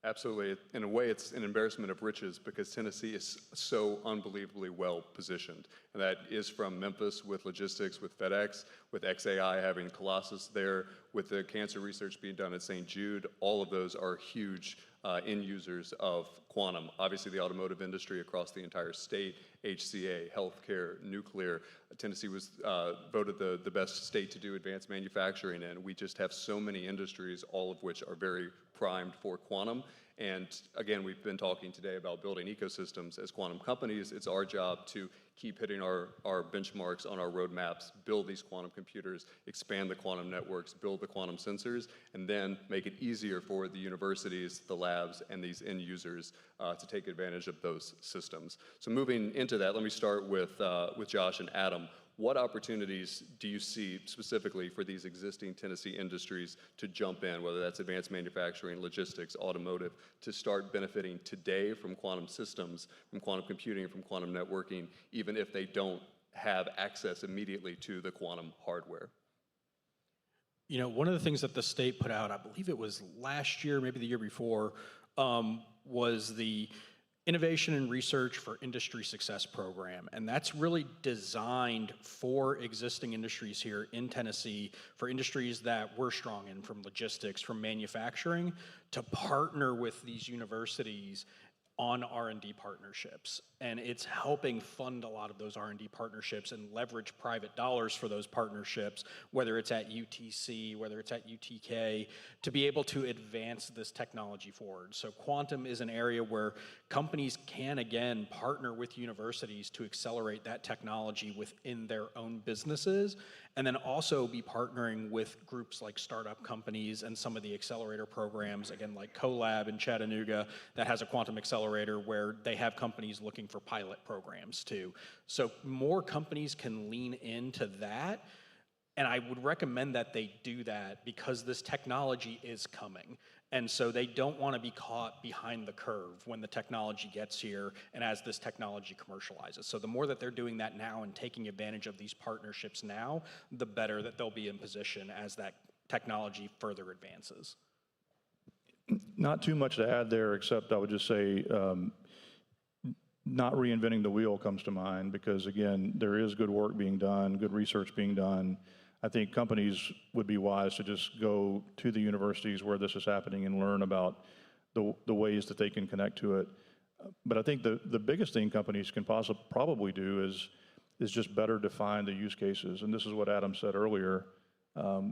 Absolutely. In a way, it's an embarrassment of riches because Tennessee is so unbelievably well positioned. And that is from Memphis with logistics, with FedEx, with XAI having Colossus there, with the cancer research being done at St. Jude. All of those are huge end users of quantum. Obviously, the automotive industry across the entire state, HCA, healthcare, nuclear. Tennessee was voted the best state to do advanced manufacturing, and we just have so many industries, all of which are very primed for quantum. And again, we've been talking today about building ecosystems as quantum companies. It's our job to keep hitting our benchmarks on our roadmaps, build these quantum computers, expand the quantum networks, build the quantum sensors, and then make it easier for the universities, the labs, and these end users to take advantage of those systems. So moving into that, let me start with Josh and Adam. What opportunities do you see specifically for these existing Tennessee industries to jump in, whether that's advanced manufacturing, logistics, automotive, to start benefiting today from quantum systems, from quantum computing, from quantum networking, even if they don't have access immediately to the quantum hardware? You know, one of the things that the state put out, I believe it was last year, maybe the year before, was the Innovation and Research for Industry Success Program, and that's really designed for existing industries here in Tennessee, for industries that we're strong in, from logistics, from manufacturing, to partner with these universities on R&D partnerships. And it's helping fund a lot of those R&D partnerships and leverage private dollars for those partnerships, whether it's at UTC, whether it's at UTK, to be able to advance this technology forward. So quantum is an area where companies can, again, partner with universities to accelerate that technology within their own businesses, and then also be partnering with groups like startup companies and some of the accelerator programs, again, like CoLab in Chattanooga, that has a quantum accelerator where they have companies looking for pilot programs too. So more companies can lean into that, and I would recommend that they do that because this technology is coming. And so they don't want to be caught behind the curve when the technology gets here and as this technology commercializes. So the more that they're doing that now and taking advantage of these partnerships now, the better that they'll be in position as that technology further advances. Not too much to add there, except I would just say not reinventing the wheel comes to mind because, again, there is good work being done, good research being done. I think companies would be wise to just go to the universities where this is happening and learn about the ways that they can connect to it. But I think the biggest thing companies can probably do is just better define the use cases. And this is what Adam said earlier,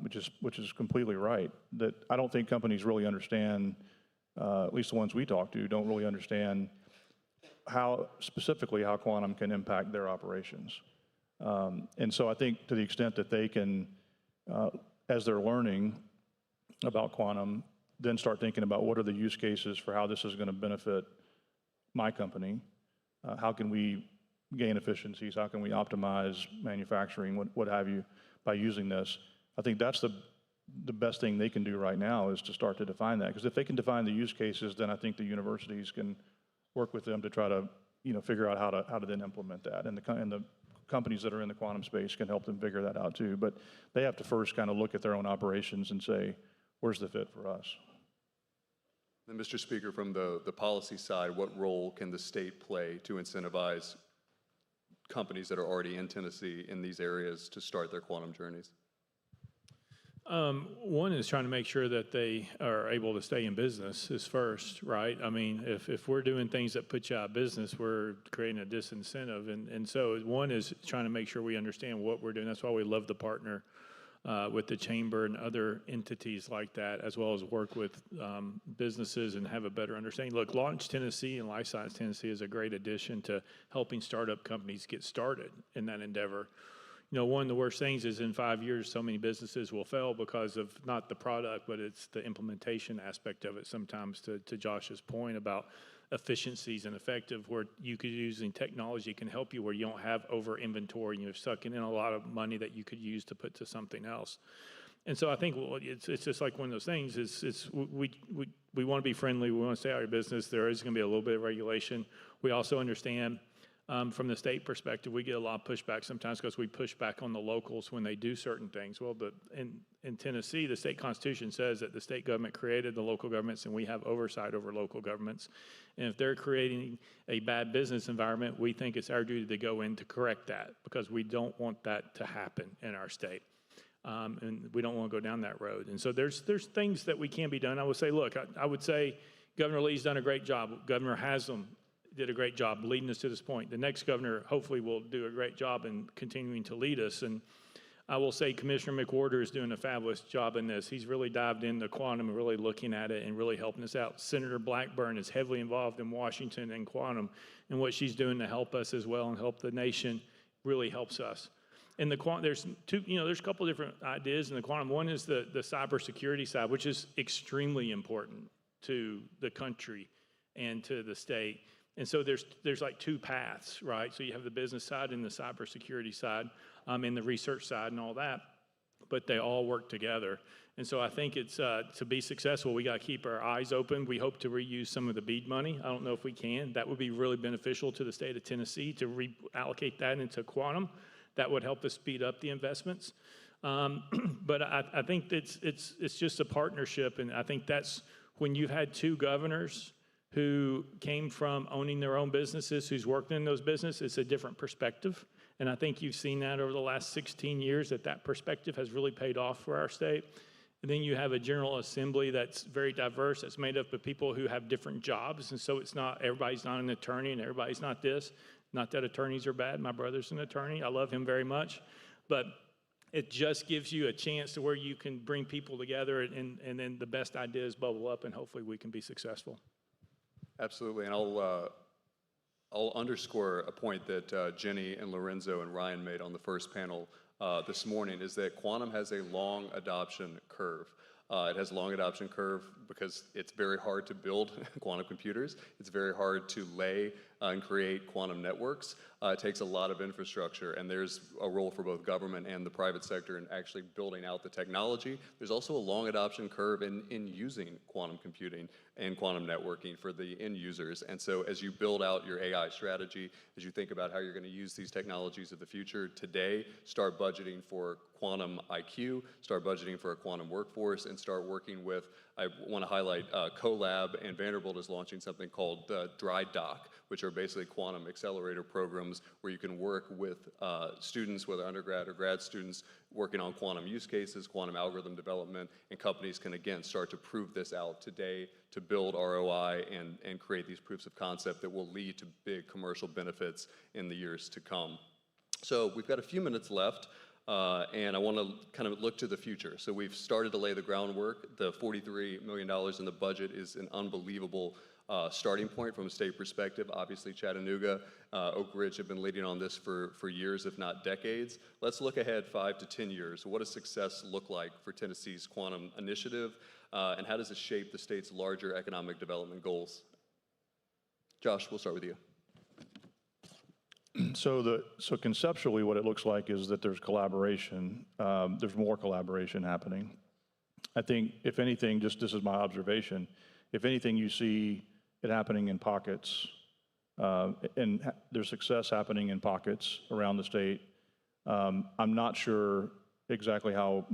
which is completely right, that I don't think companies really understand, at least the ones we talk to, don't really understand specifically how quantum can impact their operations. And so I think to the extent that they can, as they're learning about quantum, then start thinking about what are the use cases for how this is going to benefit my company, how can we gain efficiencies, how can we optimize manufacturing, what have you, by using this. I think that's the best thing they can do right now is to start to define that. Because if they can define the use cases, then I think the universities can work with them to try to figure out how to then implement that. And the companies that are in the quantum space can help them figure that out too. But they have to first kind of look at their own operations and say, where's the fit for us? And Mr. Speaker, from the policy side, what role can the state play to incentivize companies that are already in Tennessee in these areas to start their quantum journeys? One is trying to make sure that they are able to stay in business is first, right? I mean, if we're doing things that put you out of business, we're creating a disincentive. And so one is trying to make sure we understand what we're doing. That's why we love to partner with the chamber and other entities like that, as well as work with businesses and have a better understanding. Look, Launch Tennessee and Life Science Tennessee is a great addition to helping startup companies get started in that endeavor. One of the worst things is in 5 years, so many businesses will fail because of not the product, but it's the implementation aspect of it sometimes, to Josh's point about efficiencies and effective, where you could using technology can help you where you don't have over inventory and you're sucking in a lot of money that you could use to put to something else. And so I think it's just like one of those things we want to be friendly, we want to stay out of business. There is going to be a little bit of regulation. We also understand from the state perspective, we get a lot of pushback sometimes because we push back on the locals when they do certain things. Well, but in Tennessee, the state constitution says that the state government created the local governments and we have oversight over local governments. And if they're creating a bad business environment, we think it's our duty to go in to correct that because we don't want that to happen in our state. And we don't want to go down that road. And so there's things that we can be done. I would say, look, I would say Governor Lee's done a great job. Governor Haslam did a great job leading us to this point. The next governor hopefully will do a great job in continuing to lead us. And I will say Commissioner McWhorter is doing a fabulous job in this. He's really dived into quantum and really looking at it and really helping us out. Senator Blackburn is heavily involved in Washington and quantum, and what she's doing to help us as well and help the nation really helps us. And the quantum, there's a couple different ideas in the quantum. One is the cybersecurity side, which is extremely important to the country and to the state. And so there's like two paths, right? So you have the business side and the cybersecurity side, and the research side and all that, but they all work together. And so I think it's to be successful, we got to keep our eyes open. We hope to reuse some of the BEAD money. I don't know if we can. That would be really beneficial to the state of Tennessee to reallocate that into quantum. That would help us speed up the investments. But I think it's just a partnership, and I think that's when you've had two governors who came from owning their own businesses, who's worked in those businesses, it's a different perspective. And I think you've seen that over the last 16 years, that perspective has really paid off for our state. And then you have a General Assembly that's very diverse, that's made up of people who have different jobs. And so it's not, everybody's not an attorney and everybody's not this. Not that attorneys are bad. My brother's an attorney. I love him very much. But it just gives you a chance to where you can bring people together and then the best ideas bubble up and hopefully we can be successful. Absolutely, and I'll underscore a point that Jenny and Lorenzo and Ryan made on the first panel this morning, is that quantum has a long adoption curve. It has a long adoption curve because it's very hard to build quantum computers. It's very hard to lay and create quantum networks. It takes a lot of infrastructure, and there's a role for both government and the private sector in actually building out the technology. There's also a long adoption curve in using quantum computing and quantum networking for the end users. And so as you build out your AI strategy, as you think about how you're going to use these technologies of the future today, start budgeting for quantum IQ, start budgeting for a quantum workforce, and start working with, I want to highlight CoLab, and Vanderbilt is launching something called Dry Dock, which are basically quantum accelerator programs where you can work with students, whether undergrad or grad students, working on quantum use cases, quantum algorithm development, and companies can, again, start to prove this out today to build ROI and create these proofs of concept that will lead to big commercial benefits in the years to come. So we've got a few minutes left. And I want to kind of look to the future. So we've started to lay the groundwork. The $43 million in the budget is an unbelievable starting point from a state perspective. Obviously, Chattanooga, Oak Ridge have been leading on this for years, if not decades. Let's look ahead 5 to 10 years. What does success look like for Tennessee's quantum initiative? And how does it shape the state's larger economic development goals? Josh, we'll start with you. So conceptually, what it looks like is that there's collaboration. There's more collaboration happening. I think, if anything, just this is my observation, if anything, you see it happening in pockets, and there's success happening in pockets around the state. I'm not sure exactly how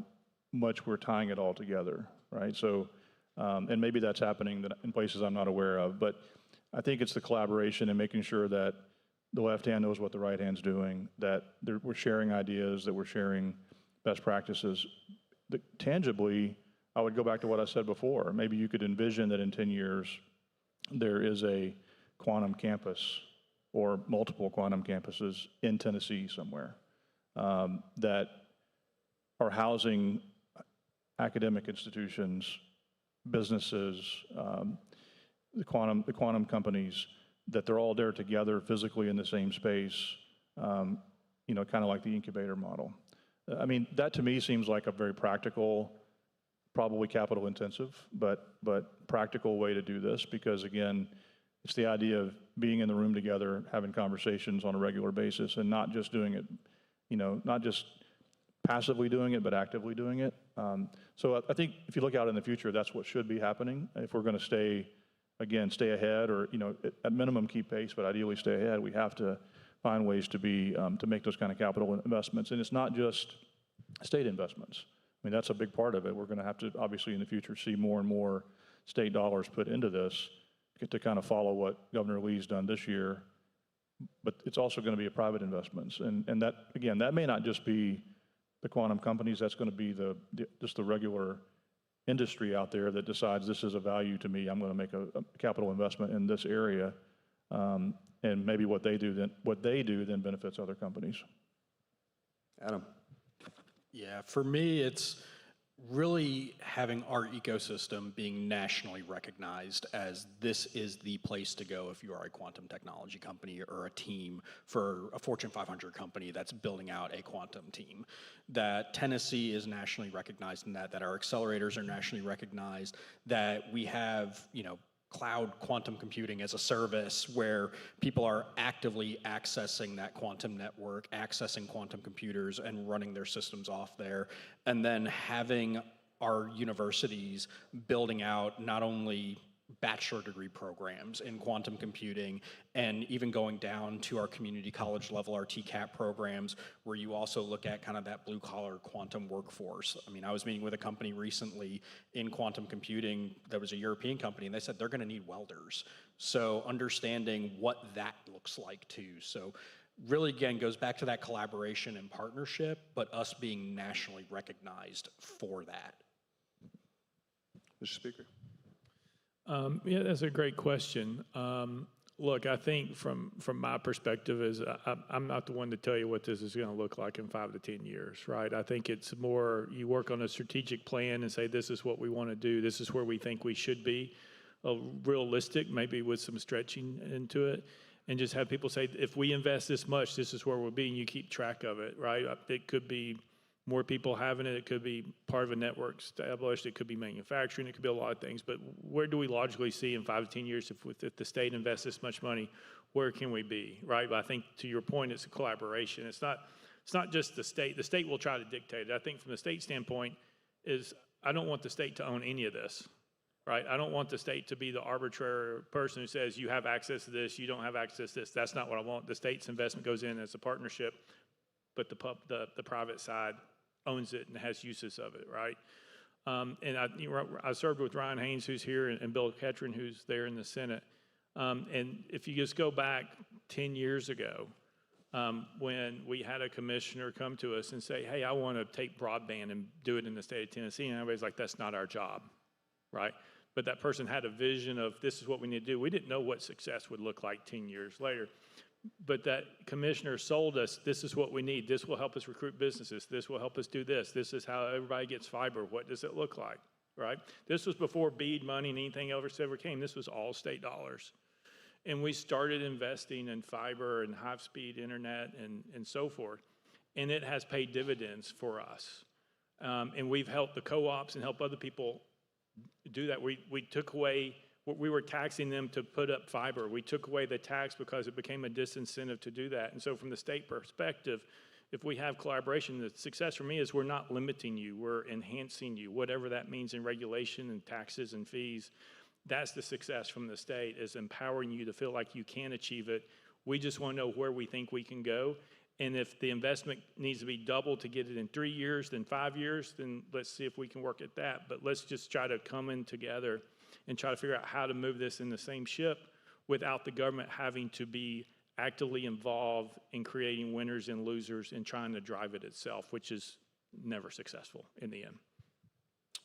much we're tying it all together, right? So, and maybe that's happening in places I'm not aware of, but I think it's the collaboration and making sure that the left hand knows what the right hand's doing, that we're sharing ideas, that we're sharing best practices. Tangibly, I would go back to what I said before. Maybe you could envision that in 10 years, there is a quantum campus or multiple quantum campuses in Tennessee somewhere that are housing academic institutions, businesses, the quantum companies, that they're all there together physically in the same space, kind of like the incubator model. I mean, that to me seems like a very practical, probably capital intensive, but practical way to do this, because again, it's the idea of being in the room together, having conversations on a regular basis, and not just doing it, not just passively doing it, but actively doing it. So I think if you look out in the future, that's what should be happening. If we're going to stay ahead, or at minimum keep pace, but ideally stay ahead, we have to find ways to make those kind of capital investments. And it's not just state investments. I mean, that's a big part of it. We're going to have to, obviously, in the future, see more and more state dollars put into this to kind of follow what Governor Lee's done this year. But it's also going to be a private investments. And that, again, that may not just be the quantum companies. That's going to be just the regular industry out there that decides this is a value to me. I'm going to make a capital investment in this area, and maybe what they do then benefits other companies. Adam. Yeah, for me, it's really having our ecosystem being nationally recognized as this is the place to go if you are a quantum technology company or a team for a Fortune 500 company that's building out a quantum team. That Tennessee is nationally recognized in that our accelerators are nationally recognized, that we have, cloud quantum computing as a service where people are actively accessing that quantum network, accessing quantum computers and running their systems off there, and then having our universities building out not only bachelor degree programs in quantum computing and even going down to our community college level, our TCAP programs, where you also look at kind of that blue collar quantum workforce. I mean, I was meeting with a company recently in quantum computing that was a European company, and they said they're gonna need welders. So understanding what that looks like too. So really, again, goes back to that collaboration and partnership, but us being nationally recognized for that. Mr. Speaker. Yeah, that's a great question. Look, I think from my perspective is I'm not the one to tell you what this is going to look like in 5 to 10 years, right? I think it's more you work on a strategic plan and say this is what we want to do, this is where we think we should be, realistic, maybe with some stretching into it, and just have people say if we invest this much, this is where we'll be, and you keep track of it, right? It could be more people having it, it could be part of a network established, it could be manufacturing, it could be a lot of things, but where do we logically see in 5 to 10 years if the state invests this much money, where can we be, right? But I think to your point, it's a collaboration. It's not just the state will try to dictate it. I think from the state standpoint is I don't want the state to own any of this, right? I don't want the state to be the arbitrary person who says you have access to this, you don't have access to this. That's not what I want. The state's investment goes in as a partnership, but the private side owns it and has uses of it, right? And I served with Ryan Haynes, who's here, and Bill Ketron, who's there in the Senate. And if you just go back 10 years ago, when we had a commissioner come to us and say, hey, I want to take broadband and do it in the state of Tennessee, and everybody's like, that's not our job, right? But that person had a vision of this is what we need to do. We didn't know what success would look like 10 years later. But that commissioner sold us, this is what we need. This will help us recruit businesses. This will help us do this. This is how everybody gets fiber. What does it look like, right? This was before BEAD money and anything else ever came. This was all state dollars. And we started investing in fiber and high-speed internet and so forth. And it has paid dividends for us. And we've helped the co-ops and help other people do that. We took away we were taxing them to put up fiber. We took away the tax because it became a disincentive to do that. And so from the state perspective, if we have collaboration, the success for me is we're not limiting you, we're enhancing you, whatever that means in regulation and taxes and fees. That's the success from the state, is empowering you to feel like you can achieve it. We just want to know where we think we can go. And if the investment needs to be doubled to get it in 3 years, then 5 years, then let's see if we can work at that. But let's just try to come in together and try to figure out how to move this in the same ship without the government having to be actively involved in creating winners and losers and trying to drive it itself, which is never successful in the end.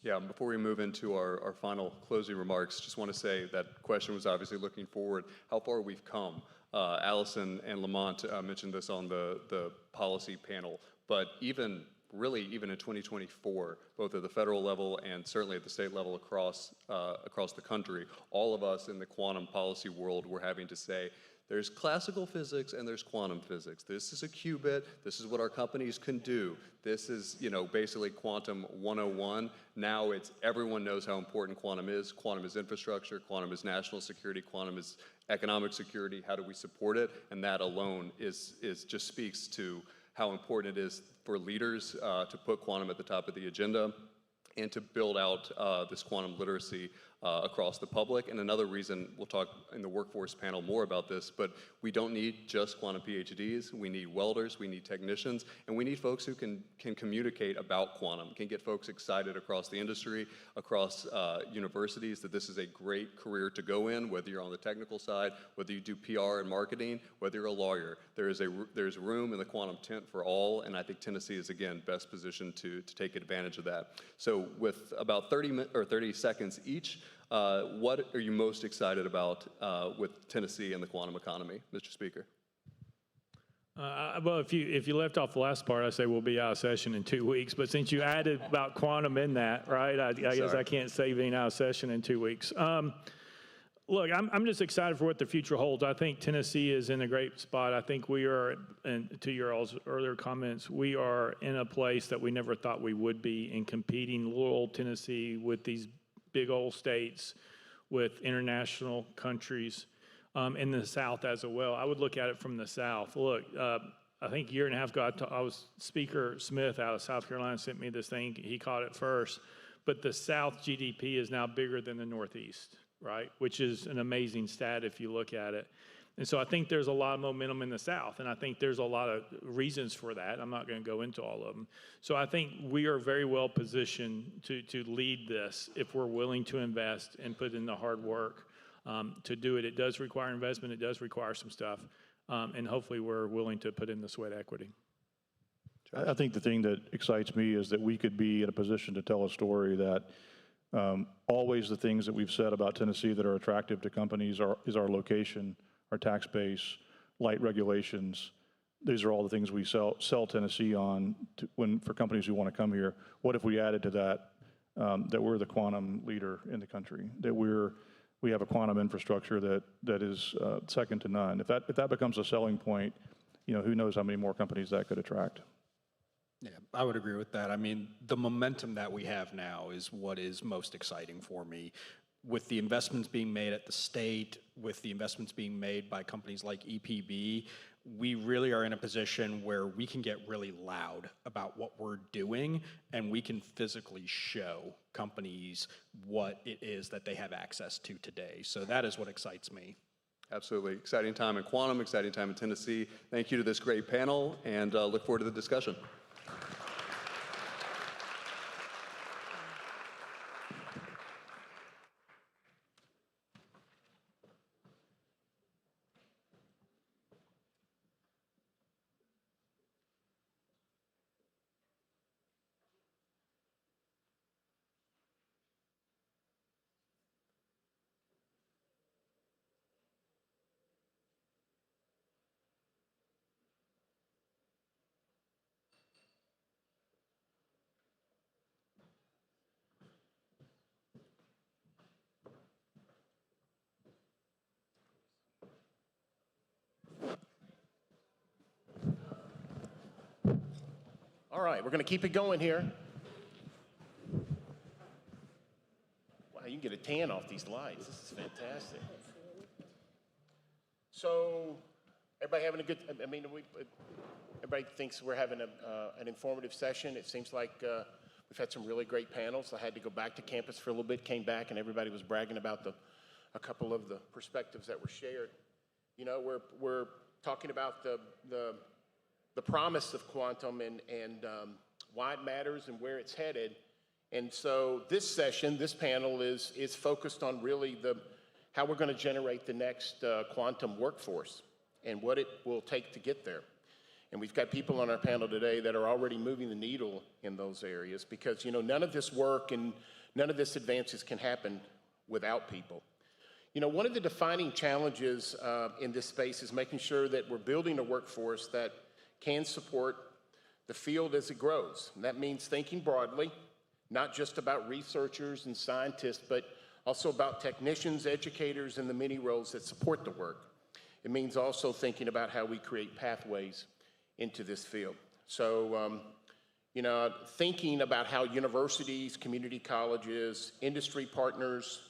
Yeah, before we move into our final closing remarks, just want to say that question was obviously looking forward, how far we've come. Allison and Lamont mentioned this on the policy panel, but even in 2024, both at the federal level and certainly at the state level across the country, all of us in the quantum policy world were having to say, there's classical physics and there's quantum physics. This is a qubit. This is what our companies can do. This is, basically quantum 101. Now it's everyone knows how important quantum is. Quantum is infrastructure. Quantum is national security. Quantum is economic security. How do we support it? And that alone just speaks to how important it is for leaders to put quantum at the top of the agenda and to build out this quantum literacy across the public. And another reason, we'll talk in the workforce panel more about this, but we don't need just quantum PhDs. We need welders, we need technicians, and we need folks who can communicate about quantum, can get folks excited across the industry, across universities, that this is a great career to go in, whether you're on the technical side, whether you do PR and marketing, whether you're a lawyer. There's room in the quantum tent for all, and I think Tennessee is, again, best positioned to take advantage of that. So with about 30 seconds each, what are you most excited about with Tennessee and the quantum economy, Mr. Speaker? Well, if you left off the last part, I say we'll be out of session in 2 weeks. But since you added about quantum in that, right, I guess I can't say being out of session in 2 weeks. Look, I'm just excited for what the future holds. I think Tennessee is in a great spot. I think we are, and to your all's earlier comments, we are in a place that we never thought we would be in competing little old Tennessee with these big old states, with international countries. In the South as well. I would look at it from the South. Look, I think a year and a half ago, Speaker Smith out of South Carolina sent me this thing. He caught it first. But the South GDP is now bigger than the Northeast, right? Which is an amazing stat if you look at it. And so I think there's a lot of momentum in the South, and I think there's a lot of reasons for that. I'm not going to go into all of them. So I think we are very well positioned to lead this if we're willing to invest and put in the hard work to do it. It does require investment. It does require some stuff, and hopefully we're willing to put in the sweat equity. I think the thing that excites me is that we could be in a position to tell a story that always the things that we've said about Tennessee that are attractive to companies is our location, our tax base, light regulations. These are all the things we sell Tennessee on for companies who want to come here. What if we added to that that we're the quantum leader in the country, that we have a quantum infrastructure that is second to none. If that becomes a selling point, who knows how many more companies that could attract. Yeah, I would agree with that. I mean, the momentum that we have now is what is most exciting for me. With the investments being made at the state, with the investments being made by companies like EPB, we really are in a position where we can get really loud about what we're doing, and we can physically show companies what it is that they have access to today. So that is what excites me. Absolutely. Exciting time in quantum, exciting time in Tennessee. Thank you to this great panel, and look forward to the discussion. All right, we're going to keep it going here. Wow, you can get a tan off these lights. This is fantastic. So, everybody having a good, everybody thinks we're having an informative session. It seems like we've had some really great panels. I had to go back to campus for a little bit, came back, and everybody was bragging about a couple of the perspectives that were shared. We're talking about the promise of quantum and why it matters and where it's headed. And so this session, this panel is focused on really how we're going to generate the next quantum workforce and what it will take to get there. And we've got people on our panel today that are already moving the needle in those areas because, none of this work and none of this advances can happen without people. One of the defining challenges in this space is making sure that we're building a workforce that can support the field as it grows. And that means thinking broadly, not just about researchers and scientists, but also about technicians, educators, and the many roles that support the work. It means also thinking about how we create pathways into this field. So, thinking about how universities, community colleges, industry partners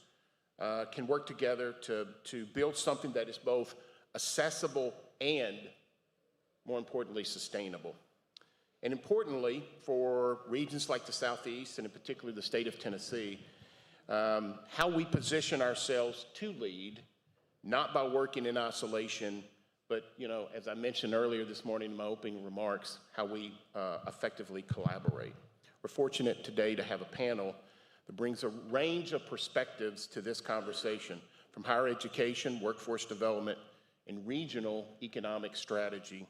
can work together to build something that is both accessible and, more importantly, sustainable. And importantly, for regions like the Southeast, and in particular the state of Tennessee, how we position ourselves to lead, not by working in isolation, but, as I mentioned earlier this morning in my opening remarks, how we effectively collaborate. We're fortunate today to have a panel that brings a range of perspectives to this conversation, from higher education, workforce development, and regional economic strategy.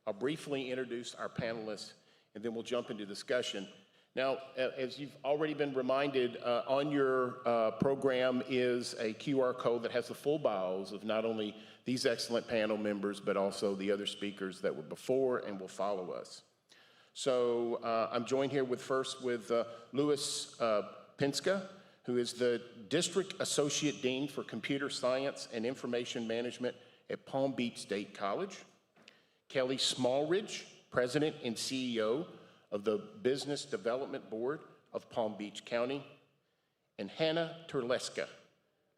I'll briefly introduce our panelists, and then we'll jump into discussion. Now, as you've already been reminded, on your program is a QR code that has the full bios of not only these excellent panel members, but also the other speakers that were before and will follow us. So I'm joined here with Louis Pinska, who is the District Associate Dean for Computer Science and Information Management at Palm Beach State College. Kelly Smallridge, President and CEO of the Business Development Board of Palm Beach County. And Hannah Terleska,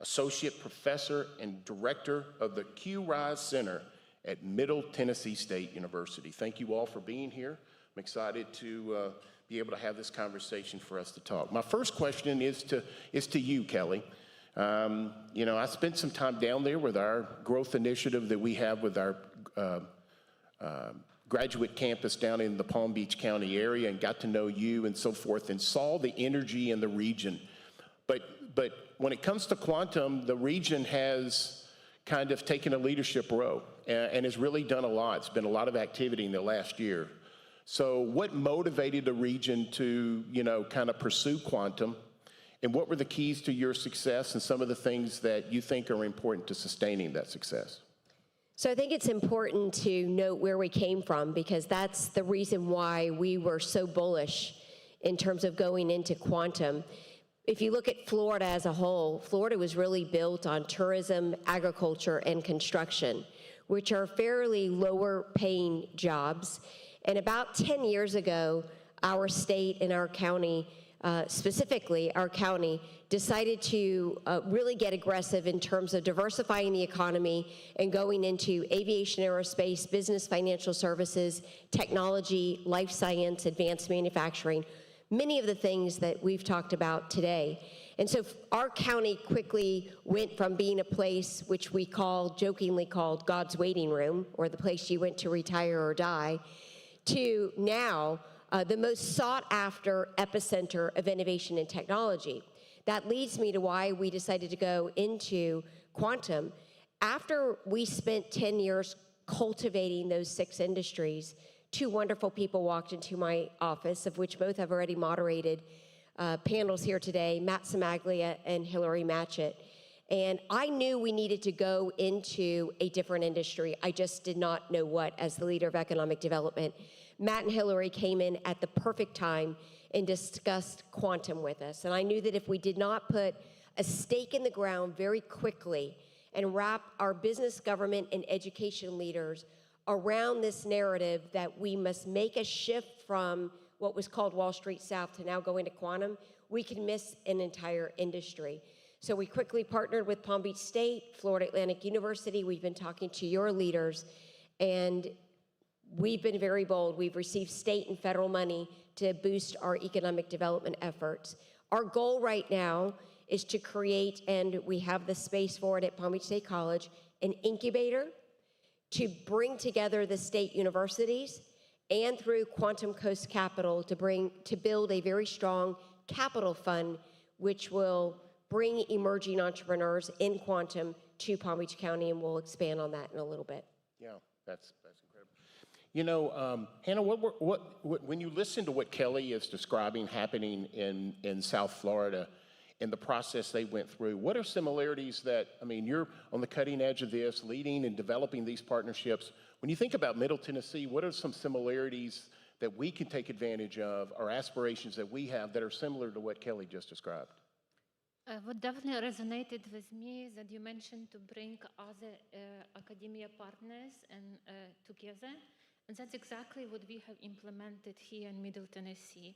Associate Professor and Director of the Q-Rise Center at Middle Tennessee State University. Thank you all for being here. I'm excited to be able to have this conversation for us to talk. My first question is to you, Kelly. You know, I spent some time down there with our growth initiative that we have with our graduate campus down in the Palm Beach County area, and got to know you and so forth, and saw the energy in the region. But when it comes to quantum, the region has kind of taken a leadership role and has really done a lot. It's been a lot of activity in the last year. So what motivated the region to, you know, kind of pursue quantum? And what were the keys to your success and some of the things that you think are important to sustaining that success? So I think it's important to note where we came from, because that's the reason why we were so bullish in terms of going into quantum. If you look at Florida as a whole, Florida was really built on tourism, agriculture, and construction, which are fairly lower paying jobs. And about 10 years ago, our state and our county, specifically our county, decided to really get aggressive in terms of diversifying the economy and going into aviation, aerospace, business, financial services, technology, life science, advanced manufacturing, many of the things that we've talked about today. And so our county quickly went from being a place which we jokingly called God's waiting room, or the place you went to retire or die, to now the most sought after epicenter of innovation and technology. That leads me to why we decided to go into quantum. After we spent 10 years cultivating those 6 industries, 2 wonderful people walked into my office, of which both have already moderated panels here today, Matt Samaglia and Hillary Matchett. And I knew we needed to go into a different industry. I just did not know what as the leader of economic development. Matt and Hillary came in at the perfect time and discussed quantum with us. And I knew that if we did not put a stake in the ground very quickly and wrap our business, government, and education leaders around this narrative that we must make a shift from what was called Wall Street South to now go into quantum, we could miss an entire industry. So we quickly partnered with Palm Beach State, Florida Atlantic University. We've been talking to your leaders, and we've been very bold. We've received state and federal money to boost our economic development efforts. Our goal right now is to create, and we have the space for it at Palm Beach State College, an incubator to bring together the state universities, and through Quantum Coast Capital to build a very strong capital fund, which will bring emerging entrepreneurs in quantum to Palm Beach County, and we'll expand on that in a little bit. Yeah, that's incredible. You know, Hannah, when you listen to what Kelly is describing happening in South Florida, in the process they went through, what are similarities that, I mean, you're on the cutting edge of this, leading and developing these partnerships. When you think about Middle Tennessee, what are some similarities that we can take advantage of, or aspirations that we have that are similar to what Kelly just described? What definitely resonated with me is that you mentioned to bring other academia partners and together, and that's exactly what we have implemented here in Middle Tennessee.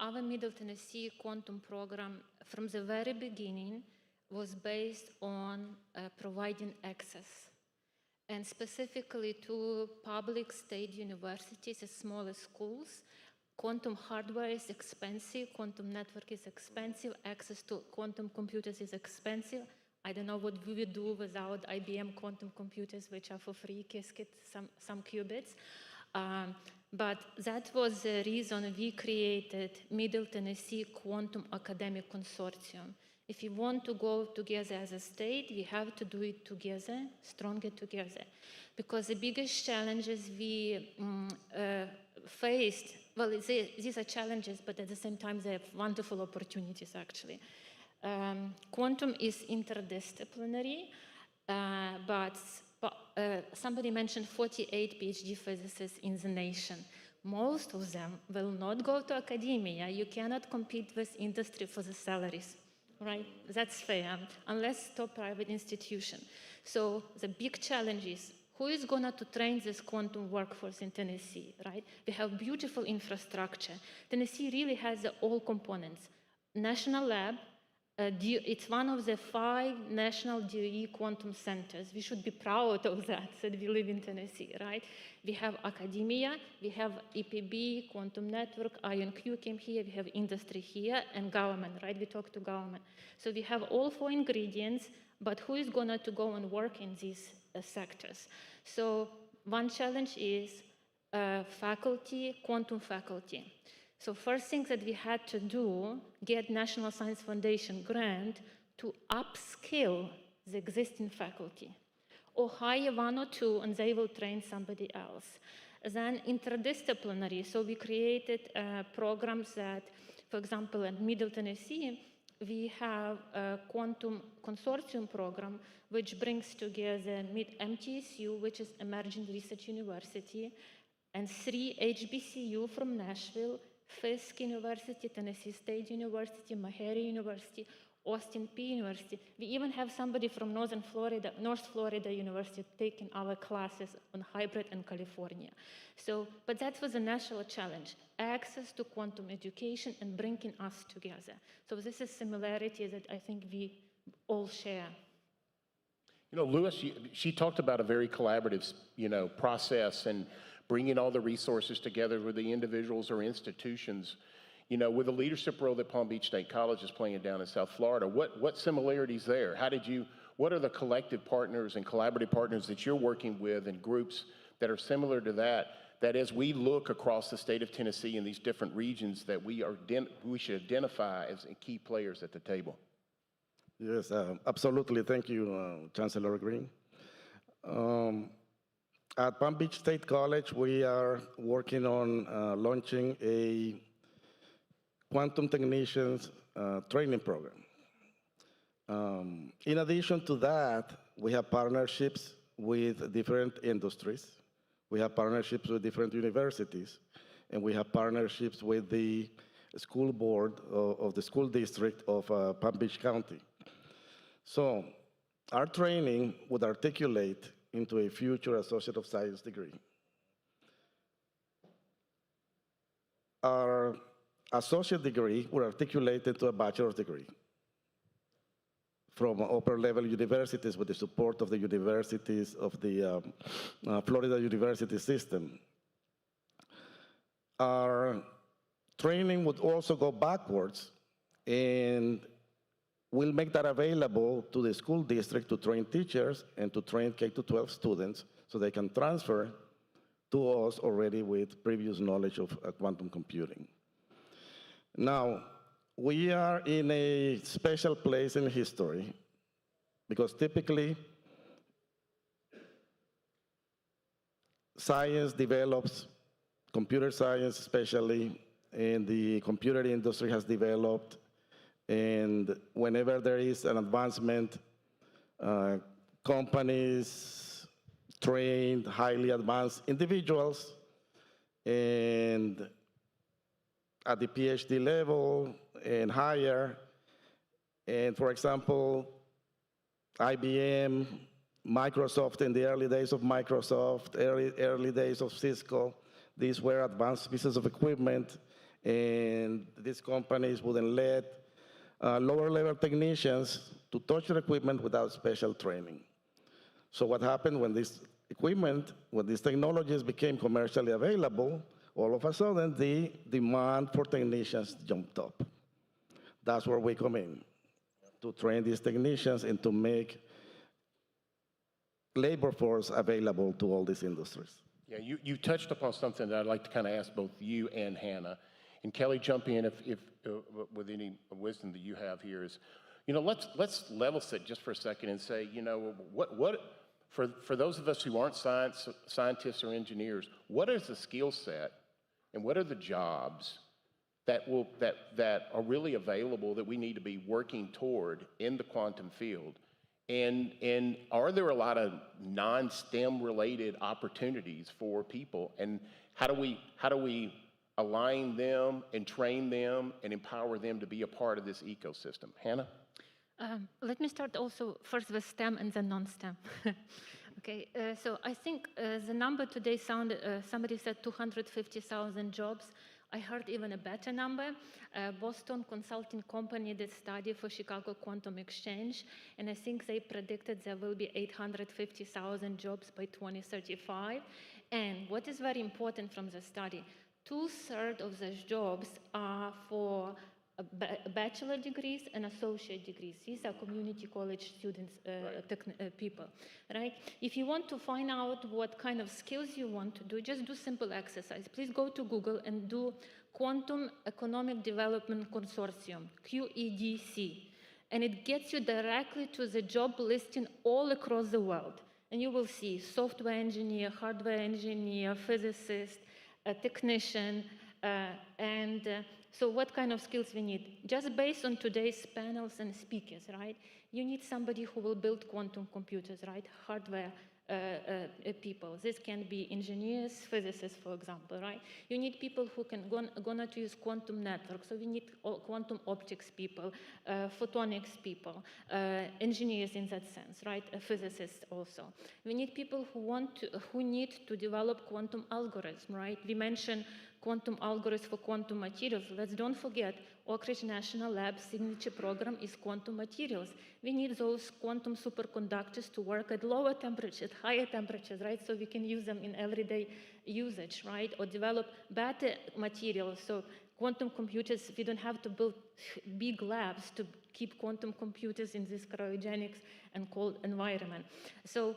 Our Middle Tennessee quantum program from the very beginning was based on providing access, and specifically to public state universities as smaller schools. Quantum hardware is expensive, quantum network is expensive, access to quantum computers is expensive. I don't know what we would do without IBM quantum computers, which are for free, Qiskit, some qubits. But that was the reason we created Middle Tennessee Quantum Academic Consortium. If you want to go together as a state, we have to do it together, stronger together. Because the biggest challenges we faced well, these are challenges, but at the same time, they have wonderful opportunities, actually. Quantum is interdisciplinary, but somebody mentioned 48 PhD physicists in the nation. Most of them will not go to academia. You cannot compete with industry for the salaries, right? That's fair, unless top private institution. So the big challenge is, who is going to train this quantum workforce in Tennessee, right? We have beautiful infrastructure. Tennessee really has all components. National lab, it's one of the 5 national DOE quantum centers. We should be proud of that we live in Tennessee, right? We have academia, we have EPB, quantum network, IonQ came here, we have industry here, and government, right? We talk to government. So we have all 4 ingredients, but who is going to go and work in these sectors? So one challenge is faculty, quantum faculty. So first thing that we had to do, get National Science Foundation grant to upskill the existing faculty, or hire 1 or 2 and they will train somebody else. Then interdisciplinary, so we created programs that, for example, at Middle Tennessee, we have a quantum consortium program which brings together MTSU, which is Emerging Research University, and 3 HBCU from Nashville, Fisk University, Tennessee State University, Meharry University, Austin Peay University. We even have somebody from North Florida University taking our classes on hybrid in California. So, but that was a national challenge, access to quantum education and bringing us together. So this is similarity that I think we all share. You know, Louis, she talked about a very collaborative, process and bringing all the resources together with the individuals or institutions, with the leadership role that Palm Beach State College is playing down in South Florida. What similarities there? What are the collective partners and collaborative partners that you're working with and groups that are similar to that as we look across the state of Tennessee in these different regions that we should identify as key players at the table? Yes, absolutely. Thank you, Chancellor Green. At Palm Beach State College, we are working on launching a quantum technicians training program. In addition to that, we have partnerships with different industries. We have partnerships with different universities, and we have partnerships with the school board of the school district of Palm Beach County. So our training would articulate into a future Associate of Science degree. Our associate degree will articulate into a bachelor's degree from upper-level universities with the support of the universities of the Florida University system. Our training would also go backwards, and we'll make that available to the school district to train teachers and to train K-12 students so they can transfer to us already with previous knowledge of quantum computing. Now, we are in a special place in history because typically science develops, computer science especially, and the computer industry has developed. And whenever there is an advancement, companies train highly advanced individuals, and at the PhD level and higher. And for example, IBM, Microsoft in the early days of Microsoft, early days of Cisco, these were advanced pieces of equipment, and these companies wouldn't let lower-level technicians to touch their equipment without special training. So what happened when this equipment, when these technologies became commercially available, all of a sudden the demand for technicians jumped up. That's where we come in, to train these technicians and to make labor force available to all these industries. Yeah, you touched upon something that I'd like to kind of ask both you and Hannah. And Kelly, jump in if with any wisdom that you have here is, let's level set just for a second and say, for those of us who aren't scientists or engineers, what is the skill set and what are the jobs that are really available that we need to be working toward in the quantum field? And are there a lot of non-STEM related opportunities for people? And how do we align them and train them and empower them to be a part of this ecosystem? Hannah? Let me start also first with STEM and then non-STEM. Okay, so I think the number today sounded, somebody said 250,000 jobs. I heard even a better number. Boston Consulting Company did study for Chicago Quantum Exchange, and I think they predicted there will be 850,000 jobs by 2035. And what is very important from the study, 2/3 of those jobs are for bachelor degrees and associate degrees. These are community college students, people, right? If you want to find out what kind of skills you want to do, just do simple exercise. Please go to Google and do Quantum Economic Development Consortium, QEDC, and it gets you directly to the job listing all across the world. And you will see software engineer, hardware engineer, physicist, a technician, so what kind of skills we need? Just based on today's panels and speakers, right? You need somebody who will build quantum computers, right? Hardware people. This can be engineers, physicists, for example, right? You need people who can gonna to use quantum networks. So we need quantum optics people, photonics people, engineers in that sense, right? Physicists also. We need people who need to develop quantum algorithms, right? We mentioned quantum algorithms for quantum materials. Let's don't forget, Oak Ridge National Lab's signature program is quantum materials. We need those quantum superconductors to work at lower temperatures, higher temperatures, right? So we can use them in everyday usage, right? Or develop better materials. So quantum computers, we don't have to build big labs to keep quantum computers in this cryogenics and cold environment. So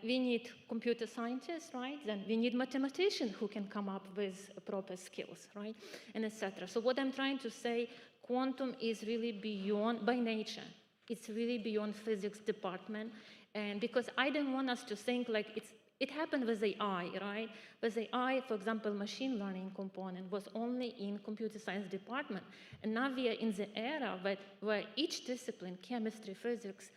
we need computer scientists, right? Then we need mathematicians who can come up with proper skills, right? And etc. So what I'm trying to say, quantum is really beyond, by nature, it's really beyond physics department. And because I didn't want us to think like it happened with AI, right? With AI, for example, machine learning component was only in computer science department. And now we are in the era where each discipline, chemistry, physics,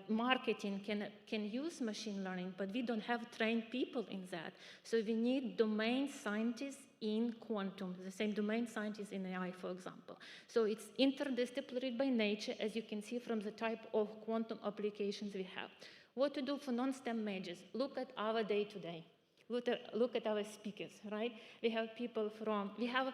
marketing can use machine learning, but we don't have trained people in that. So we need domain scientists in quantum, the same domain scientists in AI, for example. So it's interdisciplinary by nature, as you can see from the type of quantum applications we have. What to do for non-STEM majors? Look at our day-to-day. Look at our speakers, right? We have people we have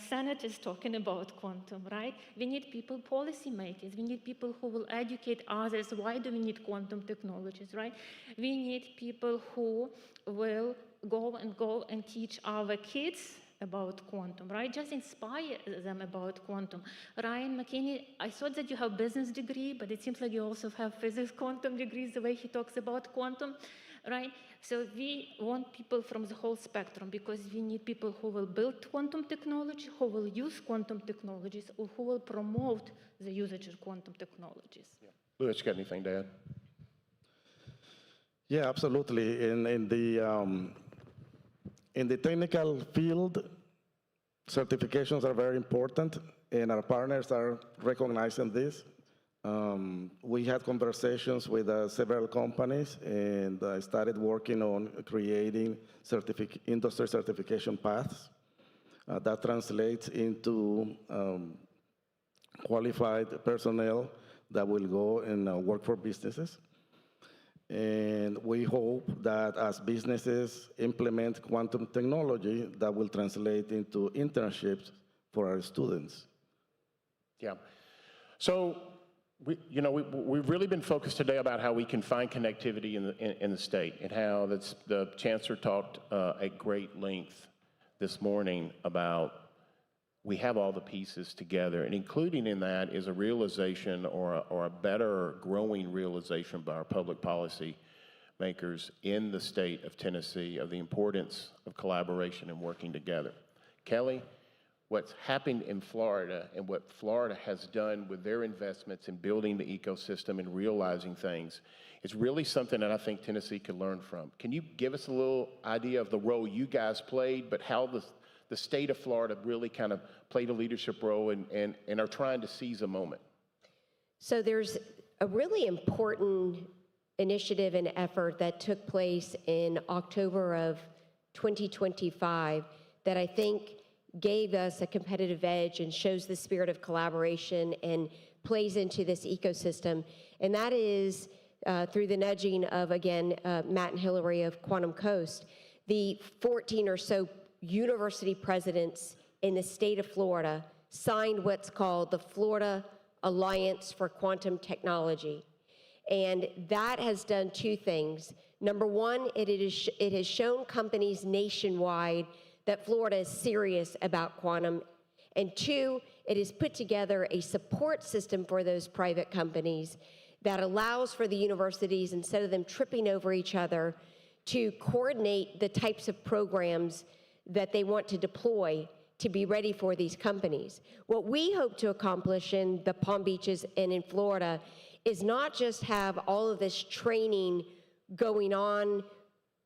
senators talking about quantum, right? We need people, policymakers. We need people who will educate others. Why do we need quantum technologies, right? We need people who will go and teach our kids about quantum, right? Just inspire them about quantum. Ryan McKinney, I thought that you have business degree, but it seems like you also have physics quantum degrees, the way he talks about quantum, right? So we want people from the whole spectrum because we need people who will build quantum technology, who will use quantum technologies, or who will promote the usage of quantum technologies. Yeah. Louis, you got anything to add? Yeah, absolutely. In the technical field, certifications are very important, and our partners are recognizing this. We had conversations with several companies, and I started working on creating industry certification paths. That translates into qualified personnel that will go and work for businesses. And we hope that as businesses implement quantum technology, that will translate into internships for our students. Yeah. So, we've really been focused today about how we can find connectivity in the state, and how the Chancellor talked at great length this morning about we have all the pieces together, and including in that is a realization or a better growing realization by our public policy makers in the state of Tennessee of the importance of collaboration and working together. Kelly, what's happened in Florida and what Florida has done with their investments in building the ecosystem and realizing things is really something that I think Tennessee could learn from. Can you give us a little idea of the role you guys played, but how the state of Florida really kind of played a leadership role and are trying to seize a moment? So there's a really important initiative and effort that took place in October of 2025 that I think gave us a competitive edge and shows the spirit of collaboration and plays into this ecosystem. And that is through the nudging of, again, Matt and Hillary of Quantum Coast, the 14 or so university presidents in the state of Florida signed what's called the Florida Alliance for Quantum Technology. And that has done two things. Number one, it has shown companies nationwide that Florida is serious about quantum. And two, it has put together a support system for those private companies that allows for the universities, instead of them tripping over each other, to coordinate the types of programs that they want to deploy to be ready for these companies. What we hope to accomplish in the Palm Beaches and in Florida is not just have all of this training going on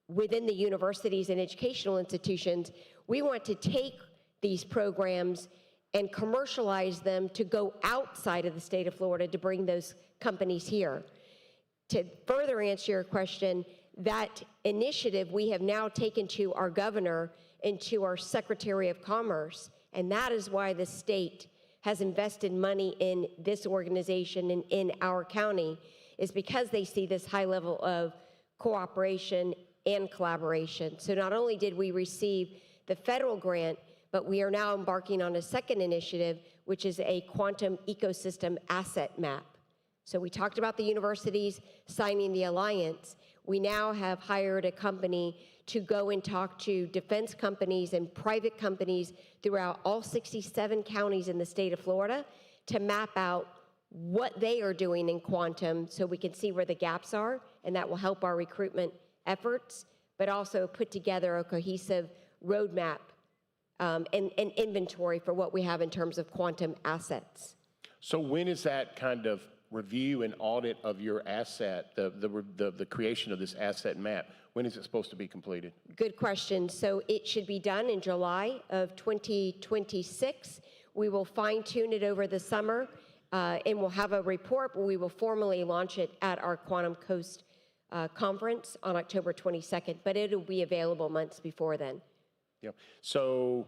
within the universities and educational institutions. We want to take these programs and commercialize them to go outside of the state of Florida to bring those companies here. To further answer your question, that initiative we have now taken to our governor and to our Secretary of Commerce, and that is why the state has invested money in this organization and in our county, is because they see this high level of cooperation and collaboration. So not only did we receive the federal grant, but we are now embarking on a second initiative, which is a quantum ecosystem asset map. So we talked about the universities signing the alliance. We now have hired a company to go and talk to defense companies and private companies throughout all 67 counties in the state of Florida to map out what they are doing in quantum so we can see where the gaps are, and that will help our recruitment efforts, but also put together a cohesive roadmap and inventory for what we have in terms of quantum assets. So when is that kind of review and audit of your asset, the creation of this asset map, when is it supposed to be completed? Good question. So it should be done in July of 2026. We will fine tune it over the summer and we'll have a report, but we will formally launch it at our Quantum Coast conference on October 22nd, but it'll be available months before then. Yeah. So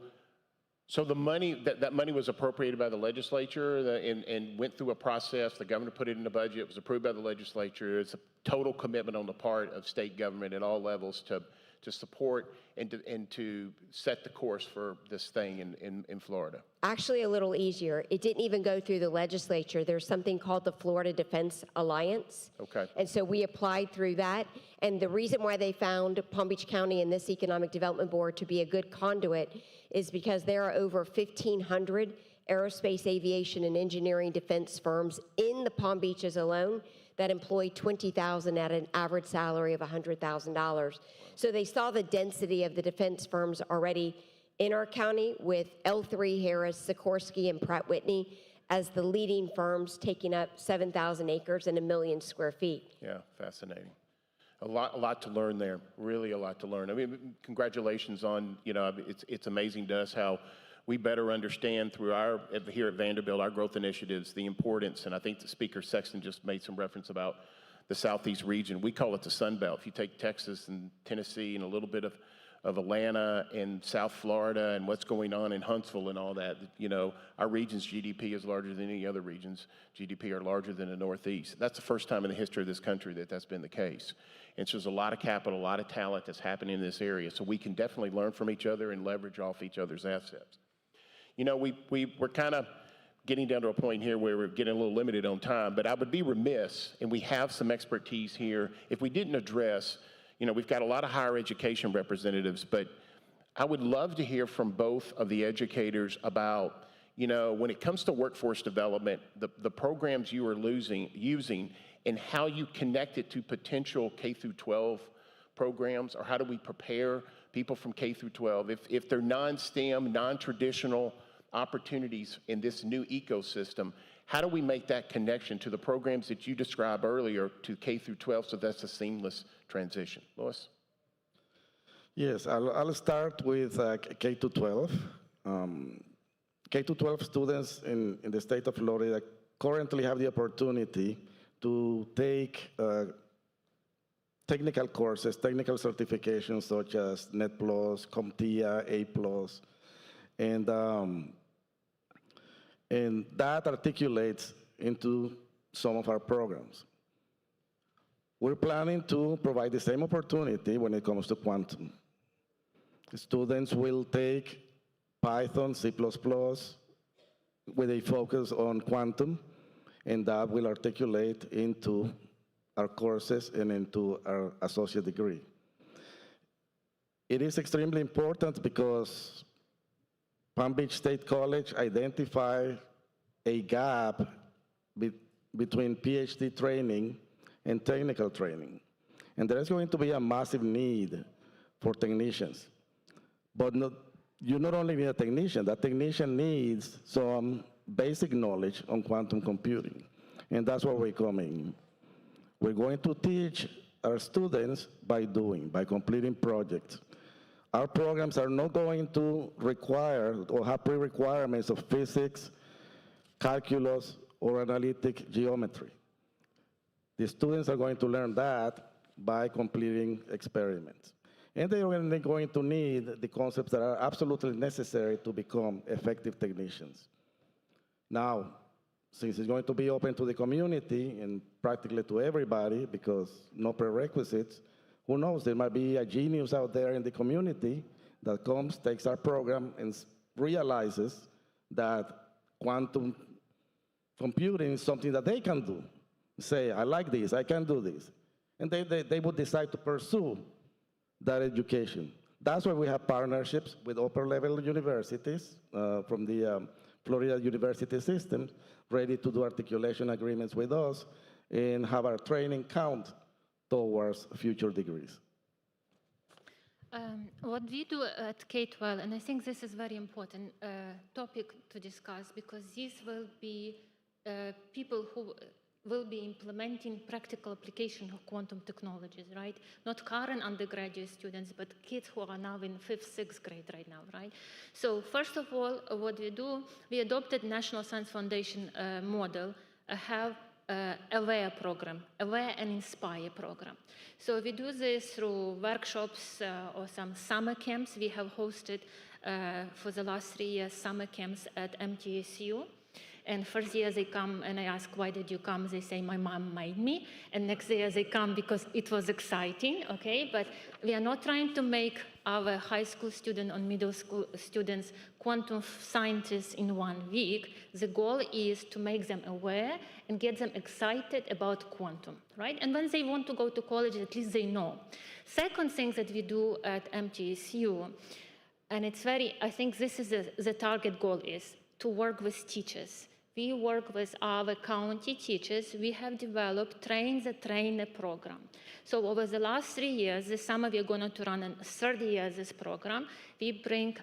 the money, that money was appropriated by the legislature and went through a process. The governor put it in the budget. It was approved by the legislature. It's a total commitment on the part of state government at all levels to support and to set the course for this thing in Florida. Actually, a little easier. It didn't even go through the legislature. There's something called the Florida Defense Alliance. Okay. And so we applied through that. And the reason why they found Palm Beach County and this Economic Development Board to be a good conduit is because there are over 1,500 aerospace, aviation, and engineering defense firms in the Palm Beaches alone that employ 20,000 at an average salary of $100,000. So they saw the density of the defense firms already in our county with L3 Harris, Sikorsky, and Pratt Whitney as the leading firms taking up 7,000 acres and 1 million square feet. Yeah, fascinating. A lot to learn there, really a lot to learn. I mean, congratulations on, it's amazing to us how we better understand through here at Vanderbilt, our growth initiatives, the importance, and I think the Speaker Sexton just made some reference about the Southeast region. We call it the Sun Belt. If you take Texas and Tennessee and a little bit of Atlanta and South Florida and what's going on in Huntsville and all that, our region's GDP is larger than any other region's GDP are larger than the Northeast. That's the first time in the history of this country that that's been the case. And so there's a lot of capital, a lot of talent that's happening in this area. So we can definitely learn from each other and leverage off each other's assets. We're kind of getting down to a point here where we're getting a little limited on time, but I would be remiss, and we have some expertise here, if we didn't address, we've got a lot of higher education representatives, but I would love to hear from both of the educators about, when it comes to workforce development, the programs you are using and how you connect it to potential K through 12 programs, or how do we prepare people from K through 12 if they're non-STEM, non-traditional opportunities in this new ecosystem, how do we make that connection to the programs that you described earlier to K through 12 so that's a seamless transition? Louis? Yes, I'll start with K to 12. K to 12 students in the state of Florida currently have the opportunity to take technical courses, technical certifications such as Net Plus, CompTIA, A+, and that articulates into some of our programs. We're planning to provide the same opportunity when it comes to quantum. Students will take Python, C++ with a focus on quantum, and that will articulate into our courses and into our associate degree. It is extremely important because Palm Beach State College identified a gap between PhD training and technical training. And there is going to be a massive need for technicians. But you not only need a technician, that technician needs some basic knowledge on quantum computing. And that's where we're coming. We're going to teach our students by completing projects. Our programs are not going to require or have pre-requirements of physics, calculus, or analytic geometry. The students are going to learn that by completing experiments. And they are going to need the concepts that are absolutely necessary to become effective technicians. Now, since it's going to be open to the community and practically to everybody because no prerequisites, who knows, there might be a genius out there in the community that comes, takes our program, and realizes that quantum computing is something that they can do. Say, I like this, I can do this. And they would decide to pursue that education. That's why we have partnerships with upper-level universities from the Florida University system, ready to do articulation agreements with us and have our training count towards future degrees. What we do at K-12, and I think this is very important topic to discuss because these will be people who will be implementing practical application of quantum technologies, right? Not current undergraduate students, but kids who are now in 5th, 6th grade right now, right? So first of all, what we do, we adopted National Science Foundation model, have AWARE program, AWARE and INSPIRE program. So we do this through workshops or some summer camps. We have hosted for the last 3 years summer camps at MTSU. And first year they come and I ask, why did you come? They say, my mom made me. And next year they come because it was exciting, okay? But we are not trying to make our high school student or middle school students quantum scientists in 1 week. The goal is to make them aware and get them excited about quantum, right? And when they want to go to college, at least they know. Second thing that we do at MTSU, and it's very, I think this is the target goal is to work with teachers. We work with our county teachers. We have developed Train the Trainer program. So over the last 3 years, this summer we're going to run a third year this program. We bring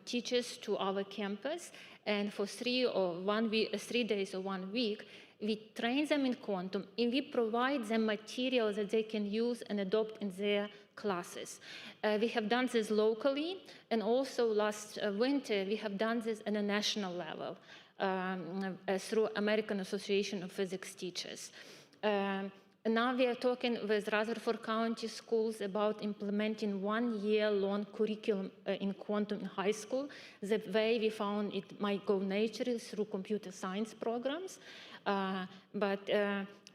teachers to our campus, and for 3 days or 1 week, we train them in quantum, and we provide them material that they can use and adopt in their classes. We have done this locally, and also last winter, we have done this at a national level through American Association of Physics Teachers. Now we are talking with Rutherford County schools about implementing 1-year-long curriculum in quantum in high school. The way we found it might go naturally through computer science programs. But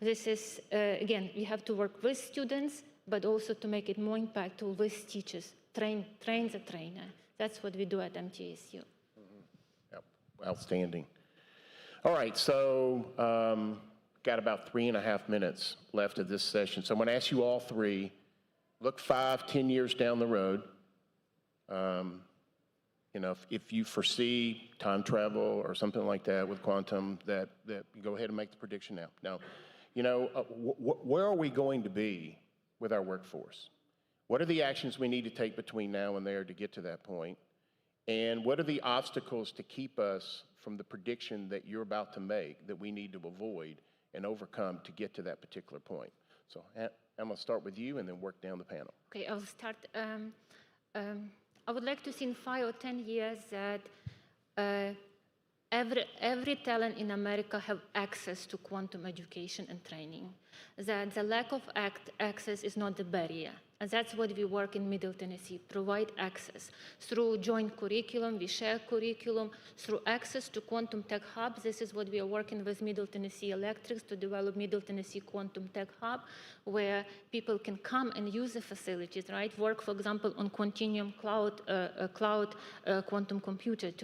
this is, again, we have to work with students, but also to make it more impactful with teachers. Train the trainer. That's what we do at MTSU. Yep. Outstanding. All right, so got about 3.5 minutes left of this session. So I'm going to ask you all three, look 5, 10 years down the road. You know, if you foresee time travel or something like that with quantum, that you go ahead and make the prediction now. Now, you know, where are we going to be with our workforce? What are the actions we need to take between now and there to get to that point? And what are the obstacles to keep us from the prediction that you're about to make that we need to avoid and overcome to get to that particular point? So I'm going to start with you and then work down the panel. Okay, I'll start. I would like to see in 5 or 10 years that every talent in America have access to quantum education and training. That the lack of access is not the barrier. And that's what we work in Middle Tennessee, provide access. Through joint curriculum, we share curriculum, through access to quantum tech hubs. This is what we are working with Middle Tennessee Electrics to develop Middle Tennessee Quantum Tech Hub, where people can come and use the facilities, right? Work, for example, on Continuum Cloud quantum computer.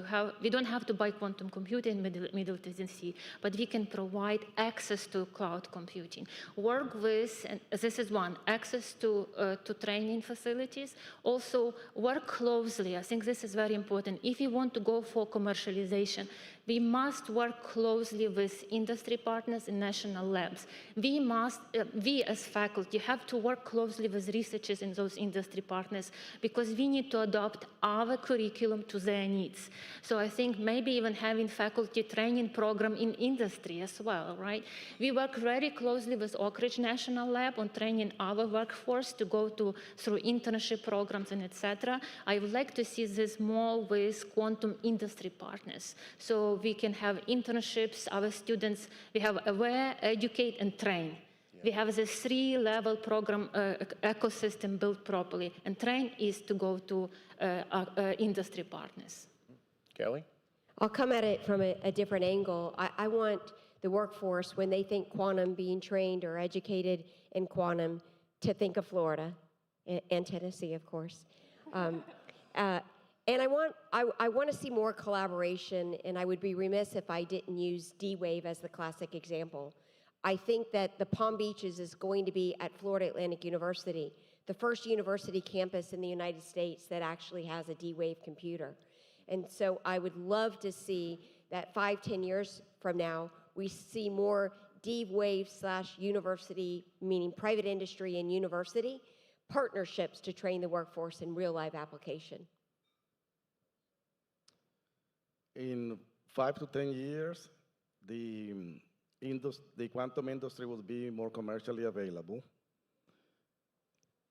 We don't have to buy quantum computer in Middle Tennessee, but we can provide access to cloud computing. Work with, and this is one, access to training facilities. Also, work closely. I think this is very important. If you want to go for commercialization, we must work closely with industry partners and national labs. We as faculty have to work closely with researchers in those industry partners because we need to adopt our curriculum to their needs. So I think maybe even having faculty training program in industry as well, right? We work very closely with Oak Ridge National Lab on training our workforce to go through internship programs and etc. I would like to see this more with quantum industry partners. So we can have internships, our students, we have aware, educate, and train. Yeah. We have this 3-level program ecosystem built properly, and train is to go to industry partners. Kelly? I'll come at it from a different angle. I want the workforce, when they think quantum, being trained or educated in quantum, to think of Florida and Tennessee, of course. And I want to see more collaboration, and I would be remiss if I didn't use D-Wave as the classic example. I think that the Palm Beaches is going to be at Florida Atlantic University, the first university campus in the United States that actually has a D-Wave computer. And so I would love to see that 5-10 years from now, we see more D-Wave/university, meaning private industry and university, partnerships to train the workforce in real-life application. In 5 to 10 years, the quantum industry will be more commercially available.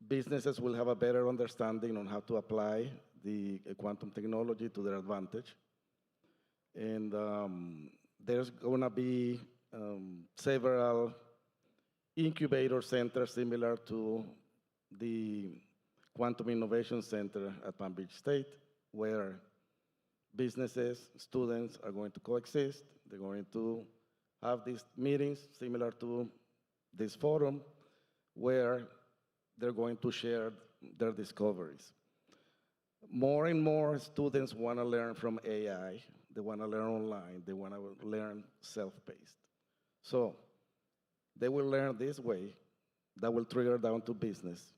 Businesses will have a better understanding on how to apply the quantum technology to their advantage. And there's going to be several incubator centers similar to the Quantum Innovation Center at Palm Beach State, where businesses, students are going to coexist. They're going to have these meetings similar to this forum where they're going to share their discoveries. More and more students want to learn from AI. They want to learn online. They want to learn self-paced. So they will learn this way. That will trigger down to business.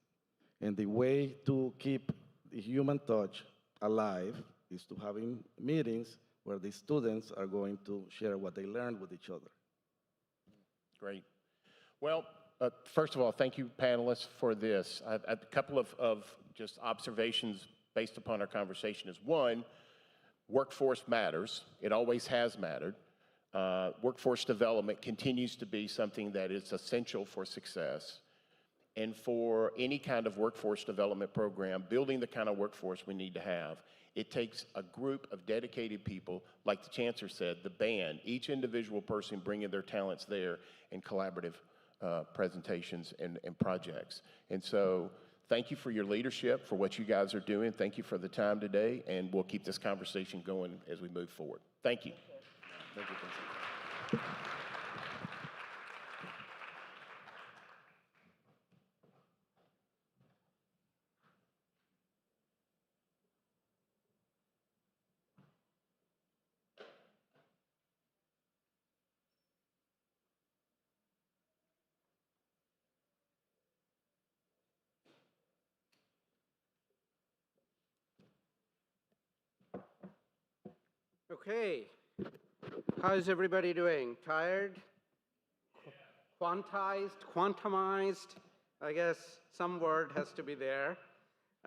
And the way to keep the human touch alive is to having meetings where the students are going to share what they learned with each other. Great. Well, first of all, thank you, panelists, for this. A couple of just observations based upon our conversation is, one, workforce matters. It always has mattered. Workforce development continues to be something that is essential for success. And for any kind of workforce development program, building the kind of workforce we need to have, it takes a group of dedicated people, like the Chancellor said, the band, each individual person bringing their talents there in collaborative presentations and projects. And so thank you for your leadership, for what you guys are doing. Thank you for the time today, and we'll keep this conversation going as we move forward. Thank you. Thank you, Vincent. Okay, how's everybody doing? Tired? Quantized? Quantumized? I guess some word has to be there.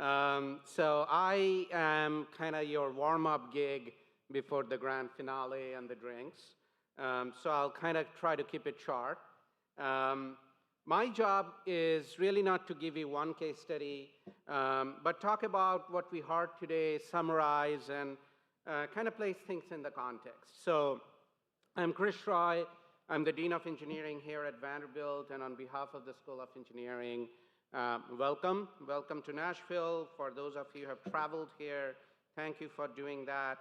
So I am kind of your warm-up gig before the grand finale and the drinks. So I'll kind of try to keep it short. My job is really not to give you one case study, but talk about what we heard today, summarize, and kind of place things in the context. So I'm Chris Roy. I'm the Dean of Engineering here at Vanderbilt, and on behalf of the School of Engineering, welcome. Welcome to Nashville. For those of you who have traveled here, thank you for doing that.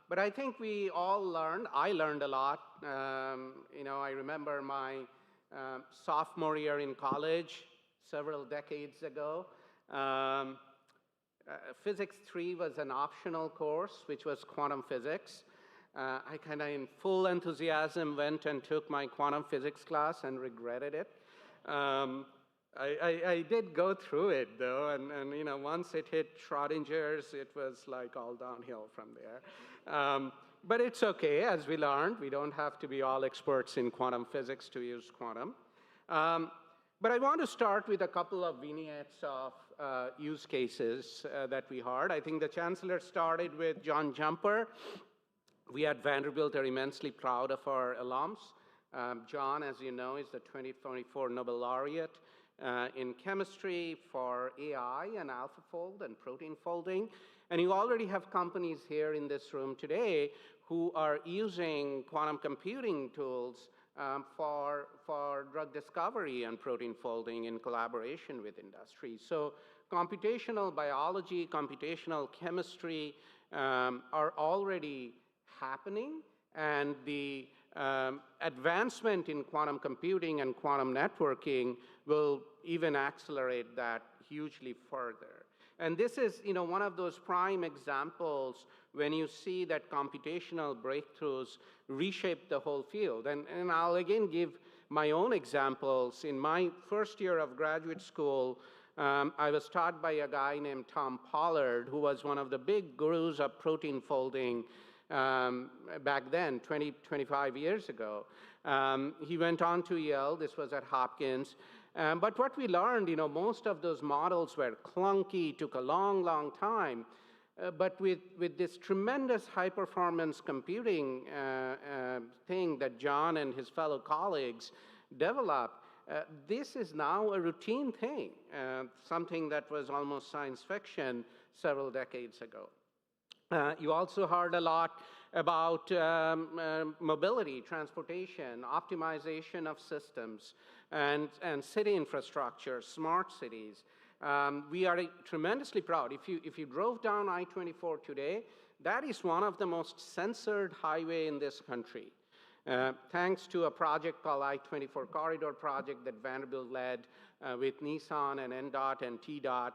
But I think we all learned, I learned a lot. I remember my sophomore year in college several decades ago. Physics 3 was an optional course, which was quantum physics. I kind of in full enthusiasm went and took my quantum physics class and regretted it. I did go through it though, and once it hit Schrodinger's, it was like all downhill from there. But it's okay, as we learned, we don't have to be all experts in quantum physics to use quantum. But I want to start with a couple of vignettes of use cases that we heard. I think the Chancellor started with John Jumper. We at Vanderbilt are immensely proud of our alums. John, as you know, is the 2024 Nobel laureate in chemistry for AI and AlphaFold and protein folding. And you already have companies here in this room today who are using quantum computing tools for drug discovery and protein folding in collaboration with industry. So computational biology, computational chemistry are already happening, and the advancement in quantum computing and quantum networking will even accelerate that hugely further. And this is, one of those prime examples when you see that computational breakthroughs reshape the whole field. And I'll again give my own examples. In my first year of graduate school, I was taught by a guy named Tom Pollard, who was one of the big gurus of protein folding back then, 25 years ago. He went on to Yale. This was at Hopkins. But what we learned, most of those models were clunky, took a long, long time. But with this tremendous high-performance computing thing that John and his fellow colleagues developed, this is now a routine thing, something that was almost science fiction several decades ago. You also heard a lot about mobility, transportation, optimization of systems, and city infrastructure, smart cities. We are tremendously proud. If you drove down I-24 today, that is one of the most censored highway in this country. Thanks to a project called I-24 Corridor Project that Vanderbilt led with Nissan and NDOT and TDOT,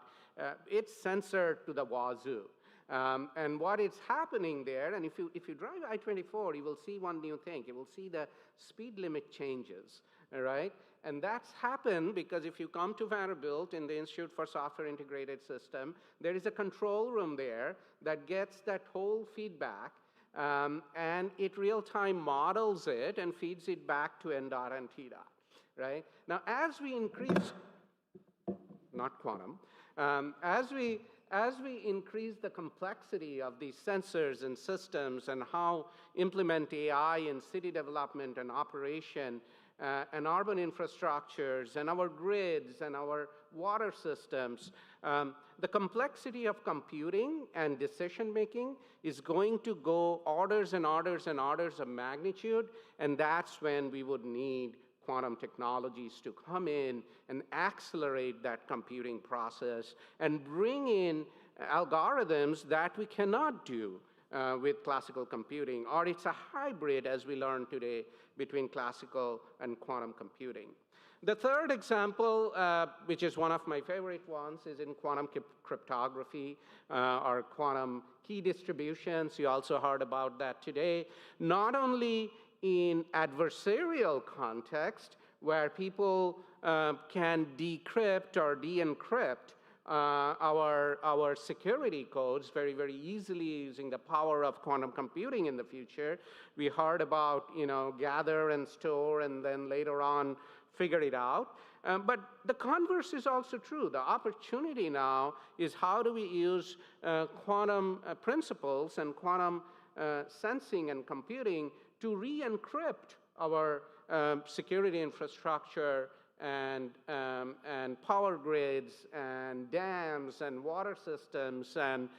it's censored to the wazoo. And what is happening there, and if you drive I-24, you will see one new thing. You will see the speed limit changes, all right? And that's happened because if you come to Vanderbilt in the Institute for Software Integrated System, there is a control room there that gets that whole feedback, and it real-time models it and feeds it back to NDOT and TDOT, right? Now, as we increase, not quantum, as we increase the complexity of these sensors and systems and how implement AI in city development and operation and urban infrastructures and our grids and our water systems, the complexity of computing and decision making is going to go orders and orders and orders of magnitude, and that's when we would need quantum technologies to come in and accelerate that computing process and bring in algorithms that we cannot do with classical computing, or it's a hybrid, as we learned today, between classical and quantum computing. The third example, which is one of my favorite ones, is in quantum cryptography or quantum key distributions. You also heard about that today. Not only in adversarial context, where people can decrypt or de-encrypt our security codes very, very easily using the power of quantum computing in the future. We heard about, gather and store and then later on figure it out. But the converse is also true. The opportunity now is how do we use quantum principles and quantum sensing and computing to re-encrypt our security infrastructure and power grids and dams and water systems and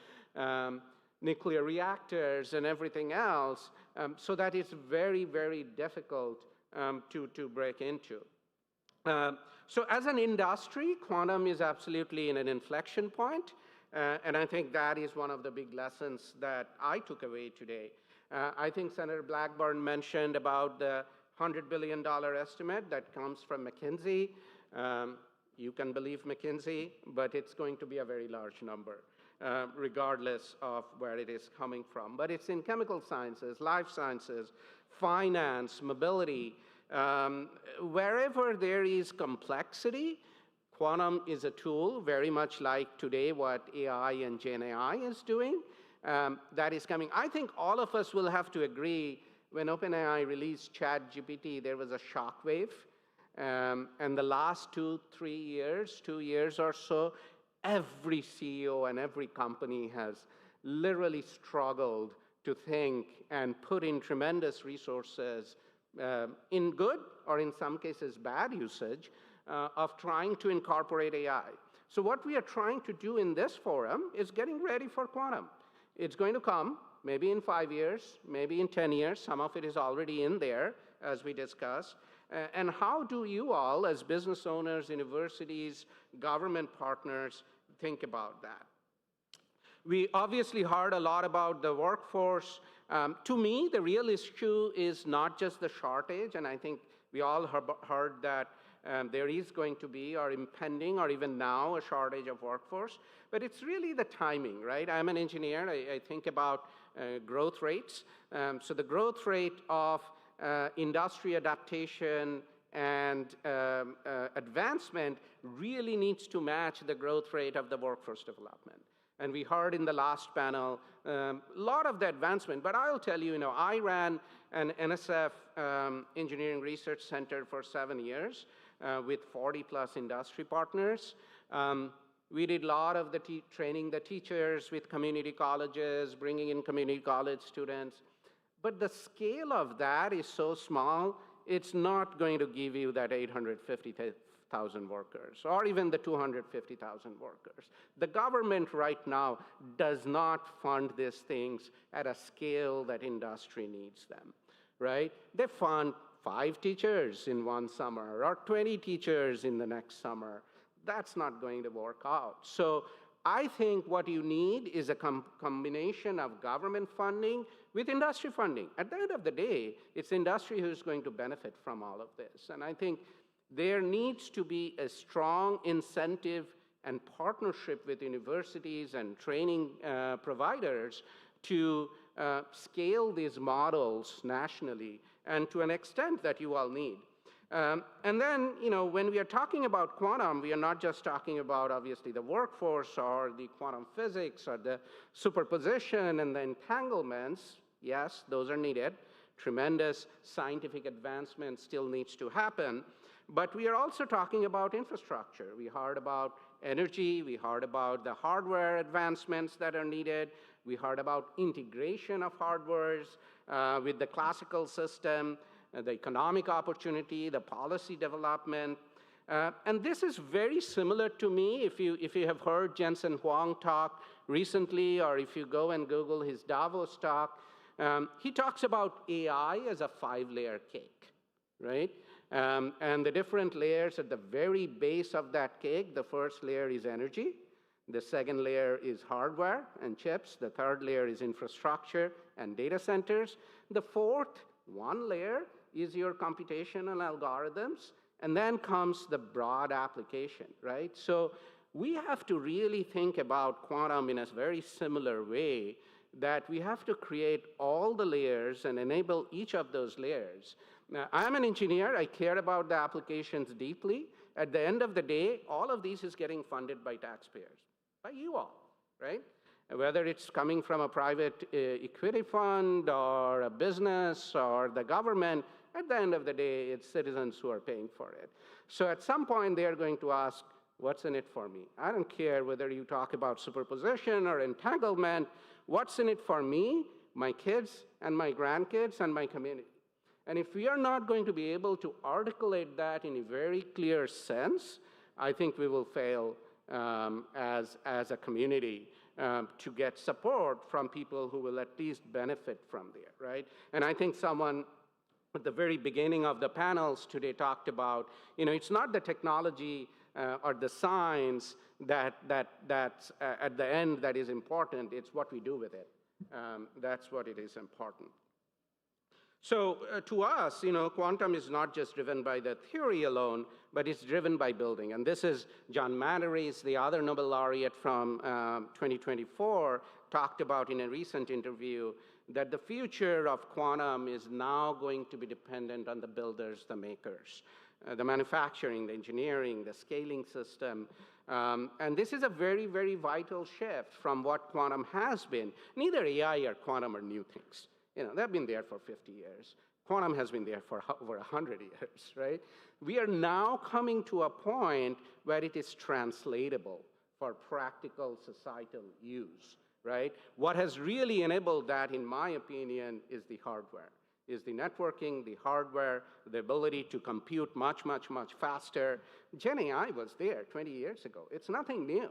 nuclear reactors and everything else, so that it's very, very difficult to break into. So as an industry, quantum is absolutely in an inflection point, and I think that is one of the big lessons that I took away today. I think Senator Blackburn mentioned about the $100 billion estimate that comes from McKinsey. You can believe McKinsey, but it's going to be a very large number, regardless of where it is coming from. But it's in chemical sciences, life sciences, finance, mobility. Wherever there is complexity, quantum is a tool, very much like today what AI and Gen AI is doing, that is coming. I think all of us will have to agree when OpenAI released ChatGPT, there was a shockwave. And the last 2 years or so, every CEO and every company has literally struggled to think and put in tremendous resources in good or in some cases bad usage of trying to incorporate AI. So what we are trying to do in this forum is getting ready for quantum. It's going to come maybe in 5 years, maybe in 10 years. Some of it is already in there, as we discussed. And how do you all, as business owners, universities, government partners, think about that? We obviously heard a lot about the workforce. To me, the real issue is not just the shortage, and I think we all heard that there is going to be, or impending, or even now, a shortage of workforce. But it's really the timing, right? I'm an engineer. I think about growth rates. So the growth rate of industry adaptation and advancement really needs to match the growth rate of the workforce development. And we heard in the last panel a lot of the advancement. But I'll tell you, I ran an NSF Engineering Research Center for 7 years with 40+ industry partners. We did a lot of the training the teachers with community colleges, bringing in community college students. But the scale of that is so small, it's not going to give you that 850,000 workers, or even the 250,000 workers. The government right now does not fund these things at a scale that industry needs them, right? They fund 5 teachers in one summer, or 20 teachers in the next summer. That's not going to work out. So I think what you need is a combination of government funding with industry funding. At the end of the day, it's industry who's going to benefit from all of this. And I think there needs to be a strong incentive and partnership with universities and training providers to scale these models nationally and to an extent that you all need. And then, when we are talking about quantum, we are not just talking about, obviously, the workforce or the quantum physics or the superposition and the entanglements. Yes, those are needed. Tremendous scientific advancement still needs to happen. But we are also talking about infrastructure. We heard about energy. We heard about the hardware advancements that are needed. We heard about integration of hardwares with the classical system, the economic opportunity, the policy development. And this is very similar to me. If you have heard Jensen Huang talk recently, or if you go and Google his Davos talk, he talks about AI as a 5-layer cake, right? And the different layers at the very base of that cake, the first layer is energy. The second layer is hardware and chips. The third layer is infrastructure and data centers. The fourth, one layer, is your computational algorithms, and then comes the broad application, right? So we have to really think about quantum in a very similar way, that we have to create all the layers and enable each of those layers. Now, I'm an engineer. I care about the applications deeply. At the end of the day, all of these is getting funded by taxpayers, by you all, right? Whether it's coming from a private equity fund or a business or the government, at the end of the day, it's citizens who are paying for it. So at some point, they are going to ask, what's in it for me? I don't care whether you talk about superposition or entanglement. What's in it for me, my kids, and my grandkids, and my community? And if we are not going to be able to articulate that in a very clear sense, I think we will fail as a community to get support from people who will at least benefit from there, right? And I think someone at the very beginning of the panels today talked about, it's not the technology or the science that's at the end that is important, it's what we do with it. That's what it is important. So to us, quantum is not just driven by the theory alone, but it's driven by building. And this is John Manneris, the other Nobel laureate from 2024, talked about in a recent interview that the future of quantum is now going to be dependent on the builders, the makers, the manufacturing, the engineering, the scaling system. And this is a very, very vital shift from what quantum has been. Neither AI or quantum are new things. They've been there for 50 years. Quantum has been there for over 100 years, right? We are now coming to a point where it is translatable for practical societal use, right? What has really enabled that, in my opinion, is the hardware, is the networking, the hardware, the ability to compute much, much, much faster. Gen AI was there 20 years ago. It's nothing new.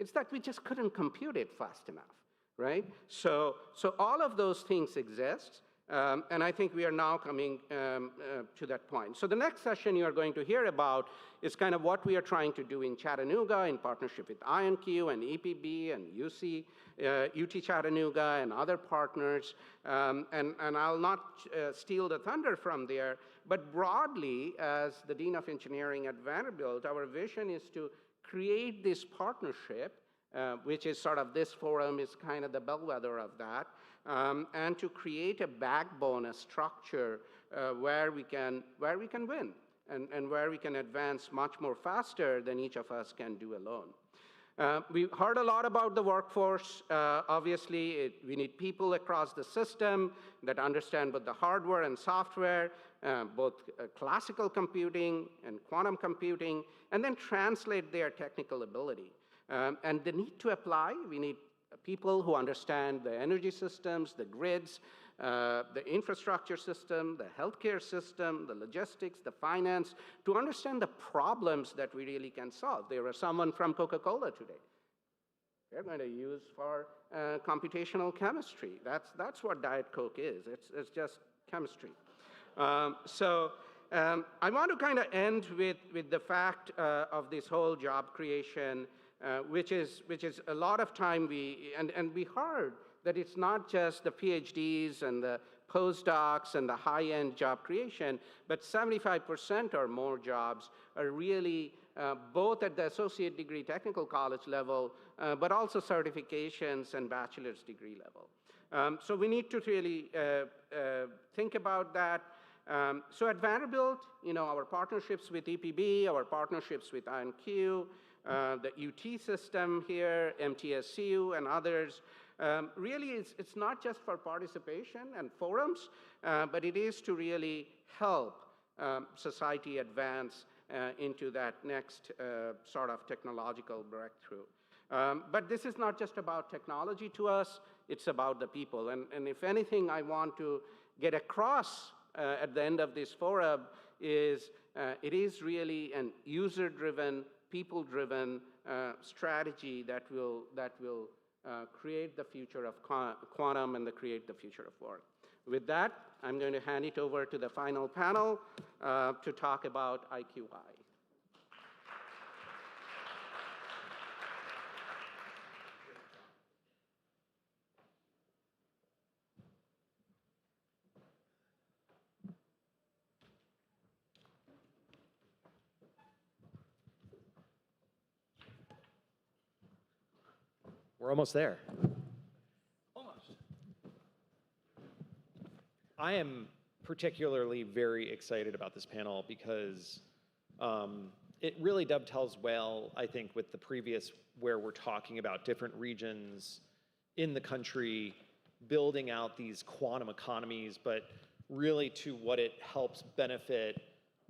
It's that we just couldn't compute it fast enough. Right? So all of those things exist, and I think we are now coming to that point. So the next session you are going to hear about is kind of what we are trying to do in Chattanooga in partnership with IonQ and EPB and UT Chattanooga and other partners. And I'll not steal the thunder from there, but broadly, as the Dean of Engineering at Vanderbilt, our vision is to create this partnership which is sort of, this forum is kind of the bellwether of that, and to create a backbone, a structure where we can win and where we can advance much more faster than each of us can do alone. We heard a lot about the workforce. Obviously, we need people across the system that understand both the hardware and software, both classical computing and quantum computing, and then translate their technical ability. And the need to apply, we need people who understand the energy systems, the grids, the infrastructure system, the healthcare system, the logistics, the finance, to understand the problems that we really can solve. There was someone from Coca-Cola today. They're going to use for computational chemistry. That's what Diet Coke is. It's just chemistry. So I want to kind of end with the fact of this whole job creation, which is a lot of time we heard that it's not just the PhDs and the postdocs and the high-end job creation, but 75% or more jobs are really both at the associate degree technical college level, but also certifications and bachelor's degree level. So we need to really think about that. So at Vanderbilt, our partnerships with EPB, our partnerships with IonQ, the UT system here, MTSU, and others, really it's not just for participation and forums, but it is to really help society advance into that next sort of technological breakthrough. But this is not just about technology to us, it's about the people. And if anything I want to get across at the end of this forum is it is really an user-driven, people-driven strategy that will create the future of quantum and create the future of work. With that, I'm going to hand it over to the final panel to talk about IQI. We're almost there. Almost. I am particularly very excited about this panel because it really dovetails well, I think, with the previous, where we're talking about different regions in the country building out these quantum economies, but really to what it helps benefit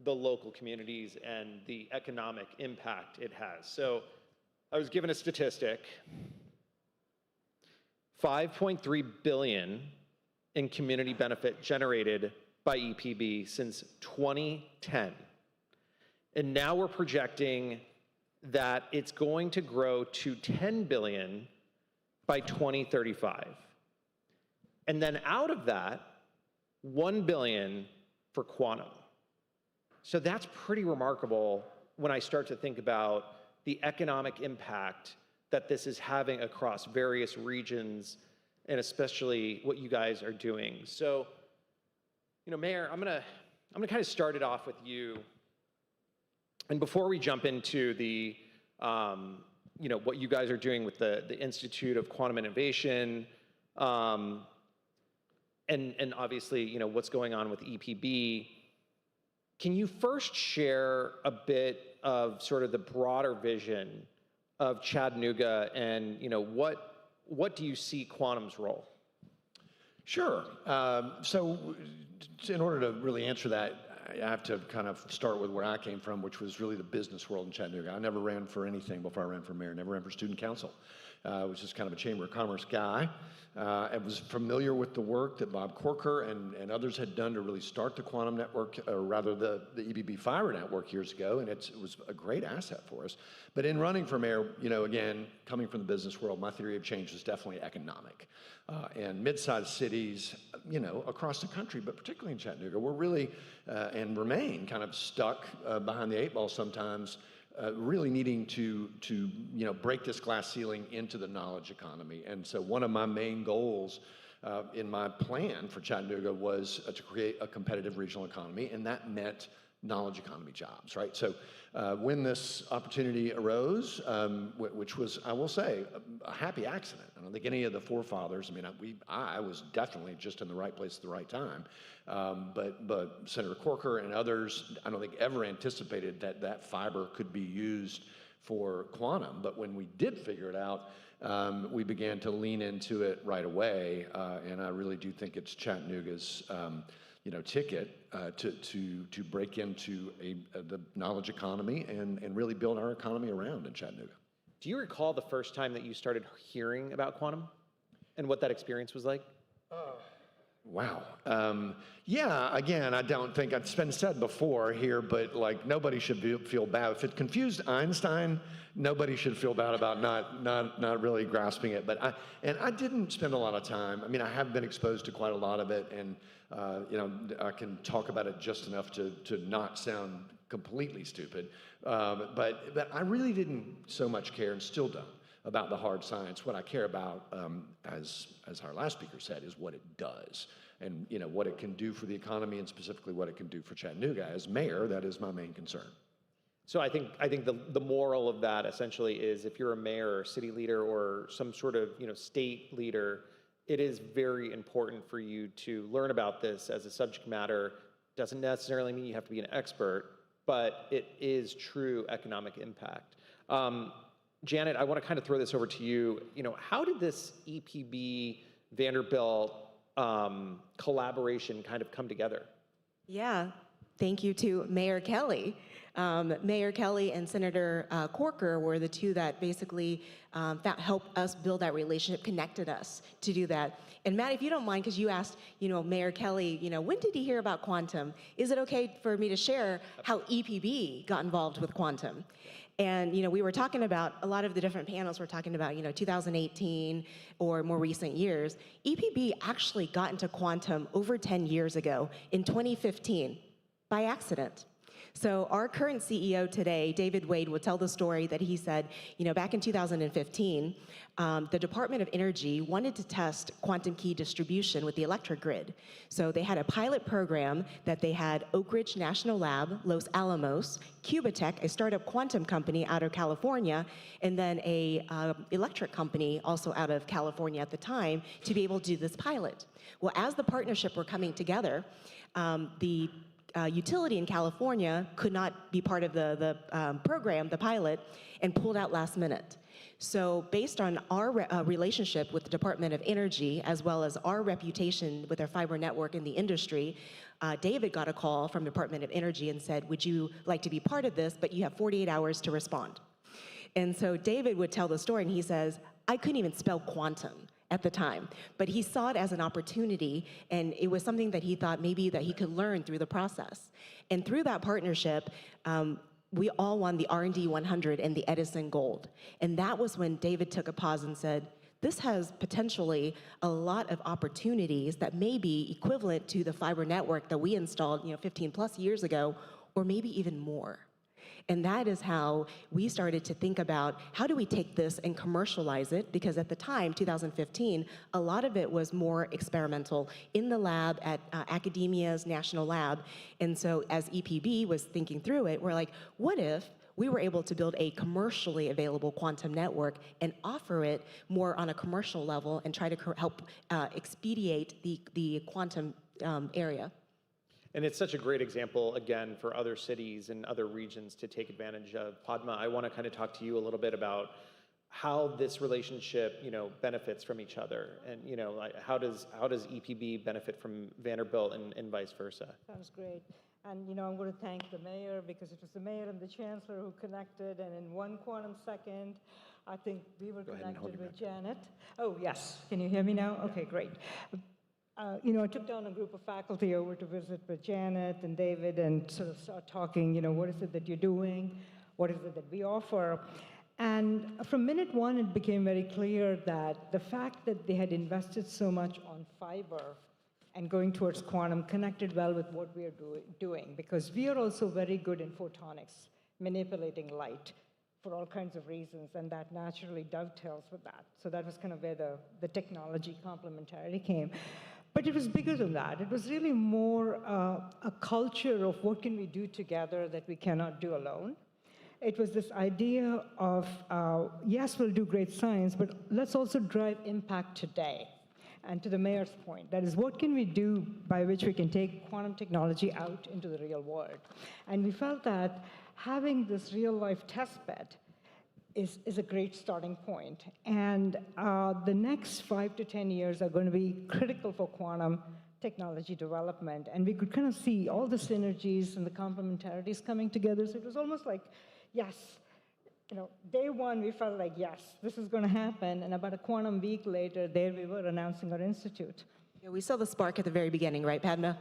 the local communities and the economic impact it has. So I was given a statistic, 5.3 billion in community benefit generated by EPB since 2010. And now we're projecting that it's going to grow to 10 billion by 2035. And then out of that, 1 billion for quantum. So that's pretty remarkable when I start to think about the economic impact that this is having across various regions, and especially what you guys are doing. So, Mayor, I'm gonna kind of start it off with you. And before we jump into the, what you guys are doing with the Institute of Quantum Innovation, and obviously, what's going on with EPB, can you first share a bit of sort of the broader vision of Chattanooga and, what do you see quantum's role? Sure. So in order to really answer that, I have to kind of start with where I came from, which was really the business world in Chattanooga. I never ran for anything before I ran for mayor, never ran for student council. I was just kind of a Chamber of Commerce guy. I was familiar with the work that Bob Corker and others had done to really start the quantum network, or rather the EBB fiber network years ago, and it was a great asset for us. But in running for mayor, again, coming from the business world, my theory of change was definitely economic. And mid-sized cities, across the country, but particularly in Chattanooga, we're really, and remain kind of stuck behind the 8 ball sometimes, really needing to break this glass ceiling into the knowledge economy. And so one of my main goals in my plan for Chattanooga was to create a competitive regional economy, and that meant knowledge economy jobs, right? So when this opportunity arose, which was, I will say, a happy accident. I don't think any of the forefathers, I was definitely just in the right place at the right time. But Senator Corker and others, I don't think ever anticipated that fiber could be used for quantum. But when we did figure it out, we began to lean into it right away. And I really do think it's Chattanooga's ticket to break into the knowledge economy and really build our economy around in Chattanooga. Do you recall the first time that you started hearing about quantum and what that experience was like? Wow. Yeah, again, I don't think it's been said before here, but nobody should feel bad. If it confused Einstein, nobody should feel bad about not really grasping it. But I didn't spend a lot of time. I have been exposed to quite a lot of it, and I can talk about it just enough to not sound completely stupid. But I really didn't so much care, and still don't, about the hard science. What I care about, as our last speaker said, is what it does, and what it can do for the economy, and specifically what it can do for Chattanooga. As mayor, that is my main concern. So I think the moral of that essentially is, if you're a mayor or city leader or some sort of state leader, it is very important for you to learn about this as a subject matter. Doesn't necessarily mean you have to be an expert, but it is true economic impact. Janet, I want to kind of throw this over to you. How did this EPB Vanderbilt collaboration kind of come together? Yeah, thank you to Mayor Kelly. Mayor Kelly and Senator Corker were the two that basically helped us build that relationship, connected us to do that. And Matt, if you don't mind, because you asked, Mayor Kelly, when did he hear about quantum? Is it okay for me to share how EPB got involved with quantum? And, we were talking about, a lot of the different panels were talking about, 2018 or more recent years. EPB actually got into quantum over 10 years ago in 2015 by accident. So our current CEO today, David Wade, would tell the story that he said, back in 2015, the Department of Energy wanted to test quantum key distribution with the electric grid. So they had a pilot program that they had Oak Ridge National Lab, Los Alamos, Cubatech, a startup quantum company out of California, and then a electric company also out of California at the time, to be able to do this pilot. Well, as the partnership were coming together, the utility in California could not be part of the program, the pilot, and pulled out last minute. So based on our relationship with the Department of Energy, as well as our reputation with our fiber network in the industry, David got a call from the Department of Energy and said, would you like to be part of this, but you have 48 hours to respond. And so David would tell the story, and he says, I couldn't even spell quantum at the time, but he saw it as an opportunity, and it was something that he thought maybe that he could learn through the process. And through that partnership, we all won the R&D 100 and the Edison Gold. And that was when David took a pause and said, this has potentially a lot of opportunities that may be equivalent to the fiber network that we installed 15 plus years ago, or maybe even more. And that is how we started to think about how do we take this and commercialize it, because at the time, 2015, a lot of it was more experimental in the lab at academia's national lab. And so as EPB was thinking through it, we're like, what if we were able to build a commercially available quantum network and offer it more on a commercial level and try to help expedite the quantum area? And it's such a great example, again, for other cities and other regions to take advantage of. Padma, I want to kind of talk to you a little bit about how this relationship, benefits from each other, and like how does EPB benefit from Vanderbilt and vice versa? Sounds great. And I'm going to thank the mayor, because it was the mayor and the chancellor who connected, and in 1 quantum second, I think we were connected with Janet. Oh yes, can you hear me now? Okay, great. I took down a group of faculty over to visit with Janet and David and sort of start talking, what is it that you're doing? What is it that we offer? And from minute one, it became very clear that the fact that they had invested so much on fiber and going towards quantum connected well with what we are doing, because we are also very good in photonics, manipulating light for all kinds of reasons, and that naturally dovetails with that. So that was kind of where the technology complementarity came. But it was bigger than that. It was really more a culture of what can we do together that we cannot do alone. It was this idea of, yes, we'll do great science, but let's also drive impact today. And to the mayor's point, that is, what can we do by which we can take quantum technology out into the real world? And we felt that having this real-life test bed is a great starting point. And the next 5 to 10 years are going to be critical for quantum technology development. And we could kind of see all the synergies and the complementarities coming together. So it was almost like, yes, day one, we felt like, yes, this is going to happen. And about a quantum week later, there we were announcing our institute. Yeah, we saw the spark at the very beginning, right, Padma?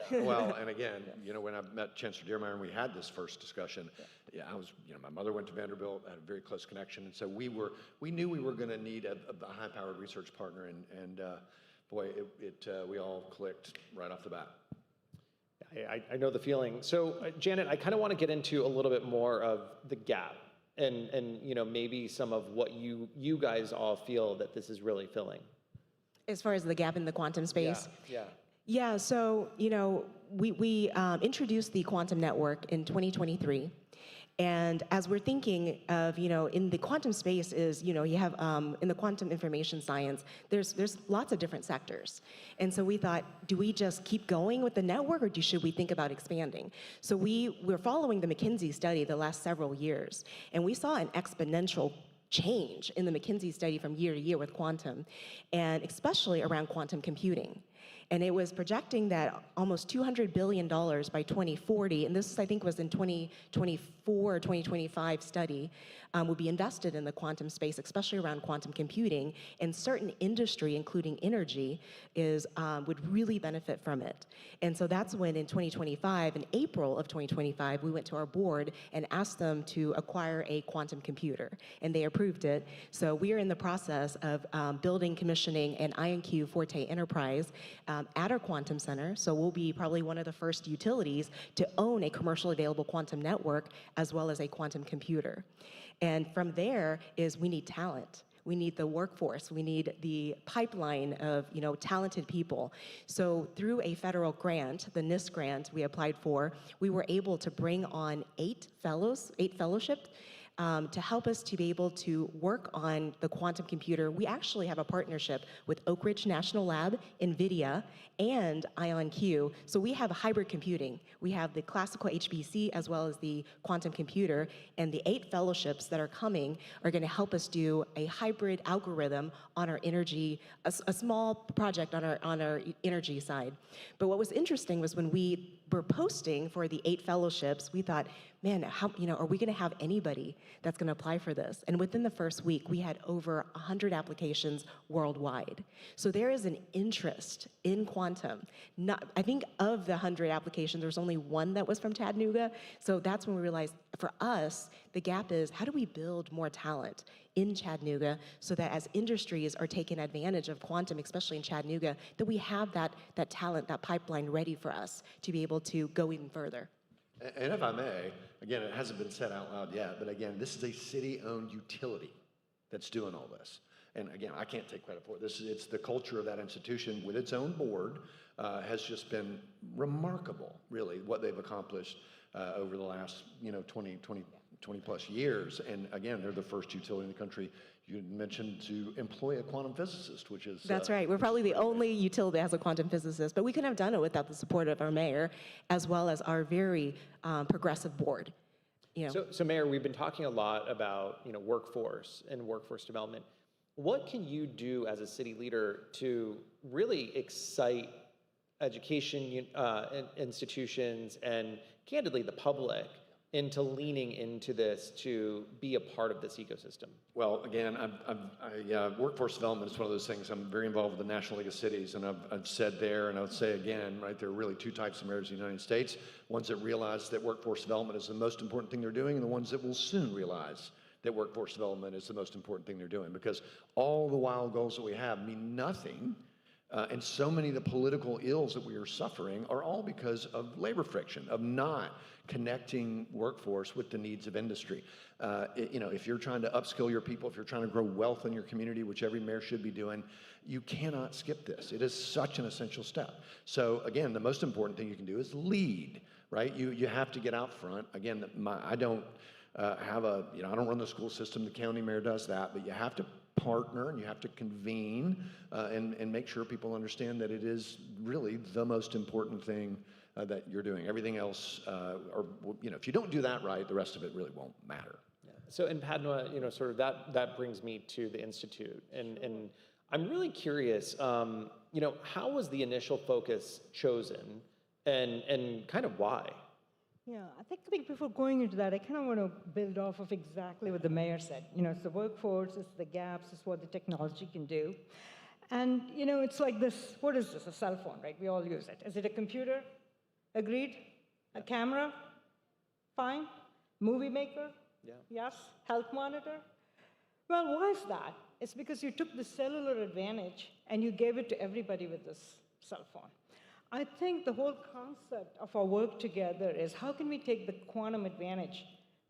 Yeah. Well, and again, when I met Chancellor Diermeyer and we had this first discussion, I was, my mother went to Vanderbilt, had a very close connection, and so we knew we were going to need a high-powered research partner, and boy, we all clicked right off the bat. I know the feeling. So, Janet, I kind of want to get into a little bit more of the gap, and maybe some of what you guys all feel that this is really filling. As far as the gap in the quantum space? Yeah. Yeah, so, we introduced the quantum network in 2023. And as we're thinking of, in the quantum space is, you have, in the quantum information science, there's lots of different sectors. And so we thought, do we just keep going with the network, or should we think about expanding? So we're following the McKinsey study the last several years, and we saw an exponential change in the McKinsey study from year to year with quantum, and especially around quantum computing. And it was projecting that almost $200 billion by 2040, and this I think was in 2024 or 2025 study, would be invested in the quantum space, especially around quantum computing, and certain industry, including energy, would really benefit from it. And so that's when in 2025, in April of 2025, we went to our board and asked them to acquire a quantum computer, and they approved it. So we are in the process of building, commissioning an IonQ Forte Enterprise at our quantum center. So we'll be probably one of the first utilities to own a commercially available quantum network as well as a quantum computer. And from there is we need talent. We need the workforce. We need the pipeline of talented people. So through a federal grant, the NIST grant we applied for, we were able to bring on 8 fellowships to help us to be able to work on the quantum computer, we actually have a partnership with Oak Ridge National Lab, NVIDIA, and IonQ. So we have hybrid computing. We have the classical HPC as well as the quantum computer, and the 8 fellowships that are coming are going to help us do a hybrid algorithm on our energy, a small project on our energy side. But what was interesting was when we were posting for the 8 fellowships, we thought, man, how, are we going to have anybody that's going to apply for this? And within the first week, we had over 100 applications worldwide. So there is an interest in quantum. I think of the 100 applications, there's only 1 that was from Chattanooga. So that's when we realized, for us, the gap is, how do we build more talent in Chattanooga so that as industries are taking advantage of quantum, especially in Chattanooga, that we have that talent, that pipeline ready for us to be able to go even further. And if I may, again, it hasn't been said out loud yet, but again, this is a city-owned utility that's doing all this. And again, I can't take credit for it. It's the culture of that institution with its own board has just been remarkable, really, what they've accomplished over the last 20 plus years. And again, they're the first utility in the country, you mentioned, to employ a quantum physicist, which is... That's right. We're probably the only utility that has a quantum physicist, but we couldn't have done it without the support of our mayor, as well as our very progressive board. So Mayor, we've been talking a lot about workforce and workforce development. What can you do as a city leader to really excite education institutions and, candidly, the public into leaning into this to be a part of this ecosystem? Well, again, workforce development is one of those things. I'm very involved with the National League of Cities, and I've said there, and I would say again, right, there are really 2 types of mayors in the United States: ones that realize that workforce development is the most important thing they're doing, and the ones that will soon realize that workforce development is the most important thing they're doing, because all the wild goals that we have mean nothing. And so many of the political ills that we are suffering are all because of labor friction, of not connecting workforce with the needs of industry. If you're trying to upskill your people, if you're trying to grow wealth in your community, which every mayor should be doing, you cannot skip this. It is such an essential step. So again, the most important thing you can do is lead, right? You have to get out front. Again, I don't I don't run the school system, the county mayor does that, but you have to partner and you have to convene and make sure people understand that it is really the most important thing that you're doing. Everything else, if you don't do that right, the rest of it really won't matter. Yeah. So in Padma, sort of that brings me to the Institute. And I'm really curious, how was the initial focus chosen and kind of why? Yeah, I think before going into that, I kind of want to build off of exactly what the mayor said. It's the workforce, it's the gaps, it's what the technology can do. And, it's like this, what is this? A cell phone, right? We all use it. Is it a computer? Agreed? A camera? Fine. Movie maker? Yeah. Yes. Health monitor? Well, why is that? It's because you took the cellular advantage and you gave it to everybody with this cell phone. I think the whole concept of our work together is how can we take the quantum advantage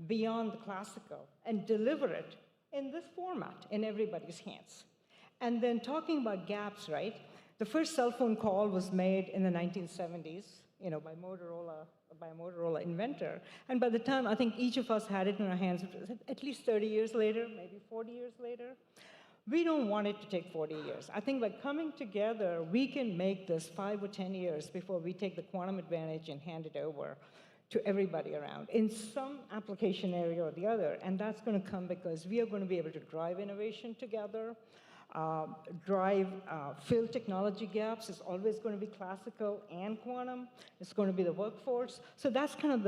beyond the classical and deliver it in this format in everybody's hands. And then talking about gaps, right? The first cell phone call was made in the 1970s, by a Motorola inventor. And by the time I think each of us had it in our hands, it was at least 30 years later, maybe 40 years later. We don't want it to take 40 years. I think by coming together, we can make this 5 or 10 years before we take the quantum advantage and hand it over to everybody around in some application area or the other. And that's going to come because we are going to be able to drive innovation together, fill technology gaps. It's always going to be classical and quantum. It's going to be the workforce. So that's kind of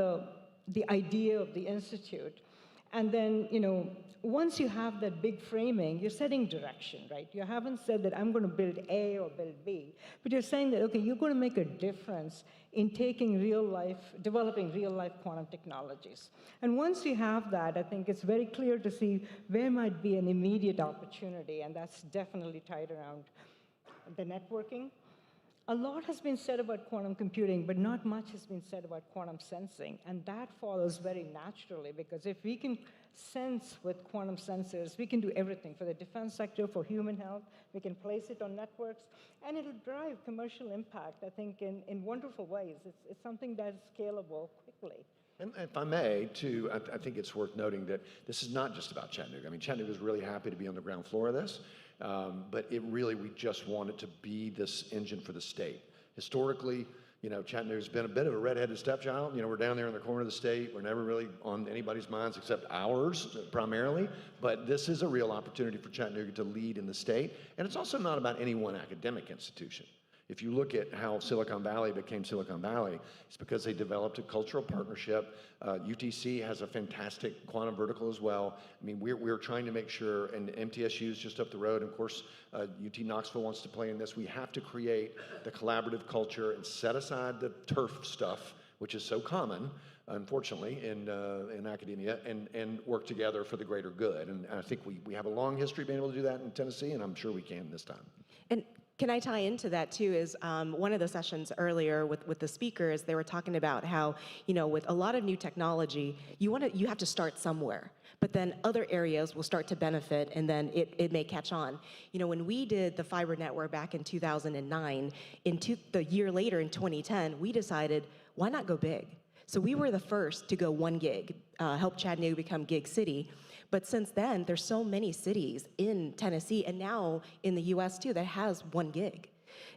the idea of the Institute. And then, once you have that big framing, you're setting direction, right? You haven't said that I'm going to build A or build B, but you're saying that, okay, you're going to make a difference in developing real-life quantum technologies. And once you have that, I think it's very clear to see where might be an immediate opportunity, and that's definitely tied around the networking. A lot has been said about quantum computing, but not much has been said about quantum sensing, and that follows very naturally, because if we can sense with quantum sensors, we can do everything for the defense sector, for human health. We can place it on networks, and it'll drive commercial impact, I think, in wonderful ways. It's something that is scalable quickly. And if I may, too, I think it's worth noting that this is not just about Chattanooga. I mean, Chattanooga is really happy to be on the ground floor of this, but we just want it to be this engine for the state. Historically, Chattanooga's been a bit of a redheaded stepchild. We're down there in the corner of the state. We're never really on anybody's minds except ours, primarily. But this is a real opportunity for Chattanooga to lead in the state. And it's also not about any one academic institution. If you look at how Silicon Valley became Silicon Valley, it's because they developed a cultural partnership. UTC has a fantastic quantum vertical as well. I mean, we're trying to make sure, and MTSU is just up the road. And of course, UT Knoxville wants to play in this. We have to create the collaborative culture and set aside the turf stuff, which is so common, unfortunately, in academia, and work together for the greater good. And I think we have a long history being able to do that in Tennessee, and I'm sure we can this time. And can I tie into that too? Is one of the sessions earlier with the speakers, they were talking about how, with a lot of new technology, you have to start somewhere, but then other areas will start to benefit, and then it may catch on. When we did the fiber network back in 2009, the year later in 2010, we decided, why not go big? So we were the first to go 1 gig, help Chattanooga become gig city. But since then, there's so many cities in Tennessee and now in the US too that has 1 gig.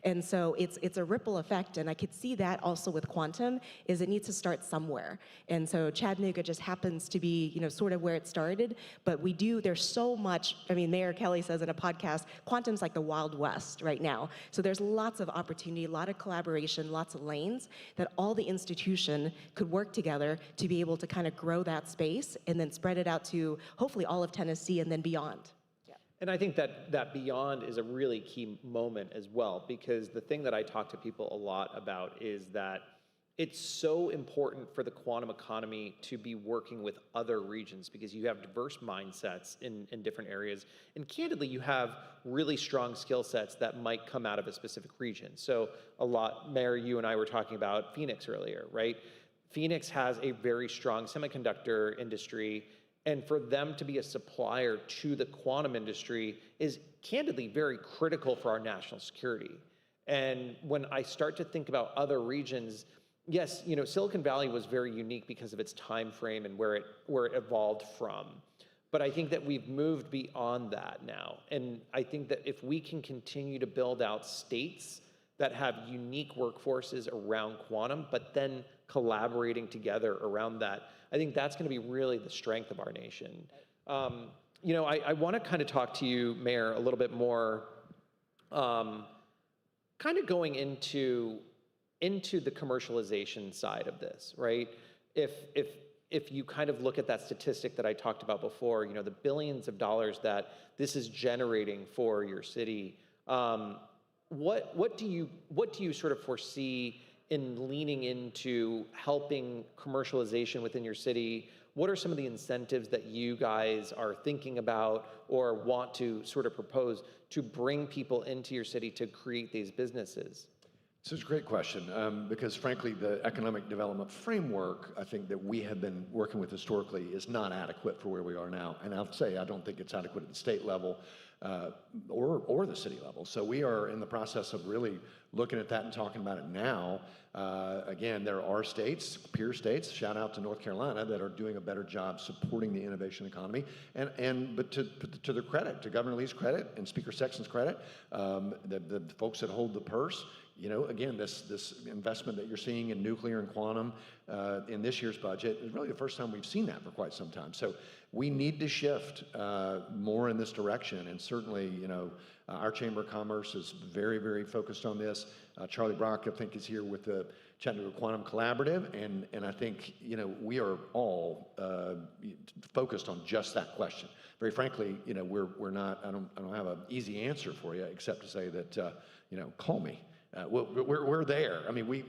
And so it's a ripple effect, and I could see that also with quantum, is it needs to start somewhere. And so Chattanooga just happens to be, sort of where it started, but there's so much, Mayor Kelly says in a podcast, quantum's like the Wild West right now. So there's lots of opportunity, a lot of collaboration, lots of lanes that all the institution could work together to be able to kind of grow that space and then spread it out to hopefully all of Tennessee and then beyond. And I think that beyond is a really key moment as well, because the thing that I talk to people a lot about is that it's so important for the quantum economy to be working with other regions, because you have diverse mindsets in different areas. And candidly, you have really strong skill sets that might come out of a specific region. So Mayor, you and I were talking about Phoenix earlier, right? Phoenix has a very strong semiconductor industry, and for them to be a supplier to the quantum industry is candidly very critical for our national security. And when I start to think about other regions, yes, Silicon Valley was very unique because of its time frame and where it evolved from. But I think that we've moved beyond that now. And I think that if we can continue to build out states that have unique workforces around quantum, but then collaborating together around that, I think that's going to be really the strength of our nation. I want to kind of talk to you, Mayor, a little bit more, kind of going into the commercialization side of this, right? If you kind of look at that statistic that I talked about before, the billions of dollars that this is generating for your city, what do you sort of foresee in leaning into helping commercialization within your city? What are some of the incentives that you guys are thinking about or want to sort of propose to bring people into your city to create these businesses? So it's a great question, because frankly, the economic development framework, I think that we have been working with historically is not adequate for where we are now. And I'll say I don't think it's adequate at the state level or the city level. So we are in the process of really looking at that and talking about it now. Again, there are states, peer states, shout out to North Carolina, that are doing a better job supporting the innovation economy. But to their credit, to Governor Lee's credit and Speaker Sexton's credit, the folks that hold the purse, again, this investment that you're seeing in nuclear and quantum in this year's budget is really the first time we've seen that for quite some time. So we need to shift more in this direction. And certainly, our Chamber of Commerce is very, very focused on this. Charlie Brock, I think, is here with the Chattanooga Quantum Collaborative. And I think, we are all focused on just that question. Very frankly, we're not, I don't have an easy answer for you except to say that, call me. We're there.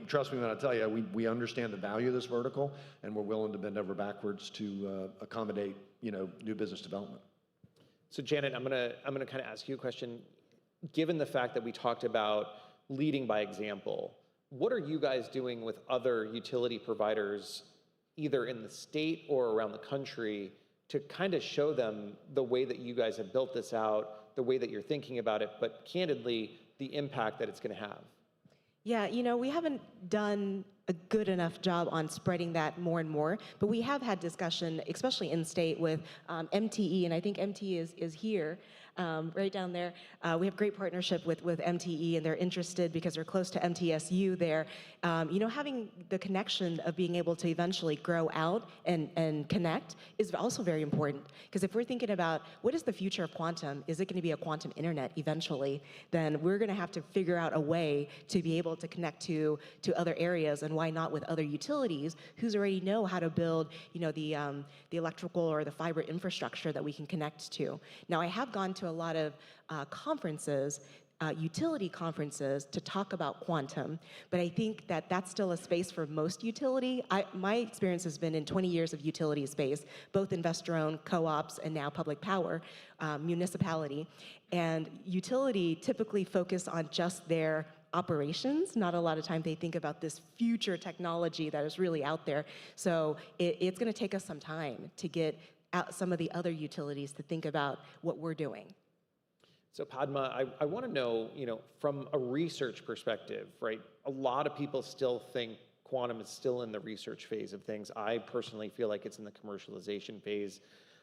Trust me when I tell you, we understand the value of this vertical, and we're willing to bend over backwards to accommodate, new business development. So Janet, I'm gonna kind of ask you a question. Given the fact that we talked about leading by example, what are you guys doing with other utility providers, either in the state or around the country, to kind of show them the way that you guys have built this out, the way that you're thinking about it, but candidly, the impact that it's going to have? Yeah, we haven't done a good enough job on spreading that more and more. But we have had discussion, especially in state, with MTE, and I think MTE is here, right down there. We have great partnership with MTE, and they're interested because they're close to MTSU there. You know, having the connection of being able to eventually grow out and connect is also very important. Because if we're thinking about what is the future of quantum, is it going to be a quantum internet eventually? Then we're going to have to figure out a way to be able to connect to other areas, and why not with other utilities who already know how to build, you know, the electrical or the fiber infrastructure that we can connect to. Now, I have gone to a lot of conferences, utility conferences, to talk about quantum, but I think that that's still a space for most utility. My experience has been in 20 years of utility space, both investor-owned, co-ops, and now public power, municipality. And utility typically focus on just their operations. Not a lot of time they think about this future technology that is really out there. So it's going to take us some time to get out some of the other utilities to think about what we're doing. So Padma, I want to know, you know, from a research perspective, right? A lot of people still think quantum is still in the research phase of things. I personally feel like it's in the commercialization phase.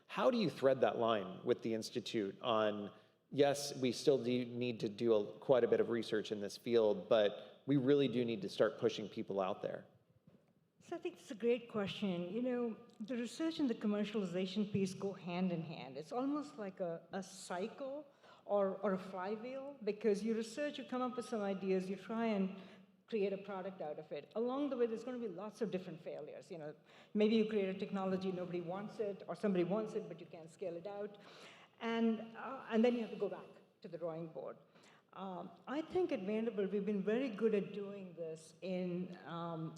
How do you thread that line with the Institute on, yes, we still do need to do quite a bit of research in this field, but we really do need to start pushing people out there? So I think it's a great question. You know, the research and the commercialization piece go hand in hand. It's almost like a cycle or a flywheel, because you research, you come up with some ideas, you try and create a product out of it. Along the way, there's going to be lots of different failures. You know, maybe you create a technology, nobody wants it, or somebody wants it, but you can't scale it out. And then you have to go back to the drawing board. I think at Vanderbilt, we've been very good at doing this in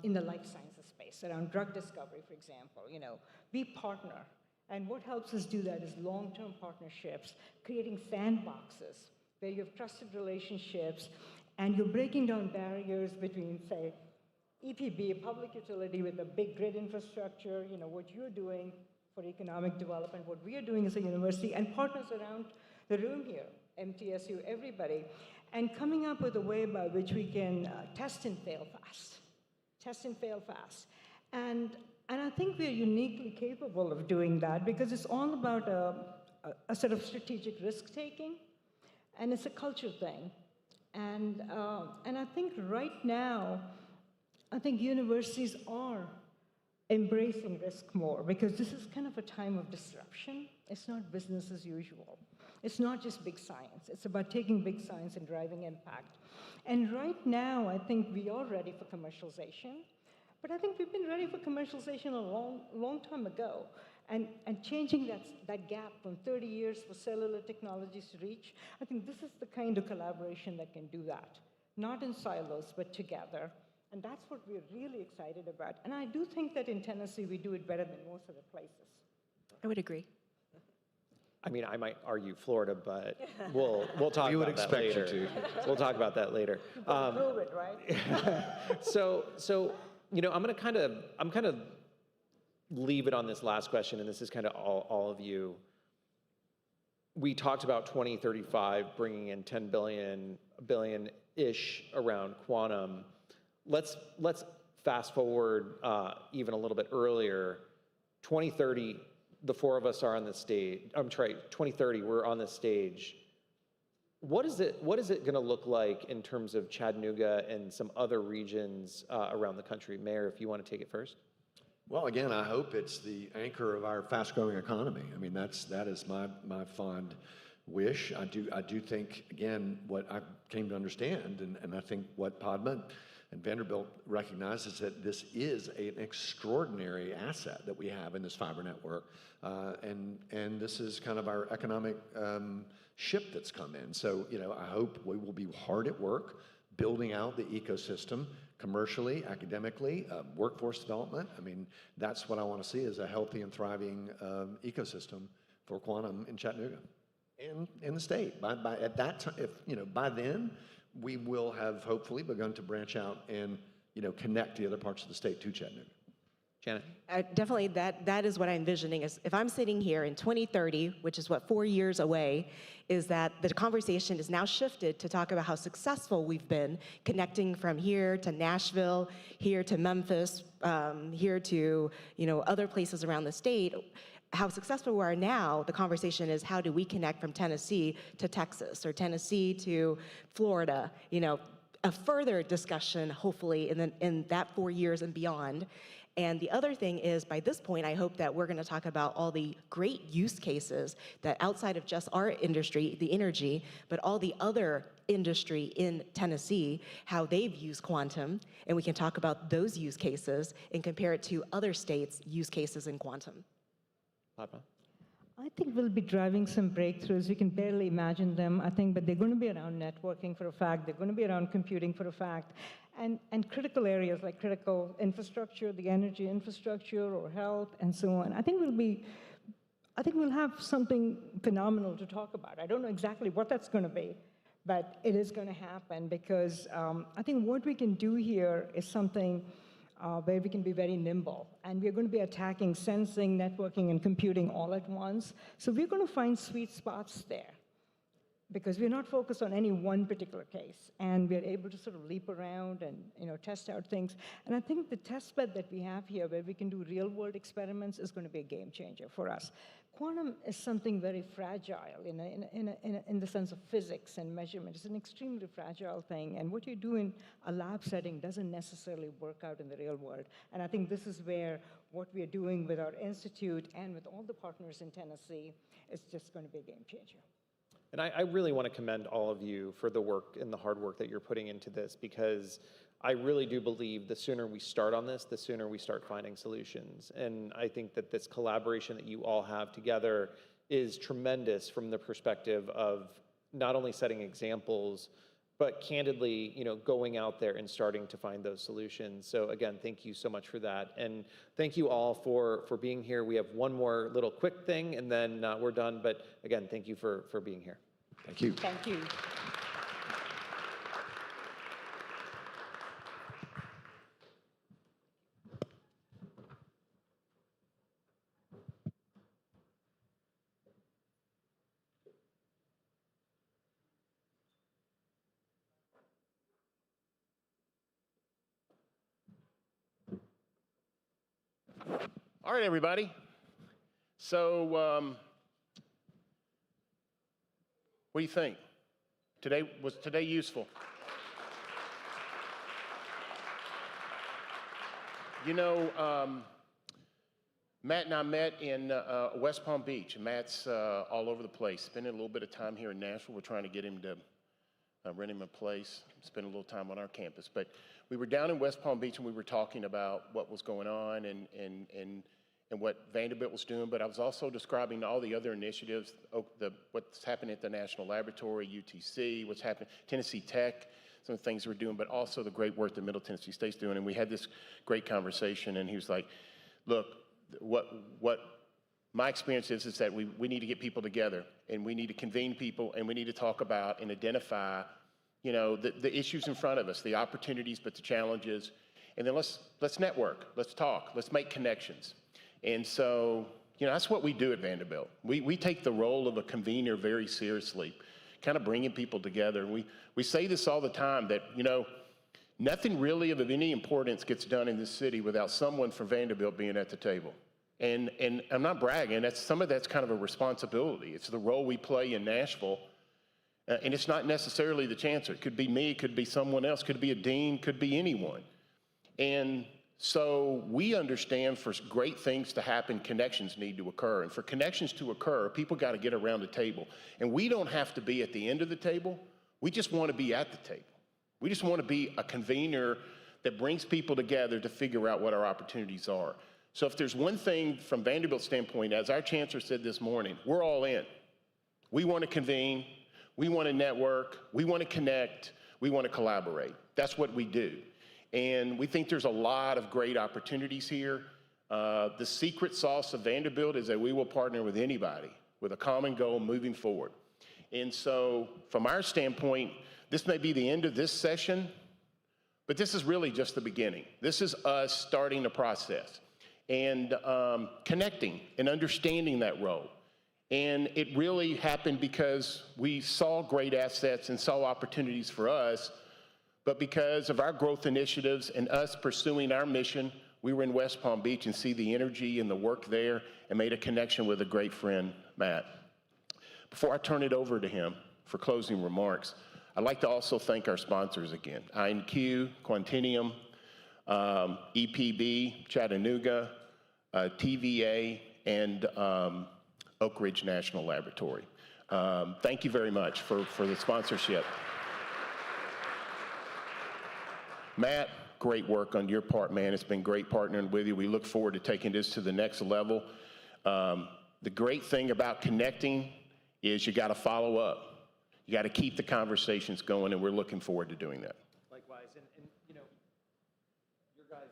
the life sciences space, around drug discovery, for example. You know, we partner. And what helps us do that is long-term partnerships, creating sandboxes where you have trusted relationships, and you're breaking down barriers between, say, EPB, a public utility with a big grid infrastructure, you know, what you're doing for economic development, what we are doing as a university, and partners around the room here, MTSU, everybody, and coming up with a way by which we can test and fail fast. Test and fail fast. And I think we're uniquely capable of doing that, because it's all about a sort of strategic risk-taking, and it's a culture thing. And I think right now, I think universities are embracing risk more, because this is kind of a time of disruption. It's not business as usual. It's not just big science. It's about taking big science and driving impact. And right now, I think we are ready for commercialization. But I think we've been ready for commercialization a long time ago. And changing that gap from 30 years for cellular technologies to reach, I think this is the kind of collaboration that can do that. Not in silos, but together. And that's what we're really excited about. And I do think that in Tennessee, we do it better than most other places. I would agree. I mean, I might argue Florida, but we'll talk We would about that expect later. you to. We'll talk about that later. Prove it, right? So you know, I'm kind of leave it on this last question, and this is kind of all of you. We talked about 2035 bringing in 10 billion-ish around quantum. Let's fast forward even a little bit earlier. 2030, the four of us are on the stage. 2030, we're on the stage. What is it going to look like in terms of Chattanooga and some other regions around the country? Mayor, if you want to take it first. Well, again, I hope it's the anchor of our fast-growing economy. I mean, that is my fond wish. I do think, again, what I came to understand, and I think what Padma and Vanderbilt recognize, is that this is an extraordinary asset that we have in this fiber network, and this is kind of our economic ship that's come in. So, you know, I hope we will be hard at work building out the ecosystem commercially, academically, workforce development. I mean, that's what I want to see, is a healthy and thriving ecosystem for quantum in Chattanooga and in the state. By at that time, if you know, by then, we will have hopefully begun to branch out and, you know, connect the other parts of the state to Chattanooga. Janet? Definitely, that is what I'm envisioning. Is if I'm sitting here in 2030, which is what 4 years away, is that the conversation is now shifted to talk about how successful we've been connecting from here to Nashville, here to Memphis, here to other places around the state. How successful we are now, the conversation is how do we connect from Tennessee to Texas or Tennessee to Florida? A further discussion, hopefully, in that 4 years and beyond. And the other thing is, by this point, I hope that we're going to talk about all the great use cases that outside of just our industry, the energy, but all the other industry in Tennessee, how they've used quantum, and we can talk about those use cases and compare it to other states' use cases in quantum. Papa? I think we'll be driving some breakthroughs. We can barely imagine them, I think, but they're going to be around networking for a fact. They're going to be around computing for a fact. And critical areas like critical infrastructure, the energy infrastructure, or health, and so on. I think we'll have something phenomenal to talk about. I don't know exactly what that's going to be, but it is going to happen because I think what we can do here is something where we can be very nimble. And we're going to be attacking sensing, networking, and computing all at once. So we're going to find sweet spots there because we're not focused on any one particular case. And we're able to sort of leap around and test out things. And I think the test bed that we have here where we can do real-world experiments is going to be a game changer for us. Quantum is something very fragile in the sense of physics and measurement. It's an extremely fragile thing, and what you do in a lab setting doesn't necessarily work out in the real world. And I think this is where what we are doing with our institute and with all the partners in Tennessee is just going to be a game changer. And I really want to commend all of you for the work and the hard work that you're putting into this, because I really do believe the sooner we start on this, the sooner we start finding solutions. And I think that this collaboration that you all have together is tremendous from the perspective of not only setting examples, but candidly, going out there and starting to find those solutions. So again, thank you so much for that. And thank you all for being here. We have one more little quick thing and then we're done. But again, thank you for being here. Thank you. Thank you. All right, everybody. So, what do you think? Was today useful? Matt and I met in West Palm Beach. Matt's all over the place, spending a little bit of time here in Nashville. We're trying to get him to rent him a place, spend a little time on our campus. But we were down in West Palm Beach and we were talking about what was going on and what Vanderbilt was doing, but I was also describing all the other initiatives, what's happening at the National Laboratory, UTC, what's happening, Tennessee Tech, some of the things we're doing, but also the great work that Middle Tennessee State's doing. And we had this great conversation, and he was like, look, what my experience is that we need to get people together, and we need to convene people, and we need to talk about and identify, the issues in front of us, the opportunities, but the challenges, and then let's network, let's talk, let's make connections. And so, that's what we do at Vanderbilt. We take the role of a convener very seriously, kind of bringing people together. And we say this all the time that, nothing really of any importance gets done in this city without someone from Vanderbilt being at the table. And I'm not bragging, some of that's kind of a responsibility. It's the role we play in Nashville. And it's not necessarily the chancellor. It could be me, it could be someone else, could be a dean, could be anyone. And so we understand for great things to happen, connections need to occur. And for connections to occur, people got to get around the table. And we don't have to be at the end of the table. We just want to be at the table. We just want to be a convener that brings people together to figure out what our opportunities are. So if there's one thing from Vanderbilt's standpoint, as our chancellor said this morning, we're all in. We want to convene. We want to network. We want to connect. We want to collaborate. That's what we do. And we think there's a lot of great opportunities here. The secret sauce of Vanderbilt is that we will partner with anybody with a common goal moving forward. And so from our standpoint, this may be the end of this session, but this is really just the beginning. This is us starting the process. and connecting and understanding that role. And it really happened because we saw great assets and saw opportunities for us, but because of our growth initiatives and us pursuing our mission, we were in West Palm Beach and see the energy and the work there and made a connection with a great friend, Matt. Before I turn it over to him for closing remarks, I'd like to also thank our sponsors again, INQ, Quantinium, EPB, Chattanooga, TVA, and Oak Ridge National Laboratory. Thank you very much for the sponsorship. Matt, great work on your part, man. It's been great partnering with you. We look forward to taking this to the next level. The great thing about connecting is you got to follow up. You got to keep the conversations going, and we're looking forward to doing that. Likewise, and you know, your guys,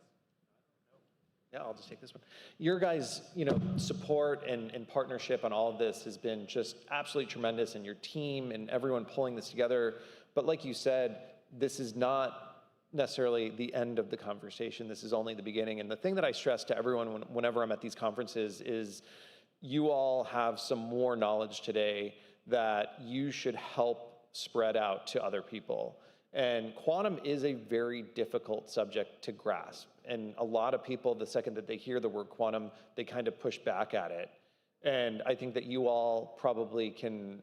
yeah, I'll just take this one. Your guys, you know, support and partnership on all of this has been just absolutely tremendous, and your team and everyone pulling this together. But like you said, this is not necessarily the end of the conversation. This is only the beginning. And the thing that I stress to everyone whenever I'm at these conferences is you all have some more knowledge today that you should help spread out to other people. And quantum is a very difficult subject to grasp. And a lot of people, the second that they hear the word quantum, they kind of push back at it. And I think that you all probably can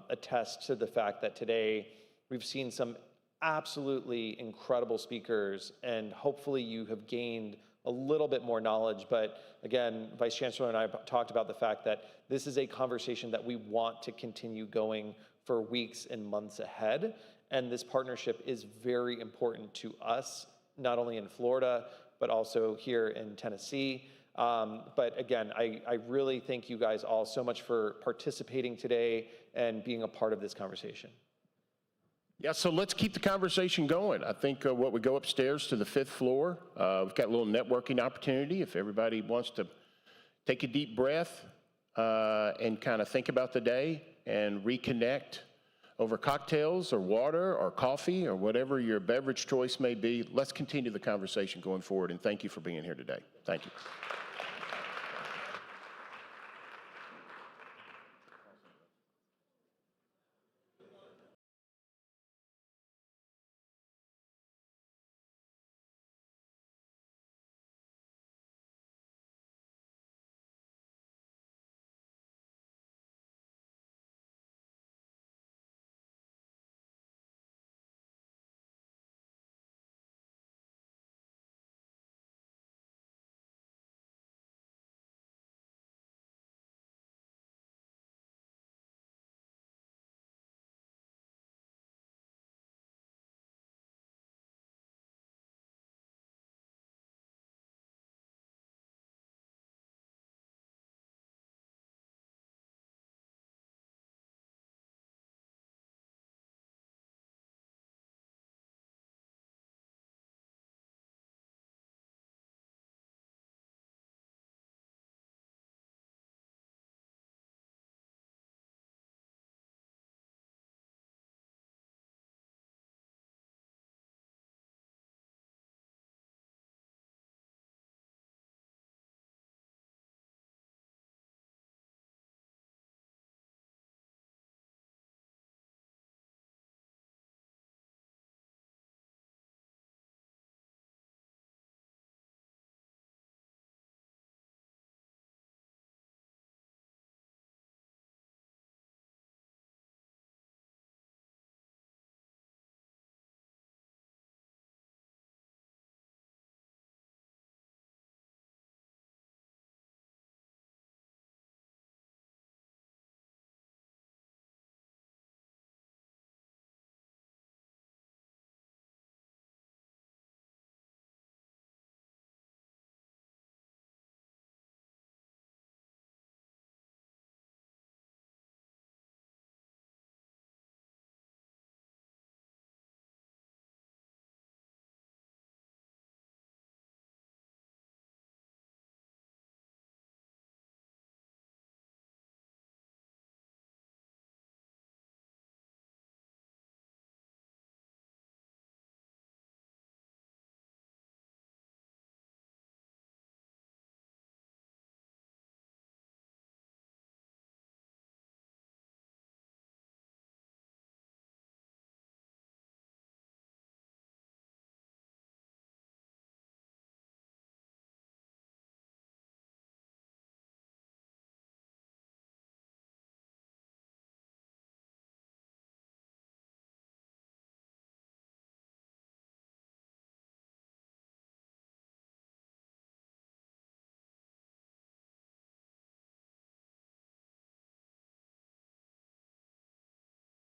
attest to the fact that today we've seen some absolutely incredible speakers, and hopefully you have gained a little bit more knowledge. But again, Vice Chancellor and I talked about the fact that this is a conversation that we want to continue going for weeks and months ahead. And this partnership is very important to us, not only in Florida, but also here in Tennessee. But again, I really thank you guys all so much for participating today and being a part of this conversation. Yeah, so let's keep the conversation going. I think what we go upstairs to the 5th floor, we've got a little networking opportunity. If everybody wants to take a deep breath and kind of think about the day and reconnect over cocktails or water or coffee or whatever your beverage choice may be, let's continue the conversation going forward. And thank you for being here today. Thank you.